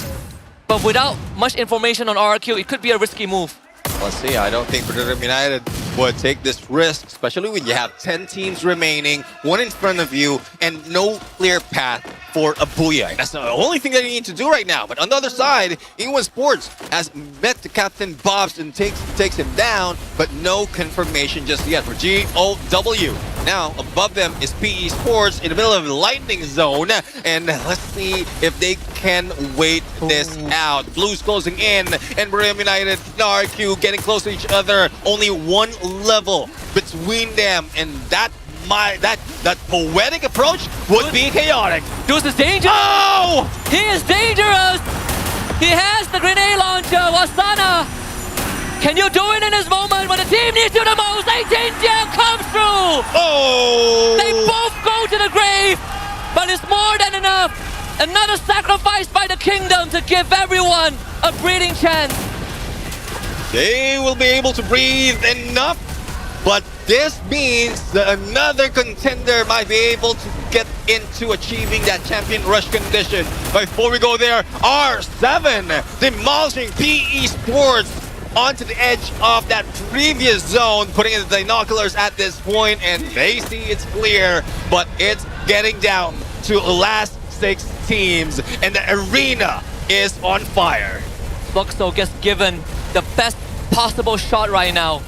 but without much information on RRQ, it could be a risky move. Let's see, I don't think Booyah United would take this risk, especially when you have 10 teams remaining, one in front of you, and no clear path for a Booyah. That's the only thing that you need to do right now. But on the other side, E1 Sports has met the Captain Bobs and takes him down, but no confirmation just yet for GOW. Now, above them is PE Sports in the middle of the lightning zone, and let's see if they can wait this out. Blues closing in, and Booyah United and RQ getting close to each other. Only one level between them, and that poetic approach would be chaotic. Deuce is dangerous! Oh! He is dangerous! He has the grenade launcher, Wasana! Can you do it in this moment when the team needs you the most? 18 Jam comes through! Oh! They both go to the grave, but it's more than enough Another sacrifice by the kingdom to give everyone a breathing chance. They will be able to breathe enough, but this means that another contender might be able to get into achieving that champion rush condition. But before we go there, R7 demolishing PE Sports onto the edge of that previous zone, putting in the binoculars at this point, and they see it's clear, but it's getting down to the last 6 teams, and the arena is on fire. Fluxo gets given the best possible shot right now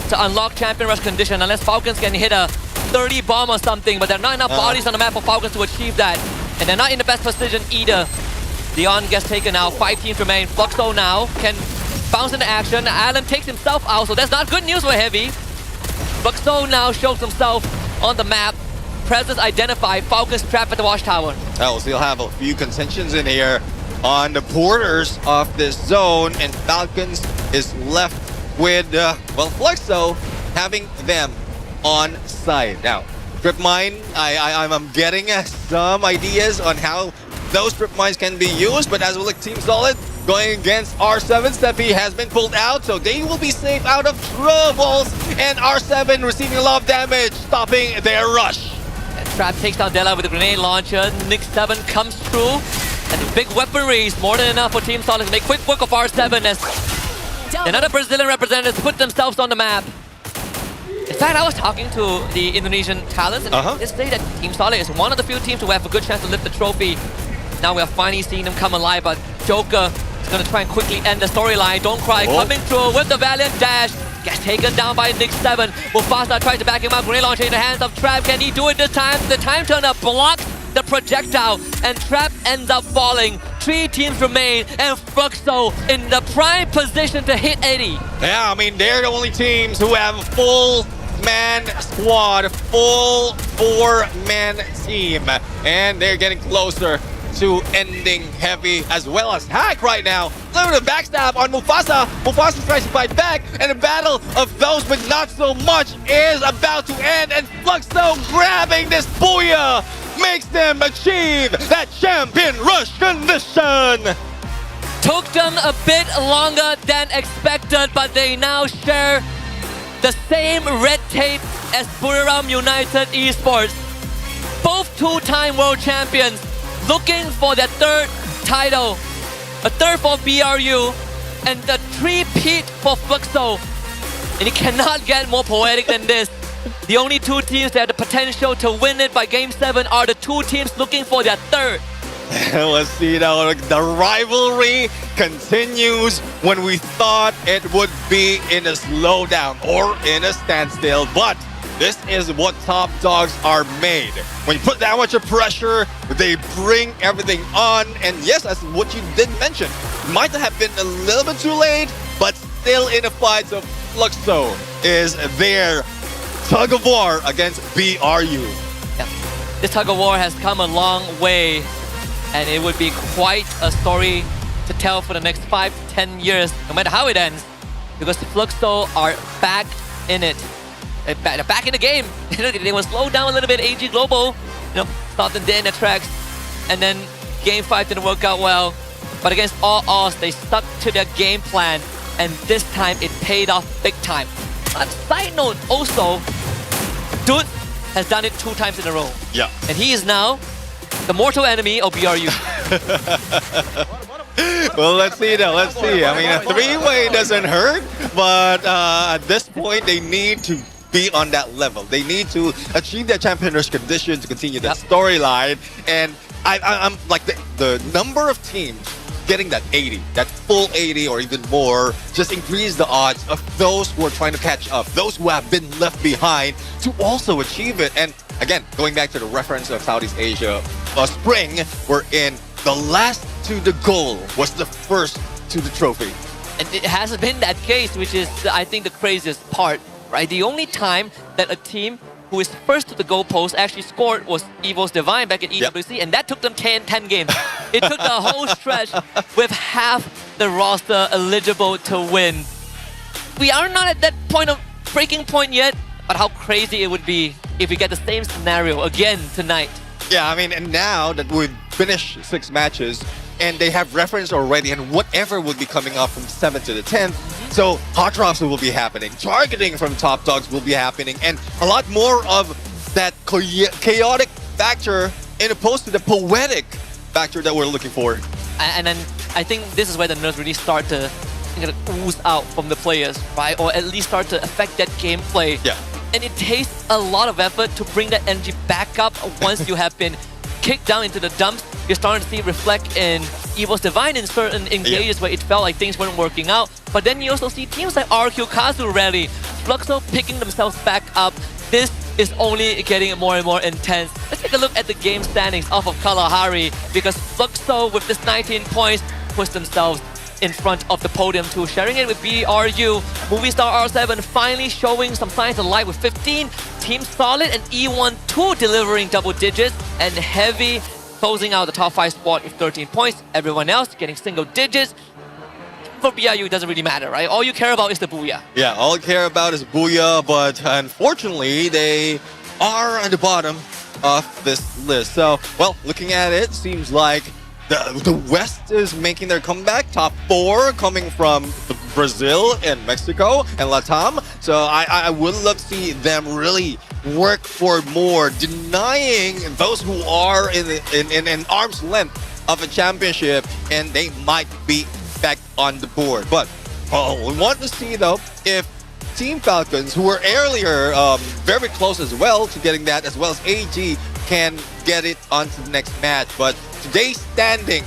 to unlock champion rush condition, unless Falcons can hit a 30 bomb or something, but there are not enough bodies on the map for Falcons to achieve that, and they're not in the best position either. Leon gets taken out, 5 teams remain. Fluxo now can bounce into action. Alan takes himself out, so that's not good news for Heavy. Fluxo now shows himself on the map. Presence identified, Falcons trapped at the watchtower. We'll still have a few contentions in here on the borders of this zone, and Falcons is left with, well, Fluxo having them on site. Now, Trip Mine, I'm getting some ideas on how those Trip Mines can be used, but as we look Team Solid, going against R7, Steffi has been pulled out, so they will be safe out of troubles, and R7 receiving a lot of damage, stopping their rush. And Trap takes down Della with a grenade launcher. Nick 7 comes through, and the big weaponry is more than enough for Team Solid to make quick work of R7 as another Brazilian representatives put themselves on the map. In fact, I was talking to the Indonesian talents, and they say that Team Solid is one of the few teams who have a good chance to lift the trophy. Now we are finally seeing them come alive, but Joker is going to try and quickly end the storyline. Don't Cry coming through with the valiant dash. Gets taken down by Nick 7. Mufasa tries to back him up. Grenade launcher in the hands of Trap. Can he do it this time? The time turner blocks the projectile, and Trap ends up falling. 3 teams remain, and Fluxo in the prime position to hit 80. Yeah, I mean, they're the only teams who have a full-man squad, full 4-man team, and they're getting closer to ending Heavy as well as Hack right now. Look at the backstab on Mufasa. Mufasa tries to fight back, and the battle of those but not so much is about to end, and Fluxo grabbing this Booyah makes them achieve that champion rush condition. Took them a bit longer than expected, but they now share the same red tape as Buriram United Esports. Both 2-time world champions looking for their 3rd title, a 3rd for BRU, and the 3-peat for Fluxo. And it cannot get more poetic than this. The only 2 teams that have the potential to win it by Game 7 are the 2 teams looking for their 3rd. Let's see now, the rivalry continues when we thought it would be in a slowdown or in a standstill, but this is what top dogs are made. When you put that much of pressure, they bring everything on, and yes, that's what you did mention. Might have been a little bit too late, but still in a fight, so Fluxo is there. Tug of war against BRU. Yeah. This tug of war has come a long way, and it would be quite a story to tell for the next 5-10 years, no matter how it ends, because Fluxo are back in it. They're back in the game. They were slowed down a little bit. AG Global, stopped them dead in their tracks, and then Game 5 didn't work out well. But against all odds, they stuck to their game plan, and this time it paid off big time. On side note, also, Dude has done it 2 times in a row. Yeah. And he is now the mortal enemy of BRU. Well, let's see now. Let's see. I mean, a 3-way doesn't hurt, but at this point, they need to be on that level. They need to achieve their champion rush condition to continue that storyline. And I'm like the number of teams getting that 80, that full 80 or even more, just increase the odds of those who are trying to catch up, those who have been left behind to also achieve it. And again, going back to the reference of Southeast Asia, spring, we're in the last to the goal was the first to the trophy. And it hasn't been that case, which is, I think, the craziest part, right? The only time that a team who is first to the goalpost actually scored was Evo's Divine back in EWC, and that took them 10 games. It took the whole stretch with half the roster eligible to win. We are not at that point of breaking point yet, but how crazy it would be if we get the same scenario again tonight. Yeah, I mean, and now that we've finished 6 matches, and they have reference already, and whatever will be coming up from 7th to the 10th. So hot drops will be happening, targeting from top dogs will be happening, and a lot more of that chaotic factor in opposed to the poetic factor that we're looking for. And then I think this is where the nerves really start to ooze out from the players, right? Or at least start to affect that gameplay. Yeah. And it takes a lot of effort to bring that energy back up once you have been kicked down into the dumps. You're starting to see reflect in Evil's Divine in certain engages where it felt like things weren't working out. But then you also see teams like RQ Kazu rally, Fluxo picking themselves back up. This is only getting more and more intense. Let's take a look at the game standings off of Kalahari, because Fluxo with this 19 points puts themselves in front of the podium too, sharing it with BRU. Movistar R7 finally showing some signs of light with 15. Team Solid and E12 delivering double digits, and Heavy closing out the top 5 spot with 13 points. Everyone else getting single digits. For BRU, it doesn't really matter, right? All you care about is the Booyah. Yeah, all I care about is Booyah, but unfortunately, they are at the bottom of this list. So, well, looking at it, seems like the West is making their comeback. Top 4 coming from Brazil and Mexico and Latam. So I would love to see them really work for more, denying those who are in arm's length of a championship, and they might be back on the board. But we want to see, though, if Team Falcons, who were earlier very close as well to getting that, as well as AG, can get it onto the next match. But today's standings,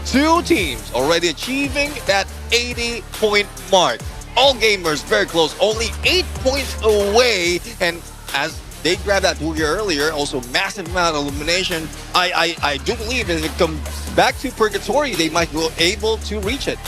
2 teams already achieving that 80-point mark. All gamers very close, only 8 points away. And as they grabbed that Booyah earlier, also massive amount of elimination. I do believe if it comes back to Purgatory, they might be able to reach it.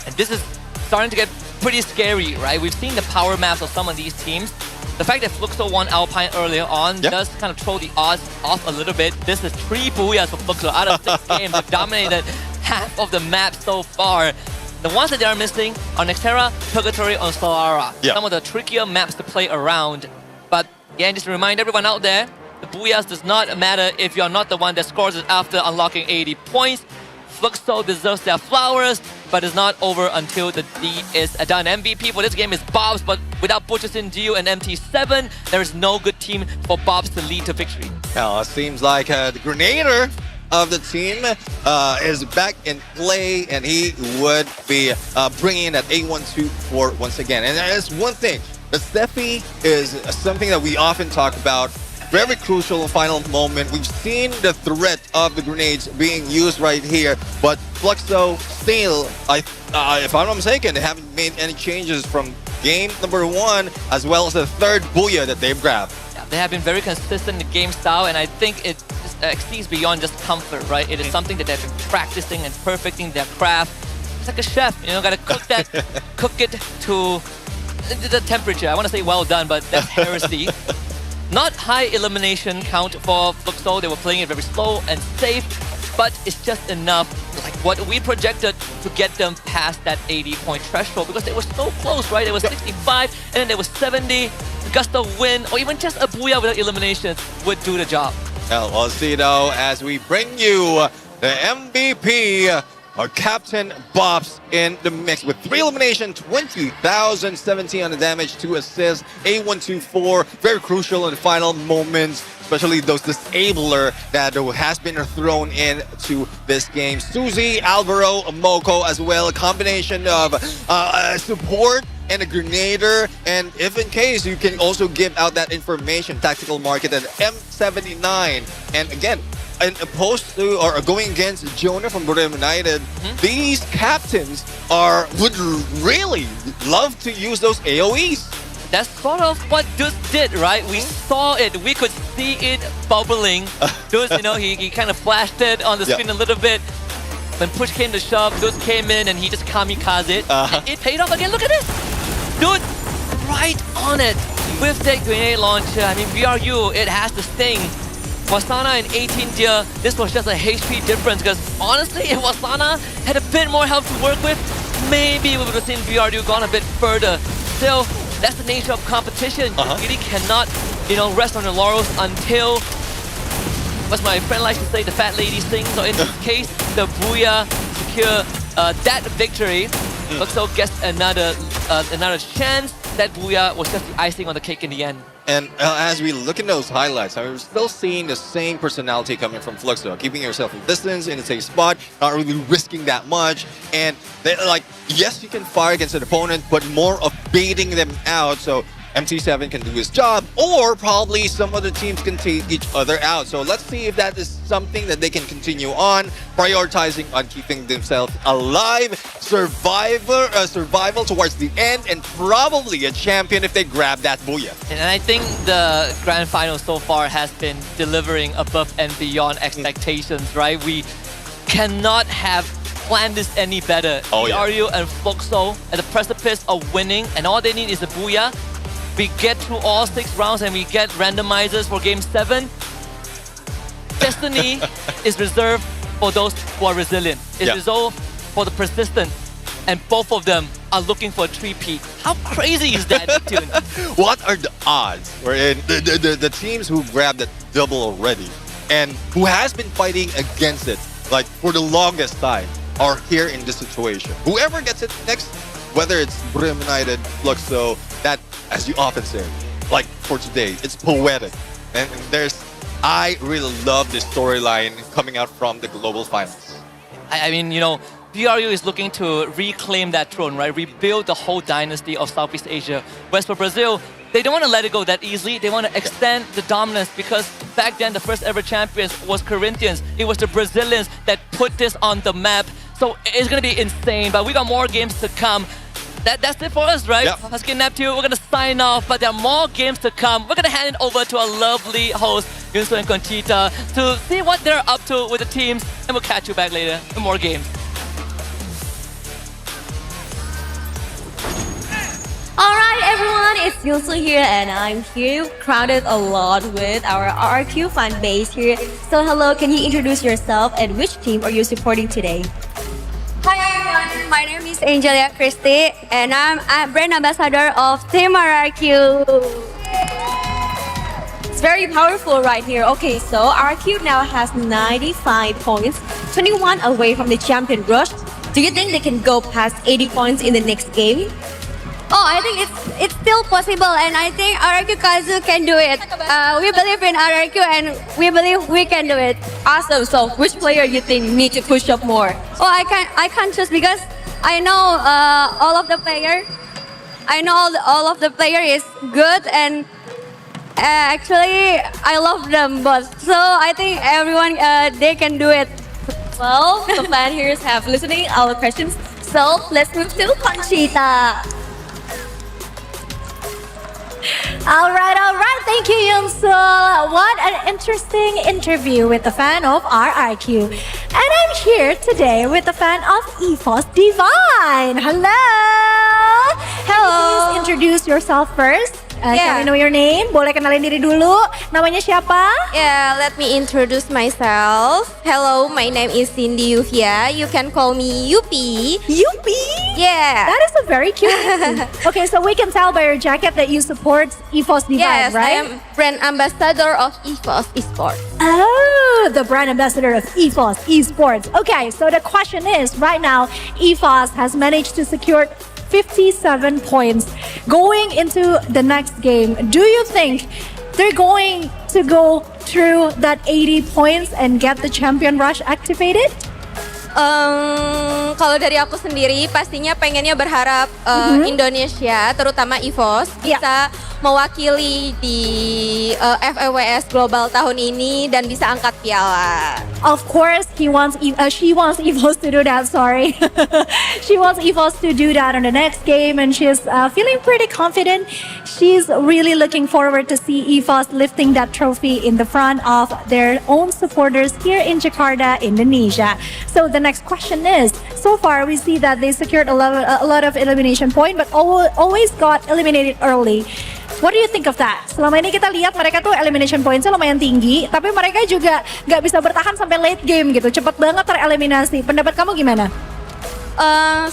And this is starting to get pretty scary, right? We've seen the power maps of some of these teams. The fact that Fluxo won Alpine earlier on does kind of throw the odds off a little bit. This is 3 Booyahs for Fluxo out of 6 games. They've dominated half of the map so far. The ones that they are missing are Nextera, Purgatory, and Solara. Some of the trickier maps to play around. But again, just to remind everyone out there, the Booyahs does not matter if you're not the one that scores it after unlocking 80 points. Fluxo deserves their flowers, but it's not over until the D is done. MVP for this game is Bobs, but without Butchers in Dio and MT7, there is no good team for Bobs to lead to victory. Now, it seems like the Grenader of the team is back in play, and he would be bringing in that A124 once again. And there's one thing, the Steffi is something that we often talk about. Very crucial final moment. We've seen the threat of the grenades being used right here, but Fluxo still, if I'm not mistaken, they haven't made any changes from game number 1 as well as the 3rd Booyah that they've grabbed. Yeah, they have been very consistent in the game style, and I think it exceeds beyond just comfort, right? It is something that they've been practicing and perfecting their craft. It's like a chef, you know, gotta cook that, cook it to the temperature. I want to say well done, but that's heresy. Not high elimination count for Fluxo. They were playing it very slow and safe, but it's just enough, like what we projected, to get them past that 80-point threshold, because they were so close, right? They were 65, and then they were 70. Gusto win, or even just a Booyah without eliminations would do the job. Well, we'll see though as we bring you the MVP, our Captain Bobs, in the mix with 3 elimination, 20,017 on the damage, 2 assists, A124, very crucial in the final moments, especially those disabler that has been thrown into this game. Suzy, Alvaro, Moko as well, a combination of support and a Grenader, and if in case, you can also give out that information, tactical market at M79. And again, and opposed to or going against Jonah from Bordeaux United, these captains would really love to use those AoEs. That's sort of what Deuce did, right? We saw it, we could see it bubbling. Deuce, you know, he kind of flashed it on the screen a little bit. When push came to shove, Deuce came in and he just kamikaze it. And it paid off again. Look at this! Dude, right on it with that grenade launcher. I mean, BRU, it has to sting. Wasana in 18 tier, this was just a HP difference, because honestly, if Wasana had a bit more health to work with, maybe we would have seen BRU gone a bit further. Still, that's the nature of competition. You really cannot, you know, rest on your laurels until as my friend likes to say, the fat lady sings. So in this case, the Booyah secure that victory. Fluxo gets another chance. That Booyah was just the icing on the cake in the end. And as we look at those highlights, I'm still seeing the same personality coming from Fluxo, keeping yourself in distance, in a safe spot, not really risking that much. And like, yes, you can fire against an opponent, but more of baiting them out. So MT7 can do his job, or probably some other teams can take each other out. So let's see if that is something that they can continue on, prioritizing on keeping themselves alive, survival towards the end, and probably a champion if they grab that Booyah. And I think the grand final so far has been delivering above and beyond expectations, right? We cannot have planned this any better. Ario and Fluxo at the precipice of winning, and all they need is a Booyah. We get through all 6 rounds and we get randomizers for game 7. Destiny is reserved for those who are resilient. It's reserved for the persistent. And both of them are looking for a 3-peat. How crazy is that, Nicktoon? What are the odds wherein the teams who grabbed that double already and who has been fighting against it like for the longest time are here in this situation? Whoever gets it next, whether it's Brim United, Fluxo, that, as you often say, like for today, it's poetic. And I really love this storyline coming out from the Global Finals. I mean, you know, PRU is looking to reclaim that throne, right? Rebuild the whole dynasty of Southeast Asia. Whereas for Brazil, they don't want to let it go that easily. They want to extend the dominance because back then the first ever champions was Corinthians. It was the Brazilians that put this on the map. So it's going to be insane, but we got more games to come. That's it for us, right? Husky Neptune, we're going to sign off, but there are more games to come. We're going to hand it over to our lovely host, Yunso and Conchita, to see what they're up to with the teams, and we'll catch you back later for more games. Alright everyone, it's Yunso here and I'm here crowded a lot with our RRQ fan base here. So hello, can you introduce yourself and which team are you supporting today? Hi everyone, my name is Angelia Christie and I'm a brand ambassador of Team RRQ. It's very powerful right here. Okay, so RRQ now has 95 points, 21 away from the champion rush. Do you think they can go past 80 points in the next game? Oh, I think it's still possible and I think RRQ Kazu can do it. We believe in RRQ and we believe we can do it. Awesome, so which player you think need to push up more? Oh, I can't choose because I know all of the player. I know all of the player is good and actually I love them both. So I think everyone they can do it. Well, the fan here have listening our questions. So let's move to Conchita. All right. Thank you, Yunso. What an interesting interview with the fan of RRQ. And I'm here today with the fan of EFOS Divine. Hello. Please introduce yourself first. Can I know your name? Boleh kenalin diri dulu. Namanya siapa? Yeah, let me introduce myself. Hello, my name is Cindy Yuvia. You can call me Yupi. Yupi? Yeah. That is a very cute name. Okay, so we can tell by your jacket that you support EFOS Divine, yes, right? I am brand ambassador of EFOS Esports. Oh, the brand ambassador of EFOS Esports. Okay, so the question is, right now, EFOS has managed to secure 57 points going into the next game. Do you think they're going to go through that 80 points and get the champion rush activated? Kalau dari aku sendiri pastinya pengennya berharap Indonesia terutama EFOS bisa mewakili di FFWS Global tahun ini dan bisa angkat piala. Of course, she wants EFOS to do that. Sorry, she wants EFOS to do that in the next game, and she's feeling pretty confident. She's really looking forward to see EFOS lifting that trophy in the front of their own supporters here in Jakarta, Indonesia. So the next question is: so far we see that they secured a lot of elimination point, but always got eliminated early. What do you think of that? Selama ini kita lihat mereka tuh elimination points-nya lumayan tinggi, tapi mereka juga nggak bisa bertahan sampai late game gitu. Cepat banget tereliminasi. Pendapat kamu gimana?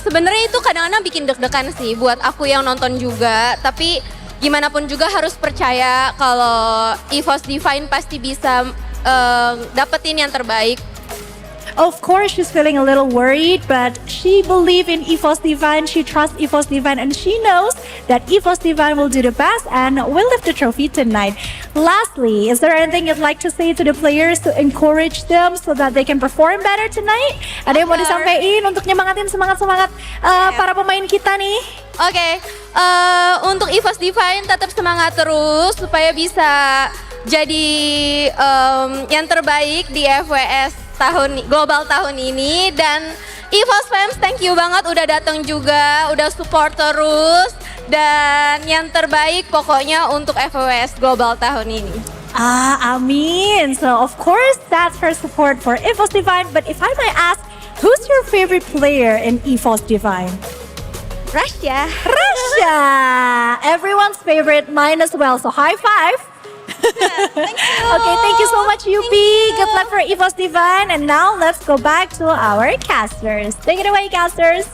Sebenarnya itu kadang-kadang bikin deg-degan sih buat aku yang nonton juga. Tapi gimana pun juga harus percaya kalau EFOS Divine pasti bisa dapetin yang terbaik. Of course, she's feeling a little worried, but she believes in EVOS Divine. She trusts EVOS Divine, and she knows that EVOS Divine will do the best and will lift the trophy tonight. Lastly, is there anything you'd like to say to the players to encourage them so that they can perform better tonight? Ada yang mau disampaikan untuk nyemangatin semangat-semangat para pemain kita nih? Oke, untuk EVOS Divine tetap semangat terus supaya bisa jadi yang terbaik di FWS global tahun ini. Dan EVOS fans, thank you banget udah datang juga, udah support terus, dan yang terbaik pokoknya untuk FFWS Global tahun ini. Amin. So of course that's her support for EVOS Divine, but if I might ask, who's your favorite player in EVOS Divine? Russia. Everyone's favorite, mine as well, so high five. Okay, thank you so much, Yupi. Good luck for EVOS Divine. And now let's go back to our casters. Take it away, casters.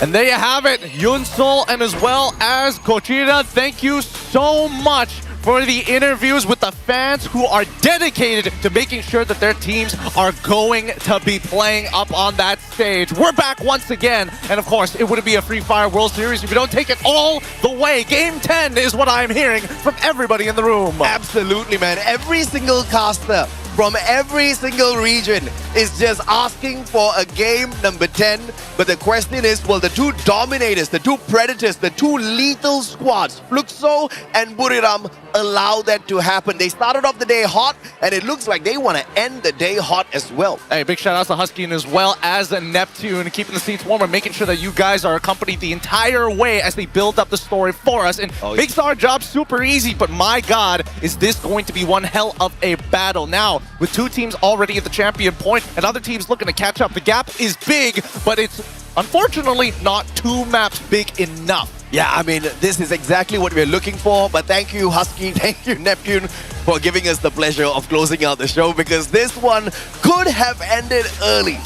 And there you have it, Yunsol and as well as Kochira. Thank you so much for the interviews with the fans who are dedicated to making sure that their teams are going to be playing up on that stage. We're back once again, and of course, it wouldn't be a Free Fire World Series if we don't take it all the way. Game 10 is what I'm hearing from everybody in the room. Absolutely, man. Every single caster from every single region is just asking for a game number 10. But the question is, will the two dominators, the two predators, the two lethal squads, Fluxo and Buriram, allow that to happen? They started off the day hot, and it looks like they want to end the day hot as well. Hey, big shout out to Husky as well as Neptune, keeping the seats warm and making sure that you guys are accompanied the entire way as they build up the story for us. And makes our job super easy, but my God, is this going to be one hell of a battle. Now, with two teams already at the champion point and other teams looking to catch up, the gap is big, but it's unfortunately not two maps big enough. Yeah, I mean, this is exactly what we're looking for. But thank you, Husky, thank you, Neptune, for giving us the pleasure of closing out the show, because this one could have ended early.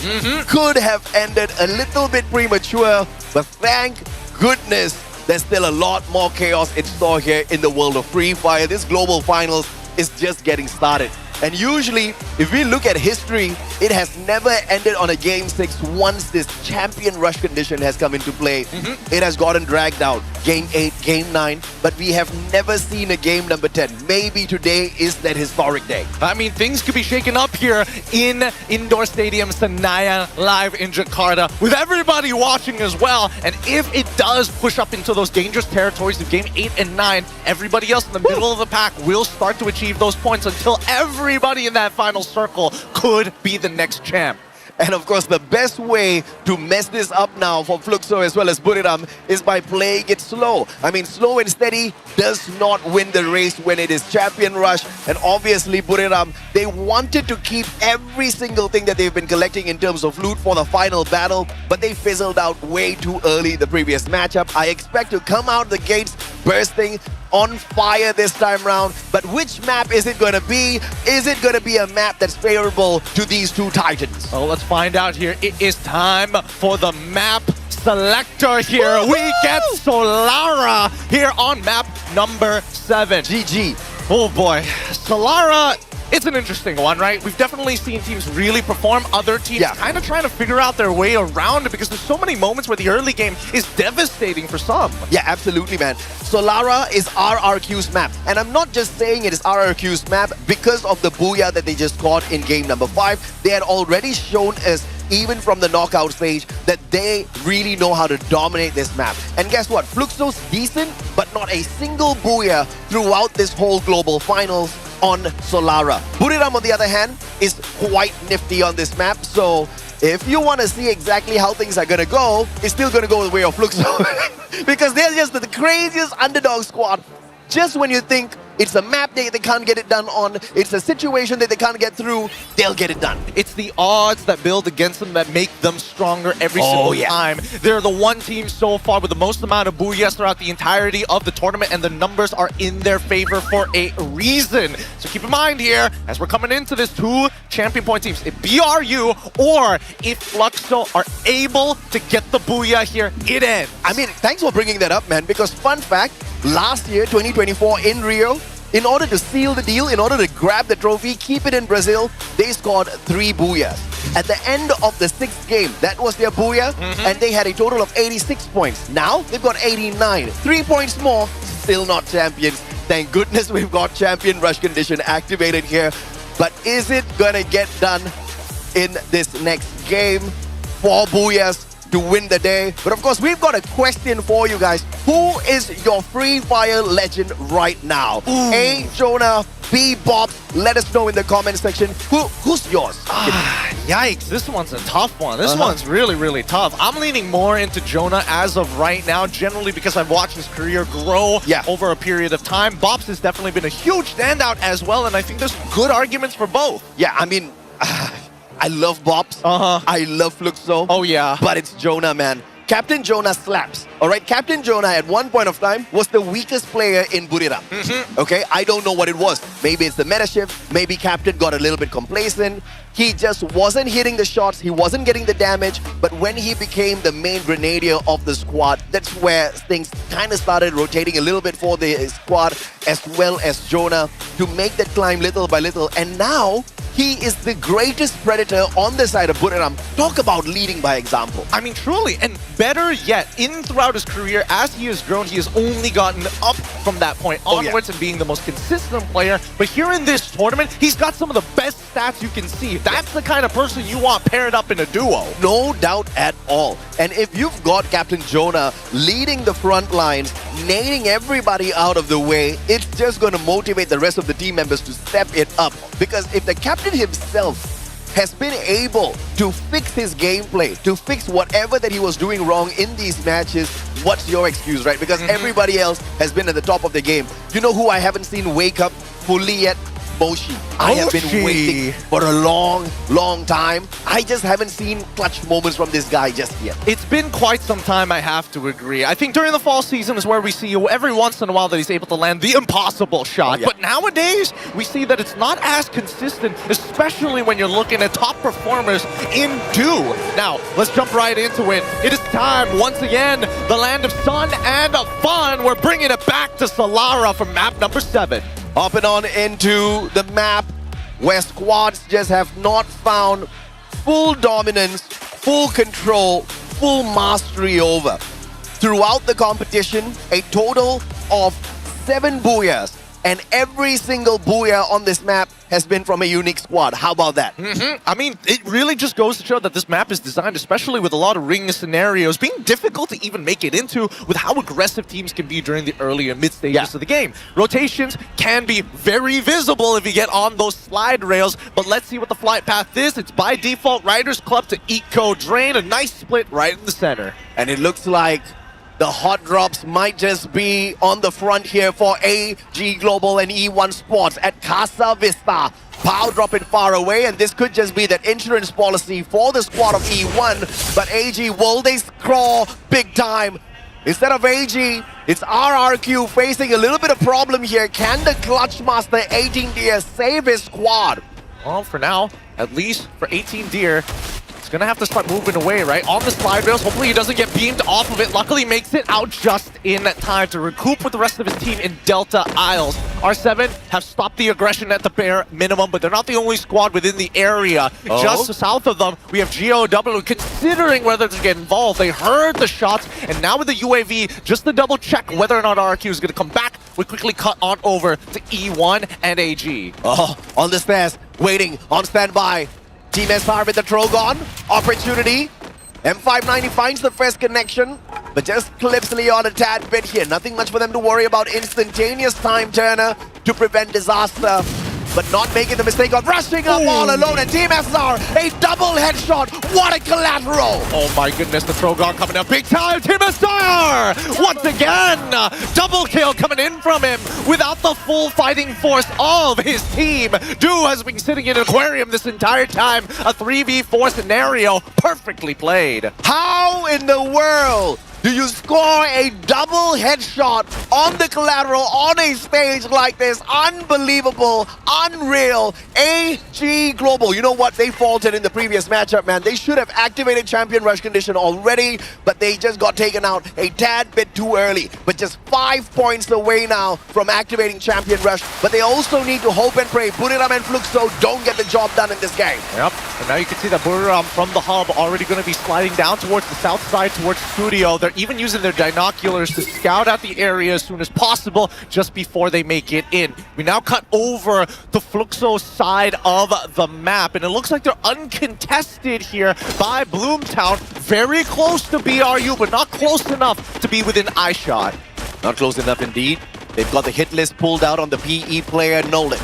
Could have ended a little bit premature, but thank goodness there's still a lot more chaos in store here in the world of Free Fire. This global finals is just getting started. And usually, if we look at history, it has never ended on a Game 6 once this champion rush condition has come into play. It has gotten dragged out. Game 8, Game 9, but we have never seen a game number 10. Maybe today is that historic day. I mean, things could be shaken up here in Indoor Stadium Senayan live in Jakarta with everybody watching as well. And if it does push up into those dangerous territories of Game 8 and 9, everybody else in the middle of the pack will start to achieve those points until everybody in that final circle could be the next champ. And of course, the best way to mess this up now for Fluxo as well as Buriram is by playing it slow. I mean, slow and steady does not win the race when it is champion rush. And obviously, Buriram, they wanted to keep every single thing that they've been collecting in terms of loot for the final battle, but they fizzled out way too early the previous matchup. I expect to come out the gates bursting on fire this time round. But which map is it going to be? Is it going to be a map that's favorable to these two titans? Oh, let's find out here. It is time for the map selector here. We get Solara here on map number 7. GG. Oh boy, Solara. It's an interesting one, right? We've definitely seen teams really perform. Other teams kind of trying to figure out their way around it because there's so many moments where the early game is devastating for some. Yeah, absolutely, man. Solara is RRQ's map. And I'm not just saying it is RRQ's map because of the Booyah that they just got in game number 5. They had already shown us, even from the knockout stage, that they really know how to dominate this map. And guess what? Fluxo's decent, but not a single Booyah throughout this whole global finals on Solara. Buriram, on the other hand, is quite nifty on this map. So if you want to see exactly how things are going to go, it's still going to go the way of Fluxo. Because they're just the craziest underdog squad. Just when you think it's a map that they can't get it done on, it's a situation that they can't get through, they'll get it done. It's the odds that build against them that make them stronger every single time. They're the one team so far with the most amount of Booyahs throughout the entirety of the tournament, and the numbers are in their favor for a reason. So keep in mind here, as we're coming into this, two champion point teams, if BRU or if Fluxo are able to get the Booyah here, it ends. I mean, thanks for bringing that up, man, because fun fact, last year, 2024 in Rio. In order to seal the deal, in order to grab the trophy, keep it in Brazil, they scored 3 Booyahs. At the end of the 6th game, that was their Booyah, and they had a total of 86 points. Now, they've got 89. 3 points more, still not champions. Thank goodness we've got champion rush condition activated here. But is it gonna get done in this next game? 4 Booyahs to win the day. But of course, we've got a question for you guys. Who is your Free Fire legend right now? A, Jonah, B, Bob. Let us know in the comment section. Who's yours? Yikes, this one's a tough one. This one's really, really tough. I'm leaning more into Jonah as of right now, generally because I've watched his career grow over a period of time. Bob's has definitely been a huge standout as well, and I think there's good arguments for both. Yeah, I mean, I love Bobs. I love Fluxo. Oh, yeah. But it's Jonah, man. Captain Jonah slaps. All right, Captain Jonah at one point of time was the weakest player in Buriram. Okay, I don't know what it was. Maybe it's the meta shift. Maybe Captain got a little bit complacent. He just wasn't hitting the shots. He wasn't getting the damage. But when he became the main grenadier of the squad, that's where things kind of started rotating a little bit for the squad as well as Jonah to make that climb little by little. And now he is the greatest predator on the side of Buriram. Talk about leading by example. I mean, truly. And better yet, throughout his career, as he has grown, he has only gotten up from that point onwards and being the most consistent player. But here in this tournament, he's got some of the best stats you can see. That's the kind of person you want paired up in a duo. No doubt at all. And if you've got Captain Jonah leading the front lines, nading everybody out of the way, it's just going to motivate the rest of the team members to step it up. Because if the captain himself has been able to fix his gameplay, to fix whatever that he was doing wrong in these matches, what's your excuse, right? Because everybody else has been at the top of the game. You know who I haven't seen wake up fully yet? Moshi. I have been waiting for a long, long time. I just haven't seen clutch moments from this guy just yet. It's been quite some time, I have to agree. I think during the fall season is where we see every once in a while that he's able to land the impossible shot. But nowadays, we see that it's not as consistent, especially when you're looking at top performers in Do. Now, let's jump right into it. It is time, once again, the land of sun and of fun. We're bringing it back to Solara for map number 7. Up and on into the map where squads just have not found full dominance, full control, full mastery over. Throughout the competition, a total of 7 Booyahs. And every single Booyah on this map has been from a unique squad. How about that? I mean, it really just goes to show that this map is designed, especially with a lot of ring scenarios, being difficult to even make it into with how aggressive teams can be during the early and mid stages of the game. Rotations can be very visible if you get on those slide rails, but let's see what the flight path is. It's by default Riders Club to Eco Drain, a nice split right in the center. And it looks like the hot drops might just be on the front here for AG Global and E1 Sports at Casa Vista. Power dropping far away, and this could just be that insurance policy for the squad of E1. But AG, will they crawl big time? Instead of AG, it's RRQ facing a little bit of problem here. Can the Clutch Master 18 Deer save his squad? Well, for now, at least for 18 Deer, he's gonna have to start moving away, right? On the slide rails. Hopefully he doesn't get beamed off of it. Luckily makes it out just in time to recoup with the rest of his team in Delta Isles. R7 have stopped the aggression at the bare minimum, but they're not the only squad within the area. Just south of them, we have GOW considering whether to get involved. They heard the shots, and now with the UAV, just to double check whether or not RRQ is gonna come back, we quickly cut on over to E1 and AG. On the stairs, waiting, on standby. Team SR with the Trogon. Opportunity. M590 finds the first connection, but just clips Leon a tad bit here. Nothing much for them to worry about. Instantaneous time turner to prevent disaster, but not making the mistake of rushing up all alone. And Team SR, a double headshot. What a collateral. Oh my goodness, the Trogon coming up big time. Team SR, once again, double kill coming in from him without the full fighting force of his team. Do has been sitting in an aquarium this entire time. A 3v4 scenario, perfectly played. How in the world do you score a double headshot on the collateral on a stage like this? Unbelievable, unreal. AG Global, you know what? They faltered in the previous matchup, man. They should have activated Champion Rush condition already, but they just got taken out a tad bit too early. But just 5 points away now from activating Champion Rush. But they also need to hope and pray Buriram and Fluxo don't get the job done in this game. Yep, and now you can see that Buriram from the hub already going to be sliding down towards the south side, towards Studio. They're even using their binoculars to scout out the area as soon as possible, just before they make it in. We now cut over to Fluxo's side of the map, and it looks like they're uncontested here by Bloomtown. Very close to BRU, but not close enough to be within eye shot. Not close enough indeed. They've got the hit list pulled out on the PE player Nolan.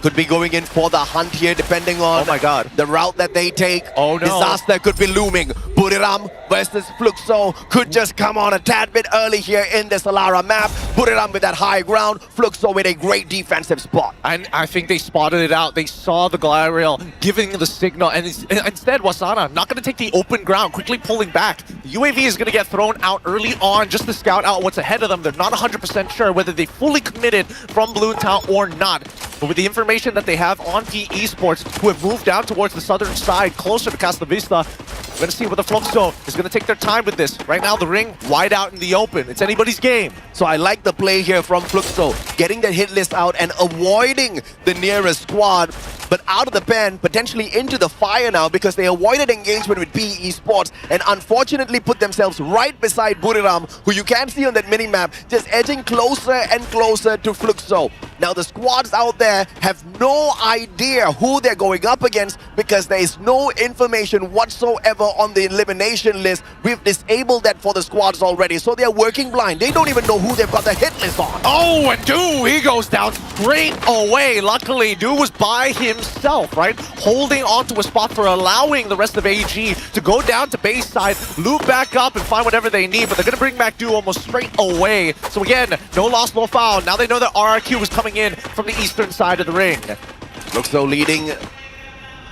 Could be going in for the hunt here, depending on the route that they take. Oh no. Disaster could be looming. Buriram versus Fluxo could just come on a tad bit early here in the Solara map. Buriram with that high ground, Fluxo with a great defensive spot. And I think they spotted it out. They saw the glide rail giving the signal, and instead Wasana not going to take the open ground, quickly pulling back. The UAV is going to get thrown out early on just to scout out what's ahead of them. They're not 100% sure whether they fully committed from Bloomtown or not. But with the information that they have on PE Sports, who have moved down towards the southern side, closer to Casa Vista, we're going to see whether Fluxo is going to take their time with this. Right now, the ring wide out in the open. It's anybody's game. So I like the play here from Fluxo, getting the hit list out and avoiding the nearest squad, but out of the pen, potentially into the fire now, because they avoided engagement with PE Sports and unfortunately put themselves right beside Buriram, who you can see on that mini-map, just edging closer and closer to Fluxo. Now the squads out there have no idea who they're going up against because there is no information whatsoever on the elimination list. We've disabled that for the squads already, so they're working blind. They don't even know who they've got the hit list on. Oh, and Du, he goes down straight away. Luckily, Du was by himself, right? Holding onto a spot for allowing the rest of AG to go down to base side, loop back up and find whatever they need, but they're going to bring back Du almost straight away. So again, no loss, no foul. Now they know that RRQ is coming in from the eastern side of the ring. Fluxo leading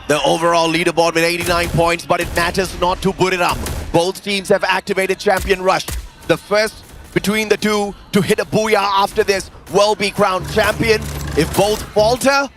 the overall leaderboard with 89 points, but it matters not to Buriram. Both teams have activated Champion Rush. The first between the two to hit a Booyah after this will be crowned champion. If both falter,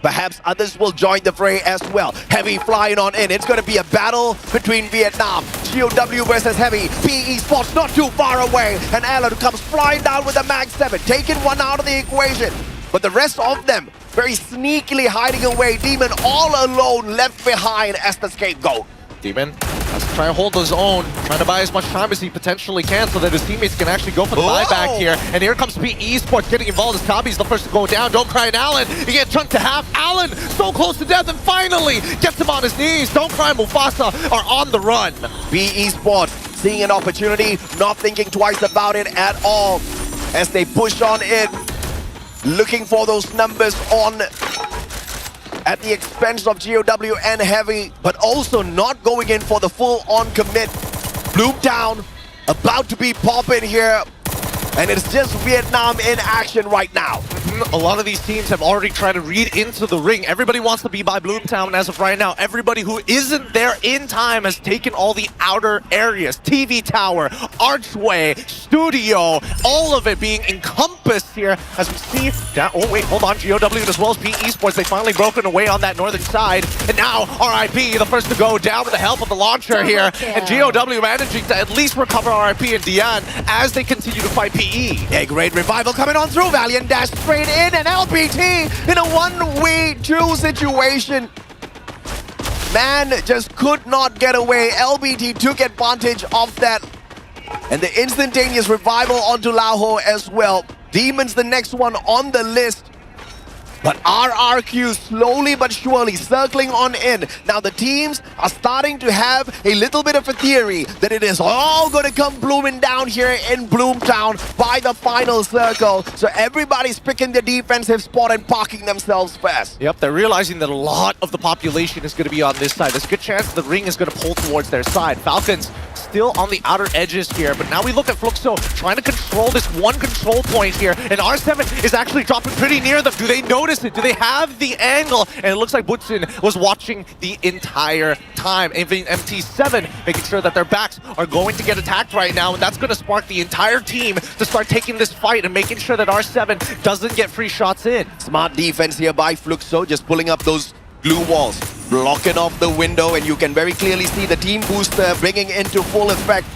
perhaps others will join the fray as well. Heavy flying on in. It's going to be a battle between Vietnam. GOW versus Heavy. PE Sports not too far away. And Alan comes flying down with a Mag 7, taking one out of the equation. But the rest of them very sneakily hiding away. Demon all alone, left behind as the scapegoat. Demon has to try and hold his own, trying to buy as much time as he potentially can so that his teammates can actually go for the buyback here. And here comes PE Sports getting involved as Kabi's the first to go down. Don't cry, Alan. He gets chunked to half. Alan so close to death and finally gets him on his knees. Don't cry, Mufasa are on the run. PE Sports seeing an opportunity, not thinking twice about it at all as they push on in, looking for those numbers on at the expense of GOW and Heavy, but also not going in for the full-on commit. Bloomtown about to be popping here, and it's just Vietnam in action right now. A lot of these teams have already tried to read into the ring. Everybody wants to be by Bloomtown as of right now. Everybody who isn't there in time has taken all the outer areas. TV Tower, Archway, Studio, all of it being encompassed here as we see down. Oh wait, hold on. GOW as well as PE Sports, they finally broken away on that northern side. And now RIP, the first to go down with the help of the launcher here. And GOW managing to at least recover RIP and Dian as they continue to fight PE. A great revival coming on through. Valiant dash straight in, and LBT in a 1v2 situation. Man just could not get away. LBT took advantage of that. And the instantaneous revival onto Laho as well. Demon's the next one on the list. But RRQ slowly but surely circling on in. Now the teams are starting to have a little bit of a theory that it is all going to come blooming down here in Bloomtown by the final circle. So everybody's picking the defensive spot and parking themselves first. Yep, they're realizing that a lot of the population is going to be on this side. There's a good chance the ring is going to pull towards their side. Falcons still on the outer edges here, but now we look at Fluxo trying to control this one control point here, and R7 is actually dropping pretty near them. Do they notice it? Do they have the angle? And it looks like Butsin was watching the entire time. Even MT7 making sure that their backs are going to get attacked right now, and that's going to spark the entire team to start taking this fight and making sure that R7 doesn't get free shots in. Smart defense here by Fluxo, just pulling up those glue walls, blocking off the window, and you can very clearly see the team booster bringing into full effect.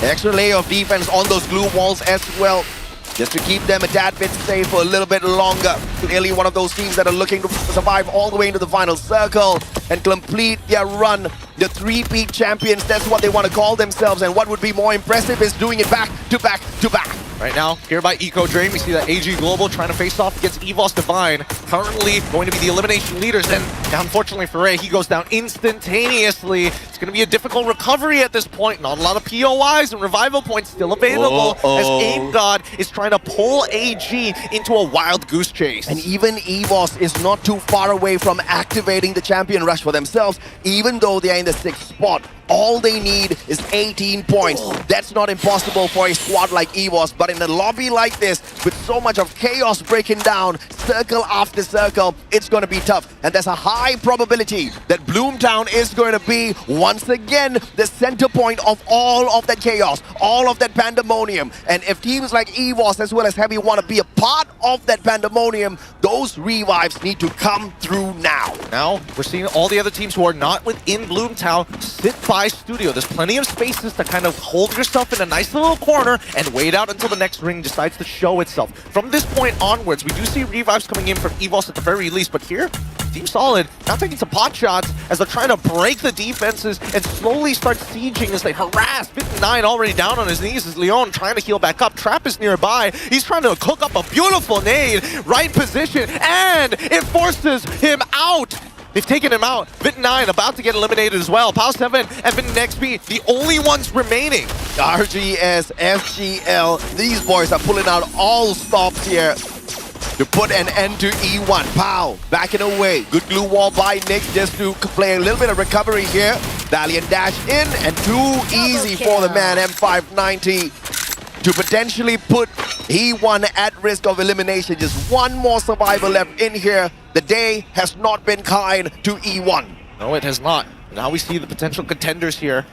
Extra layer of defense on those glue walls as well, just to keep them a tad bit safe for a little bit longer. Clearly one of those teams that are looking to survive all the way into the final circle and complete their run. The three-peat champions, that's what they want to call themselves, and what would be more impressive is doing it back to back to back. Right now, here by Eco Dream, we see that AG Global trying to face off against EVOS Divine, currently going to be the elimination leaders, and unfortunately for Ray, he goes down instantaneously. It's going to be a difficult recovery at this point. Not a lot of POIs and revival points still available as Aim God is trying to pull AG into a wild goose chase. And even EVOS is not too far away from activating the champion rush for themselves, even though they are in the 6th spot. All they need is 18 points. That's not impossible for a squad like EVOS, but in a lobby like this, with so much of chaos breaking down, circle after circle, it's going to be tough. And there's a high probability that Bloomtown is going to be, once again, the center point of all of that chaos, all of that pandemonium. And if teams like EVOS as well as Heavy want to be a part of that pandemonium, those revives need to come through now. Now, we're seeing all the other teams who are not within Bloomtown sit by Studio. There's plenty of spaces to kind of hold yourself in a nice little corner and wait out until the next ring decides to show itself. From this point onwards, we do see revives coming in from EVOS at the very least, but here, Team Solid now taking some pot shots as they're trying to break the defenses and slowly start sieging as they harass. 59 already down on his knees as Leon trying to heal back up. Trap is nearby. He's trying to cook up a beautiful nade, right position, and it forces him out. They've taken him out. Vit9 about to get eliminated as well. Pow 7 and VitNXB, the only ones remaining. RGS, FGL, these boys are pulling out all stops here to put an end to E1. Pow, backing away. Good glue wall by Nick just to play a little bit of recovery here. Valiant dash in and too easy for the man M590 to potentially put E1 at risk of elimination. Just one more survivor left in here. The day has not been kind to E1. No, it has not. Now we see the potential contenders here.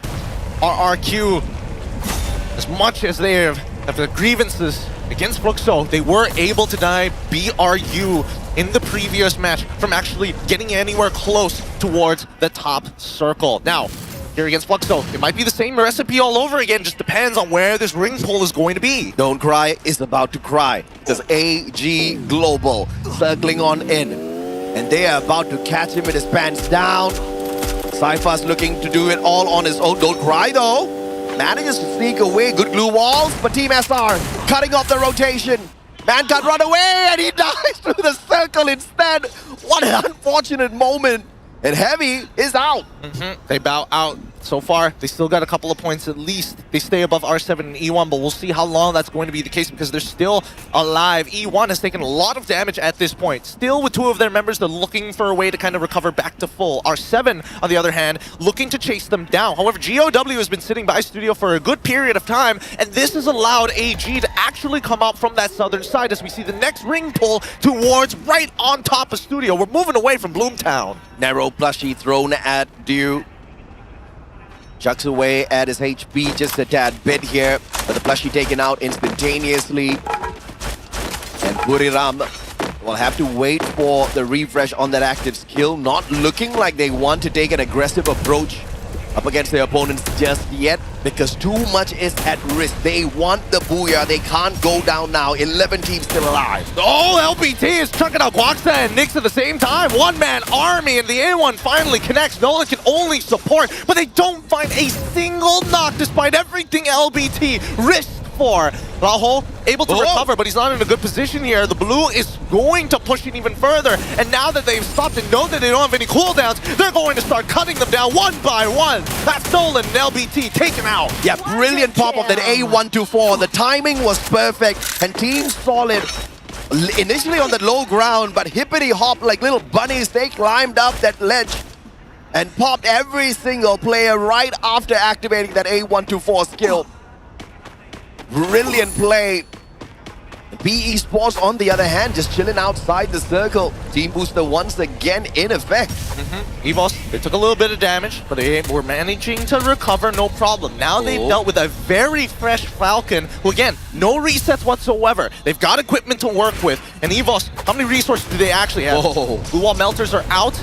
RRQ, as much as they have the grievances against Fluxo, they were able to deny BRU in the previous match from actually getting anywhere close towards the top circle. Now, here against Fluxo, it might be the same recipe all over again, just depends on where this ring pull is going to be. Don't Cry is about to cry. There's AG Global circling on in. And they are about to catch him with his pants down. Cypher's looking to do it all on his own. Don't Cry though. Manages to sneak away. Good glue walls, but Team SR cutting off the rotation. Man can't run away and he dies through the circle instead. What an unfortunate moment. And Heavy is out. They bow out. So far, they still got a couple of points at least. They stay above R7 and E1, but we'll see how long that's going to be the case because they're still alive. E1 has taken a lot of damage at this point. Still with two of their members, they're looking for a way to kind of recover back to full. R7, on the other hand, looking to chase them down. However, GOW has been sitting by Studio for a good period of time, and this has allowed AG to actually come out from that southern side as we see the next ring pull towards right on top of Studio. We're moving away from Bloomtown. Narrow plushie thrown at Dew. Chucks away at his HP just a tad bit here, but the plushie taken out instantaneously. And Buriram will have to wait for the refresh on that active skill. Not looking like they want to take an aggressive approach up against their opponents just yet, because too much is at risk. They want the Booyah. They can't go down now. 11 teams still alive. Oh, LBT is chucking out Guaxa and Nyx at the same time. One-man army, and the A1 finally connects. Nolan can only support, but they don't find a single knock despite everything LBT risked for. Raul able to recover, but he's not in a good position here. The blue is going to push it even further, and now that they've stopped and know that they don't have any cooldowns, they're going to start cutting them down one by one. That's Nolan and LBT taken out. Yeah, brilliant pop of that A124. The timing was perfect, and Team Solid initially on the low ground, but hippity hop like little bunnies, they climbed up that ledge and popped every single player right after activating that A124 skill. Brilliant play. BE Sports, on the other hand, just chilling outside the circle. Team Booster once again in effect. EVOS, they took a little bit of damage, but they were managing to recover, no problem. Now they've dealt with a very fresh Falcon, who again, no resets whatsoever. They've got equipment to work with. And EVOS, how many resources do they actually have? Blue Wall Melters are out.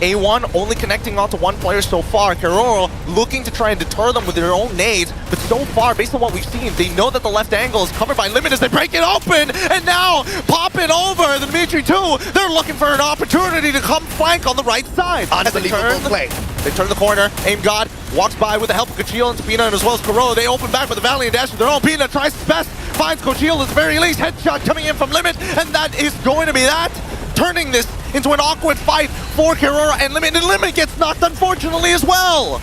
A1 only connecting onto one player so far. Keroro looking to try and deter them with their own nades, but so far, based on what we've seen, they know that the left angle is covered by Limit as they break it open, and now pop it over the Dimitri 2. They're looking for an opportunity to come flank on the right side. Unbelievable play. They turn the corner. Aim God walks by with the help of Cochil and Pina, and as well as Keroro. They open back with a Valiant dash of their own. Pina tries his best, finds Cochil at the very least. Headshot coming in from Limit, and that is going to be that. Turning this into an awkward fight for Keroro and Limit, and Limit gets knocked unfortunately as well.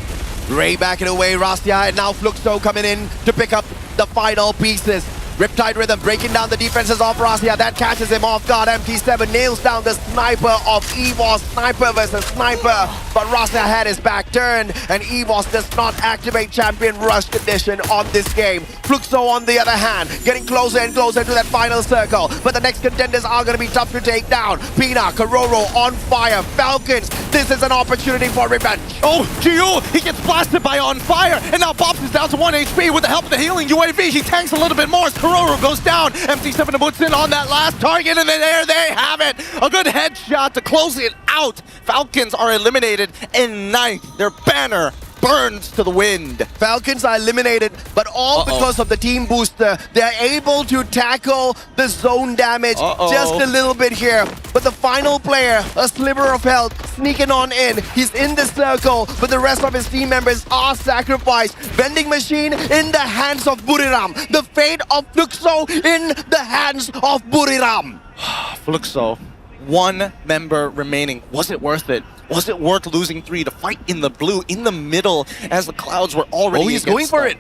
Ray backing away, Rastia, and now Fluxo coming in to pick up the final pieces. Riptide Rhythm breaking down the defenses of Rastia. That catches him off guard. MT7 nails down the sniper of EVOS. Sniper versus sniper. But Rastia had his back turned, and EVOS does not activate Champion Rush condition on this game. Fluxo, on the other hand, getting closer and closer to that final circle. But the next contenders are going to be tough to take down. Pina, Keroro on fire. Falcons, this is an opportunity for revenge. Oh, Gio, he gets blasted by On Fire, and now Bobs is down to 1 HP with the help of the healing UAV. He tanks a little bit more. Keroro goes down. MT7 puts in on that last target, and then there they have it. A good headshot to close it out. Falcons are eliminated in 9th. Their banner burns to the wind. Falcons are eliminated, but all because of the team booster. They're able to tackle the zone damage just a little bit here. But the final player, a sliver of health, sneaking on in. He's in the circle, but the rest of his team members are sacrificed. Vending machine in the hands of Buriram. The fate of Fluxo in the hands of Buriram. Fluxo, one member remaining. Was it worth it? Was it worth losing 3 to fight in the blue, in the middle, as the clouds were already he's going for it.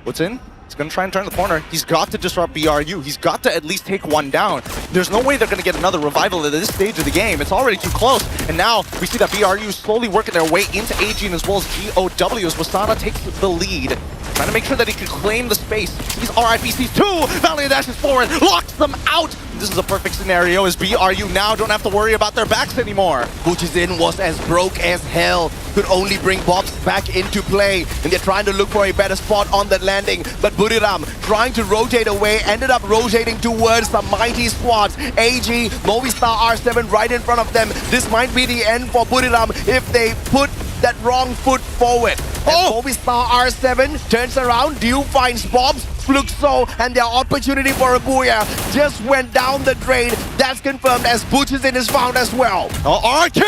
What's in? He's going to try and turn the corner. He's got to disrupt BRU. He's got to at least take one down. There's no way they're going to get another revival at this stage of the game. It's already too close. And now we see that BRU slowly working their way into AG and as well as GOW as Wasana takes the lead. Trying to make sure that he can claim the space. He's RIPC2. Valiant dashes forward, locks them out. This is a perfect scenario as BRU now don't have to worry about their backs anymore. Butchizin was as broke as hell. Could only bring Bobs back into play. And they're trying to look for a better spot on the landing. But Buriram trying to rotate away, ended up rotating towards the mighty squads. AG, Movistar R7 right in front of them. This might be the end for Buriram if they put that wrong foot forward. Movistar R7 turns around, Dew finds Bobs, Fluxo, and their opportunity for a Booyah just went down the drain. That's confirmed as Butchizin is found as well. RQ!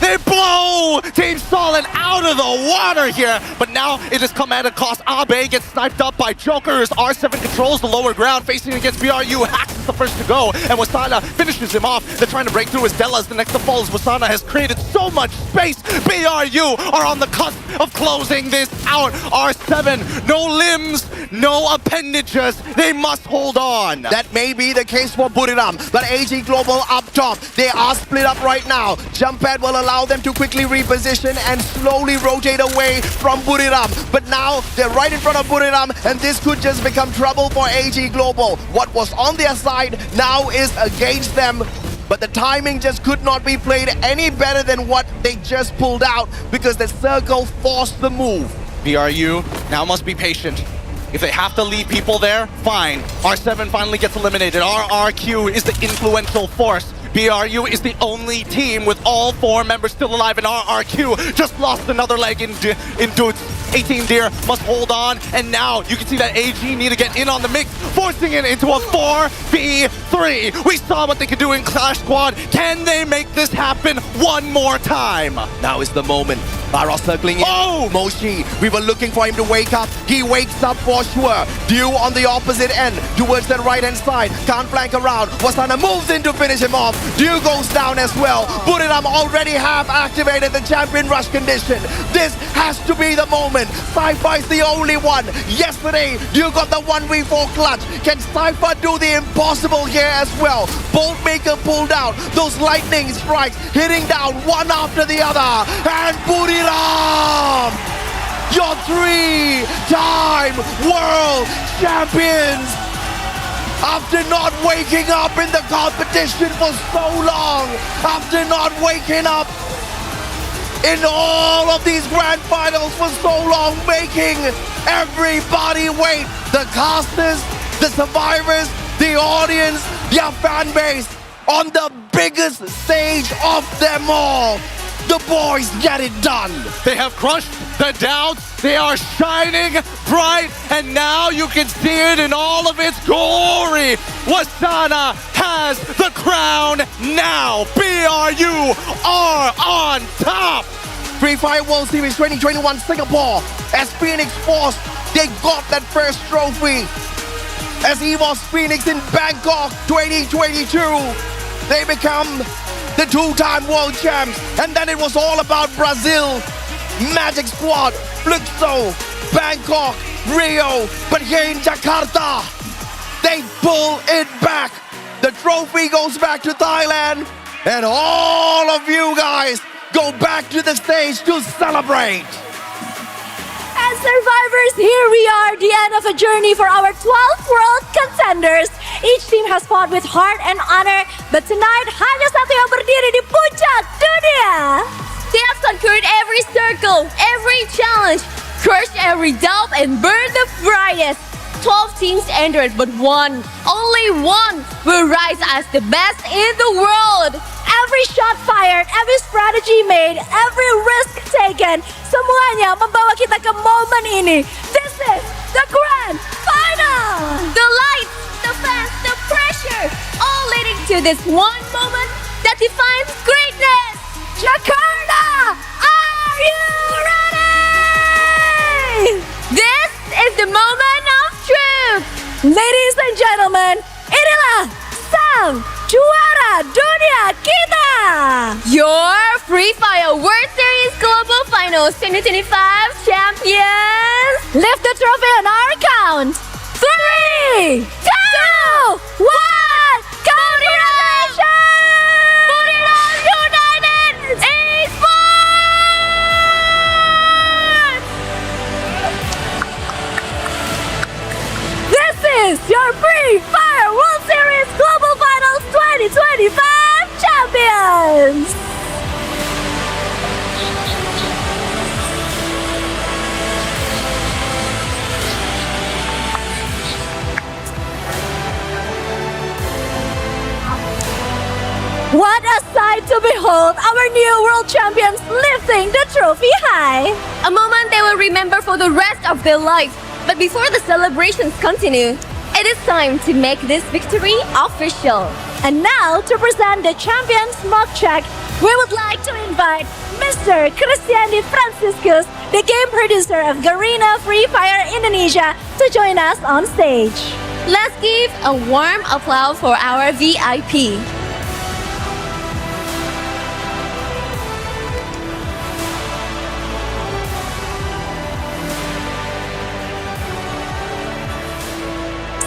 They blow Team Solid out of the water here, but now it has come at a cost. Abe gets sniped up by Jokers. R7 controls the lower ground, facing against BRU. Hax is the first to go, and Wasana finishes him off. They're trying to break through as Della is the next to fall, as Wasana has created so much space. BRU are on the cusp of closing this out. R7, no limbs, no appendages. They must hold on. That may be the case for Buriram, but AG Global up top. They are split up right now. Jump pad will allow them to quickly reposition and slowly rotate away from Buriram. But now they're right in front of Buriram, and this could just become trouble for AG Global. What was on their side now is against them. But the timing just could not be played any better than what they just pulled out because the circle forced the move. BRU now must be patient. If they have to leave people there, fine. R7 finally gets eliminated. RRQ is the influential force. BRU is the only team with all 4 members still alive, and RRQ just lost another leg in Dudes. 18 Deer must hold on, and now you can see that AG need to get in on the mix, forcing it into a 4v3. We saw what they could do in Clash Squad. Can they make this happen one more time? Now is the moment. Bara circling in. Oh! Moshi, we were looking for him to wake up. He wakes up for sure. Dew on the opposite end towards the right-hand side. Can't flank around. Wasana moves in to finish him off. Dew goes down as well. Buriram already have activated the champion rush condition. This has to be the moment. Sci-Fi's the only one. Yesterday, Dew got the 1v4 clutch. Can Cypher do the impossible here as well? Boltmaker pulled out. Those lightning strikes hitting down one after the other. And Buriram, your 3-time world champions, after not waking up in the competition for so long, after not waking up in all of these grand finals for so long, making everybody wait. The casters, the survivors, the audience, their fan base on the biggest stage of them all. The boys get it done. They have crushed the doubts. They are shining bright, and now you can see it in all of its glory. Wasana has the crown now. BRU are on top. Free Fire World Series 2021 Singapore. As Phoenix Force, they got that first trophy. As EVOS Phoenix in Bangkok 2022, they become the 2-time world champs. And then it was all about Brazil, Magic Squad, Fluxo, Bangkok, Rio. But here in Jakarta, they pull it back. The trophy goes back to Thailand. And all of you guys go back to the stage to celebrate. As survivors, here we are, the end of a journey for our 12th world contenders. Each team has fought with heart and honor, but tonight hanya satu yang berdiri di puncak dunia. They have conquered every circle, every challenge, crushed every doubt, and burned the brightest. 12 teams entered, but one, only one, will rise as the best in the world. Every shot fired, every strategy made, every risk taken, semuanya membawa kita ke momen ini. This is the grand final. The lights, the fans, the pressure, all leading to this one moment that defines greatness. Jakarta, are you ready? This is the moment of truth. Ladies and gentlemen, inilah sang juara dunia kita. Your Free Fire World Series Global Finals 2025 champions. Lift the trophy on our count. 3, 2, 1. Congratulations! Buriram United Esports! This is your Free Fire World Series Global Finals 2025 champions. What a sight to behold, our new world champions lifting the trophy high. A moment they will remember for the rest of their life. But before the celebrations continue, it is time to make this victory official. And now, to present the champions mock check, we would like to invite Mr. Christian Di Franciscus, the game producer of Garena Free Fire Indonesia, to join us on stage. Let's give a warm applause for our VIP.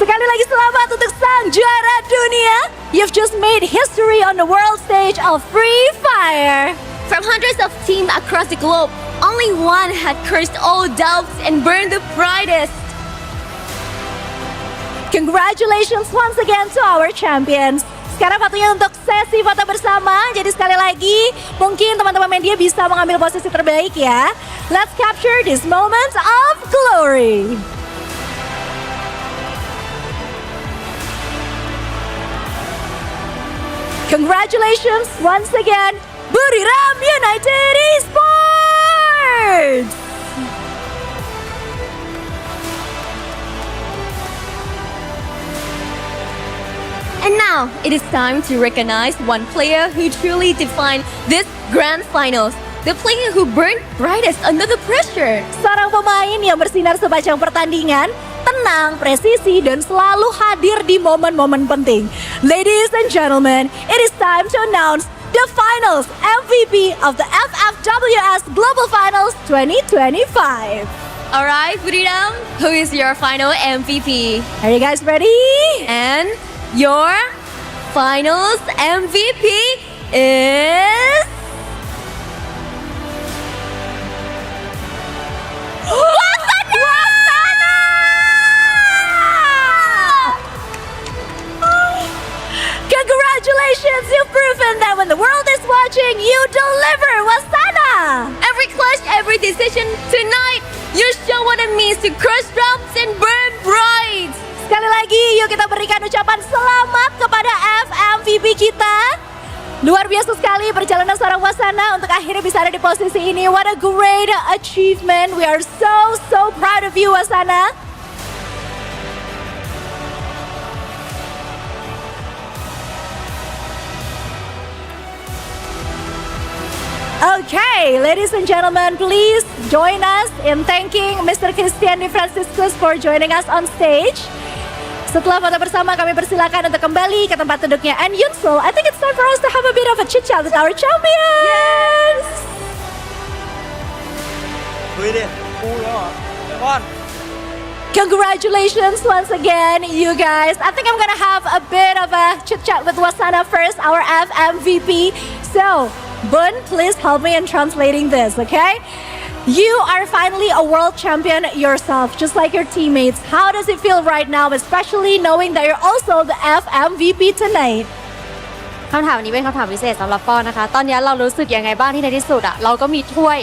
Sekali lagi selamat untuk sang juara dunia. You've just made history on the world stage of Free Fire. From hundreds of teams across the globe, only one had crushed all doubts and burned the brightest. Congratulations once again to our champions. Sekarang waktunya untuk sesi foto bersama. Jadi sekali lagi, mungkin teman-teman media bisa mengambil posisi terbaik ya. Let's capture this moment of glory. Congratulations once again, Buriram United Esports! And now, it is time to recognize one player who truly defined this grand finals. the player who burned brightest under the pressure. Seorang pemain yang bersinar sepanjang pertandingan, tenang, presisi, dan selalu hadir di momen-momen penting. Ladies and gentlemen, it is time to announce the finals MVP of the FFWS Global Finals 2025. Alright, Booyah, who is your final MVP? Are you guys ready? And your finals MVP is... Congratulations, you've proven that when the world is watching, you deliver, Wasana! Every clutch, every decision tonight, you show what it means to crush drums and burn bright. Sekali lagi, yuk kita berikan ucapan selamat kepada FMVP kita. Luar biasa sekali perjalanan seorang Wasana untuk akhirnya bisa ada di posisi ini. What a great achievement. We are so proud of you, Wasana. Okay, ladies and gentlemen, please join us in thanking Mr. Christian Di Franciscus for joining us on stage. Setelah foto bersama, kami persilakan untuk kembali ke tempat duduknya. And Yunsel, I think it's time for us to have a bit of a chit-chat with our champions. Congratulations once again, you guys. I think I'm gonna have a bit of a chit-chat with Wasana first, our FMVP. So, Bun, please help me in translating this, okay? You are finally a world champion yourself, just like your teammates. How does it feel right now, especially knowing that you're also the FMVP tonight? คำถามนี้เป็นคำถามพิเศษสำหรับปอนนะคะ ตอนนี้เรารู้สึกยังไงบ้างที่ในที่สุดเราก็มีถ้วย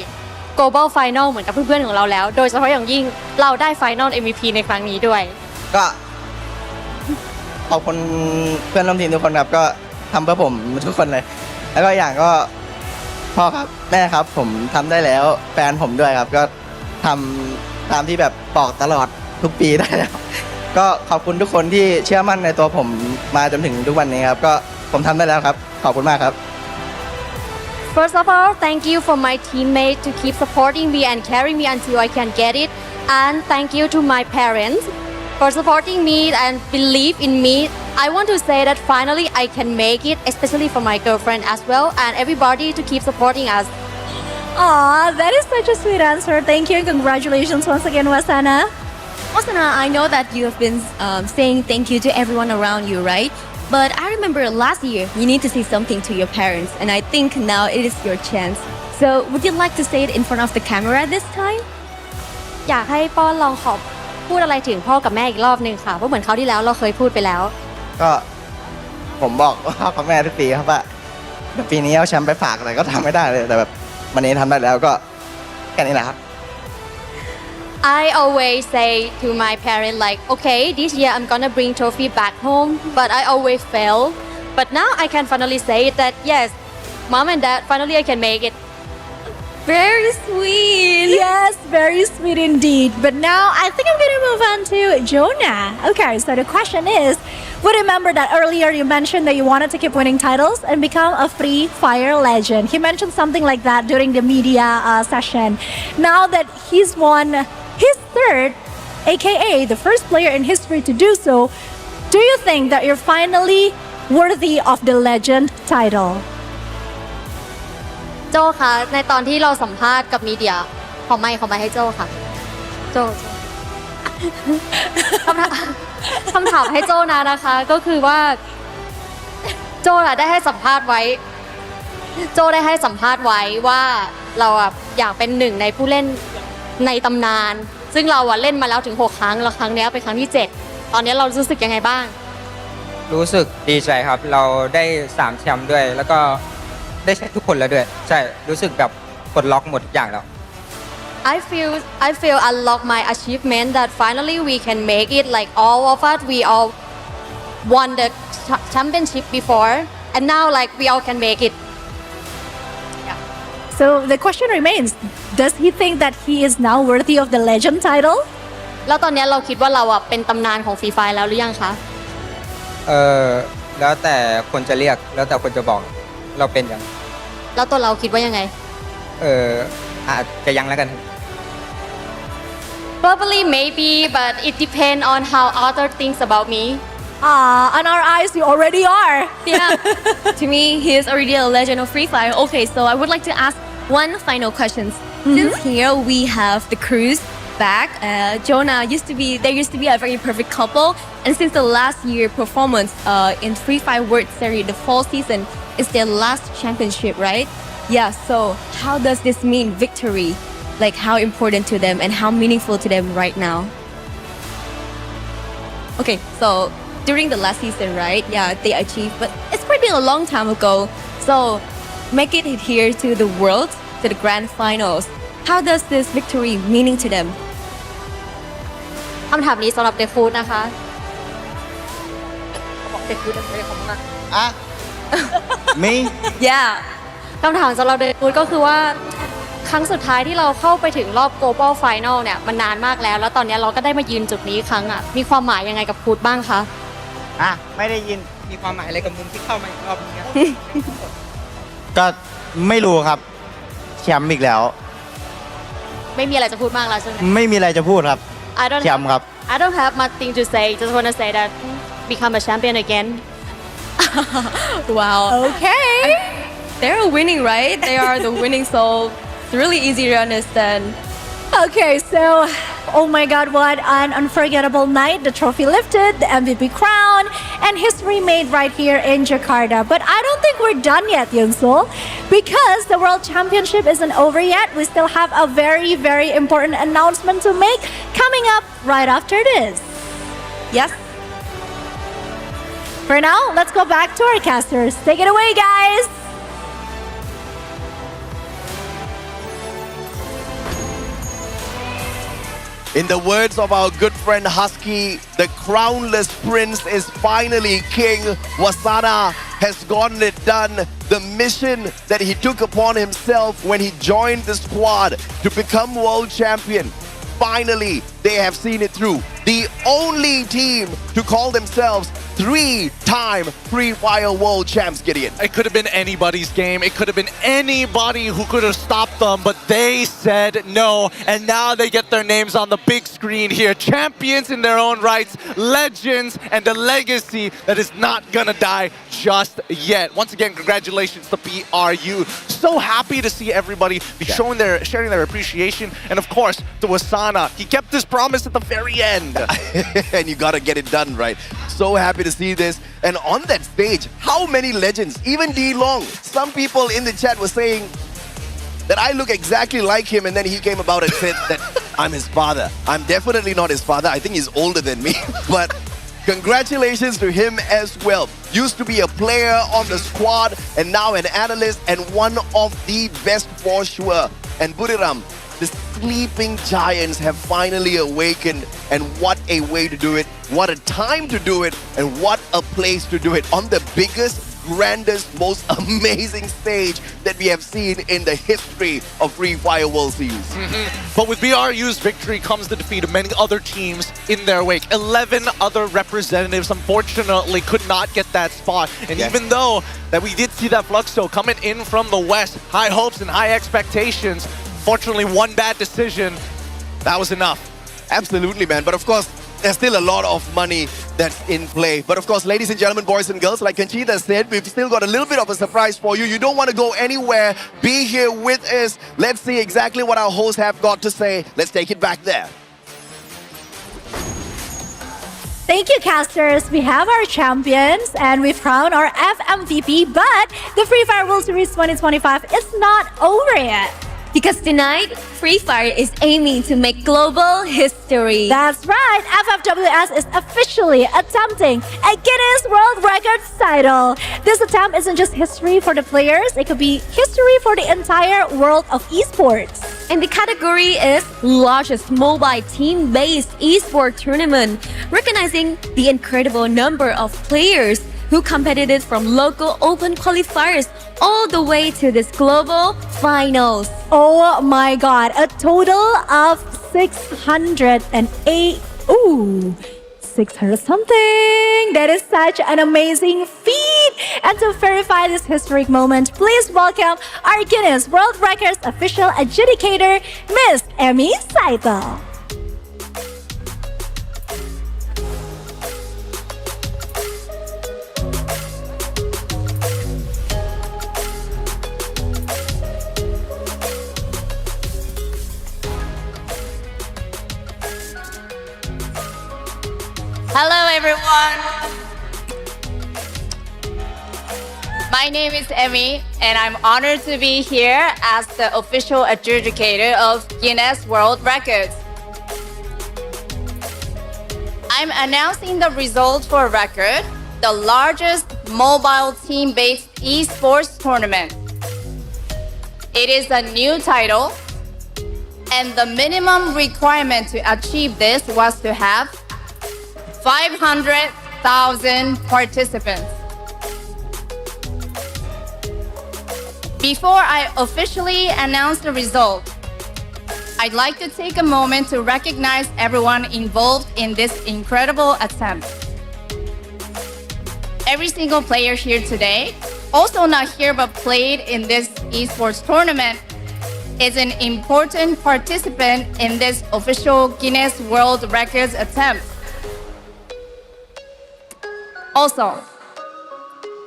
Global Final เหมือนกับเพื่อนๆของเราแล้ว โดยเฉพาะอย่างยิ่งเราได้ Final MVP ในครั้งนี้ด้วย ก็ขอบคุณเพื่อนร่วมทีมทุกคนครับก็ทำเพื่อผมทุกคนเลยแล้วก็อย่างก็พ่อครับแม่ครับผมทำได้แล้วแฟนผมด้วยครับก็ทำตามที่แบบบอกตลอดทุกปีได้แล้วก็ขอบคุณทุกคนที่เชื่อมั่นในตัวผมมาจนถึงทุกวันนี้ครับก็ผมทำได้แล้วครับขอบคุณมากครับ First of all, thank you for my teammate to keep supporting me and carrying me until I can get it. And thank you to my parents for supporting me and believe in me. I want to say that finally I can make it, especially for my girlfriend as well, and everybody to keep supporting us. Aw, that is such a sweet answer. Thank you and congratulations once again, Wasana. Wasana, I know that you have been saying thank you to everyone around you, right? But I remember last year, you need to say something to your parents, and I think now it is your chance. So, would you like to say it in front of the camera this time? อยากให้ป้อนลองขอบพูดอะไรถึงพ่อกับแม่อีกรอบหนึ่งค่ะเพราะเหมือนคราวที่แล้วเราเคยพูดไปแล้ว ก็ผมบอกพ่อกับแม่ทุกปีครับว่าปีนี้เอาแชมป์ไปฝากอะไรก็ทำไม่ได้เลยแต่แบบวันนี้ทำได้แล้วก็แค่นี้แหละครับ I always say to my parents like, okay, this year I'm gonna bring trophy back home, but I always fail. But now I can finally say that yes, mom and dad, finally I can make it. Very sweet. Yes, very sweet indeed. But now I think I'm going to move on to Jonah. Okay, so the question is, we remember that earlier you mentioned that you wanted to keep winning titles and become a Free Fire legend. He mentioned something like that during the media session. Now that he's won his third, aka the first player in history to do so, do you think that you're finally worthy of the legend title? โจคะในตอนที่เราสัมภาษณ์กับมีเดียขอไมค์ให้โจค่ะโจคำถามให้โจนะคะก็คือว่าโจได้ให้สัมภาษณ์ไว้ว่าเราอยากเป็นหนึ่งในผู้เล่นในตำนานซึ่งเราเล่นมาแล้วถึง6ครั้งแล้วครั้งนี้เป็นครั้งที่7ตอนนี้เรารู้สึกยังไงบ้างรู้สึกดีใจครับเราได้3แชมป์ด้วยแล้วก็ได้ใช้ทุกคนแล้วด้วยใช่รู้สึกแบบปลดล็อกหมดทุกอย่างแล้ว I feel unlock my achievement that finally we can make it like all of us we all won the championship before and now like we all can make it. So the question remains, does he think that he is now worthy of the legend title? แล้วตอนนี้เราคิดว่าเราเป็นตำนานของฟรีไฟแล้วหรือยังคะแล้วแต่คนจะเรียกแล้วแต่คนจะบอกเราเป็นยังแล้วตัวเราคิดว่ายังไง อาจจะยังแล้วกัน Probably maybe, but it depends on how other thinks about me. On our eyes, you already are. Yeah. To me, he is already a legend of Free Fire. Okay, so I would like to ask one final question. Since here we have the crews back, Jonah they used to be a very perfect couple, and since the last year performance in Free Fire World Series, the fall season is their last championship, right? Yeah. So how does this mean victory? Like how important to them and how meaningful to them right now? Okay, so during the last season, right? Yeah, they achieved, but it's pretty a long time ago. So make it here to the world, to the grand finals. How does this victory meaning to them? คำถามนี้สำหรับเดฟูดนะคะบอกเดฟูดอะไรของมันอ่ะ Me Yeah คำถามสำหรับเดฟูดก็คือว่าครั้งสุดท้ายที่เราเข้าไปถึงรอบ Global Final เนี่ยมันนานมากแล้วแล้วตอนนี้เราก็ได้มายืนจุดนี้ครั้งอ่ะมีความหมายยังไงกับฟูดบ้างคะ ไม่ได้ยิน มีความหมายอะไรกับมึงที่เข้ามาอีกรอบนึงครับ ก็ไม่รู้ครับแชมป์อีกแล้ว ไม่มีอะไรจะพูดมากแล้วใช่ไหม ไม่มีอะไรจะพูดครับ แชมป์ครับ I don't have much thing to say just want to say that become a champion again Wow Okay They're winning right They are the winning so it's really easy to understand Okay, so, oh my God, what an unforgettable night. The trophy lifted, the MVP crown, and history made right here in Jakarta. But I don't think we're done yet, Yunsul, because the World Championship isn't over yet. We still have a very, very important announcement to make coming up right after this. Yes. For now, let's go back to our casters. Take it away, guys. In the words of our good friend Husky, the crownless prince is finally king. Wasana has gotten it done. The mission that he took upon himself when he joined the squad to become world champion. Finally, they have seen it through. The only team to call themselves 3-time Free Fire World Champs, Gideon. It could have been anybody's game. It could have been anybody who could have stopped them, but they said no. And now they get their names on the big screen here. Champions in their own rights, legends, and a legacy that is not gonna die just yet. Once again, congratulations to PRU. So happy to see everybody be sharing their appreciation. And of course, to Wasana, he kept his promise at the very end. And you gotta get it done, right? So happy to see this. And on that stage, how many legends? Even D Long. Some people in the chat were saying that I look exactly like him, and then he came about and said that I'm his father. I'm definitely not his father. I think he's older than me. But congratulations to him as well. Used to be a player on the squad and now an analyst and one of the best for sure. And Buriram, the sleeping giants have finally awakened, and what a way to do it, what a time to do it, and what a place to do it on the biggest, grandest, most amazing stage that we have seen in the history of Free Fire World Series. But with BRU's victory comes the defeat of many other teams in their wake. 11 other representatives unfortunately could not get that spot. And even though that we did see that Fluxo coming in from the west, high hopes and high expectations, fortunately one bad decision, that was enough. Absolutely, man. But of course, there's still a lot of money that's in play. But of course, ladies and gentlemen, boys and girls, like Conchita said, we've still got a little bit of a surprise for you. You don't want to go anywhere. Be here with us. Let's see exactly what our hosts have got to say. Let's take it back there. Thank you, casters. We have our champions and we've crowned our FMVP, but the Free Fire World Series 2025 is not over yet. Because tonight, Free Fire is aiming to make global history. That's right. FFWS is officially attempting a Guinness World Records title. This attempt isn't just history for the players, it could be history for the entire world of esports. And the category is largest mobile team-based esport tournament, recognizing the incredible number of players who competed from local open qualifiers all the way to this global finals. Oh my God, a total of 608. Ooh, 600 something. That is such an amazing feat. And to verify this historic moment, please welcome our Guinness World Records official adjudicator, Miss Emi Saito. Hello everyone. My name is Emmy and I'm honored to be here as the official adjudicator of Guinness World Records. I'm announcing the result for record, the largest mobile team-based esports tournament. It is a new title and the minimum requirement to achieve this was to have 500,000 participants. Before I officially announce the result, I'd like to take a moment to recognize everyone involved in this incredible attempt. Every single player here today, also not here but played in this esports tournament, is an important participant in this official Guinness World Records attempt. Also,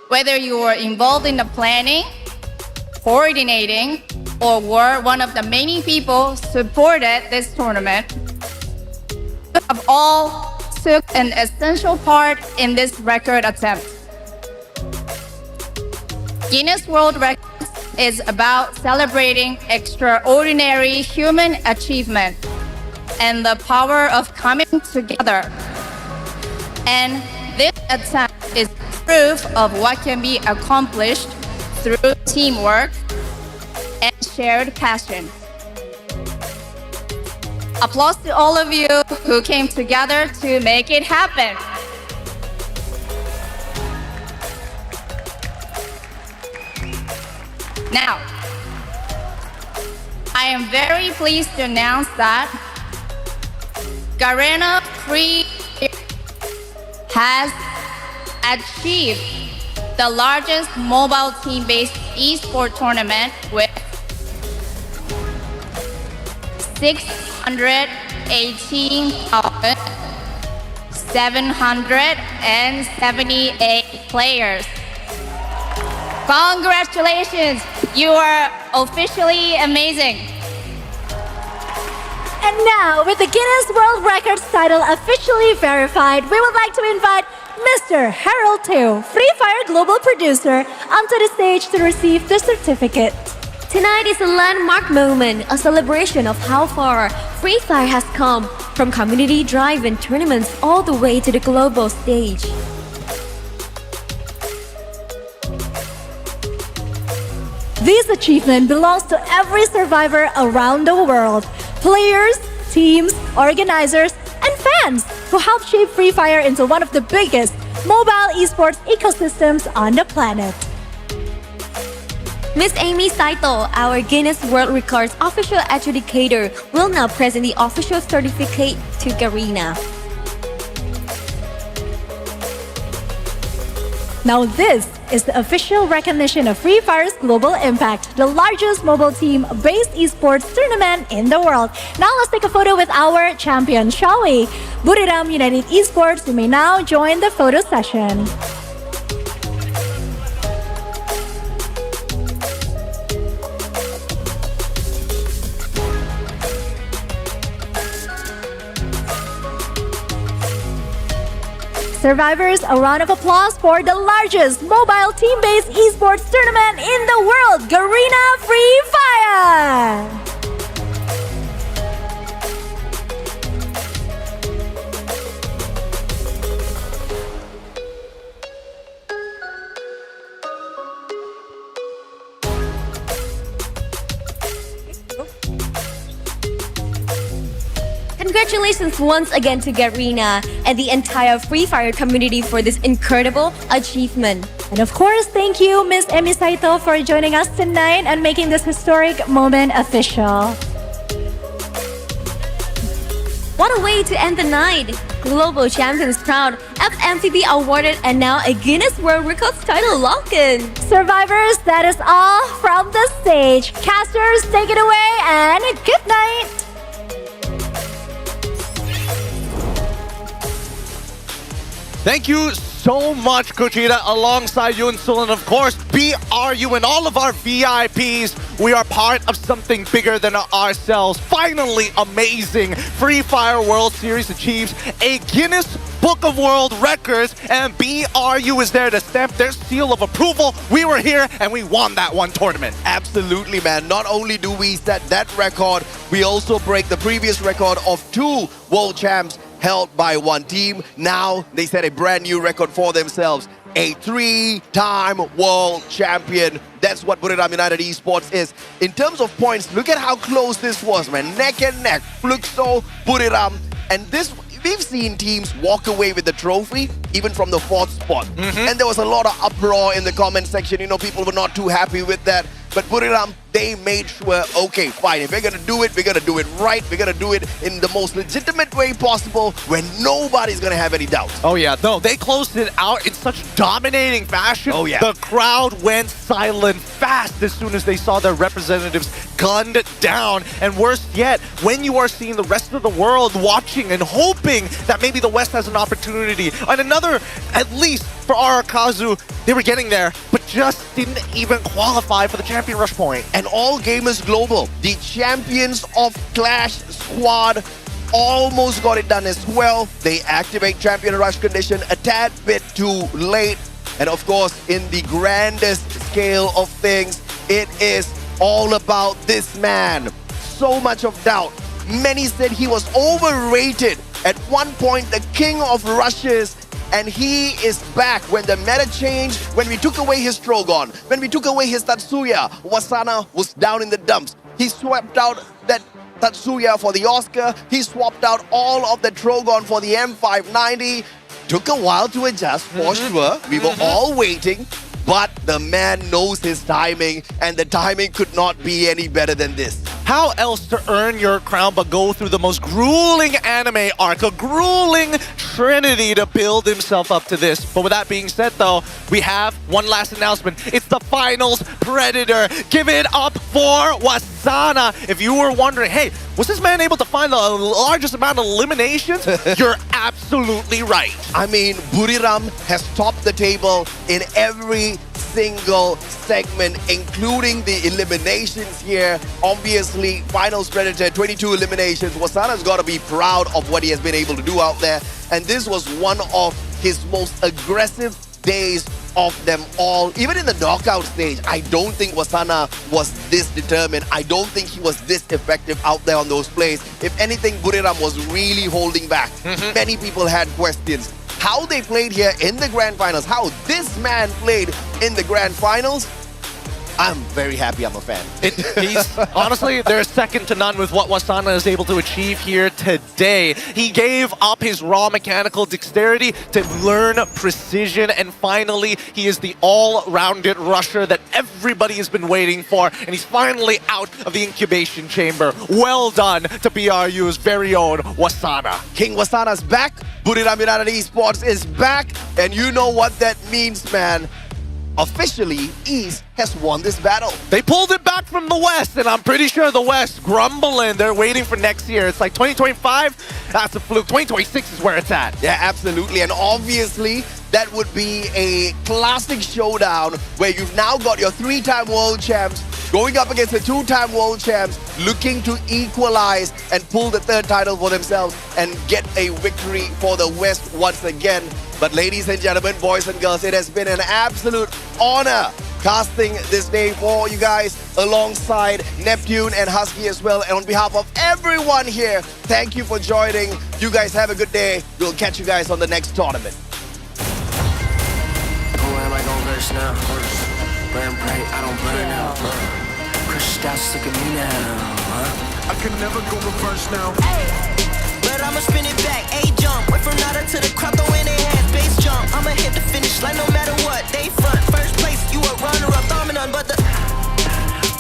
whether you were involved in the planning, coordinating, or were one of the many people supported this tournament, you have all took an essential part in this record attempt. Guinness World Records is about celebrating extraordinary human achievement and the power of coming together. And this attempt is proof of what can be accomplished through teamwork and shared passion. Applause to all of you who came together to make it happen. Now, I am very pleased to announce that Garena Free has achieved the largest mobile team-based esports tournament with 618,778 players. Congratulations, you are officially amazing. And now, with the Guinness World Records title officially verified, we would like to invite Mr. Harold Tu, Free Fire Global Producer, onto the stage to receive the certificate. Tonight is a landmark moment, a celebration of how far Free Fire has come, from community-driven tournaments all the way to the global stage. This achievement belongs to every survivor around the world. Players, teams, organizers, and fans who helped shape Free Fire into one of the biggest mobile esports ecosystems on the planet. Miss Emi Saito, our Guinness World Records official adjudicator, will now present the official certificate to Garena. Now this is the official recognition of Free Fire's global impact, the largest mobile team-based esports tournament in the world. Now let's take a photo with our champion, shall we? Buriram United Esports, you may now join the photo session. Survivors, a round of applause for the largest mobile team-based esports tournament in the world, Garena Free Fire! Congratulations once again to Garena and the entire Free Fire community for this incredible achievement. And of course, thank you, Miss Emi Saito, for joining us tonight and making this historic moment official. What a way to end the night! Global Champions crown, FMVP awarded, and now a Guinness World Records title lock-in. Survivors, that is all from the stage. Casters, take it away and good night. Thank you so much, Kuchita, alongside you and Sul, and of course, BRU and all of our VIPs. We are part of something bigger than ourselves. Finally, amazing. Free Fire World Series achieves a Guinness Book of World Records, and BRU is there to stamp their seal of approval. We were here and we won that one tournament. Absolutely, man. Not only do we set that record, we also break the previous record of 2 world champs held by one team. Now they set a brand new record for themselves. A 3-time world champion. That's what Buriram United Esports is. In terms of points, look at how close this was, man. Neck and neck. Fluxo, Buriram. And this, we've seen teams walk away with the trophy, even from the 4th spot. And there was a lot of uproar in the comment section. You know, people were not too happy with that. But Buriram, they made sure, okay, fine, if we're going to do it, we're going to do it right. We're going to do it in the most legitimate way possible where nobody's going to have any doubts. Oh, yeah. No, they closed it out in such dominating fashion. Oh, yeah. The crowd went silent fast as soon as they saw their representatives gunned down. And worse yet, when you are seeing the rest of the world watching and hoping that maybe the West has an opportunity. And another, at least for Arakazu, they were getting there, but just didn't even qualify for the champion rush point. And All Gamers Global, the champions of Clash Squad, almost got it done as well. They activate champion rush condition a tad bit too late. And of course, in the grandest scale of things, it is all about this man. So much of doubt. Many said he was overrated. At one point, the king of rushes, and he is back. When the meta changed, when we took away his Trogon, when we took away his Tatsuya, Wasana was down in the dumps. He swept out that Tatsuya for the Oscar. He swapped out all of the Trogon for the M590. Took a while to adjust, for sure. We were all waiting. But the man knows his timing, and the timing could not be any better than this. How else to earn your crown but go through the most grueling anime arc, a grueling trinity to build himself up to this. But with that being said, though, we have one last announcement. It's the finals Predator. Give it up for Wasana. If you were wondering, hey, was this man able to find the largest amount of eliminations? You're absolutely right. I mean, Buriram has topped the table in every single segment, including the eliminations here. Obviously, Finals Predator, 22 eliminations. Wasana's got to be proud of what he has been able to do out there. And this was one of his most aggressive days of them all. Even in the knockout stage, I don't think Wasana was this determined. I don't think he was this effective out there on those plays. If anything, Buriram was really holding back. Many people had questions. How they played here in the Grand Finals, how this man played in the Grand Finals, I'm very happy I'm a fan. Honestly, they're second to none with what Wasana is able to achieve here today. He gave up his raw mechanical dexterity to learn precision, and finally, he is the all-rounded rusher that everybody has been waiting for, and he's finally out of the incubation chamber. Well done to BRU's very own Wasana. King Wasana's back, Buriram United Esports is back, and you know what that means, man. Officially, East has won this battle. They pulled it back from the West, and I'm pretty sure the West grumbling. They're waiting for next year. It's like 2025, that's a fluke. 2026 is where it's at. Yeah, absolutely. And obviously, that would be a classic showdown where you've now got your 3-time world champs going up against the 2-time world champs, looking to equalize and pull the 3rd title for themselves and get a victory for the West once again. But ladies and gentlemen, boys and girls, it has been an absolute honor casting this day for you guys alongside Neptune and Husky as well. And on behalf of everyone here, thank you for joining. You guys have a good day. We'll catch you guys on the next tournament. Who am I gonna verse now? Burn bright, I don't burn out. Crushed out, look at me now. I can never go reverse now. But I'ma spin it back, A-jump. Went from nada to the crowd, throw in their hands, base jump. I'ma hit the finish line no matter what. They front, first place, you a runner-up, dominant, but the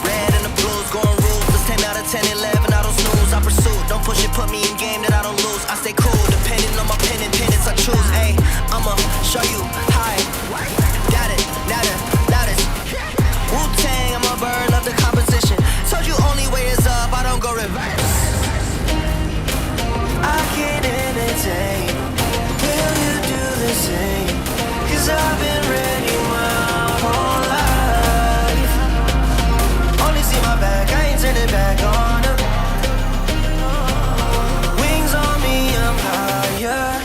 red and the blues going rules. It's 10 out of 10, 11, I don't snooze. I pursue, don't push it, put me in game that I don't lose. I stay cool, depending on my penny. show you high. Got it, loudest. Wu-Tang, I'm a bird, love the composition. Told you only way is up, I don't go reverse. I can't entertain. Will you do the same? 'Cause I've been ready my whole life. Only see my back, I ain't turning back on them. Wings on me, I'm higher.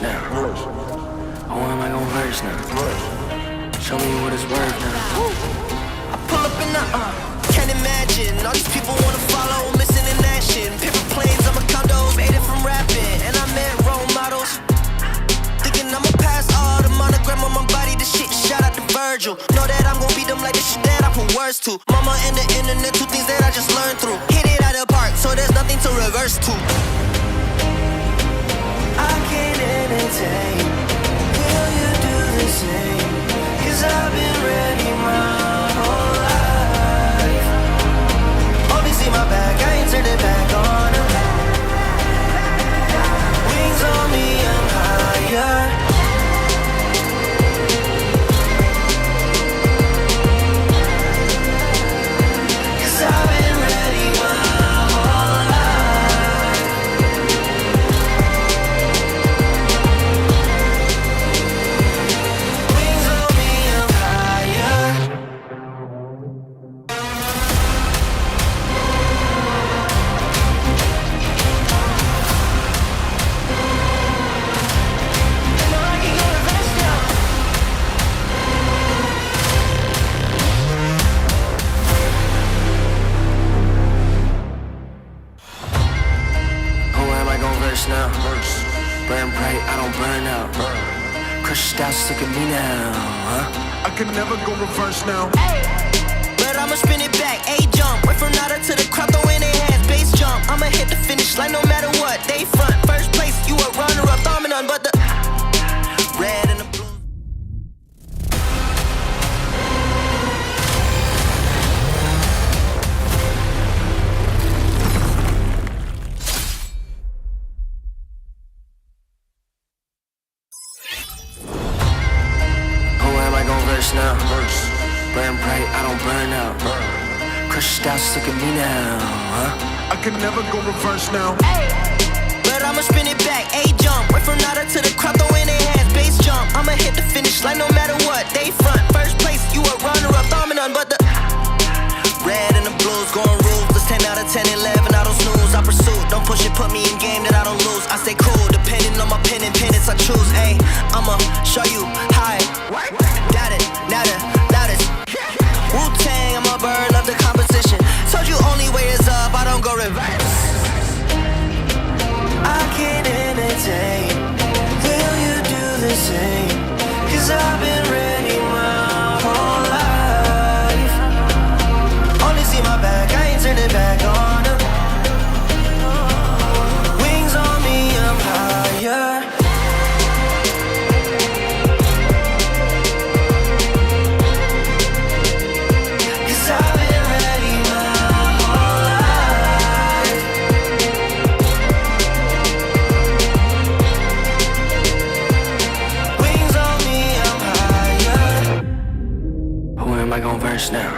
Now. Oh, am I gon' verse now? Show me what it's worth now. I pull up in the can't imagine. All these people wanna follow, missing in action. Paper planes, I'm a condos, made it from rapping. And I met role models. Thinking I'ma pass all the monogram on my body. The shit shout out to Virgil. Know that I'm gon' beat them like the shit that I put words to. Mama and the internet, two things that I just learned through. Hit it out of the park, so there's nothing to reverse to. I can't entertain. Will you do the same? 'Cause I've been ready my whole life. Only see my back, I ain't turning back on them. Wings on me, I'm higher. Now. Burn bright, I don't burn out. Crushed out, sick of me now. Huh? I can never go reverse now. But I'ma spin it back, A-jump. Went from nada to the crowd, throwing their hands, bass jump. I'ma hit the finish line no matter what. They front, first place, you a runner-up, dominant, but the red and the blue. Now. Burn bright, I don't burn out. Crushed out, sick of me now. Huh? I can never go reverse now. But I'ma spin it back, A-jump. Went from nada to the crowd, throwing their hands, bass jump. I'ma hit the finish line no matter what. They front, first place, you a runner-up, dominant, but the red and the blues going ruthless. 10 out of 10, 11, I don't snooze. I pursue, don't push it, put me in game that I don't lose. I stay cool, depending on my pen and pennants I choose. Ayy, I'ma show you high. Got it, loudest. Wu-Tang, I'm a bird, love the composition. Told you only way is up, I don't go reverse. I can't entertain. Will you do the same? 'Cause I've been ready my whole life. Only see my back, I ain't turning back on them. Wings on me, I'm higher. Who am I gon' verse now?